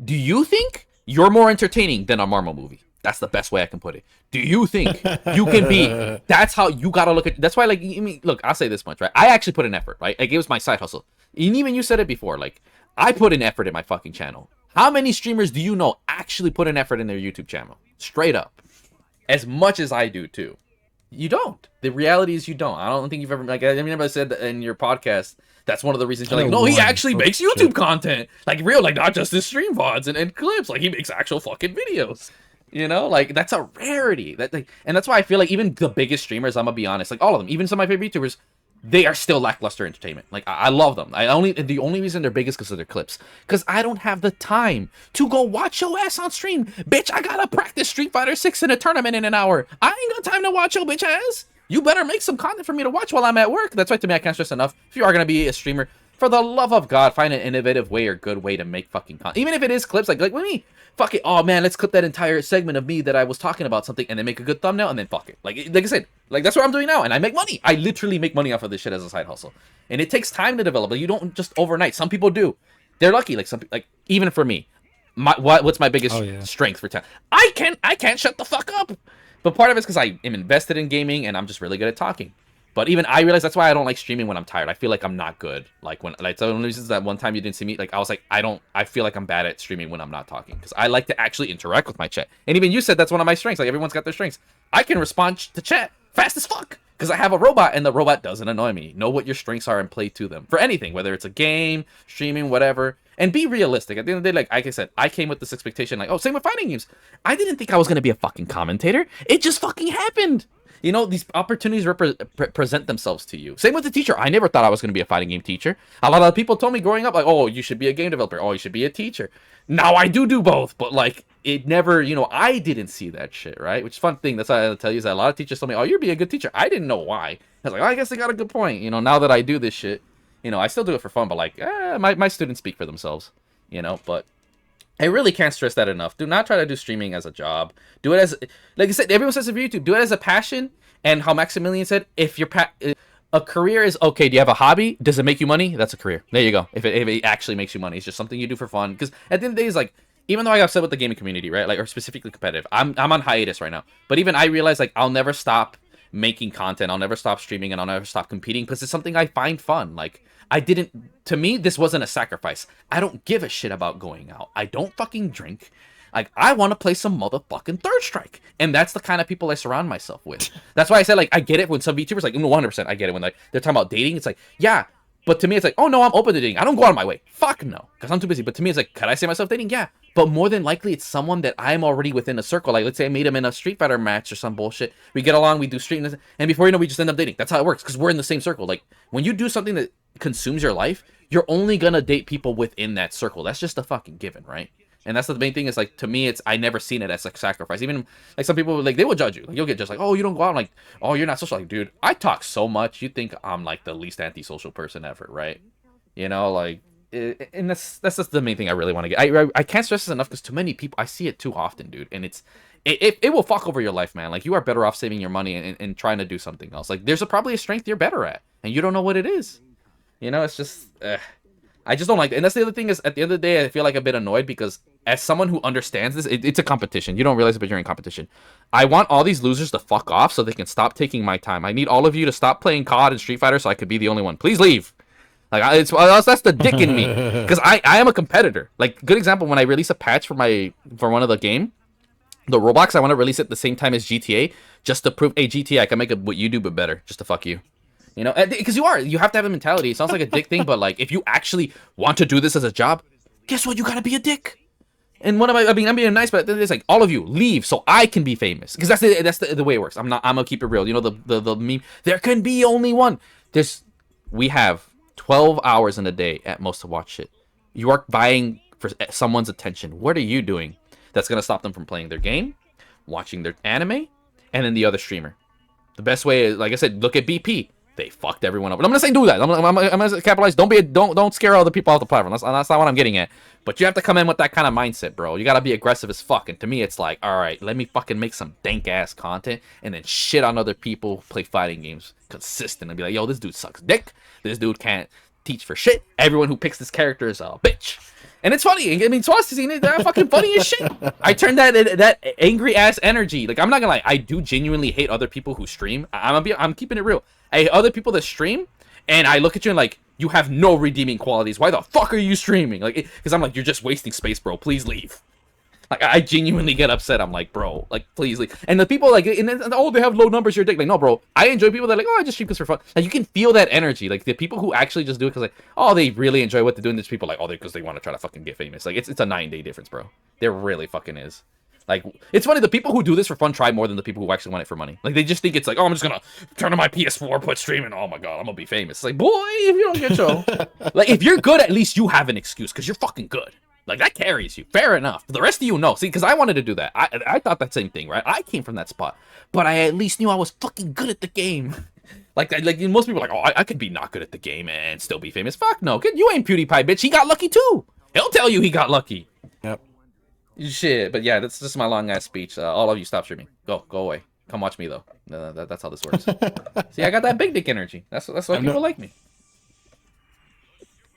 Do you think you're more entertaining than a Marvel movie? That's the best way I can put it. Do you think you can be? That's how you gotta look at. That's why, look, I'll say this much, right? I actually put in effort, right? Like, it was my side hustle. And even you said it before, like, I put in effort in my fucking channel. How many streamers do you know actually put an effort in their YouTube channel? Straight up. As much as I do, too. You don't. The reality is you don't. I don't think you've ever, like, I remember I said that in your podcast, that's one of the reasons you're like, no, he actually makes YouTube content. Like, real, like, not just his stream VODs and clips. Like, he makes actual fucking videos. Like, that's a rarity. And that's why I feel like even the biggest streamers, I'm gonna be honest, like, all of them, even some of my favorite YouTubers, they are still lackluster entertainment. Like, I love them. The only reason they're big is because of their clips. Because I don't have the time to go watch your ass on stream. Bitch, I gotta practice Street Fighter 6 in a tournament in an hour. I ain't got time to watch your bitch ass. You better make some content for me to watch while I'm at work. That's why, to me, I can't stress enough. If you are gonna be a streamer, for the love of God, find an innovative way or good way to make fucking content. Even if it is clips, like with me. Fuck it. Oh man, let's clip that entire segment of me that I was talking about something and then make a good thumbnail and then fuck it. Like I said, like that's what I'm doing now, and I make money. I literally make money off of this shit as a side hustle, and it takes time to develop. But you don't just overnight. Some people do. They're lucky. Like even for me, what's my biggest strength for time? I can't shut the fuck up. But part of it's because I am invested in gaming and I'm just really good at talking. But even I realize that's why I don't like streaming when I'm tired. I feel like I'm not good. Like when, like, so the only reason is that one time you didn't see me, like I was like, I feel like I'm bad at streaming when I'm not talking because I like to actually interact with my chat. And even you said that's one of my strengths. Like everyone's got their strengths. I can respond to chat fast as fuck because I have a robot and the robot doesn't annoy me. Know what your strengths are and play to them for anything, whether it's a game, streaming, whatever. And be realistic. At the end of the day, like I said, I came with this expectation, like, oh, same with fighting games. I didn't think I was gonna be a fucking commentator. It just fucking happened. You know, these opportunities present themselves to you. Same with the teacher. I never thought I was going to be a fighting game teacher. A lot of people told me growing up, like, oh, you should be a game developer. Oh, you should be a teacher. Now I do both. But, like, it never, you know, I didn't see that shit, right? Which is a fun thing. That's why I tell you is that a lot of teachers told me, oh, you'd be a good teacher. I didn't know why. I was like, oh, I guess they got a good point. You know, now that I do this shit, you know, I still do it for fun. But, like, my students speak for themselves, you know. But I really can't stress that enough. Do not try to do streaming as a job. Do it as, like I said, everyone says it for YouTube. Do it as a passion. And how Maximilian said, if your a career is okay, do you have a hobby? Does it make you money? That's a career. There you go. If it actually makes you money, it's just something you do for fun. Because at the end of the day, it's like, even though I got upset with the gaming community, right? Like, or specifically competitive, I'm on hiatus right now. But even I realize, like, I'll never stop making content. I'll never stop streaming, and I'll never stop competing because it's something I find fun. Like, to me, this wasn't a sacrifice. I don't give a shit about going out. I don't fucking drink. Like, I want to play some motherfucking Third Strike. And that's the kind of people I surround myself with. That's why I said, like, I get it when some VTubers, like, 100%, I get it when, like, they're talking about dating. It's like, yeah. But to me, it's like, oh, no, I'm open to dating. I don't go out of my way. Fuck no. Because I'm too busy. But to me, it's like, could I say myself dating? Yeah. But more than likely, it's someone that I'm already within a circle. Like, let's say I meet him in a Street Fighter match or some bullshit. We get along, we do street, and before you know, we just end up dating. That's how it works. Because we're in the same circle. Like, when you do something that consumes your life, you're only going to date people within that circle. That's just a fucking given, right? And that's the main thing is, like, to me, it's, I never seen it as, like, sacrifice. Even, like, some people, like, they will judge you. Like, you'll get just like, oh, you don't go out. Like, oh, you're not social. Like, dude, I talk so much. You think I'm, like, the least antisocial person ever, right? You know, like, and that's just the main thing I really want to get. I can't stress this enough because too many people, I see it too often, dude. And it will fuck over your life, man. Like, you are better off saving your money and trying to do something else. Like, there's probably a strength you're better at, and you don't know what it is. You know, it's just, I just don't like it. And that's the other thing is, at the end of the day, I feel like a bit annoyed because as someone who understands this, it's a competition. You don't realize it, but you're in competition. I want all these losers to fuck off so they can stop taking my time. I need all of you to stop playing COD and Street Fighter so I could be the only one. Please leave. Like, that's the dick in me. Because I am a competitor. Like, good example, when I release a patch for one of the game, the Roblox, I want to release it at the same time as GTA just to prove, hey, GTA, I can make what you do but better, just to fuck you. You know, because you have to have a mentality. It sounds like a dick thing, but, like, if you actually want to do this as a job, guess what? You gotta be a dick. And what am I mean, I'm being nice, but it's like, all of you leave so I can be famous. Because that's the way it works. I'm gonna keep it real. You know, the meme, there can be only one. We have 12 hours in a day at most to watch shit. You are vying for someone's attention. What are you doing that's gonna stop them from playing their game, watching their anime, and then the other streamer? The best way is, like I said, look at BP. They fucked everyone up. But I'm not saying do that. I'm gonna capitalize. Don't scare other people off the platform. That's not what I'm getting at. But you have to come in with that kind of mindset, bro. You gotta be aggressive as fuck. And to me, it's like, all right, let me fucking make some dank ass content and then shit on other people who play fighting games consistent and be like, yo, this dude sucks dick. This dude can't teach for shit. Everyone who picks this character is a bitch. And it's funny. I mean, Swausage, they're fucking funny as shit. I turn that angry ass energy. Like, I'm not gonna lie. I do genuinely hate other people who stream. I'm keeping it real. I hate other people that stream, and I look at you and like, you have no redeeming qualities. Why the fuck are you streaming? Like, because I'm like, you're just wasting space, bro. Please leave. Like, I genuinely get upset. I'm like, bro, like, please leave. And the people like, and then, oh, they have low numbers. You're a dick. Like, no, bro. I enjoy people that are like, oh, I just stream this for fun. Like, you can feel that energy. Like, the people who actually just do it because like, oh, they really enjoy what they're doing. There's people like, oh, because they want to try to fucking get famous. Like, it's a 9-day difference, bro. There really fucking is. Like, it's funny, the people who do this for fun try more than the people who actually want it for money. Like, they just think it's like, oh, I'm just gonna turn on my PS4, put streaming, oh my god, I'm gonna be famous. It's like, boy, if you don't get show. Like, if you're good, at least you have an excuse, because you're fucking good. Like, that carries you. Fair enough. The rest of you know. See, because I wanted to do that. I thought that same thing, right? I came from that spot. But I at least knew I was fucking good at the game. Like most people are like, oh, I could be not good at the game and still be famous. Fuck no. You ain't PewDiePie, bitch. He got lucky too. He'll tell you he got lucky. Yep. Shit, but yeah, that's just my long ass speech. All of you, stop streaming. Go away. Come watch me though. That's how this works. See, I got that big dick energy. That's why people like me.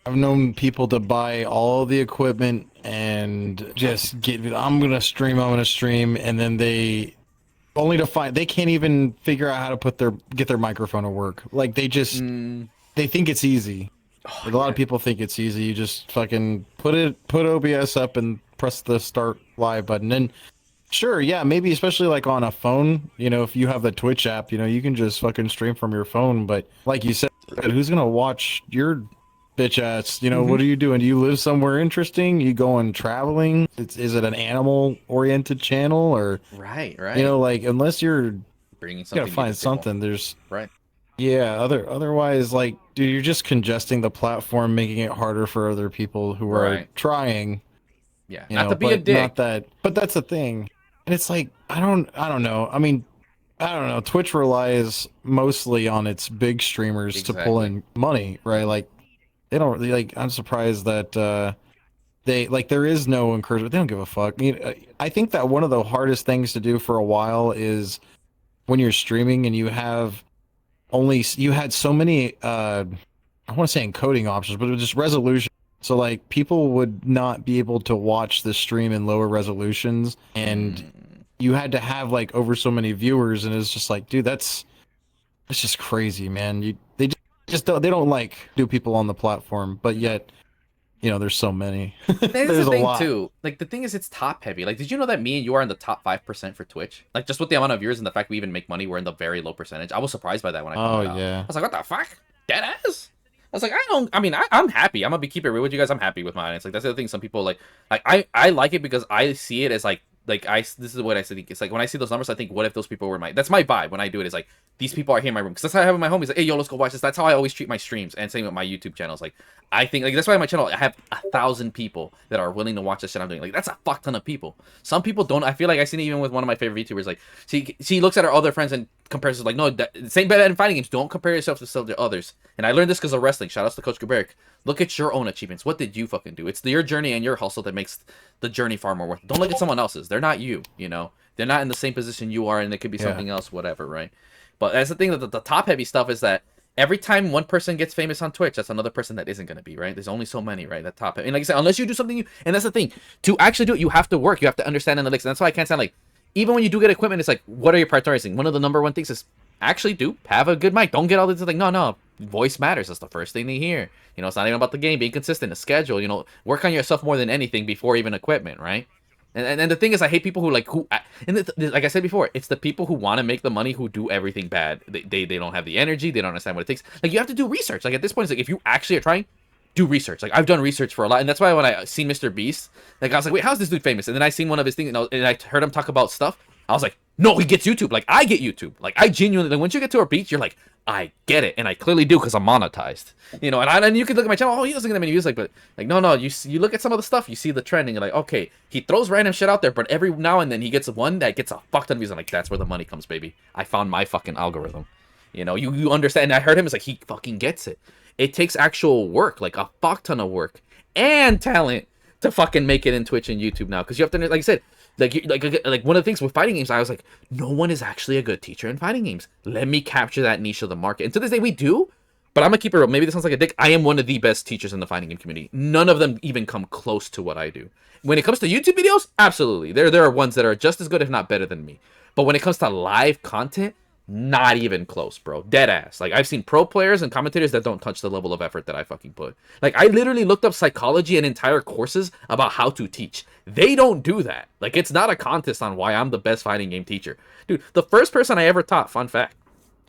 I've known people to buy all the equipment and just get. I'm gonna stream, and then they only to find they can't even figure out how to get their microphone to work. Like they just they think it's easy. Like a lot of people think it's easy. You just fucking put OBS up and press the start live button. And sure, yeah, maybe especially like on a phone, you know, if you have the Twitch app, you know, you can just fucking stream from your phone. But like you said, who's gonna watch your bitch ass? You know, what are you doing? Do you live somewhere interesting? You going traveling? Is it an animal oriented channel or Right. you know, like unless you're Bringing you something. gotta find something. There's Right. yeah, otherwise, like, dude, you're just congesting the platform, making it harder for other people who are Right. trying. Yeah. You Not know, to be a but dick. not that. But that's the thing, and it's like I don't know. I mean, I don't know. Twitch relies mostly on its big streamers to pull in money, right? Like, they don't really like. I'm surprised that they like there is no encouragement. They don't give a fuck. I mean, I think that one of the hardest things to do for a while is when you're streaming and you had so many I want to say encoding options, but it was just resolution. So like people would not be able to watch the stream in lower resolutions, and you had to have like over so many viewers, and it's just like, dude, that's just crazy, man. They don't like do people on the platform, but yet, you know, there's so many. There's There's the a thing lot. too. Like the thing is, it's top heavy. Like, did you know that me and you are in the top 5% for Twitch? Like, just with the amount of viewers and the fact we even make money, we're in the very low percentage. I was surprised by that when I found it out. Yeah. I was like, what the fuck? Dead ass. I was like, I'm happy. I'm gonna keep it real with you guys. I'm happy with mine. It's like that's the other thing. Some people like I like it because I see it as like this is what I think. It's like when I see those numbers, I think, what if those people were that's my vibe when I do it. Is like these people are here in my room because that's how I have with my homies. Like, hey, yo, let's go watch this. That's how I always treat my streams, and same with my YouTube channels. Like, I think like that's why my channel I have 1,000 people that are willing to watch the shit I'm doing. Like, that's a fuck ton of people. Some people don't. I feel like I seen it even with one of my favorite VTubers. Like, she looks at her other friends and compares. Like, no, same bad in fighting games. Don't compare yourself to others. And I learned this because of wrestling. Shout outs to Coach Kuberik. Look at your own achievements. What did you fucking do? It's your journey and your hustle that makes the journey far more worth it. Don't look at someone else's. They're not you, you know? They're not in the same position you are, and it could be something else, whatever, right? But that's the thing, that the top-heavy stuff is that every time one person gets famous on Twitch, that's another person that isn't going to be, right? There's only so many, right? That top heavy. And like I said, unless you do something, and that's the thing. To actually do it, you have to work. You have to understand analytics. And that's why I can't sound like, even when you do get equipment, it's like, what are you prioritizing? One of the number one things is actually have a good mic. Don't get all this like, no, voice matters. That's the first thing they hear. You know, it's not even about the game, being consistent, the schedule, you know, work on yourself more than anything before even equipment, right? And the thing is, I hate people who like like I said before, it's the people who want to make the money who do everything bad. They don't have the energy. They don't understand what it takes. Like, you have to do research. Like, at this point, it's like, if you actually are trying, do research. Like, I've done research for a lot, and that's why when I seen Mr. Beast, like, I was like, wait, how's this dude famous? And then I seen one of his things, and I heard him talk about stuff. I was like, no, he gets YouTube. Like, I get YouTube. Like, I genuinely, like, once you get to a beach, you're like, I get it, and I clearly do because I'm monetized. You know, and you can look at my channel. Oh, he doesn't get that many views, like, but like, no, you look at some of the stuff, you see the trend, and you're like, okay, he throws random shit out there, but every now and then he gets one that gets a fuck ton of views. I'm like, that's where the money comes, baby. I found my fucking algorithm. You know, you understand. And I heard him. It's like, he fucking gets it. It takes actual work, like a fuck ton of work and talent to fucking make it in Twitch and YouTube now, because you have to, like I said. Like one of the things with fighting games, I was like, no one is actually a good teacher in fighting games. Let me capture that niche of the market. And to this day, we do. But I'm going to keep it real. Maybe this sounds like a dick. I am one of the best teachers in the fighting game community. None of them even come close to what I do. When it comes to YouTube videos, absolutely. There are ones that are just as good, if not better than me. But when it comes to live content, not even close, bro. Dead ass. Like, I've seen pro players and commentators that don't touch the level of effort that I fucking put. Like, I literally looked up psychology and entire courses about how to teach. They don't do that. Like, it's not a contest on why I'm the best fighting game teacher. Dude, the first person I ever taught, fun fact,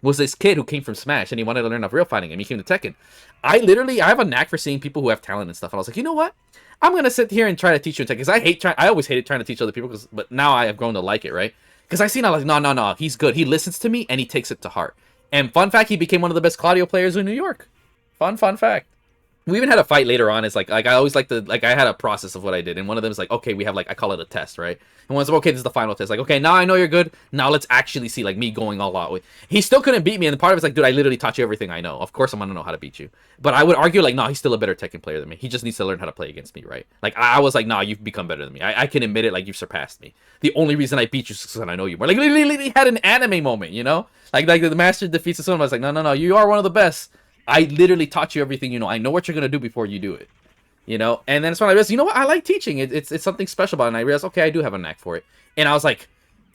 was this kid who came from Smash, and he wanted to learn a real fighting game. He came to Tekken. I have a knack for seeing people who have talent and stuff. And I was like, you know what? I'm going to sit here and try to teach you in Tekken. Because I always hated trying to teach other people, but now I have grown to like it, right? Because I seen, I was like, no, he's good. He listens to me, and he takes it to heart. And fun fact, he became one of the best Claudio players in New York. Fun fact. We even had a fight later on. It's like I always like to, like, I had a process of what I did. And one of them is like, okay, we have, like, I call it a test, right? And one's like, okay, this is the final test. Like, okay, now I know you're good. Now let's actually see, like, me going all out. He still couldn't beat me. And part of it's like, dude, I literally taught you everything I know. Of course I'm going to know how to beat you. But I would argue, like, no, he's still a better Tekken player than me. He just needs to learn how to play against me, right? Like, I was like, nah, you've become better than me. I can admit it, like, you've surpassed me. The only reason I beat you is because I know you more. Like, literally had an anime moment, you know? Like the master defeats someone. I was like, no, you are one of the best. I literally taught you everything you know. I know what you're going to do before you do it. You know? And then it's when I realized, you know what? I like teaching. It's something special about it. And I realized, okay, I do have a knack for it. And I was like,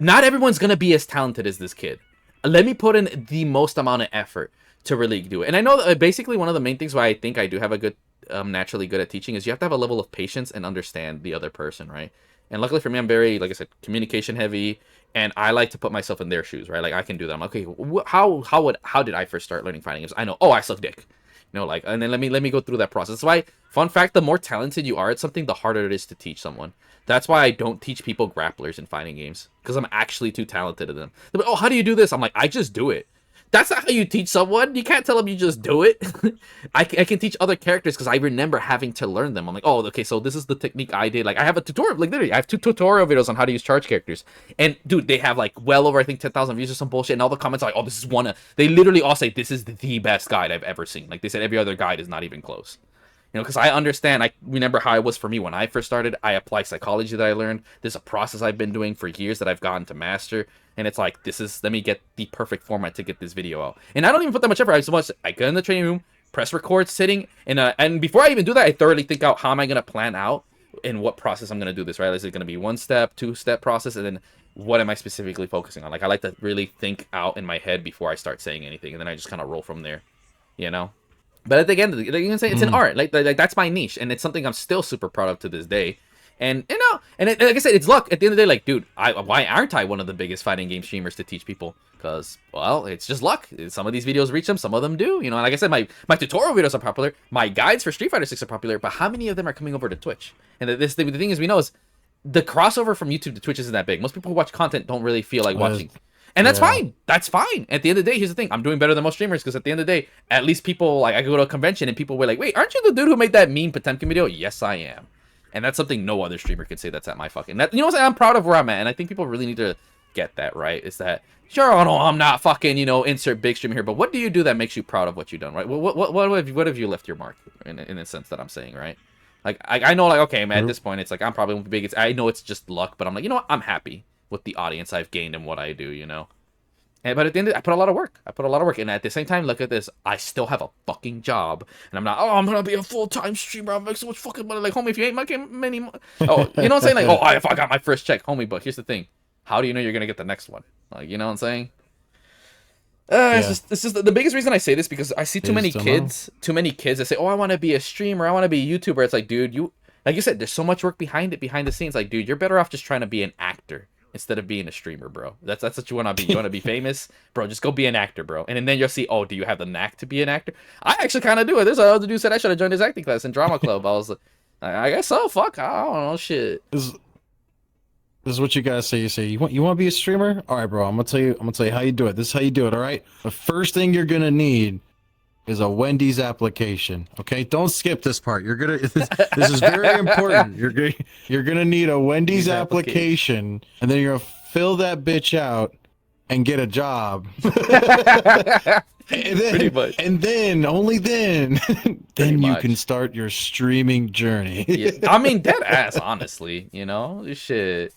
not everyone's gonna be as talented as this kid. Let me put in the most amount of effort to really do it. And I know that basically one of the main things why I think I do have a good, naturally good at teaching is you have to have a level of patience and understand the other person, right? And luckily for me, I'm very, like I said, communication heavy, and I like to put myself in their shoes, right? Like I can do that. I'm like, okay, how did I first start learning fighting games? I know, oh, I suck dick, like, and then let me go through that process. That's why, fun fact, the more talented you are at something, the harder it is to teach someone. That's why I don't teach people grapplers in fighting games, because I'm actually too talented at them. They're like, oh, how do you do this? I'm like, I just do it. That's not how you teach someone. You can't tell them you just do it. I can teach other characters because I remember having to learn them. I'm like, oh, okay, so this is the technique I did. Like, I have a tutorial, like, literally, I have 2 tutorial videos on how to use charge characters. And, dude, they have, like, well over, I think, 10,000 views or some bullshit. And all the comments are like, oh, this is one of... They literally all say, this is the best guide I've ever seen. Like, they said every other guide is not even close. Because I understand, I remember how it was for me when I first started. I apply psychology that I learned. There's a process I've been doing for years that I've gotten to master. And it's like, let me get the perfect format to get this video out. And I don't even put that much effort. I get in the training room, press record, sitting, and before I even do that, I thoroughly think out how am I going to plan out and what process I'm going to do this, right? Is it going to be 1-step, 2-step process? And then what am I specifically focusing on? Like, I like to really think out in my head before I start saying anything. And then I just kind of roll from there, But at the end of the day, you can say it's an art. Like that's my niche, and it's something I'm still super proud of to this day. And like I said, it's luck. At the end of the day, like, dude, why aren't I one of the biggest fighting game streamers to teach people? Because, well, it's just luck. Some of these videos reach them, some of them do. And like I said, my tutorial videos are popular. My guides for Street Fighter 6 are popular. But how many of them are coming over to Twitch? And the thing is, we know is the crossover from YouTube to Twitch isn't that big. Most people who watch content don't really feel like watching. And that's fine. That's fine. At the end of the day, here's the thing. I'm doing better than most streamers because at the end of the day, at least people, like, I go to a convention and people were like, wait, aren't you the dude who made that mean Potemkin video? Yes, I am. And that's something no other streamer could say that's at my fucking... you know what I'm saying? I'm proud of where I'm at. And I think people really need to get that, right? Is that, sure, oh, no, I'm not fucking, insert big streamer here. But what do you do that makes you proud of what you've done, right? What have you left your mark in the sense that I'm saying, right? Like, I know, like, okay, man, at this point, it's like, I'm probably one of the biggest... I know it's just luck, but I'm like, you know what? I'm happy with the audience I've gained and what I do, But at the end of it, I put a lot of work. And at the same time, look at this. I still have a fucking job. And I'm not, oh, I'm going to be a full-time streamer. I'll make so much fucking money. Like, homie, if you ain't making many money. Oh, you know what I'm saying? Like, oh, if I got my first check, homie, but here's the thing. How do you know you're going to get the next one? Like, you know what I'm saying? It's just the biggest reason I say this because I see too many kids that say, oh, I want to be a streamer. I want to be a YouTuber. It's like, dude, like you said, there's so much work behind the scenes. Like, dude, you're better off just trying to be an actor instead of being a streamer, bro. That's what you want to be. You want to be famous, bro. Just go be an actor, bro. And then you'll see, oh, do you have the knack to be an actor? I actually kind of do it. There's another dude said I should have joined his acting class in drama club. I was like, I guess so. Fuck, I don't know, shit. This is what you guys say. You say you want to be a streamer? All right, bro. I'm gonna tell you how you do it. This is how you do it. All right. The first thing you're gonna need is a Wendy's application. Okay, don't skip this part. You're gonna. This is very important. You're gonna need a Wendy's application, and then you're gonna fill that bitch out and get a job. And then, pretty much. And then only then you much. can start your streaming journey. Yeah, I mean, dead ass. Honestly, this shit.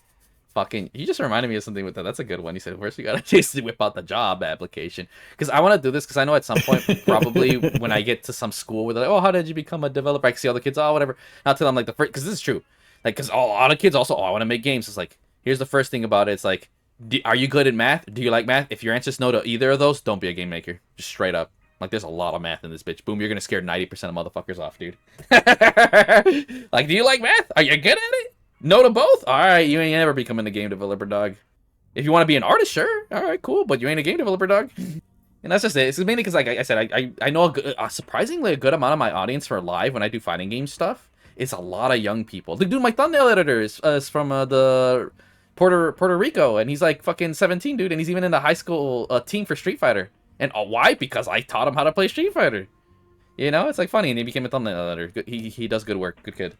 Fucking, you just reminded me of something with that. That's a good one. You said, first you gotta just whip out the job application. Because I want to do this because I know at some point, probably when I get to some school where they're like, oh, how did you become a developer? I can see all the kids, oh, whatever. I'll tell them like the first, because this is true. Like, because a lot of kids also, oh, I want to make games. It's like, here's the first thing about it. It's like, are you good at math? Do you like math? If your answer's no to either of those, don't be a game maker. Just straight up. Like, there's a lot of math in this bitch. Boom, you're gonna scare 90% of motherfuckers off, dude. Like, do you like math? Are you good at it? No to both? Alright, you ain't ever becoming a game developer, dog. If you want to be an artist, sure. Alright, cool, but you ain't a game developer, dog. And that's just it. It's mainly because, like I said, I know surprisingly a good amount of my audience for live when I do fighting game stuff. It's a lot of young people. Like, dude, my thumbnail editor is from the Puerto Rico, and he's like fucking 17, dude, and he's even in the high school team for Street Fighter. And why? Because I taught him how to play Street Fighter. It's like funny, and he became a thumbnail editor. He does good work. Good kid.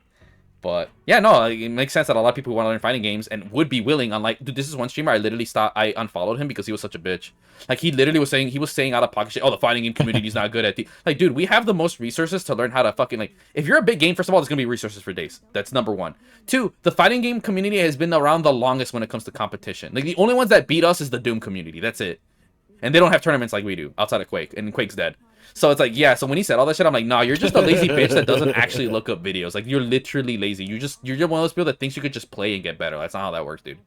But yeah, no, it makes sense that a lot of people who want to learn fighting games and would be willing. Unlike, dude, this is one streamer I literally I unfollowed him because he was such a bitch. Like, he literally was saying out of pocket shit. Oh, the fighting game community is not good at the like, dude. We have the most resources to learn how to fucking like. If you're a big game, first of all, there's gonna be resources for days. That's number one. Two, the fighting game community has been around the longest when it comes to competition. Like, the only ones that beat us is the Doom community. That's it. And they don't have tournaments like we do outside of Quake, and Quake's dead. So it's like, yeah, so when he said all that shit, I'm like, nah, you're just a lazy bitch that doesn't actually look up videos. Like, you're literally lazy. You're just one of those people that thinks you could just play and get better. That's not how that works, dude.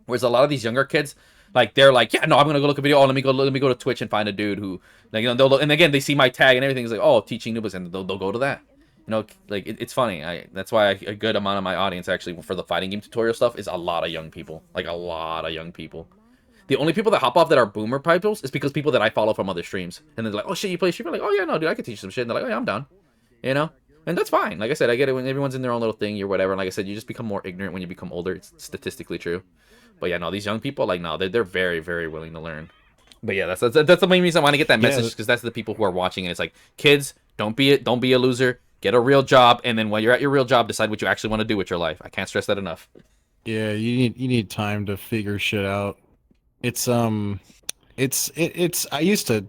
Whereas a lot of these younger kids, like they're like, yeah, no, I'm gonna go look a video. Oh, let me go to Twitch and find a dude who, like, you know, they'll, and again they see my tag and everything is like, oh, teaching noobs, and they'll go to that. You know, like it's funny. That's why a good amount of my audience actually for the fighting game tutorial stuff is a lot of young people, like a lot of young people. The only people that hop off that are boomer pipes is because people that I follow from other streams, and they're like, oh shit, you play stream? I'm like, oh yeah, no, dude, I can teach some shit. And they're like, oh yeah, I'm down. You know. And that's fine. Like I said, I get it when everyone's in their own little thing or whatever. And like I said, you just become more ignorant when you become older. It's statistically true. But yeah, no, these young people, like, no, they're very, very willing to learn. But yeah, that's the main reason I want to get that message, because that's the people who are watching it. It's like, kids, don't be a loser. Get a real job, and then when you're at your real job, decide what you actually want to do with your life. I can't stress that enough. Yeah, you need time to figure shit out. It's I used to.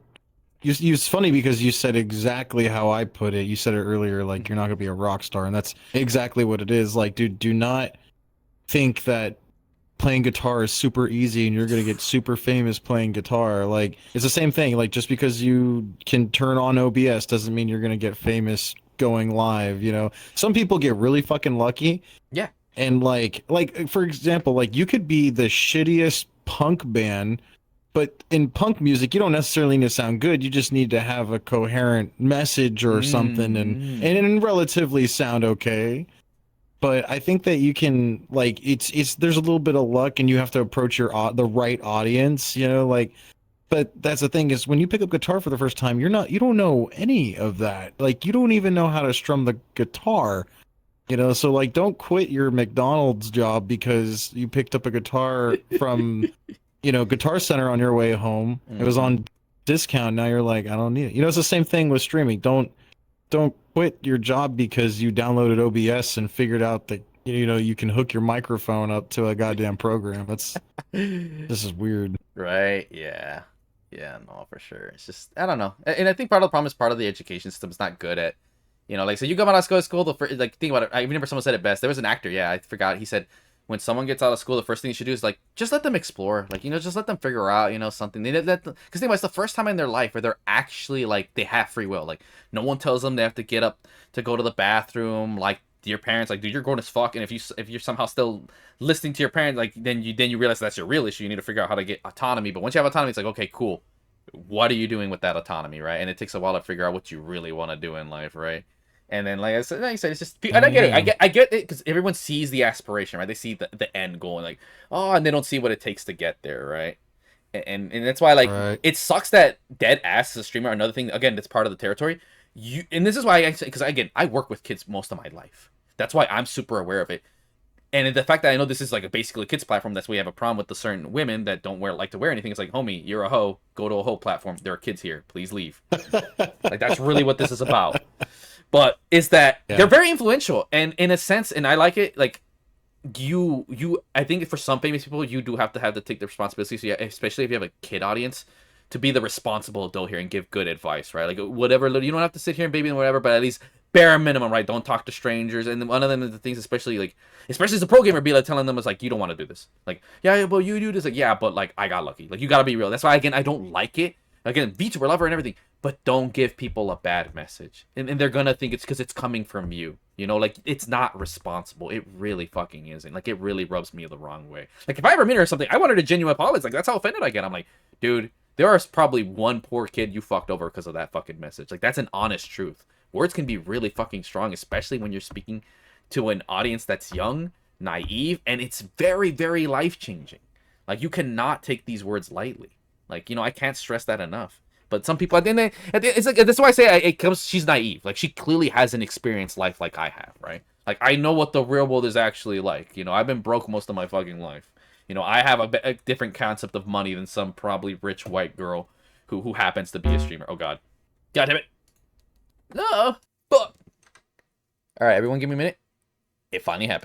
It's funny because you said exactly how I put it. You said it earlier, like you're not gonna be a rock star, and that's exactly what it is. Like, dude, do not think that playing guitar is super easy and you're gonna get super famous playing guitar. Like, it's the same thing. Like, just because you can turn on OBS doesn't mean you're gonna get famous going live. You know, some people get really fucking lucky. Yeah. And like for example, like you could be the shittiest punk band, but in punk music, you don't necessarily need to sound good. You just need to have a coherent message or something, and relatively sound okay. But I think that you can, like, it's there's a little bit of luck, and you have to approach the right audience, you know, like. But that's the thing is, when you pick up guitar for the first time, you don't know any of that. Like, you don't even know how to strum the guitar. You know, so like, don't quit your McDonald's job because you picked up a guitar from, you know, Guitar Center on your way home. It was on discount. Now you're like, I don't need it. You know, it's the same thing with streaming. Don't quit your job because you downloaded OBS and figured out that, you know, you can hook your microphone up to a goddamn program. This is weird. Right? Yeah. Yeah, no, for sure. It's just, I don't know. And I think part of the problem is part of the education system is not good at, you know, like, so you come out of school, like, think about it. I remember someone said it best. There was an actor, yeah, I forgot. He said, when someone gets out of school, the first thing you should do is, like, just let them explore. Like, you know, just let them figure out, you know, something. Because think about it, it's the first time in their life where they're actually, like, they have free will. Like, no one tells them they have to get up to go to the bathroom. Like, your parents, like, dude, you're grown as fuck. And if you're somehow still listening to your parents, like, then you realize that's your real issue. You need to figure out how to get autonomy. But once you have autonomy, it's like, okay, cool. What are you doing with that autonomy, right? And it takes a while to figure out what you really want to do in life, right? And then, like I said, it's just, and I get it. I get it, because everyone sees the aspiration, right? They see the end goal, and like, oh, and they don't see what it takes to get there, right? And that's why, like, Right. It sucks that dead ass as a streamer. Another thing, again, that's part of the territory. And this is why because again, I work with kids most of my life. That's why I'm super aware of it. And the fact that I know this is like basically a kids platform, that's why we have a problem with the certain women that don't like to wear anything. It's like, homie, you're a hoe. Go to a hoe platform. There are kids here. Please leave. Like, that's really what this is about. But is that they're very influential, and in a sense, and I like it. Like, I think for some famous people, you do have to take the responsibility. So yeah, especially if you have a kid audience, to be the responsible adult here and give good advice, right? Like, whatever, you don't have to sit here and baby and whatever, but at least bare minimum, right? Don't talk to strangers. And one of them, the things, especially as a pro gamer, be like telling them is like, you don't want to do this. Like, yeah, well, you do this. Like, yeah, but like, I got lucky. Like, you got to be real. That's why, again, I don't like it. Again, VTuber lover and everything, but don't give people a bad message. And they're going to think it's because it's coming from you. You know, like, it's not responsible. It really fucking isn't. Like, it really rubs me the wrong way. Like, if I ever meet her or something, I wanted a genuine apology. Like, that's how offended I get. I'm like, dude, there is probably one poor kid you fucked over because of that fucking message. Like, that's an honest truth. Words can be really fucking strong, especially when you're speaking to an audience that's young, naive, and it's very, very life-changing. Like, you cannot take these words lightly. Like, you know, I can't stress that enough. But some people, it's like, that's why I say she's naive. Like, she clearly hasn't experienced life like I have, right? Like, I know what the real world is actually like. You know, I've been broke most of my fucking life. You know, I have a different concept of money than some probably rich white girl who happens to be a streamer. Oh, God. God damn it. No. Fuck. All right, everyone give me a minute. It finally happened.